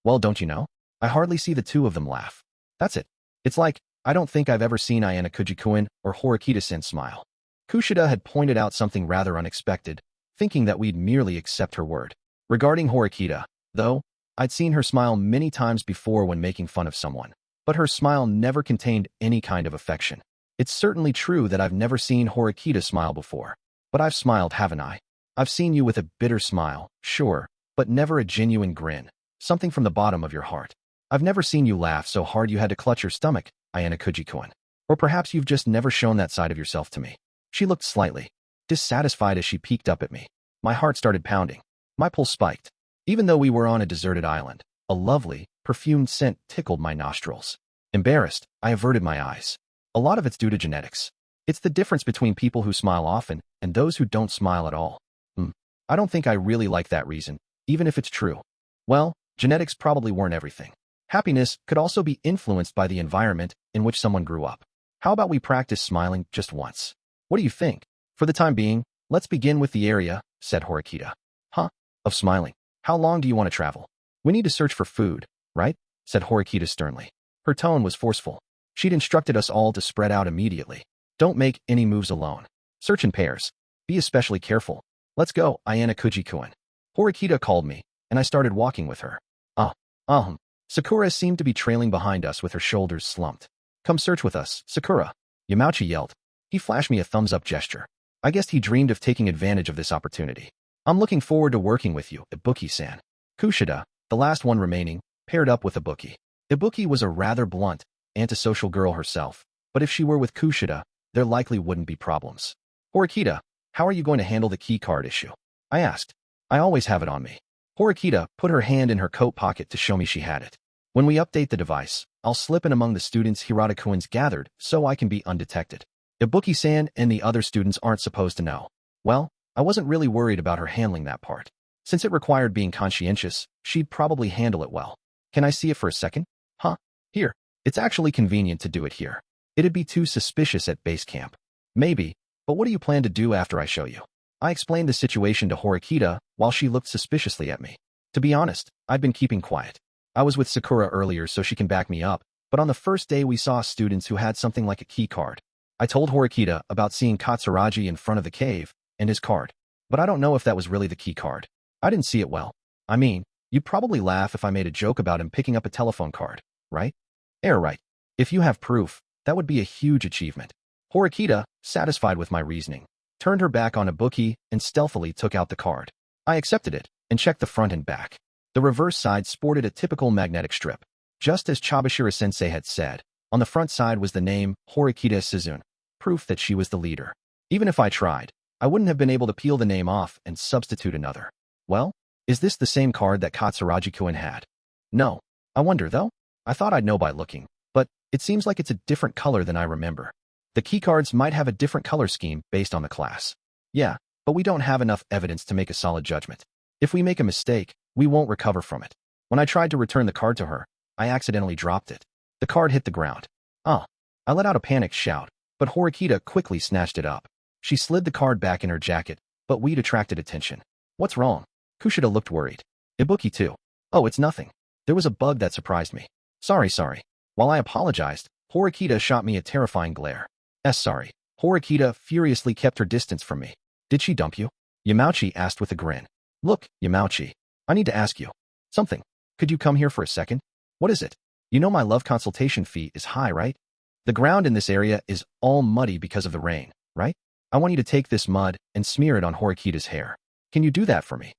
Well, don't you know? I hardly see the two of them laugh. That's it. It's like, I don't think I've ever seen Ayanokouji-kun or Horikita-sen smile. Kushida had pointed out something rather unexpected, thinking that we'd merely accept her word. Regarding Horikita, though, I'd seen her smile many times before when making fun of someone, but her smile never contained any kind of affection. It's certainly true that I've never seen Horikita smile before, but I've smiled, haven't I? I've seen you with a bitter smile, sure, but never a genuine grin, something from the bottom of your heart. I've never seen you laugh so hard you had to clutch your stomach, Ayanokouji-kun. Or perhaps you've just never shown that side of yourself to me. She looked slightly dissatisfied as she peeked up at me. My heart started pounding. My pulse spiked. Even though we were on a deserted island, a lovely, perfumed scent tickled my nostrils. Embarrassed, I averted my eyes. A lot of it's due to genetics. It's the difference between people who smile often and those who don't smile at all. I don't think I really like that reason, even if it's true. Well, genetics probably weren't everything. Happiness could also be influenced by the environment in which someone grew up. How about we practice smiling just once? What do you think? For the time being, let's begin with the area, said Horikita. Of smiling. How long do you want to travel? We need to search for food, right? Said Horikita sternly. Her tone was forceful. She'd instructed us all to spread out immediately. Don't make any moves alone. Search in pairs. Be especially careful. Let's go, Ayanokouji-kun. Horikita called me, and I started walking with her. Sakura seemed to be trailing behind us with her shoulders slumped. Come search with us, Sakura. Yamauchi yelled. He flashed me a thumbs-up gesture. I guess he dreamed of taking advantage of this opportunity. I'm looking forward to working with you, Ibuki-san. Kushida, the last one remaining, paired up with Ibuki. Ibuki was a rather blunt, antisocial girl herself, but if she were with Kushida, there likely wouldn't be problems. Horikita, how are you going to handle the key card issue? I asked. I always have it on me. Horikita put her hand in her coat pocket to show me she had it. When we update the device, I'll slip in among the students Hirata-kun's gathered so I can be undetected. Ibuki-san and the other students aren't supposed to know. Well, I wasn't really worried about her handling that part. Since it required being conscientious, she'd probably handle it well. Can I see it for a second? Here. It's actually convenient to do it here. It'd be too suspicious at base camp. Maybe, but what do you plan to do after I show you? I explained the situation to Horikita while she looked suspiciously at me. To be honest, I'd been keeping quiet. I was with Sakura earlier so she can back me up, but on the first day we saw students who had something like a key card. I told Horikita about seeing Katsuragi in front of the cave and his card, but I don't know if that was really the key card. I didn't see it well. I mean, you'd probably laugh if I made a joke about him picking up a telephone card, right? Right. If you have proof, that would be a huge achievement. Horikita, satisfied with my reasoning, turned her back on Ibuki and stealthily took out the card. I accepted it and checked the front and back. The reverse side sported a typical magnetic strip. Just as Chabashira-sensei had said, on the front side was the name Horikita Suzune, proof that she was the leader. Even if I tried, I wouldn't have been able to peel the name off and substitute another. Well, is this the same card that Katsuragi-kun had? No. I wonder, though. I thought I'd know by looking, but it seems like it's a different color than I remember. The keycards might have a different color scheme based on the class. Yeah, but we don't have enough evidence to make a solid judgment. If we make a mistake, we won't recover from it. When I tried to return the card to her, I accidentally dropped it. The card hit the ground. I let out a panicked shout, but Horikita quickly snatched it up. She slid the card back in her jacket, but we'd attracted attention. What's wrong? Kushida looked worried. Ibuki too. Oh, it's nothing. There was a bug that surprised me. Sorry. While I apologized, Horikita shot me a terrifying glare. Sorry. Horikita furiously kept her distance from me. Did she dump you? Yamauchi asked with a grin. Look, Yamauchi, I need to ask you something. Could you come here for a second? What is it? You know my love consultation fee is high, right? The ground in this area is all muddy because of the rain, right? I want you to take this mud and smear it on Horikita's hair. Can you do that for me?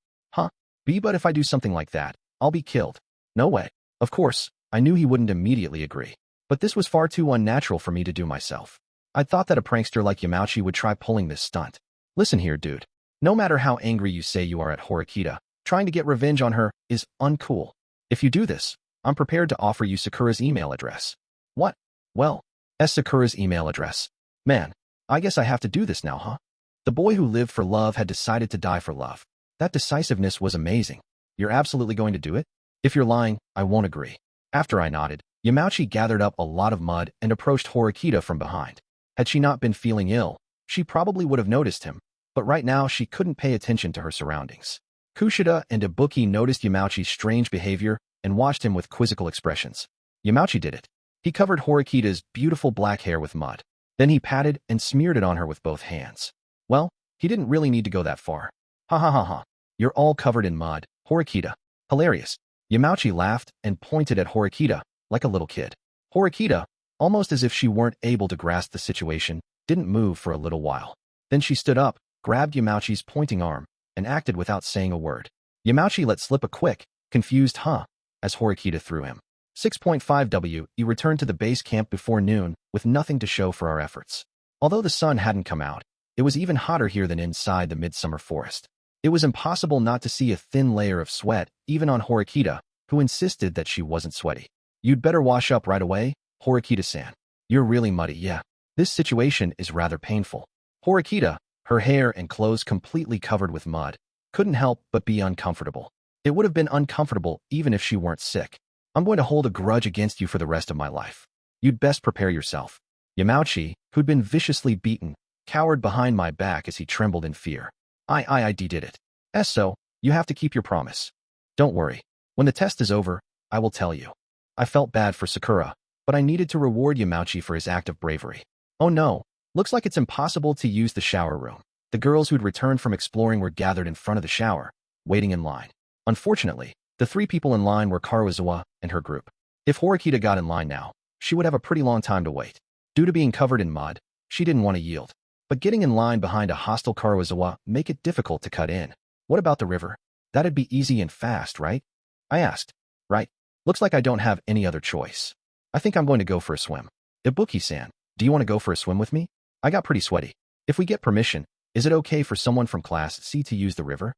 But if I do something like that, I'll be killed. No way. Of course, I knew he wouldn't immediately agree. But this was far too unnatural for me to do myself. I'd thought that a prankster like Yamauchi would try pulling this stunt. Listen here, dude. No matter how angry you say you are at Horikita, trying to get revenge on her is uncool. If you do this, I'm prepared to offer you Sakura's email address. What? Well, Sakura's email address. Man, I guess I have to do this now, huh? The boy who lived for love had decided to die for love. That decisiveness was amazing. You're absolutely going to do it? If you're lying, I won't agree. After I nodded, Yamauchi gathered up a lot of mud and approached Horikita from behind. Had she not been feeling ill, she probably would have noticed him, but right now she couldn't pay attention to her surroundings. Kushida and Ibuki noticed Yamauchi's strange behavior and watched him with quizzical expressions. Yamauchi did it. He covered Horikita's beautiful black hair with mud. Then he patted and smeared it on her with both hands. Well, he didn't really need to go that far. Ha. You're all covered in mud, Horikita. Hilarious. Yamauchi laughed and pointed at Horikita like a little kid. Horikita, almost as if she weren't able to grasp the situation, didn't move for a little while. Then she stood up, grabbed Yamauchi's pointing arm, and acted without saying a word. Yamauchi let slip a quick, confused as Horikita threw him. 6.5W, you returned to the base camp before noon with nothing to show for our efforts. Although the sun hadn't come out, it was even hotter here than inside the midsummer forest. It was impossible not to see a thin layer of sweat, even on Horikita, who insisted that she wasn't sweaty. You'd better wash up right away, Horikita-san. You're really muddy, yeah. This situation is rather painful. Horikita, her hair and clothes completely covered with mud, couldn't help but be uncomfortable. It would have been uncomfortable even if she weren't sick. I'm going to hold a grudge against you for the rest of my life. You'd best prepare yourself. Yamauchi, who'd been viciously beaten, cowered behind my back as he trembled in fear. I did it. So, you have to keep your promise. Don't worry. When the test is over, I will tell you. I felt bad for Sakura, but I needed to reward Yamauchi for his act of bravery. Oh no, looks like it's impossible to use the shower room. The girls who'd returned from exploring were gathered in front of the shower, waiting in line. Unfortunately, the 3 people in line were Karuizawa and her group. If Horikita got in line now, she would have a pretty long time to wait. Due to being covered in mud, she didn't want to yield. But getting in line behind a hostile Karuizawa make it difficult to cut in. What about the river? That'd be easy and fast, right? I asked. Right. Looks like I don't have any other choice. I think I'm going to go for a swim. Ibuki-san, do you want to go for a swim with me? I got pretty sweaty. If we get permission, is it okay for someone from Class C to use the river?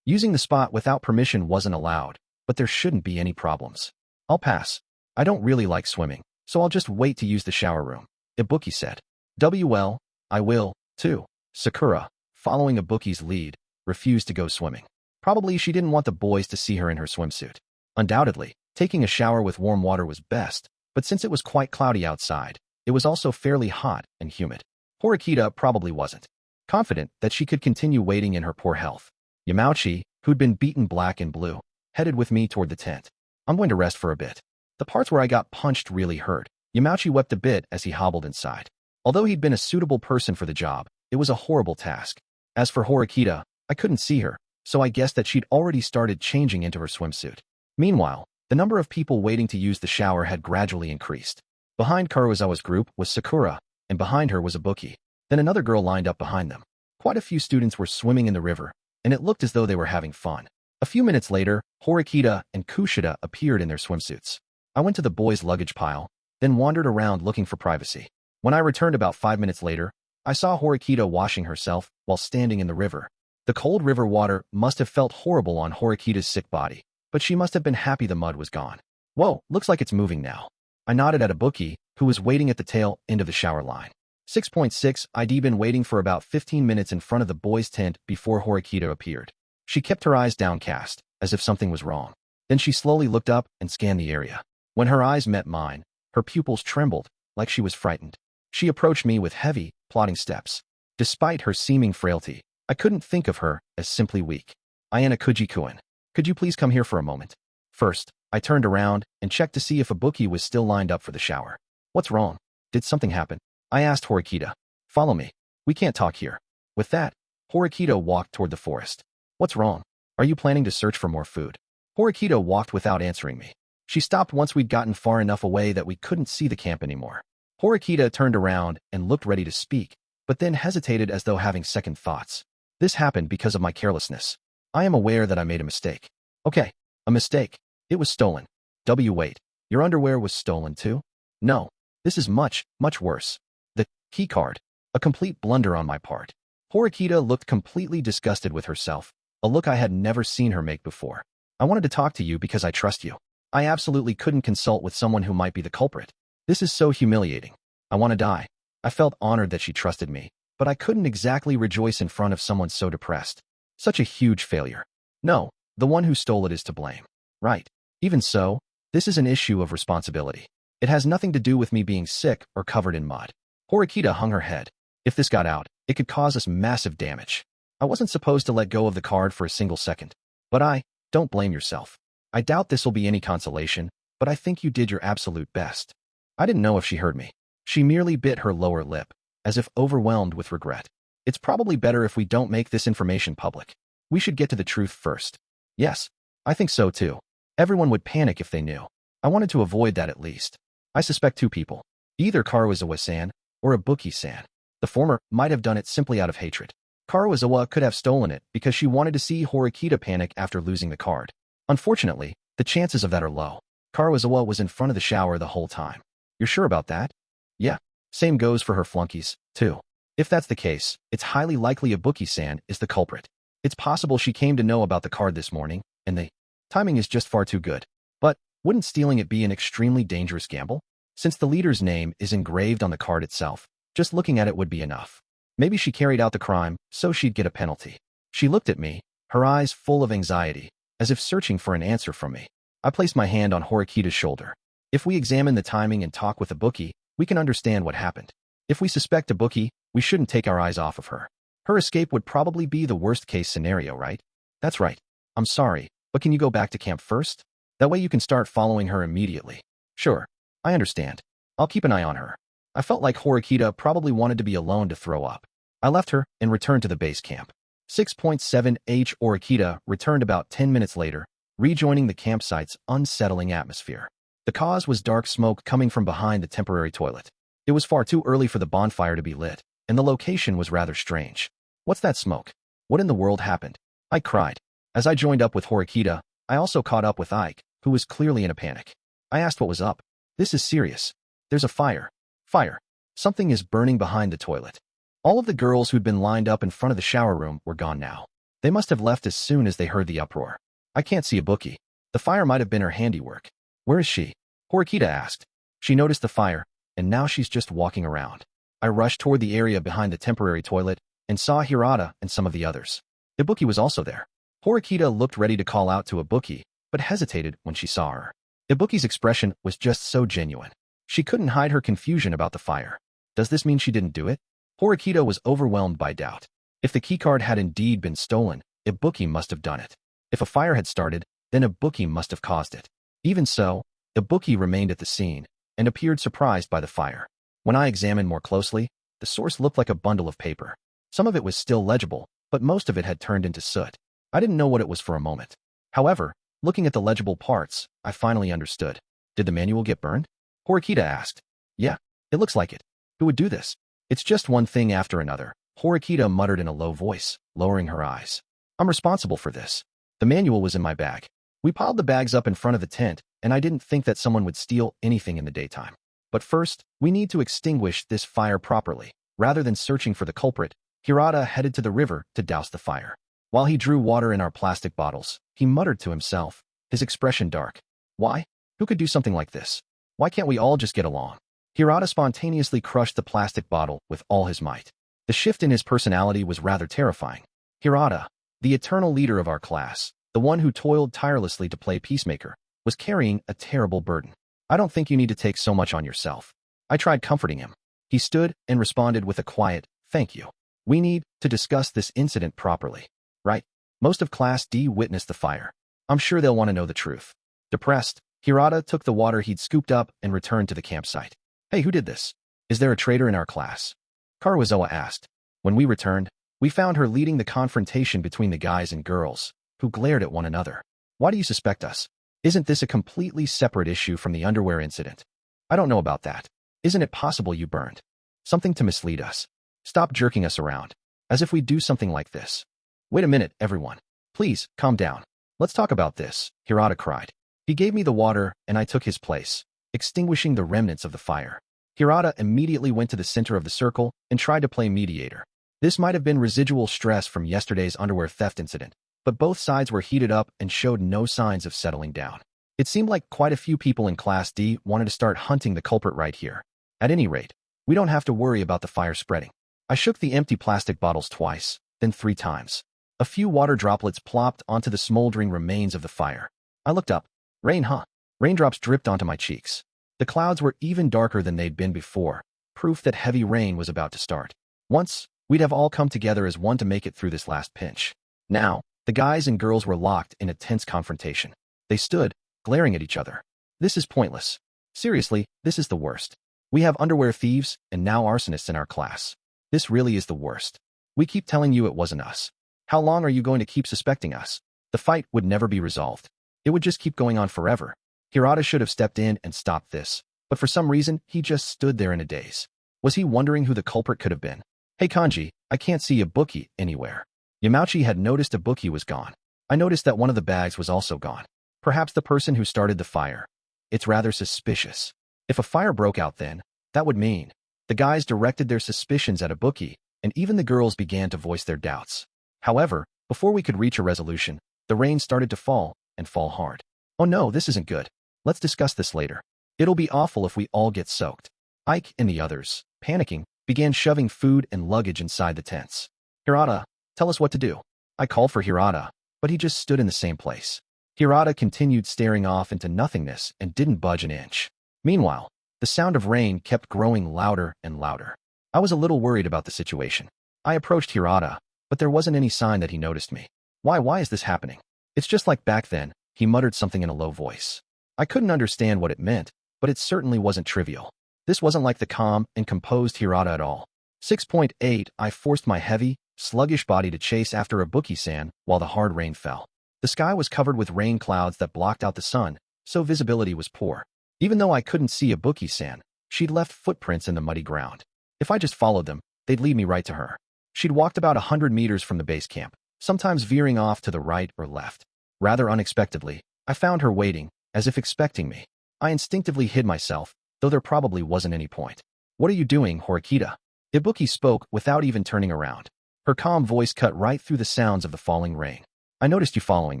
Using the spot without permission wasn't allowed, but there shouldn't be any problems. I'll pass. I don't really like swimming, so I'll just wait to use the shower room, Ibuki said. Well, I will, too. Sakura, following Ibuki's lead, refused to go swimming. Probably she didn't want the boys to see her in her swimsuit. Undoubtedly, taking a shower with warm water was best, but since it was quite cloudy outside, it was also fairly hot and humid. Horikita probably wasn't confident that she could continue waiting in her poor health. Yamauchi, who'd been beaten black and blue, headed with me toward the tent. I'm going to rest for a bit. The parts where I got punched really hurt. Yamauchi wept a bit as he hobbled inside. Although he'd been a suitable person for the job, it was a horrible task. As for Horikita, I couldn't see her, so I guessed that she'd already started changing into her swimsuit. Meanwhile, the number of people waiting to use the shower had gradually increased. Behind Karuizawa's group was Sakura, and behind her was Ibuki. Then another girl lined up behind them. Quite a few students were swimming in the river, and it looked as though they were having fun. A few minutes later, Horikita and Kushida appeared in their swimsuits. I went to the boys' luggage pile, then wandered around looking for privacy. When I returned about 5 minutes later, I saw Horikita washing herself while standing in the river. The cold river water must have felt horrible on Horikita's sick body, but she must have been happy the mud was gone. Whoa, looks like it's moving now. I nodded at Ibuki, who was waiting at the tail end of the shower line. 6.6 I'd been waiting for about 15 minutes in front of the boys' tent before Horikita appeared. She kept her eyes downcast, as if something was wrong. Then she slowly looked up and scanned the area. When her eyes met mine, her pupils trembled, like she was frightened. She approached me with heavy, plodding steps. Despite her seeming frailty, I couldn't think of her as simply weak. Ayanokouji-kun, could you please come here for a moment? First, I turned around and checked to see if Ibuki was still lined up for the shower. What's wrong? Did something happen? I asked Horikita. Follow me. We can't talk here. With that, Horikita walked toward the forest. What's wrong? Are you planning to search for more food? Horikita walked without answering me. She stopped once we'd gotten far enough away that we couldn't see the camp anymore. Horikita turned around and looked ready to speak, but then hesitated as though having second thoughts. This happened because of my carelessness. I am aware that I made a mistake. Okay, a mistake. It was stolen. Wait, your underwear was stolen too? No, this is much, much worse. The keycard. A complete blunder on my part. Horikita looked completely disgusted with herself, a look I had never seen her make before. I wanted to talk to you because I trust you. I absolutely couldn't consult with someone who might be the culprit. This is so humiliating. I want to die. I felt honored that she trusted me, but I couldn't exactly rejoice in front of someone so depressed. Such a huge failure. No, the one who stole it is to blame. Right. Even so, this is an issue of responsibility. It has nothing to do with me being sick or covered in mud. Horikita hung her head. If this got out, it could cause us massive damage. I wasn't supposed to let go of the card for a single second. But don't blame yourself. I doubt this will be any consolation, but I think you did your absolute best. I didn't know if she heard me. She merely bit her lower lip, as if overwhelmed with regret. It's probably better if we don't make this information public. We should get to the truth first. Yes, I think so too. Everyone would panic if they knew. I wanted to avoid that at least. I suspect two people. Either Karuizawa-san or Ibuki-san. The former might have done it simply out of hatred. Karuizawa could have stolen it because she wanted to see Horikita panic after losing the card. Unfortunately, the chances of that are low. Karuizawa was in front of the shower the whole time. You're sure about that? Yeah. Same goes for her flunkies, too. If that's the case, it's highly likely Ibuki-san is the culprit. It's possible she came to know about the card this morning, and the timing is just far too good. But wouldn't stealing it be an extremely dangerous gamble? Since the leader's name is engraved on the card itself, just looking at it would be enough. Maybe she carried out the crime, so she'd get a penalty. She looked at me, her eyes full of anxiety, as if searching for an answer from me. I placed my hand on Horikita's shoulder. If we examine the timing and talk with Ibuki, we can understand what happened. If we suspect Ibuki, we shouldn't take our eyes off of her. Her escape would probably be the worst-case scenario, right? That's right. I'm sorry, but can you go back to camp first? That way you can start following her immediately. Sure, I understand. I'll keep an eye on her. I felt like Horikita probably wanted to be alone to throw up. I left her and returned to the base camp. 6.7 Horikita returned about 10 minutes later, rejoining the campsite's unsettling atmosphere. The cause was dark smoke coming from behind the temporary toilet. It was far too early for the bonfire to be lit, and the location was rather strange. What's that smoke? What in the world happened? I cried. As I joined up with Horikita, I also caught up with Ike, who was clearly in a panic. I asked what was up. This is serious. There's a fire. Fire. Something is burning behind the toilet. All of the girls who'd been lined up in front of the shower room were gone now. They must have left as soon as they heard the uproar. I can't see Ibuki. The fire might have been her handiwork. Where is she? Horikita asked. She noticed the fire, and now she's just walking around. I rushed toward the area behind the temporary toilet and saw Hirata and some of the others. Ibuki was also there. Horikita looked ready to call out to Ibuki, but hesitated when she saw her. Ibuki's expression was just so genuine. She couldn't hide her confusion about the fire. Does this mean she didn't do it? Horikita was overwhelmed by doubt. If the keycard had indeed been stolen, Ibuki must have done it. If a fire had started, then Ibuki must have caused it. Even so, Ibuki remained at the scene and appeared surprised by the fire. When I examined more closely, the source looked like a bundle of paper. Some of it was still legible, but most of it had turned into soot. I didn't know what it was for a moment. However, looking at the legible parts, I finally understood. Did the manual get burned? Horikita asked. Yeah, it looks like it. Who would do this? It's just one thing after another, Horikita muttered in a low voice, lowering her eyes. I'm responsible for this. The manual was in my bag. We piled the bags up in front of the tent, and I didn't think that someone would steal anything in the daytime. But first, we need to extinguish this fire properly. Rather than searching for the culprit, Hirata headed to the river to douse the fire. While he drew water in our plastic bottles, he muttered to himself, his expression dark. Why? Who could do something like this? Why can't we all just get along? Hirata spontaneously crushed the plastic bottle with all his might. The shift in his personality was rather terrifying. Hirata, the eternal leader of our class, the one who toiled tirelessly to play peacemaker, was carrying a terrible burden. I don't think you need to take so much on yourself. I tried comforting him. He stood and responded with a quiet, thank you. We need to discuss this incident properly. Right? Most of Class D witnessed the fire. I'm sure they'll want to know the truth. Depressed, Hirata took the water he'd scooped up and returned to the campsite. Hey, who did this? Is there a traitor in our class? Karuizawa asked. When we returned, we found her leading the confrontation between the guys and girls, who glared at one another. Why do you suspect us? Isn't this a completely separate issue from the underwear incident? I don't know about that. Isn't it possible you burned something to mislead us? Stop jerking us around, as if we'd do something like this. Wait a minute, everyone. Please, calm down. Let's talk about this, Hirata cried. He gave me the water, and I took his place, extinguishing the remnants of the fire. Hirata immediately went to the center of the circle and tried to play mediator. This might have been residual stress from yesterday's underwear theft incident, but both sides were heated up and showed no signs of settling down. It seemed like quite a few people in Class D wanted to start hunting the culprit right here. At any rate, we don't have to worry about the fire spreading. I shook the empty plastic bottles twice, then 3 times. A few water droplets plopped onto the smoldering remains of the fire. I looked up. Rain, huh? Raindrops dripped onto my cheeks. The clouds were even darker than they'd been before, proof that heavy rain was about to start. Once, we'd have all come together as one to make it through this last pinch. Now, the guys and girls were locked in a tense confrontation. They stood, glaring at each other. This is pointless. Seriously, this is the worst. We have underwear thieves and now arsonists in our class. This really is the worst. We keep telling you it wasn't us. How long are you going to keep suspecting us? The fight would never be resolved. It would just keep going on forever. Hirata should have stepped in and stopped this, but for some reason, he just stood there in a daze. Was he wondering who the culprit could have been? Hey Kanji, I can't see a bookie anywhere. Yamauchi had noticed a bookie was gone. I noticed that one of the bags was also gone. Perhaps the person who started the fire. It's rather suspicious. If a fire broke out then, that would mean the guys directed their suspicions at a bookie, and even the girls began to voice their doubts. However, before we could reach a resolution, the rain started to fall, and fall hard. Oh no, this isn't good. Let's discuss this later. It'll be awful if we all get soaked. Ike and the others, panicking, began shoving food and luggage inside the tents. Hirata, tell us what to do. I called for Hirata, but he just stood in the same place. Hirata continued staring off into nothingness and didn't budge an inch. Meanwhile, the sound of rain kept growing louder and louder. I was a little worried about the situation. I approached Hirata, but there wasn't any sign that he noticed me. Why is this happening? It's just like back then, he muttered something in a low voice. I couldn't understand what it meant, but it certainly wasn't trivial. This wasn't like the calm and composed Hirata at all. 6.8 I forced my heavy, sluggish body to chase after a bookie-san while the hard rain fell. The sky was covered with rain clouds that blocked out the sun, so visibility was poor. Even though I couldn't see a bookie-san, she'd left footprints in the muddy ground. If I just followed them, they'd lead me right to her. She'd walked about 100 meters from the base camp, sometimes veering off to the right or left. Rather unexpectedly, I found her waiting, as if expecting me. I instinctively hid myself, though there probably wasn't any point. What are you doing, Horikita? Ibuki spoke without even turning around. Her calm voice cut right through the sounds of the falling rain. I noticed you following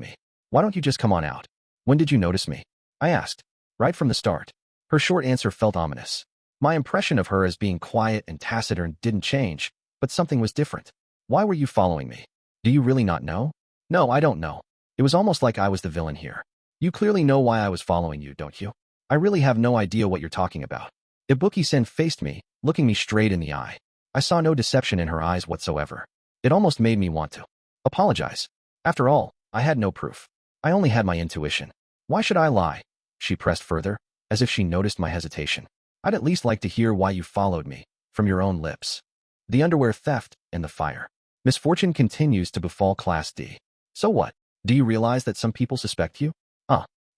me. Why don't you just come on out? When did you notice me? I asked. Right from the start. Her short answer felt ominous. My impression of her as being quiet and taciturn didn't change, but something was different. Why were you following me? Do you really not know? No, I don't know. It was almost like I was the villain here. You clearly know why I was following you, don't you? I really have no idea what you're talking about. Ibuki-sen faced me, looking me straight in the eye. I saw no deception in her eyes whatsoever. It almost made me want to apologize. After all, I had no proof. I only had my intuition. Why should I lie? She pressed further, as if she noticed my hesitation. I'd at least like to hear why you followed me, from your own lips. The underwear theft and the fire. Misfortune continues to befall Class D. So what? Do you realize that some people suspect you?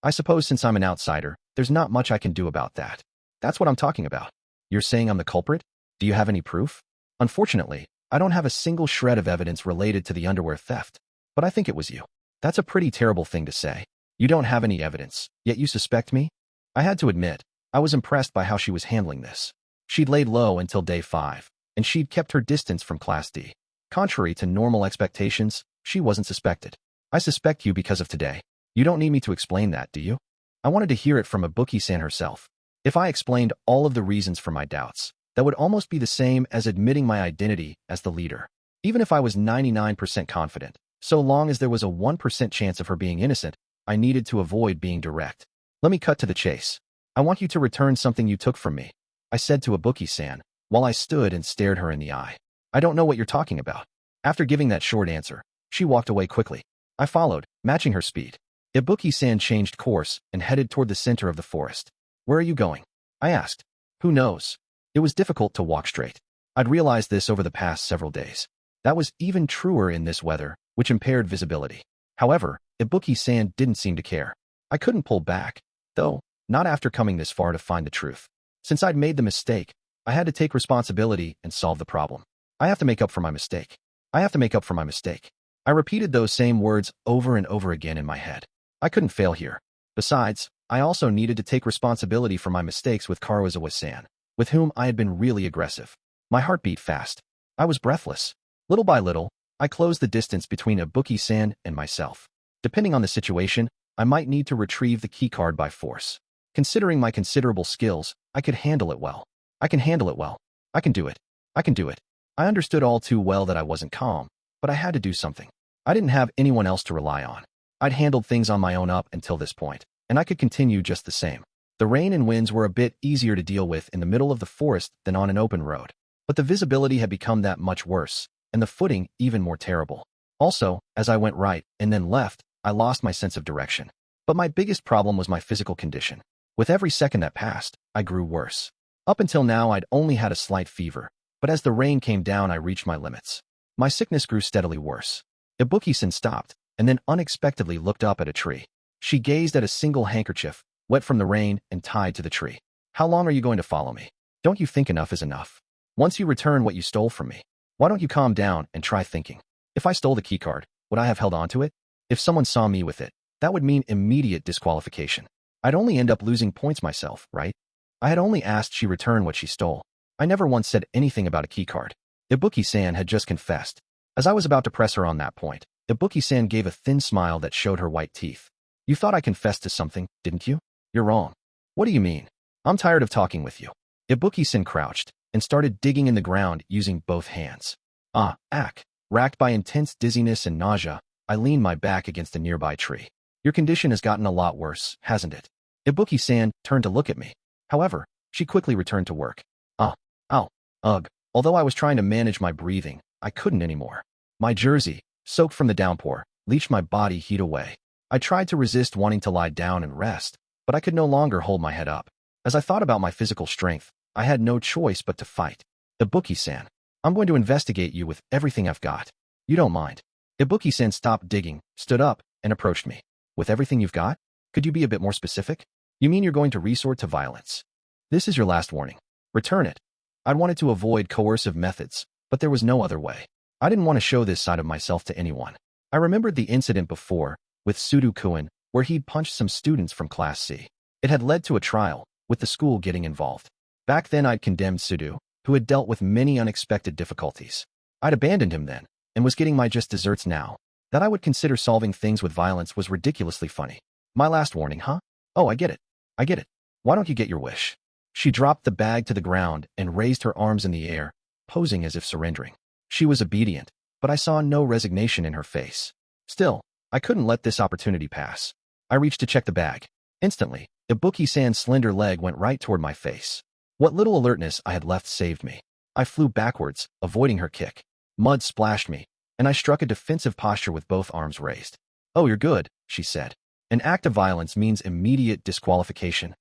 I suppose since I'm an outsider, there's not much I can do about that. That's what I'm talking about. You're saying I'm the culprit? Do you have any proof? Unfortunately, I don't have a single shred of evidence related to the underwear theft, but I think it was you. That's a pretty terrible thing to say. You don't have any evidence, yet you suspect me? I had to admit, I was impressed by how she was handling this. She'd laid low until day 5, and she'd kept her distance from Class D. Contrary to normal expectations, she wasn't suspected. I suspect you because of today. You don't need me to explain that, do you? I wanted to hear it from Ibuki-san herself. If I explained all of the reasons for my doubts, that would almost be the same as admitting my identity as the leader. Even if I was 99% confident, so long as there was a 1% chance of her being innocent, I needed to avoid being direct. Let me cut to the chase. I want you to return something you took from me, I said to Ibuki-san, while I stood and stared her in the eye. I don't know what you're talking about. After giving that short answer, she walked away quickly. I followed, matching her speed. Ibuki-san changed course and headed toward the center of the forest. Where are you going? I asked. Who knows? It was difficult to walk straight. I'd realized this over the past several days. That was even truer in this weather, which impaired visibility. However, Ibuki-san didn't seem to care. I couldn't pull back, though, not after coming this far to find the truth. Since I'd made the mistake, I had to take responsibility and solve the problem. I have to make up for my mistake. I have to make up for my mistake. I repeated those same words over and over again in my head. I couldn't fail here. Besides, I also needed to take responsibility for my mistakes with Karuizawa-san, with whom I had been really aggressive. My heart beat fast. I was breathless. Little by little, I closed the distance between Ibuki-san and myself. Depending on the situation, I might need to retrieve the keycard by force. Considering my considerable skills, I could handle it well. I can handle it well. I can do it. I can do it. I understood all too well that I wasn't calm, but I had to do something. I didn't have anyone else to rely on. I'd handled things on my own up until this point, and I could continue just the same. The rain and winds were a bit easier to deal with in the middle of the forest than on an open road, but the visibility had become that much worse, and the footing even more terrible. Also, as I went right and then left, I lost my sense of direction. But my biggest problem was my physical condition. With every second that passed, I grew worse. Up until now, I'd only had a slight fever, but as the rain came down, I reached my limits. My sickness grew steadily worse. Ibuki-san stopped, and then unexpectedly looked up at a tree. She gazed at a single handkerchief, wet from the rain and tied to the tree. How long are you going to follow me? Don't you think enough is enough? Once you return what you stole from me, why don't you calm down and try thinking? If I stole the keycard, would I have held on to it? If someone saw me with it, that would mean immediate disqualification. I'd only end up losing points myself, right? I had only asked she return what she stole. I never once said anything about a keycard. Ibuki-san had just confessed. As I was about to press her on that point, Ibuki-san gave a thin smile that showed her white teeth. You thought I confessed to something, didn't you? You're wrong. What do you mean? I'm tired of talking with you. Ibuki-san crouched and started digging in the ground using both hands. Racked by intense dizziness and nausea, I leaned my back against a nearby tree. Your condition has gotten a lot worse, hasn't it? Ibuki-san turned to look at me. However, she quickly returned to work. Ugh. Although I was trying to manage my breathing, I couldn't anymore. My jersey, soaked from the downpour, leached my body heat away. I tried to resist wanting to lie down and rest, but I could no longer hold my head up. As I thought about my physical strength, I had no choice but to fight. Ibuki-san, I'm going to investigate you with everything I've got. You don't mind. Ibuki-san stopped digging, stood up, and approached me. With everything you've got? Could you be a bit more specific? You mean you're going to resort to violence? This is your last warning. Return it. I'd wanted to avoid coercive methods, but there was no other way. I didn't want to show this side of myself to anyone. I remembered the incident before, with Sudo-kun, where he'd punched some students from Class C. It had led to a trial, with the school getting involved. Back then I'd condemned Sudo, who had dealt with many unexpected difficulties. I'd abandoned him then, and was getting my just desserts now. That I would consider solving things with violence was ridiculously funny. My last warning, huh? Oh, I get it. Why don't you get your wish? She dropped the bag to the ground and raised her arms in the air, posing as if surrendering. She was obedient, but I saw no resignation in her face. Still, I couldn't let this opportunity pass. I reached to check the bag. Instantly, Ibuki-san's slender leg went right toward my face. What little alertness I had left saved me. I flew backwards, avoiding her kick. Mud splashed me, and I struck a defensive posture with both arms raised. Oh, you're good, she said. An act of violence means immediate disqualification.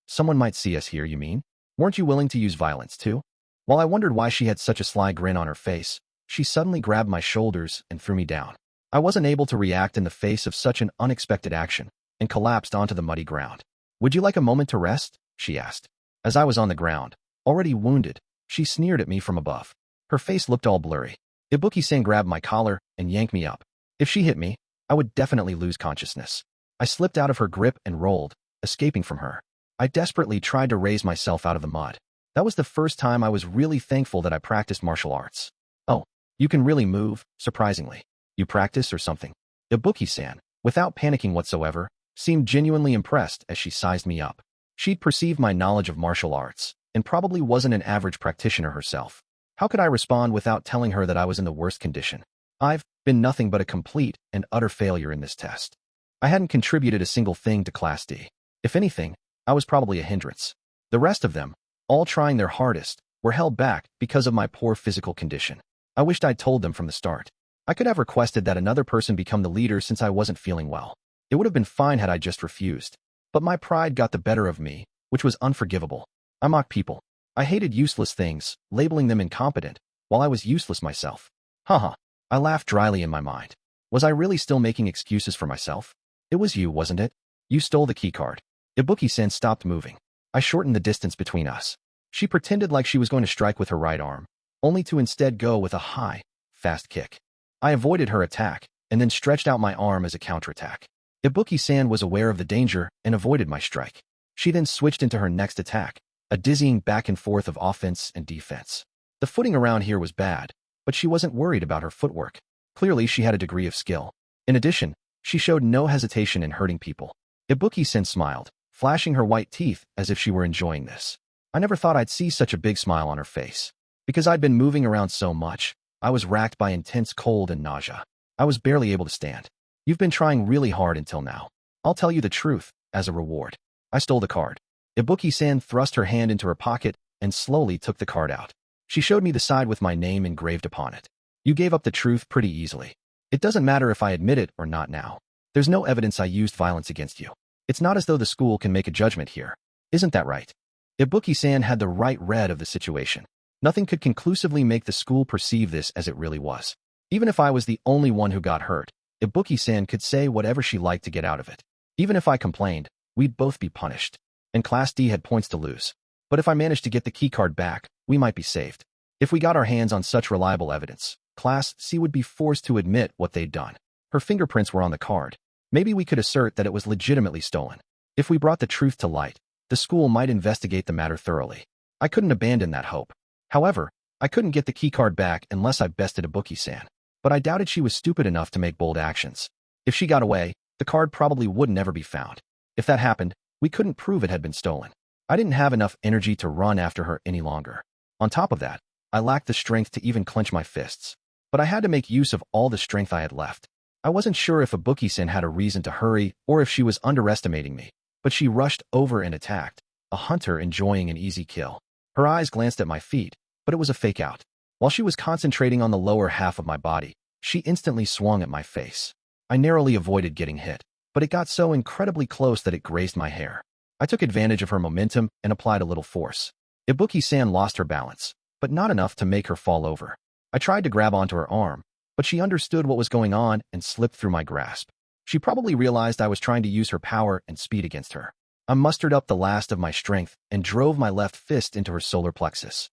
Someone might see us here, you mean? Weren't you willing to use violence, too? While I wondered why she had such a sly grin on her face, she suddenly grabbed my shoulders and threw me down. I wasn't able to react in the face of such an unexpected action and collapsed onto the muddy ground. "Would you like a moment to rest?" she asked. As I was on the ground, already wounded, she sneered at me from above. Her face looked all blurry. Ibuki-san grabbed my collar and yanked me up. If she hit me, I would definitely lose consciousness. I slipped out of her grip and rolled, escaping from her. I desperately tried to raise myself out of the mud. That was the first time I was really thankful that I practiced martial arts. "Oh, you can really move, surprisingly. You practice or something?" Ibuki-san, without panicking whatsoever, seemed genuinely impressed as she sized me up. She'd perceived my knowledge of martial arts, and probably wasn't an average practitioner herself. How could I respond without telling her that I was in the worst condition? I've been nothing but a complete and utter failure in this test. I hadn't contributed a single thing to Class D. If anything, I was probably a hindrance. The rest of them, all trying their hardest, were held back because of my poor physical condition. I wished I'd told them from the start. I could have requested that another person become the leader since I wasn't feeling well. It would have been fine had I just refused. But my pride got the better of me, which was unforgivable. I mocked people. I hated useless things, labeling them incompetent, while I was useless myself. Haha. I laughed dryly in my mind. Was I really still making excuses for myself? It was you, wasn't it? You stole the keycard. Ibuki-san stopped moving. I shortened the distance between us. She pretended like she was going to strike with her right arm, only to instead go with a high, fast kick. I avoided her attack, and then stretched out my arm as a counterattack. Ibuki-san was aware of the danger and avoided my strike. She then switched into her next attack, a dizzying back and forth of offense and defense. The footing around here was bad, but she wasn't worried about her footwork. Clearly, she had a degree of skill. In addition, she showed no hesitation in hurting people. Ibuki-san smiled, flashing her white teeth as if she were enjoying this. I never thought I'd see such a big smile on her face. Because I'd been moving around so much, I was racked by intense cold and nausea. I was barely able to stand. You've been trying really hard until now. I'll tell you the truth, as a reward. I stole the card. Ibuki-san thrust her hand into her pocket and slowly took the card out. She showed me the side with my name engraved upon it. You gave up the truth pretty easily. It doesn't matter if I admit it or not now. There's no evidence I used violence against you. It's not as though the school can make a judgment here. Isn't that right? Ibuki-san had the right read of the situation. Nothing could conclusively make the school perceive this as it really was. Even if I was the only one who got hurt, Ibuki-san could say whatever she liked to get out of it. Even if I complained, we'd both be punished. And Class D had points to lose. But if I managed to get the keycard back, we might be saved. If we got our hands on such reliable evidence, Class C would be forced to admit what they'd done. Her fingerprints were on the card. Maybe we could assert that it was legitimately stolen. If we brought the truth to light, the school might investigate the matter thoroughly. I couldn't abandon that hope. However, I couldn't get the keycard back unless I bested Ibuki-san. But I doubted she was stupid enough to make bold actions. If she got away, the card probably would never be found. If that happened, we couldn't prove it had been stolen. I didn't have enough energy to run after her any longer. On top of that, I lacked the strength to even clench my fists. But I had to make use of all the strength I had left. I wasn't sure if Ibuki-san had a reason to hurry or if she was underestimating me, but she rushed over and attacked, a hunter enjoying an easy kill. Her eyes glanced at my feet, but it was a fake out. While she was concentrating on the lower half of my body, she instantly swung at my face. I narrowly avoided getting hit, but it got so incredibly close that it grazed my hair. I took advantage of her momentum and applied a little force. Ibuki-san lost her balance, but not enough to make her fall over. I tried to grab onto her arm, but she understood what was going on and slipped through my grasp. She probably realized I was trying to use her power and speed against her. I mustered up the last of my strength and drove my left fist into her solar plexus.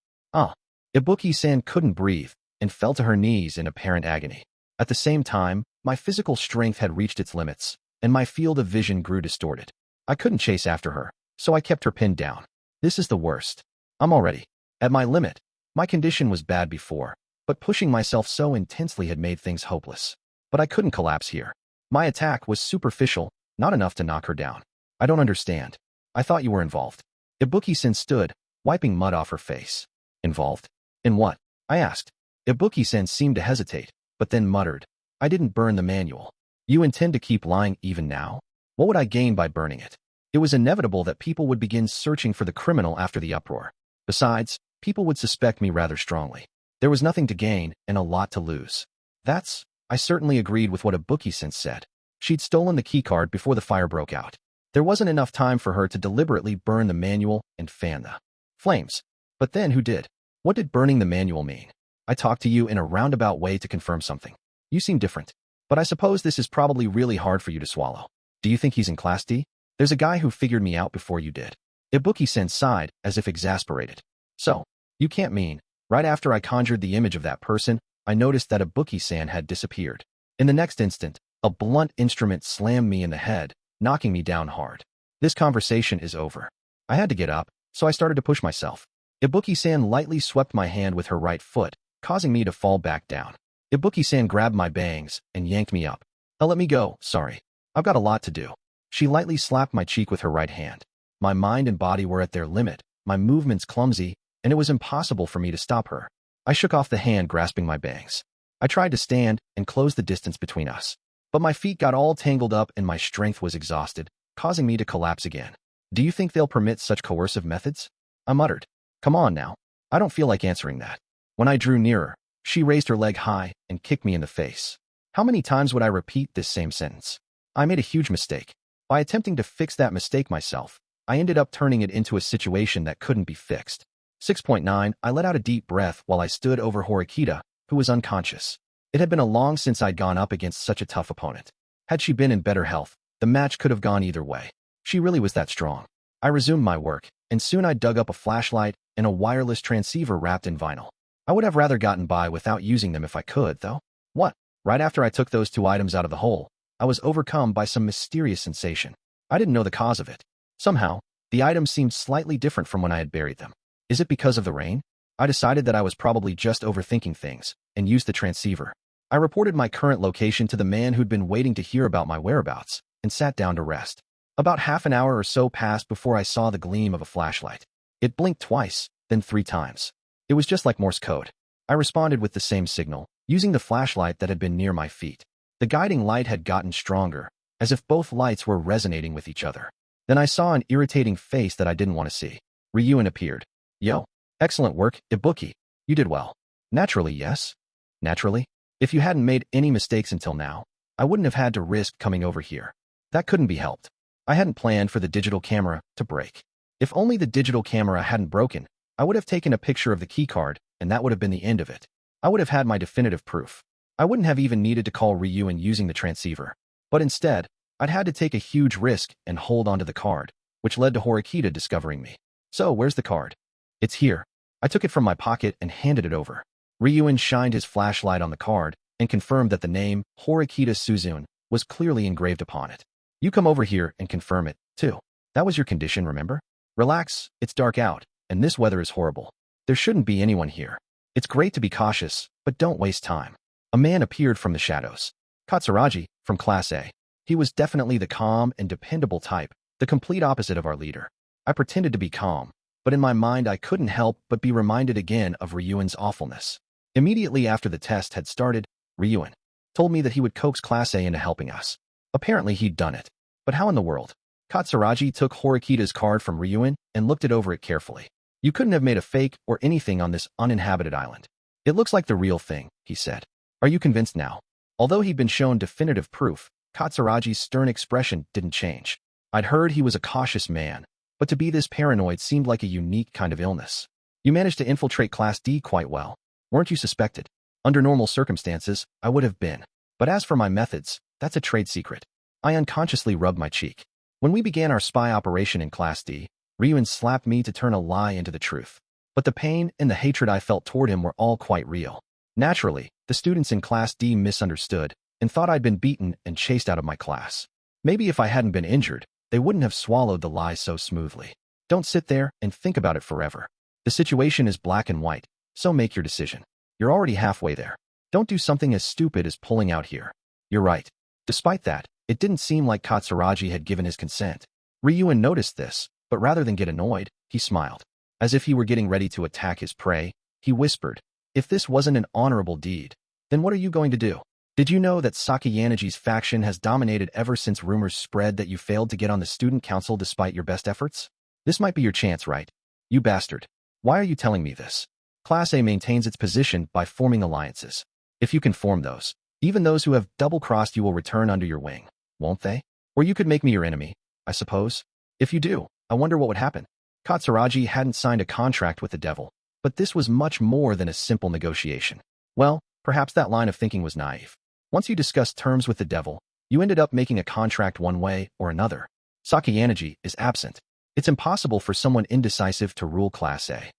Ibuki-san couldn't breathe and fell to her knees in apparent agony. At the same time, my physical strength had reached its limits, and my field of vision grew distorted. I couldn't chase after her, so I kept her pinned down. This is the worst. I'm already at my limit. My condition was bad before, but pushing myself so intensely had made things hopeless. But I couldn't collapse here. My attack was superficial, not enough to knock her down. I don't understand. I thought you were involved. Ibuki-san stood, wiping mud off her face. Involved? In what? I asked. Ibuki-san seemed to hesitate, but then muttered, I didn't burn the manual. You intend to keep lying even now? What would I gain by burning it? It was inevitable that people would begin searching for the criminal after the uproar. Besides, people would suspect me rather strongly. There was nothing to gain and a lot to lose. I certainly agreed with what Ibuki-san said. She'd stolen the keycard before the fire broke out. There wasn't enough time for her to deliberately burn the manual and fan the flames. But then who did? What did burning the manual mean? I talked to you in a roundabout way to confirm something. You seem different. But I suppose this is probably really hard for you to swallow. Do you think he's in Class D? There's a guy who figured me out before you did. Ibuki-san sighed, as if exasperated. So, you can't mean, right after I conjured the image of that person, I noticed that Ibuki-san had disappeared. In the next instant, a blunt instrument slammed me in the head, knocking me down hard. This conversation is over. I had to get up, so I started to push myself. Ibuki-san lightly swept my hand with her right foot, causing me to fall back down. Ibuki-san grabbed my bangs and yanked me up. Let me go, sorry. I've got a lot to do. She lightly slapped my cheek with her right hand. My mind and body were at their limit, my movements clumsy, and it was impossible for me to stop her. I shook off the hand grasping my bangs. I tried to stand and close the distance between us. But my feet got all tangled up and my strength was exhausted, causing me to collapse again. Do you think they'll permit such coercive methods? I muttered. Come on now. I don't feel like answering that. When I drew nearer, she raised her leg high and kicked me in the face. How many times would I repeat this same sentence? I made a huge mistake. By attempting to fix that mistake myself, I ended up turning it into a situation that couldn't be fixed. 6.9 I let out a deep breath while I stood over Horikita, who was unconscious. It had been a long since I'd gone up against such a tough opponent. Had she been in better health, the match could have gone either way. She really was that strong. I resumed my work, and soon I dug up a flashlight and a wireless transceiver wrapped in vinyl. I would have rather gotten by without using them if I could, though. What? Right after I took those two items out of the hole, I was overcome by some mysterious sensation. I didn't know the cause of it. Somehow, the items seemed slightly different from when I had buried them. Is it because of the rain? I decided that I was probably just overthinking things, and used the transceiver. I reported my current location to the man who'd been waiting to hear about my whereabouts, and sat down to rest. About half an hour or so passed before I saw the gleam of a flashlight. It blinked twice, then 3 times. It was just like Morse code. I responded with the same signal, using the flashlight that had been near my feet. The guiding light had gotten stronger, as if both lights were resonating with each other. Then I saw an irritating face that I didn't want to see. Ryuen appeared. Yo. Excellent work, Ibuki. You did well. Naturally, yes. Naturally. If you hadn't made any mistakes until now, I wouldn't have had to risk coming over here. That couldn't be helped. I hadn't planned for the digital camera to break. If only the digital camera hadn't broken, I would have taken a picture of the keycard, and that would have been the end of it. I would have had my definitive proof. I wouldn't have even needed to call Ryuen using the transceiver. But instead, I'd had to take a huge risk and hold onto the card, which led to Horikita discovering me. So, where's the card? It's here. I took it from my pocket and handed it over. Ryuen shined his flashlight on the card and confirmed that the name, Horikita Suzune, was clearly engraved upon it. You come over here and confirm it, too. That was your condition, remember? Relax, it's dark out, and this weather is horrible. There shouldn't be anyone here. It's great to be cautious, but don't waste time. A man appeared from the shadows. Katsuragi, from Class A. He was definitely the calm and dependable type, the complete opposite of our leader. I pretended to be calm, but in my mind I couldn't help but be reminded again of Ryuen's awfulness. Immediately after the test had started, Ryuen told me that he would coax Class A into helping us. Apparently he'd done it. But how in the world? Katsuragi took Horikita's card from Ryuen and looked it over it carefully. You couldn't have made a fake or anything on this uninhabited island. It looks like the real thing, he said. Are you convinced now? Although he'd been shown definitive proof, Katsuragi's stern expression didn't change. I'd heard he was a cautious man, but to be this paranoid seemed like a unique kind of illness. You managed to infiltrate Class D quite well. Weren't you suspected? Under normal circumstances, I would have been. But as for my methods, that's a trade secret. I unconsciously rubbed my cheek. When we began our spy operation in Class D, Ryuen slapped me to turn a lie into the truth. But the pain and the hatred I felt toward him were all quite real. Naturally, the students in Class D misunderstood and thought I'd been beaten and chased out of my class. Maybe if I hadn't been injured, they wouldn't have swallowed the lie so smoothly. Don't sit there and think about it forever. The situation is black and white, so make your decision. You're already halfway there. Don't do something as stupid as pulling out here. You're right. Despite that, it didn't seem like Katsuragi had given his consent. Ryuen noticed this, but rather than get annoyed, he smiled. As if he were getting ready to attack his prey, he whispered, if this wasn't an honorable deed, then what are you going to do? Did you know that Sakayanagi's faction has dominated ever since rumors spread that you failed to get on the student council despite your best efforts? This might be your chance, right? You bastard. Why are you telling me this? Class A maintains its position by forming alliances. If you can form those, even those who have double-crossed you will return under your wing, won't they? Or you could make me your enemy, I suppose. If you do, I wonder what would happen. Katsuragi hadn't signed a contract with the devil, but this was much more than a simple negotiation. Well, perhaps that line of thinking was naive. Once you discussed terms with the devil, you ended up making a contract one way or another. Psychology is absent. It's impossible for someone indecisive to rule Class A.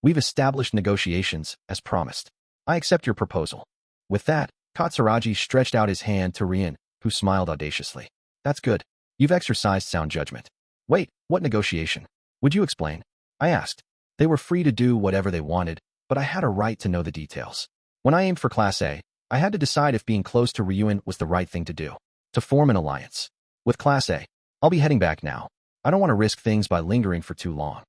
We've established negotiations, as promised. I accept your proposal. With that, Katsuragi stretched out his hand to Ryuen, who smiled audaciously. That's good. You've exercised sound judgment. Wait, what negotiation? Would you explain? I asked. They were free to do whatever they wanted, but I had a right to know the details. When I aimed for Class A, I had to decide if being close to Ryuen was the right thing to do. To form an alliance. With Class A, I'll be heading back now. I don't want to risk things by lingering for too long.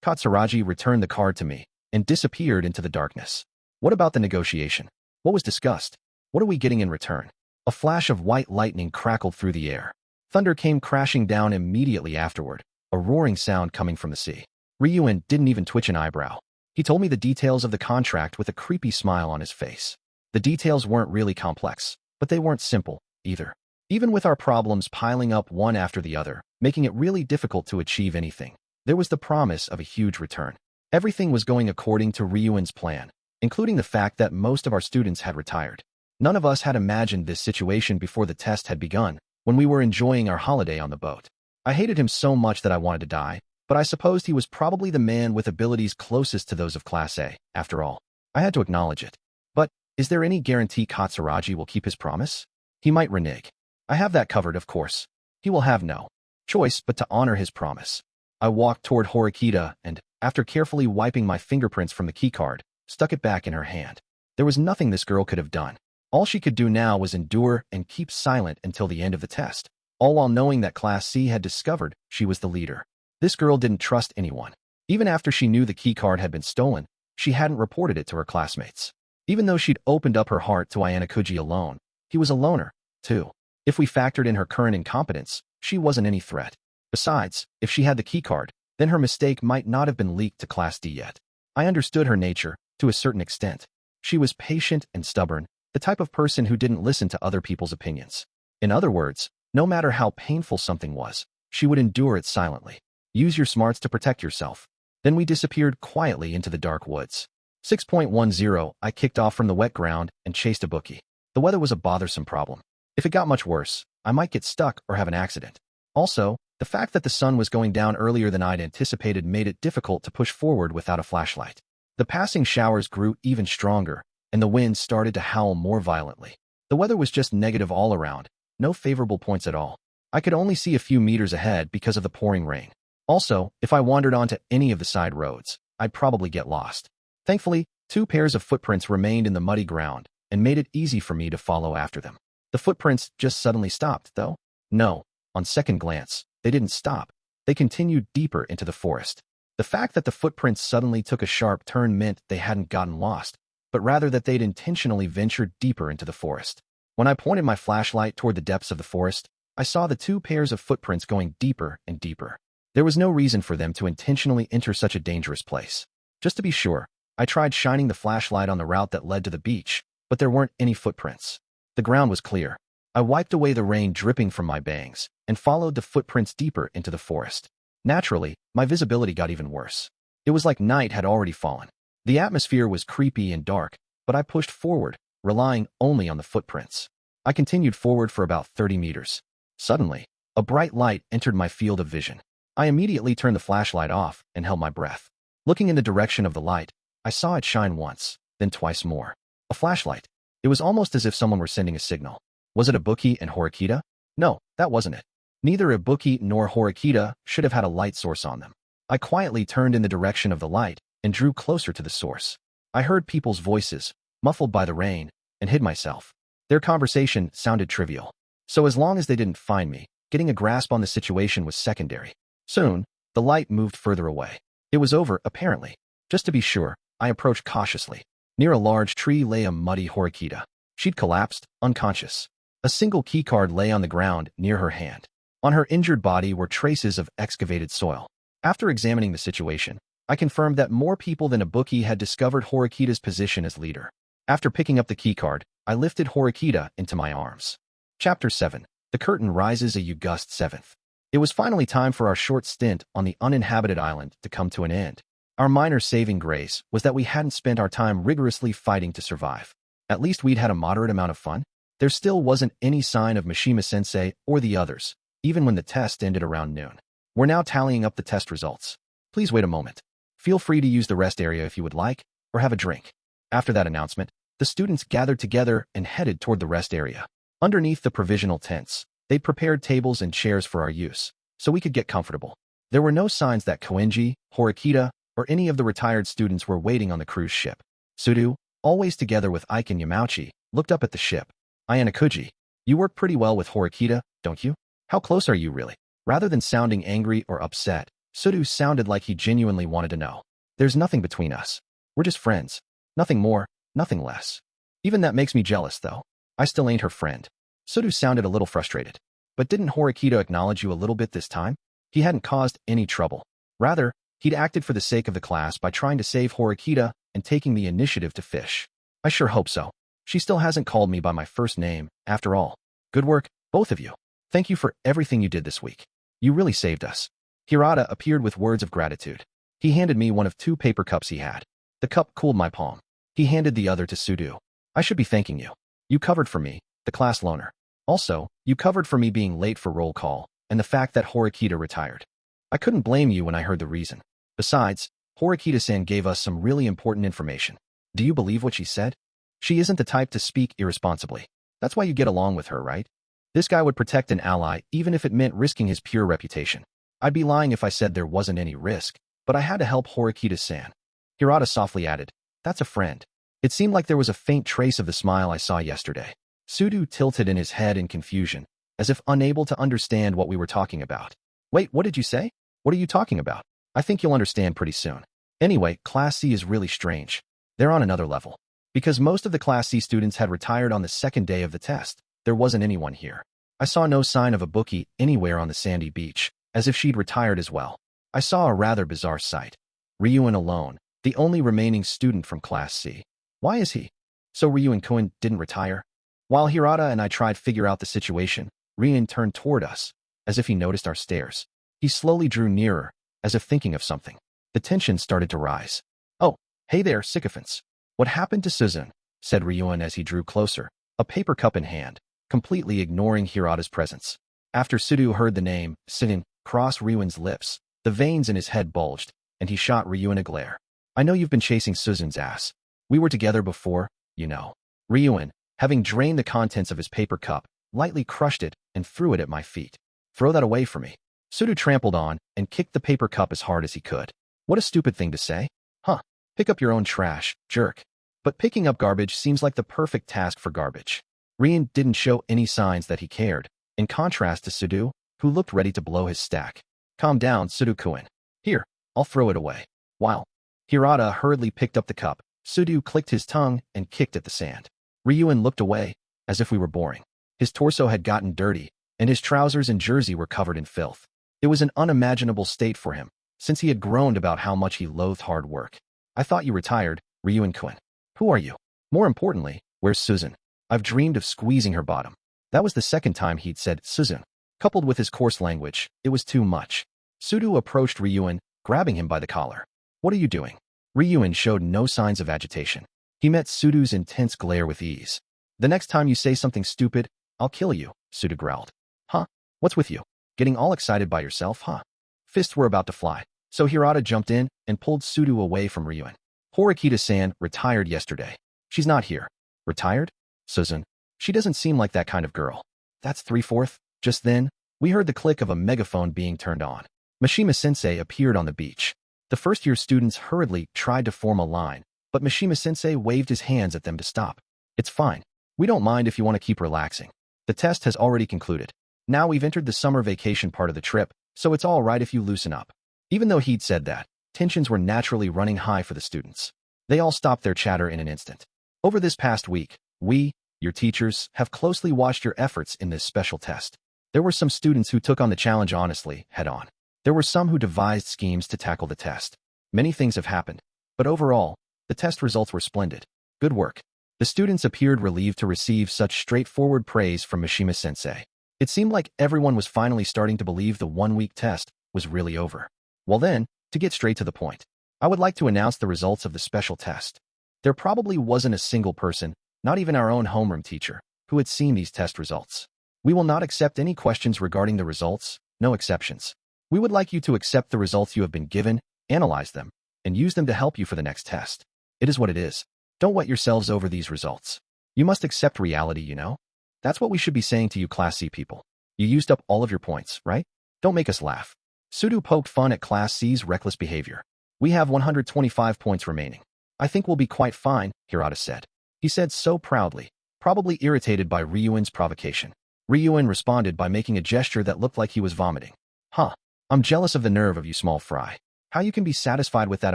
Katsuragi returned the card to me and disappeared into the darkness. What about the negotiation? What was discussed? What are we getting in return? A flash of white lightning crackled through the air. Thunder came crashing down immediately afterward, a roaring sound coming from the sea. Ryuen didn't even twitch an eyebrow. He told me the details of the contract with a creepy smile on his face. The details weren't really complex, but they weren't simple, either. Even with our problems piling up one after the other, making it really difficult to achieve anything, there was the promise of a huge return. Everything was going according to Ryuen's plan, including the fact that most of our students had retired. None of us had imagined this situation before the test had begun, when we were enjoying our holiday on the boat. I hated him so much that I wanted to die, but I supposed he was probably the man with abilities closest to those of Class A, after all. I had to acknowledge it. But, is there any guarantee Katsuragi will keep his promise? He might renege. I have that covered, of course. He will have no choice but to honor his promise. I walked toward Horikita and, after carefully wiping my fingerprints from the keycard, stuck it back in her hand. There was nothing this girl could have done. All she could do now was endure and keep silent until the end of the test, all while knowing that Class C had discovered she was the leader. This girl didn't trust anyone. Even after she knew the keycard had been stolen, she hadn't reported it to her classmates. Even though she'd opened up her heart to Ayanokouji alone, he was a loner, too. If we factored in her current incompetence, she wasn't any threat. Besides, if she had the keycard, then her mistake might not have been leaked to Class D yet. I understood her nature, to a certain extent. She was patient and stubborn, the type of person who didn't listen to other people's opinions. In other words, no matter how painful something was, she would endure it silently. Use your smarts to protect yourself. Then we disappeared quietly into the dark woods. 6.10 I kicked off from the wet ground and chased a bookie. The weather was a bothersome problem. If it got much worse, I might get stuck or have an accident. Also, the fact that the sun was going down earlier than I'd anticipated made it difficult to push forward without a flashlight. The passing showers grew even stronger, and the wind started to howl more violently. The weather was just negative all around, no favorable points at all. I could only see a few meters ahead because of the pouring rain. Also, if I wandered onto any of the side roads, I'd probably get lost. Thankfully, 2 pairs of footprints remained in the muddy ground and made it easy for me to follow after them. The footprints just suddenly stopped, though. No, on second glance, they didn't stop. They continued deeper into the forest. The fact that the footprints suddenly took a sharp turn meant they hadn't gotten lost, but rather that they'd intentionally ventured deeper into the forest. When I pointed my flashlight toward the depths of the forest, I saw the 2 pairs of footprints going deeper and deeper. There was no reason for them to intentionally enter such a dangerous place. Just to be sure, I tried shining the flashlight on the route that led to the beach, but there weren't any footprints. The ground was clear. I wiped away the rain dripping from my bangs and followed the footprints deeper into the forest. Naturally, my visibility got even worse. It was like night had already fallen. The atmosphere was creepy and dark, but I pushed forward, relying only on the footprints. I continued forward for about 30 meters. Suddenly, a bright light entered my field of vision. I immediately turned the flashlight off and held my breath. Looking in the direction of the light, I saw it shine once, then twice more. A flashlight. It was almost as if someone were sending a signal. Was it Ibuki and Horikita? No, that wasn't it. Neither Ibuki nor Horikita should have had a light source on them. I quietly turned in the direction of the light and drew closer to the source. I heard people's voices, muffled by the rain, and hid myself. Their conversation sounded trivial. So as long as they didn't find me, getting a grasp on the situation was secondary. Soon, the light moved further away. It was over, apparently. Just to be sure, I approached cautiously. Near a large tree lay a muddy Horikita. She'd collapsed, unconscious. A single keycard lay on the ground near her hand. On her injured body were traces of excavated soil. After examining the situation, I confirmed that more people than Ibuki had discovered Horikita's position as leader. After picking up the keycard, I lifted Horikita into my arms. Chapter 7. The curtain rises August 7th. It was finally time for our short stint on the uninhabited island to come to an end. Our minor saving grace was that we hadn't spent our time rigorously fighting to survive. At least we'd had a moderate amount of fun. There still wasn't any sign of Mishima-sensei or the others, even when the test ended around noon. We're now tallying up the test results. Please wait a moment. Feel free to use the rest area if you would like, or have a drink. After that announcement, the students gathered together and headed toward the rest area. Underneath the provisional tents, they prepared tables and chairs for our use, so we could get comfortable. There were no signs that Koenji, Horikita, or any of the retired students were waiting on the cruise ship. Sudu, always together with Ike and Yamauchi, looked up at the ship. Ayanokouji, you work pretty well with Horikita, don't you? How close are you really? Rather than sounding angry or upset, Sudu sounded like he genuinely wanted to know. There's nothing between us. We're just friends. Nothing more, nothing less. Even that makes me jealous, though. I still ain't her friend. Sudu sounded a little frustrated. But didn't Horikita acknowledge you a little bit this time? He hadn't caused any trouble. Rather, he'd acted for the sake of the class by trying to save Horikita and taking the initiative to fish. I sure hope so. She still hasn't called me by my first name, after all. Good work, both of you. Thank you for everything you did this week. You really saved us. Hirata appeared with words of gratitude. He handed me one of 2 paper cups he had. The cup cooled my palm. He handed the other to Sudu. I should be thanking you. You covered for me, the class loner. Also, you covered for me being late for roll call, and the fact that Horikita retired. I couldn't blame you when I heard the reason. Besides, Horikita-san gave us some really important information. Do you believe what she said? She isn't the type to speak irresponsibly. That's why you get along with her, right? This guy would protect an ally even if it meant risking his pure reputation. I'd be lying if I said there wasn't any risk, but I had to help Horikita-san. Hirata softly added, that's a friend. It seemed like there was a faint trace of the smile I saw yesterday. Sudu tilted in his head in confusion, as if unable to understand what we were talking about. Wait, what did you say? What are you talking about? I think you'll understand pretty soon. Anyway, Class C is really strange. They're on another level. Because most of the Class C students had retired on the second day of the test, there wasn't anyone here. I saw no sign of a bookie anywhere on the sandy beach, as if she'd retired as well. I saw a rather bizarre sight. Ryuen alone, the only remaining student from Class C. Why is he? So Ryuen-kun didn't retire? While Hirata and I tried to figure out the situation, Ryuen turned toward us, as if he noticed our stares. He slowly drew nearer, as if thinking of something. The tension started to rise. Oh, hey there, sycophants. What happened to Suzune? Said Ryuen as he drew closer, a paper cup in hand, completely ignoring Hirata's presence. After Sudu heard the name, Suzune, cross Ryuen's lips, the veins in his head bulged, and he shot Ryuen a glare. I know you've been chasing Suzune's ass. We were together before, you know. Ryuen, having drained the contents of his paper cup, lightly crushed it and threw it at my feet. Throw that away for me. Sudu trampled on and kicked the paper cup as hard as he could. What a stupid thing to say. Huh. Pick up your own trash, jerk. But picking up garbage seems like the perfect task for garbage. Ryuen didn't show any signs that he cared, in contrast to Sudu, who looked ready to blow his stack. Calm down, Sudu-kun. Here, I'll throw it away. While Hirata hurriedly picked up the cup, Sudu clicked his tongue and kicked at the sand. Ryuen looked away, as if we were boring. His torso had gotten dirty, and his trousers and jersey were covered in filth. It was an unimaginable state for him, since he had groaned about how much he loathed hard work. I thought you retired, Ryuen-kun. Who are you? More importantly, where's Suzune? I've dreamed of squeezing her bottom. That was the second time he'd said Suzune. Coupled with his coarse language, it was too much. Sudu approached Ryuen, grabbing him by the collar. What are you doing? Ryuen showed no signs of agitation. He met Sudu's intense glare with ease. The next time you say something stupid, I'll kill you, Sudu growled. Huh? What's with you? Getting all excited by yourself, huh? Fists were about to fly, so Hirata jumped in and pulled Sudu away from Ryuen. Horikita-san retired yesterday. She's not here. Retired? Suzune. She doesn't seem like that kind of girl. That's 3/4. Just then, we heard the click of a megaphone being turned on. Mishima-sensei appeared on the beach. The first-year students hurriedly tried to form a line, but Mishima-sensei waved his hands at them to stop. It's fine. We don't mind if you want to keep relaxing. The test has already concluded. Now we've entered the summer vacation part of the trip, so it's all right if you loosen up. Even though he'd said that, tensions were naturally running high for the students. They all stopped their chatter in an instant. Over this past week, we, your teachers, have closely watched your efforts in this special test. There were some students who took on the challenge honestly, head-on. There were some who devised schemes to tackle the test. Many things have happened, but overall, the test results were splendid. Good work. The students appeared relieved to receive such straightforward praise from Mishima-sensei. It seemed like everyone was finally starting to believe the one-week test was really over. Well then, to get straight to the point, I would like to announce the results of the special test. There probably wasn't a single person, not even our own homeroom teacher, who had seen these test results. We will not accept any questions regarding the results, no exceptions. We would like you to accept the results you have been given, analyze them, and use them to help you for the next test. It is what it is. Don't wet yourselves over these results. You must accept reality, you know? That's what we should be saying to you Class C people. You used up all of your points, right? Don't make us laugh. Sudo poked fun at Class C's reckless behavior. We have 125 points remaining. I think we'll be quite fine, Hirata said. He said so proudly, probably irritated by Ryuen's provocation. Ryuen responded by making a gesture that looked like he was vomiting. Huh. I'm jealous of the nerve of you small fry. How you can be satisfied with that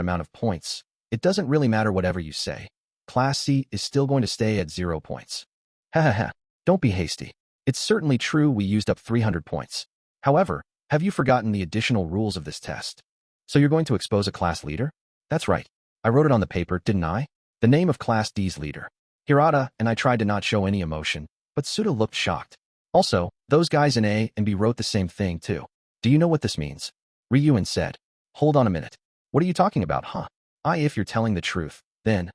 amount of points? It doesn't really matter whatever you say. Class C is still going to stay at 0 points. Ha ha ha. Don't be hasty. It's certainly true we used up 300 points. However, have you forgotten the additional rules of this test? So you're going to expose a class leader? That's right. I wrote it on the paper, didn't I? The name of Class D's leader. Hirata and I tried to not show any emotion, but Suda looked shocked. Also, those guys in A and B wrote the same thing too. Do you know what this means? Ryuen said. Hold on a minute. What are you talking about, huh? If you're telling the truth, then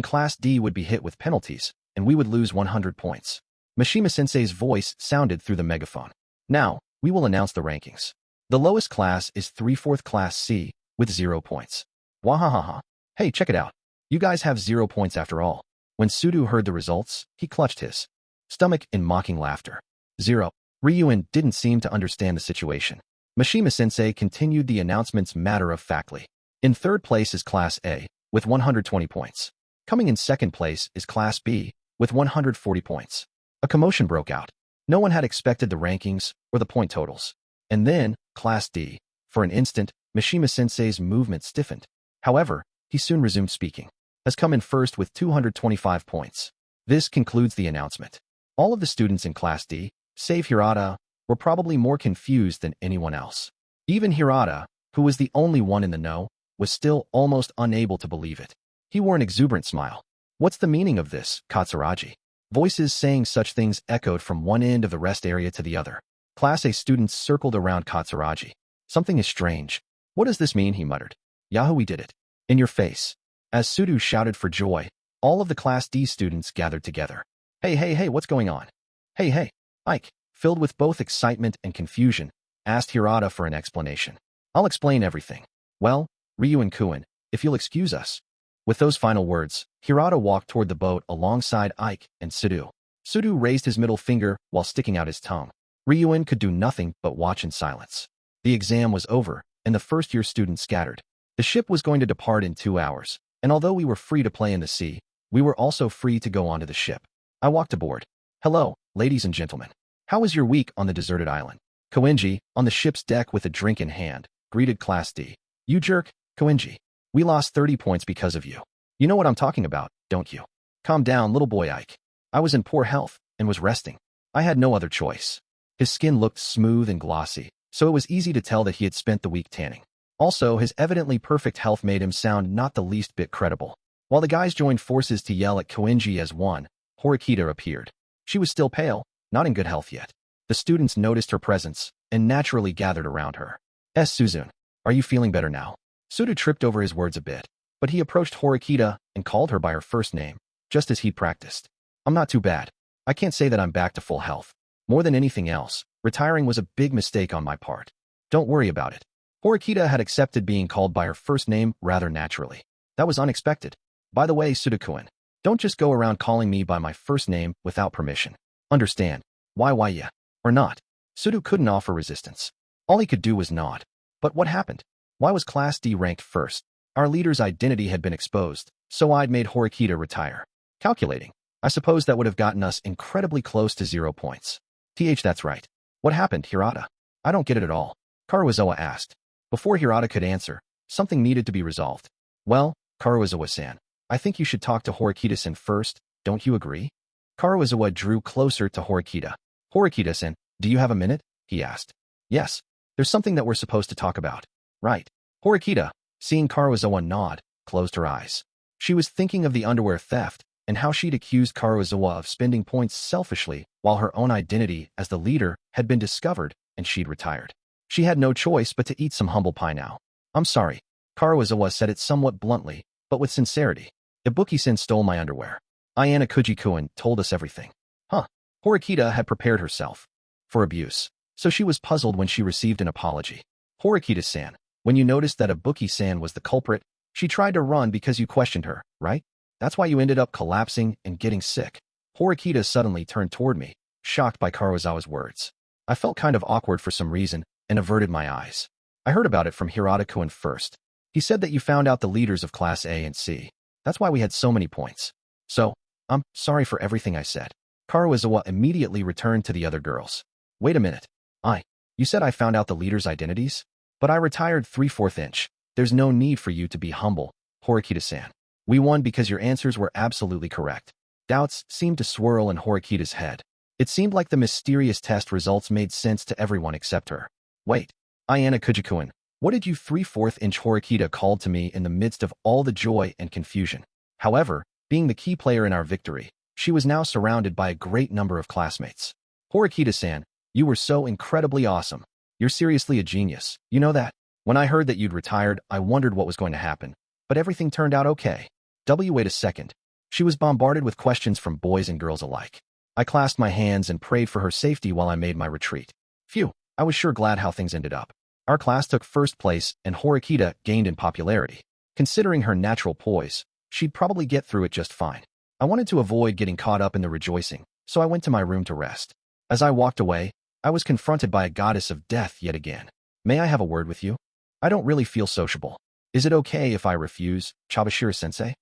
Class D would be hit with penalties, and we would lose 100 points. Mishima-sensei's voice sounded through the megaphone. Now, we will announce the rankings. The lowest class is 3/4 Class C, with 0 points. Wahahaha. Hey, check it out. You guys have 0 points after all. When Sudo heard the results, he clutched his stomach in mocking laughter. 0. Ryuen didn't seem to understand the situation. Mishima-sensei continued the announcements matter-of-factly. In third place is Class A, with 120 points. Coming in second place is Class B, with 140 points. A commotion broke out. No one had expected the rankings or the point totals. And then, Class D. For an instant, Mishima-sensei's movement stiffened. However, he soon resumed speaking. Has come in first with 225 points. This concludes the announcement. All of the students in Class D, save Hirata, were probably more confused than anyone else. Even Hirata, who was the only one in the know, was still almost unable to believe it. He wore an exuberant smile. What's the meaning of this, Katsuragi? Voices saying such things echoed from one end of the rest area to the other. Class A students circled around Katsuragi. Something is strange. What does this mean, he muttered. Yahoo, we did it. In your face. As Sudo shouted for joy, all of the Class D students gathered together. Hey, what's going on? Hey, Ike, filled with both excitement and confusion, asked Hirata for an explanation. I'll explain everything. Well, Ryuen-kun, if you'll excuse us. With those final words, Hirata walked toward the boat alongside Ike and Sudo. Sudo raised his middle finger while sticking out his tongue. Ryuen could do nothing but watch in silence. The exam was over, and the first-year students scattered. The ship was going to depart in 2 hours, and although we were free to play in the sea, we were also free to go onto the ship. I walked aboard. Hello, ladies and gentlemen. How was your week on the deserted island? Koenji, on the ship's deck with a drink in hand, greeted Class D. You jerk, Koenji. We lost 30 points because of you. You know what I'm talking about, don't you? Calm down, little boy Ike. I was in poor health and was resting. I had no other choice. His skin looked smooth and glossy, so it was easy to tell that he had spent the week tanning. Also, his evidently perfect health made him sound not the least bit credible. While the guys joined forces to yell at Koenji as one, Horikita appeared. She was still pale, not in good health yet. The students noticed her presence and naturally gathered around her. Suzune, are you feeling better now? Suda tripped over his words a bit, but he approached Horikita and called her by her first name, just as he'd practiced. I'm not too bad. I can't say that I'm back to full health. More than anything else, retiring was a big mistake on my part. Don't worry about it. Horikita had accepted being called by her first name rather naturally. That was unexpected. By the way, Suda-kun, don't just go around calling me by my first name without permission. Understand? Why yeah? Or not? Suda couldn't offer resistance. All he could do was nod. But what happened? Why was Class D ranked first? Our leader's identity had been exposed, so I'd made Horikita retire. Calculating. I suppose that would have gotten us incredibly close to 0 points. That's right. What happened, Hirata? I don't get it at all. Karuizawa asked. Before Hirata could answer, something needed to be resolved. Well, Karuizawa-san, I think you should talk to Horikita-san first, don't you agree? Karuizawa drew closer to Horikita. Horikita-san, do you have a minute? He asked. Yes. There's something that we're supposed to talk about. Right. Horikita, seeing Karuizawa nod, closed her eyes. She was thinking of the underwear theft and how she'd accused Karuizawa of spending points selfishly while her own identity as the leader had been discovered and she'd retired. She had no choice but to eat some humble pie now. I'm sorry. Karuizawa said it somewhat bluntly, but with sincerity. Ibuki-san stole my underwear. Ayanokouji-kun told us everything. Huh. Horikita had prepared herself for abuse, so she was puzzled when she received an apology. Horikita-san, when you noticed that Ibuki-san was the culprit, she tried to run because you questioned her, right? That's why you ended up collapsing and getting sick. Horikita suddenly turned toward me, shocked by Karuizawa's words. I felt kind of awkward for some reason and averted my eyes. I heard about it from Hirata-kun first. He said that you found out the leaders of Class A and C. That's why we had so many points. So, I'm sorry for everything I said. Karuizawa immediately returned to the other girls. Wait a minute. You said I found out the leaders' identities? But I retired 3/4 inch. There's no need for you to be humble, Horikita-san. We won because your answers were absolutely correct. Doubts seemed to swirl in Horikita's head. It seemed like the mysterious test results made sense to everyone except her. Wait, Ayanokouji-kun, what did you 3/4 inch Horikita called to me in the midst of all the joy and confusion? However, being the key player in our victory, she was now surrounded by a great number of classmates. Horikita-san, you were so incredibly awesome. You're seriously a genius, you know that? When I heard that you'd retired, I wondered what was going to happen, but everything turned out okay. Wait a second. She was bombarded with questions from boys and girls alike. I clasped my hands and prayed for her safety while I made my retreat. Phew, I was sure glad how things ended up. Our class took first place and Horikita gained in popularity. Considering her natural poise, she'd probably get through it just fine. I wanted to avoid getting caught up in the rejoicing, so I went to my room to rest. As I walked away, I was confronted by a goddess of death yet again. May I have a word with you? I don't really feel sociable. Is it okay if I refuse, Chabashira-sensei?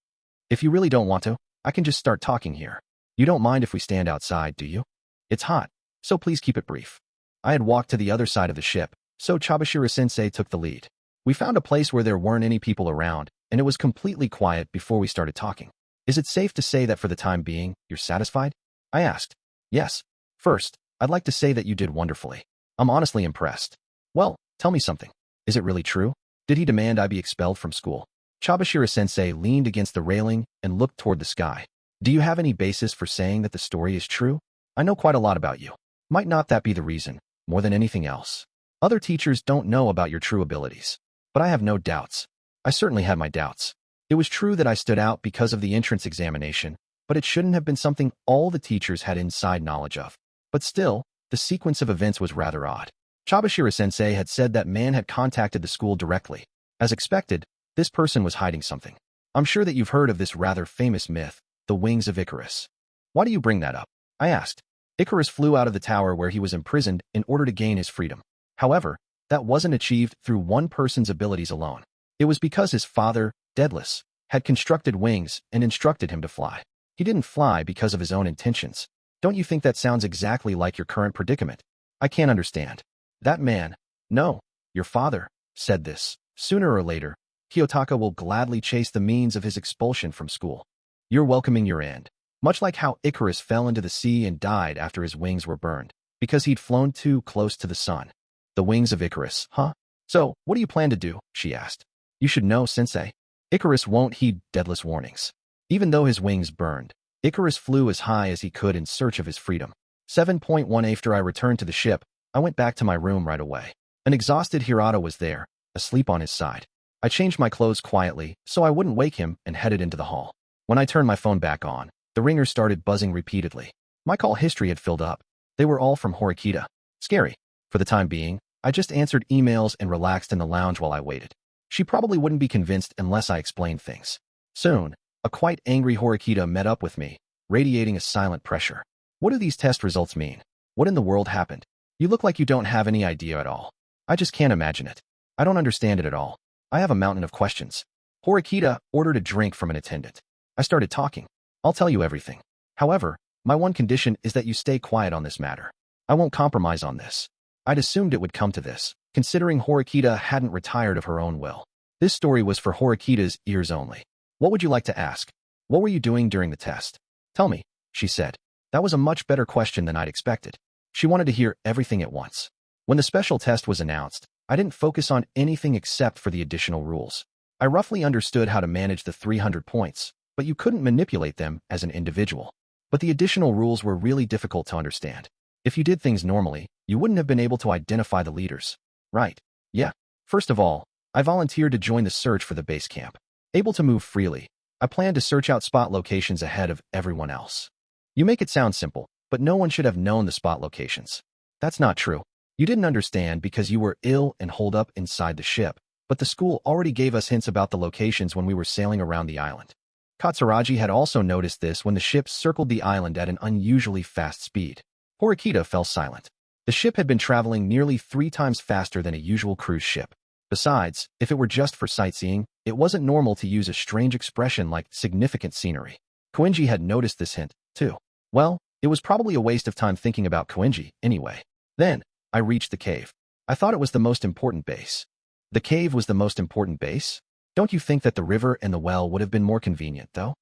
If you really don't want to, I can just start talking here. You don't mind if we stand outside, do you? It's hot, so please keep it brief. I had walked to the other side of the ship, so Chabashira-sensei took the lead. We found a place where there weren't any people around, and it was completely quiet before we started talking. Is it safe to say that for the time being, you're satisfied? I asked. Yes. First, I'd like to say that you did wonderfully. I'm honestly impressed. Well, tell me something. Is it really true? Did he demand I be expelled from school? Chabashira-sensei leaned against the railing and looked toward the sky. Do you have any basis for saying that the story is true? I know quite a lot about you. Might not that be the reason, more than anything else? Other teachers don't know about your true abilities. But I have no doubts. I certainly had my doubts. It was true that I stood out because of the entrance examination, but it shouldn't have been something all the teachers had inside knowledge of. But still, the sequence of events was rather odd. Chabashira-sensei had said that man had contacted the school directly. As expected, this person was hiding something. I'm sure that you've heard of this rather famous myth, the wings of Icarus. Why do you bring that up? I asked. Icarus flew out of the tower where he was imprisoned in order to gain his freedom. However, that wasn't achieved through one person's abilities alone. It was because his father, Daedalus, had constructed wings and instructed him to fly. He didn't fly because of his own intentions. Don't you think that sounds exactly like your current predicament? I can't understand. That man, no, your father, said this. Sooner or later, Kiyotaka will gladly chase the means of his expulsion from school. You're welcoming your end. Much like how Icarus fell into the sea and died after his wings were burned, because he'd flown too close to the sun. The wings of Icarus, huh? So, what do you plan to do? She asked. You should know, sensei. Icarus won't heed Daedalus' warnings. Even though his wings burned, Icarus flew as high as he could in search of his freedom. 7.1 After I returned to the ship, I went back to my room right away. An exhausted Hirata was there, asleep on his side. I changed my clothes quietly so I wouldn't wake him and headed into the hall. When I turned my phone back on, the ringer started buzzing repeatedly. My call history had filled up. They were all from Horikita. Scary. For the time being, I just answered emails and relaxed in the lounge while I waited. She probably wouldn't be convinced unless I explained things. Soon, a quite angry Horikita met up with me, radiating a silent pressure. What do these test results mean? What in the world happened? You look like you don't have any idea at all. I just can't imagine it. I don't understand it at all. I have a mountain of questions. Horikita ordered a drink from an attendant. I started talking. I'll tell you everything. However, my one condition is that you stay quiet on this matter. I won't compromise on this. I'd assumed it would come to this, considering Horikita hadn't retired of her own will. This story was for Horikita's ears only. What would you like to ask? What were you doing during the test? Tell me, she said. That was a much better question than I'd expected. She wanted to hear everything at once. When the special test was announced, I didn't focus on anything except for the additional rules. I roughly understood how to manage the 300 points, but you couldn't manipulate them as an individual. But the additional rules were really difficult to understand. If you did things normally, you wouldn't have been able to identify the leaders. Right. Yeah. First of all, I volunteered to join the search for the base camp. Able to move freely, I planned to search out spot locations ahead of everyone else. You make it sound simple, but no one should have known the spot locations. That's not true. You didn't understand because you were ill and holed up inside the ship, but the school already gave us hints about the locations when we were sailing around the island. Katsuragi had also noticed this when the ship circled the island at an unusually fast speed. Horikita fell silent. The ship had been traveling nearly 3 times faster than a usual cruise ship. Besides, if it were just for sightseeing, it wasn't normal to use a strange expression like significant scenery. Koenji had noticed this hint, too. Well, it was probably a waste of time thinking about Koenji, anyway. Then, I reached the cave. I thought it was the most important base. The cave was the most important base? Don't you think that the river and the well would have been more convenient, though?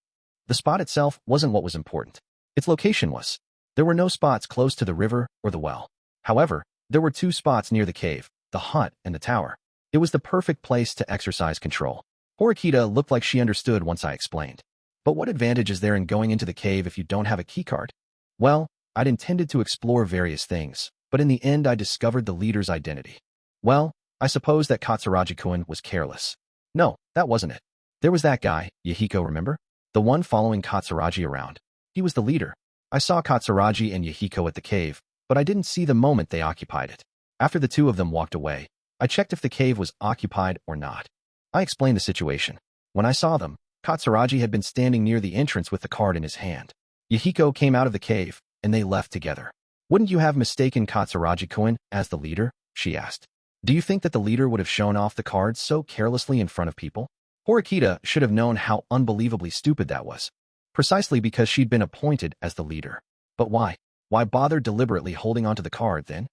The spot itself wasn't what was important. Its location was. There were no spots close to the river or the well. However, there were 2 spots near the cave, the hut and the tower. It was the perfect place to exercise control. Horikita looked like she understood once I explained. But what advantage is there in going into the cave if you don't have a keycard? Well, I'd intended to explore various things, but in the end I discovered the leader's identity. Well, I suppose that Katsuragi-kun was careless. No, that wasn't it. There was that guy, Yahiko, remember? The one following Katsuragi around. He was the leader. I saw Katsuragi and Yahiko at the cave, but I didn't see the moment they occupied it. After the 2 of them walked away, I checked if the cave was occupied or not. I explained the situation. When I saw them, Katsuragi had been standing near the entrance with the card in his hand. Yahiko came out of the cave, and they left together. Wouldn't you have mistaken Katsuragi-kun as the leader? She asked. Do you think that the leader would have shown off the cards so carelessly in front of people? Horikita should have known how unbelievably stupid that was. Precisely because she'd been appointed as the leader. But why? Why bother deliberately holding onto the card, then?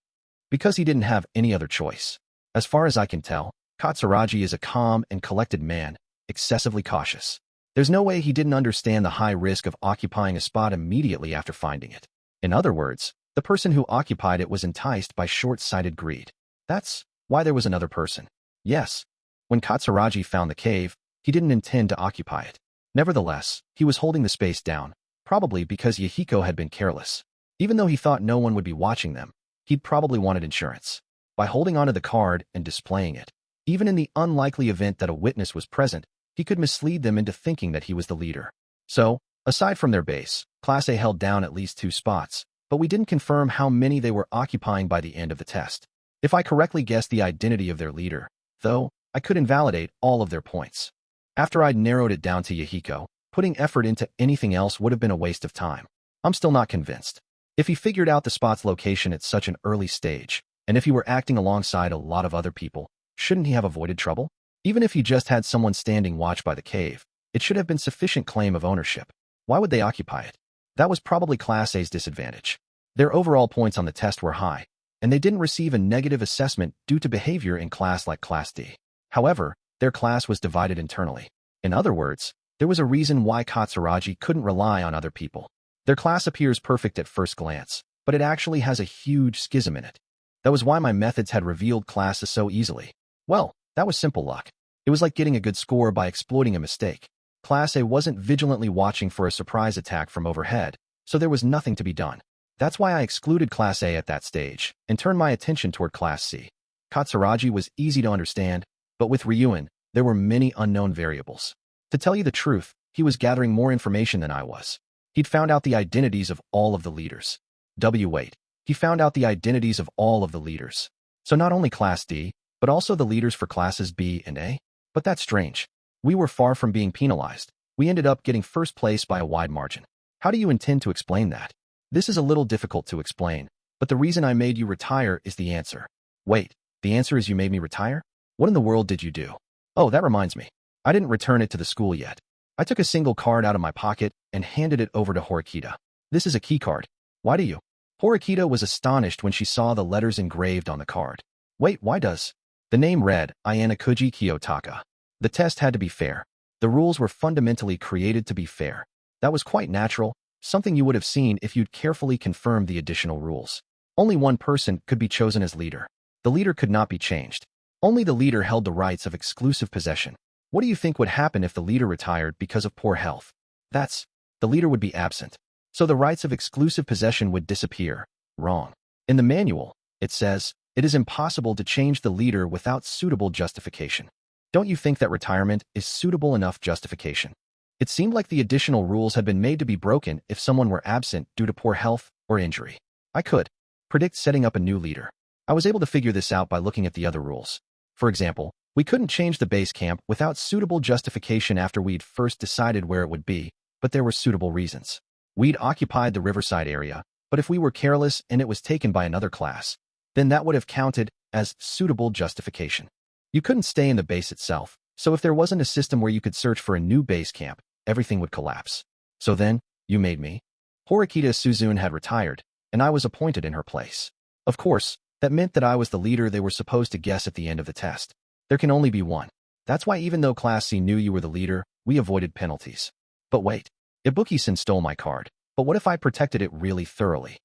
Because he didn't have any other choice. As far as I can tell, Katsuragi is a calm and collected man, excessively cautious. There's no way he didn't understand the high risk of occupying a spot immediately after finding it. In other words, the person who occupied it was enticed by short-sighted greed. That's why there was another person. Yes, when Katsuragi found the cave, he didn't intend to occupy it. Nevertheless, he was holding the space down, probably because Yahiko had been careless. Even though he thought no one would be watching them, he'd probably wanted insurance. By holding onto the card and displaying it, even in the unlikely event that a witness was present, he could mislead them into thinking that he was the leader. So, aside from their base, Class A held down at least 2 spots, but we didn't confirm how many they were occupying by the end of the test. If I correctly guessed the identity of their leader, though, I could invalidate all of their points. After I'd narrowed it down to Yahiko, putting effort into anything else would have been a waste of time. I'm still not convinced. If he figured out the spot's location at such an early stage, and if he were acting alongside a lot of other people, shouldn't he have avoided trouble? Even if he just had someone standing watch by the cave, it should have been sufficient claim of ownership. Why would they occupy it? That was probably Class A's disadvantage. Their overall points on the test were high, and they didn't receive a negative assessment due to behavior in class like Class D. However, their class was divided internally. In other words, there was a reason why Katsuragi couldn't rely on other people. Their class appears perfect at first glance, but it actually has a huge schism in it. That was why my methods had revealed classes so easily. Well, that was simple luck. It was like getting a good score by exploiting a mistake. Class A wasn't vigilantly watching for a surprise attack from overhead, so there was nothing to be done. That's why I excluded Class A at that stage and turned my attention toward Class C. Katsuragi was easy to understand, but with Ryuen, there were many unknown variables. To tell you the truth, he was gathering more information than I was. He'd found out the identities of all of the leaders. Wait. He found out the identities of all of the leaders. So not only Class D, but also the leaders for Classes B and A? But that's strange. We were far from being penalized. We ended up getting first place by a wide margin. How do you intend to explain that? This is a little difficult to explain, but the reason I made you retire is the answer. Wait, the answer is you made me retire? What in the world did you do? Oh, that reminds me. I didn't return it to the school yet. I took a single card out of my pocket and handed it over to Horikita. This is a key card. Why do you? Horikita was astonished when she saw the letters engraved on the card. Wait, why does? The name read, Ayanokouji Kiyotaka. The test had to be fair. The rules were fundamentally created to be fair. That was quite natural, something you would have seen if you'd carefully confirmed the additional rules. Only one person could be chosen as leader. The leader could not be changed. Only the leader held the rights of exclusive possession. What do you think would happen if the leader retired because of poor health? The leader would be absent. So the rights of exclusive possession would disappear. Wrong. In the manual, it says, it is impossible to change the leader without suitable justification. Don't you think that retirement is suitable enough justification? It seemed like the additional rules had been made to be broken if someone were absent due to poor health or injury. I could predict setting up a new leader. I was able to figure this out by looking at the other rules. For example, we couldn't change the base camp without suitable justification after we'd first decided where it would be, but there were suitable reasons. We'd occupied the riverside area, but if we were careless and it was taken by another class, then that would have counted as suitable justification. You couldn't stay in the base itself, so if there wasn't a system where you could search for a new base camp, everything would collapse. So then, you made me. Horikita Suzune had retired, and I was appointed in her place. Of course, that meant that I was the leader they were supposed to guess at the end of the test. There can only be one. That's why even though Class C knew you were the leader, we avoided penalties. But wait, Ibuki-san stole my card. But what if I protected it really thoroughly?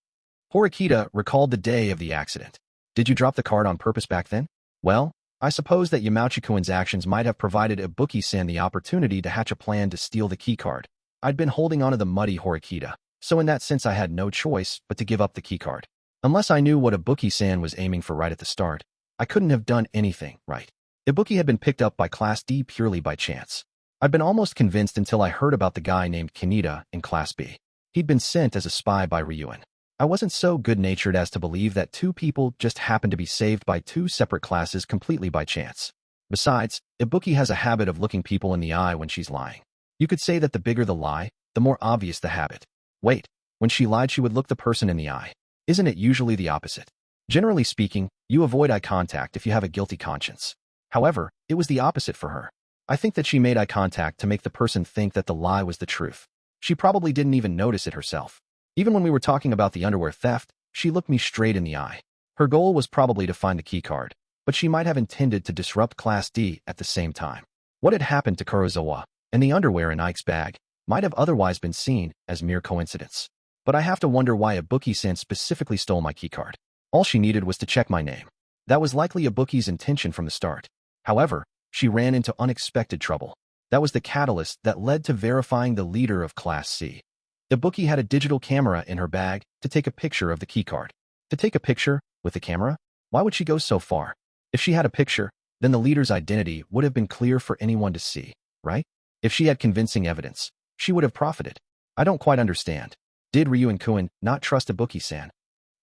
Horikita recalled the day of the accident. Did you drop the card on purpose back then? Well, I suppose that Yamauchi-kun's actions might have provided Ibuki-san the opportunity to hatch a plan to steal the keycard. I'd been holding onto the muddy Horikita, so in that sense I had no choice but to give up the keycard. Unless I knew what Ibuki-san was aiming for right at the start, I couldn't have done anything right. Ibuki had been picked up by Class D purely by chance. I'd been almost convinced until I heard about the guy named Kaneda in Class B. He'd been sent as a spy by Ryuen. I wasn't so good-natured as to believe that two people just happened to be saved by two separate classes completely by chance. Besides, Ibuki has a habit of looking people in the eye when she's lying. You could say that the bigger the lie, the more obvious the habit. Wait, when she lied she would look the person in the eye. Isn't it usually the opposite? Generally speaking, you avoid eye contact if you have a guilty conscience. However, it was the opposite for her. I think that she made eye contact to make the person think that the lie was the truth. She probably didn't even notice it herself. Even when we were talking about the underwear theft, she looked me straight in the eye. Her goal was probably to find the keycard, but she might have intended to disrupt Class D at the same time. What had happened to Kurosawa and the underwear in Ike's bag might have otherwise been seen as mere coincidence. But I have to wonder why Ibuki-san specifically stole my keycard. All she needed was to check my name. That was likely Ibuki's intention from the start. However, she ran into unexpected trouble. That was the catalyst that led to verifying the leader of Class C. Ibuki had a digital camera in her bag to take a picture of the keycard. To take a picture with the camera? Why would she go so far? If she had a picture, then the leader's identity would have been clear for anyone to see, right? If she had convincing evidence, she would have profited. I don't quite understand. Did Ryuen-kun not trust Ibuki-san?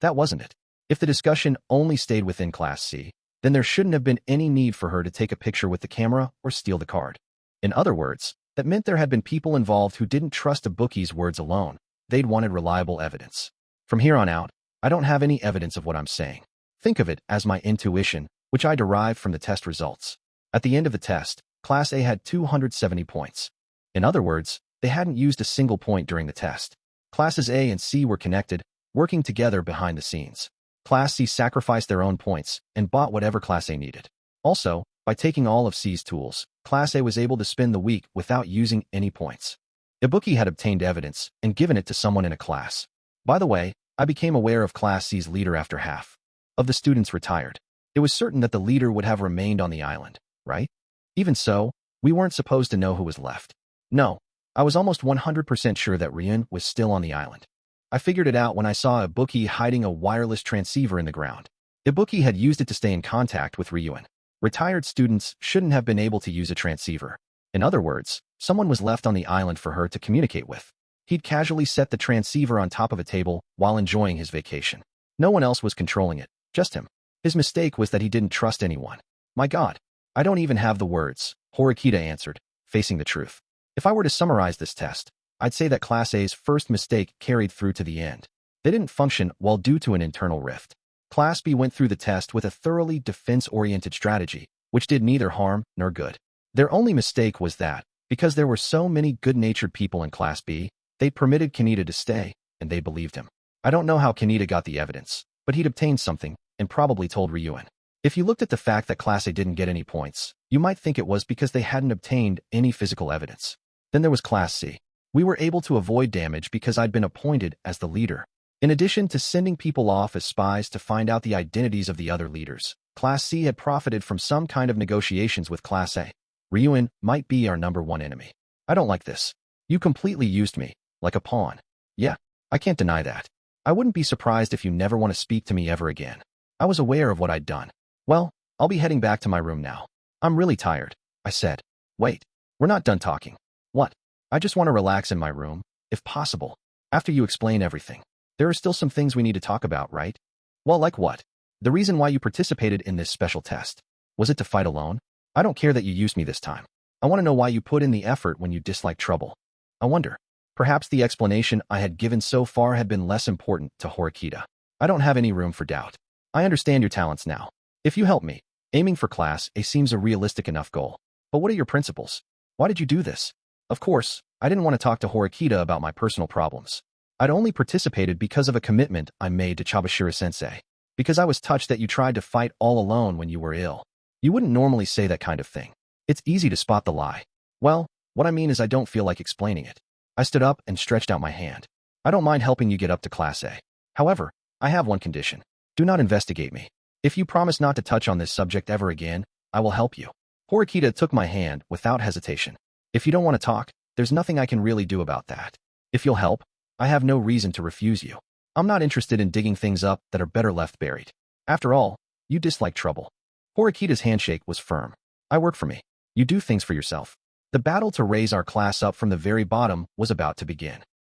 That wasn't it. If the discussion only stayed within Class C, then there shouldn't have been any need for her to take a picture with the camera or steal the card. In other words, that meant there had been people involved who didn't trust Ibuki's words alone. They'd wanted reliable evidence. From here on out, I don't have any evidence of what I'm saying. Think of it as my intuition, which I derived from the test results. At the end of the test, Class A had 270 points. In other words, they hadn't used a single point during the test. Classes A and C were connected, working together behind the scenes. Class C sacrificed their own points and bought whatever Class A needed. Also, by taking all of C's tools, Class A was able to spend the week without using any points. Ibuki had obtained evidence and given it to someone in a class. By the way, I became aware of Class C's leader after half of the students retired. It was certain that the leader would have remained on the island, right? Even so, we weren't supposed to know who was left. No, I was almost 100% sure that Ryuen was still on the island. I figured it out when I saw Ibuki hiding a wireless transceiver in the ground. Ibuki had used it to stay in contact with Ryuen. Retired students shouldn't have been able to use a transceiver. In other words, someone was left on the island for her to communicate with. He'd casually set the transceiver on top of a table while enjoying his vacation. No one else was controlling it, just him. His mistake was that he didn't trust anyone. My God, I don't even have the words, Horikita answered, facing the truth. If I were to summarize this test, I'd say that Class A's first mistake carried through to the end. They didn't function well due to an internal rift. Class B went through the test with a thoroughly defense-oriented strategy, which did neither harm nor good. Their only mistake was that, because there were so many good-natured people in Class B, they permitted Kaneda to stay, and they believed him. I don't know how Kaneda got the evidence, but he'd obtained something, and probably told Ryuen. If you looked at the fact that Class A didn't get any points, you might think it was because they hadn't obtained any physical evidence. Then there was Class C. We were able to avoid damage because I'd been appointed as the leader. In addition to sending people off as spies to find out the identities of the other leaders, Class C had profited from some kind of negotiations with Class A. Ryuen might be our #1 enemy. I don't like this. You completely used me, like a pawn. Yeah, I can't deny that. I wouldn't be surprised if you never want to speak to me ever again. I was aware of what I'd done. Well, I'll be heading back to my room now. I'm really tired, I said. Wait, we're not done talking. What? I just want to relax in my room, if possible, after you explain everything. There are still some things we need to talk about, right? Well, like what? The reason why you participated in this special test. Was it to fight alone? I don't care that you used me this time. I want to know why you put in the effort when you dislike trouble. I wonder. Perhaps the explanation I had given so far had been less important to Horikita. I don't have any room for doubt. I understand your talents now. If you help me, aiming for Class A seems a realistic enough goal. But what are your principles? Why did you do this? Of course, I didn't want to talk to Horikita about my personal problems. I'd only participated because of a commitment I made to Chabashira-sensei. Because I was touched that you tried to fight all alone when you were ill. You wouldn't normally say that kind of thing. It's easy to spot the lie. Well, what I mean is I don't feel like explaining it. I stood up and stretched out my hand. I don't mind helping you get up to Class A. However, I have one condition. Do not investigate me. If you promise not to touch on this subject ever again, I will help you. Horikita took my hand without hesitation. If you don't want to talk, there's nothing I can really do about that. If you'll help, I have no reason to refuse you. I'm not interested in digging things up that are better left buried. After all, you dislike trouble. Horikita's handshake was firm. I work for me. You do things for yourself. The battle to raise our class up from the very bottom was about to begin.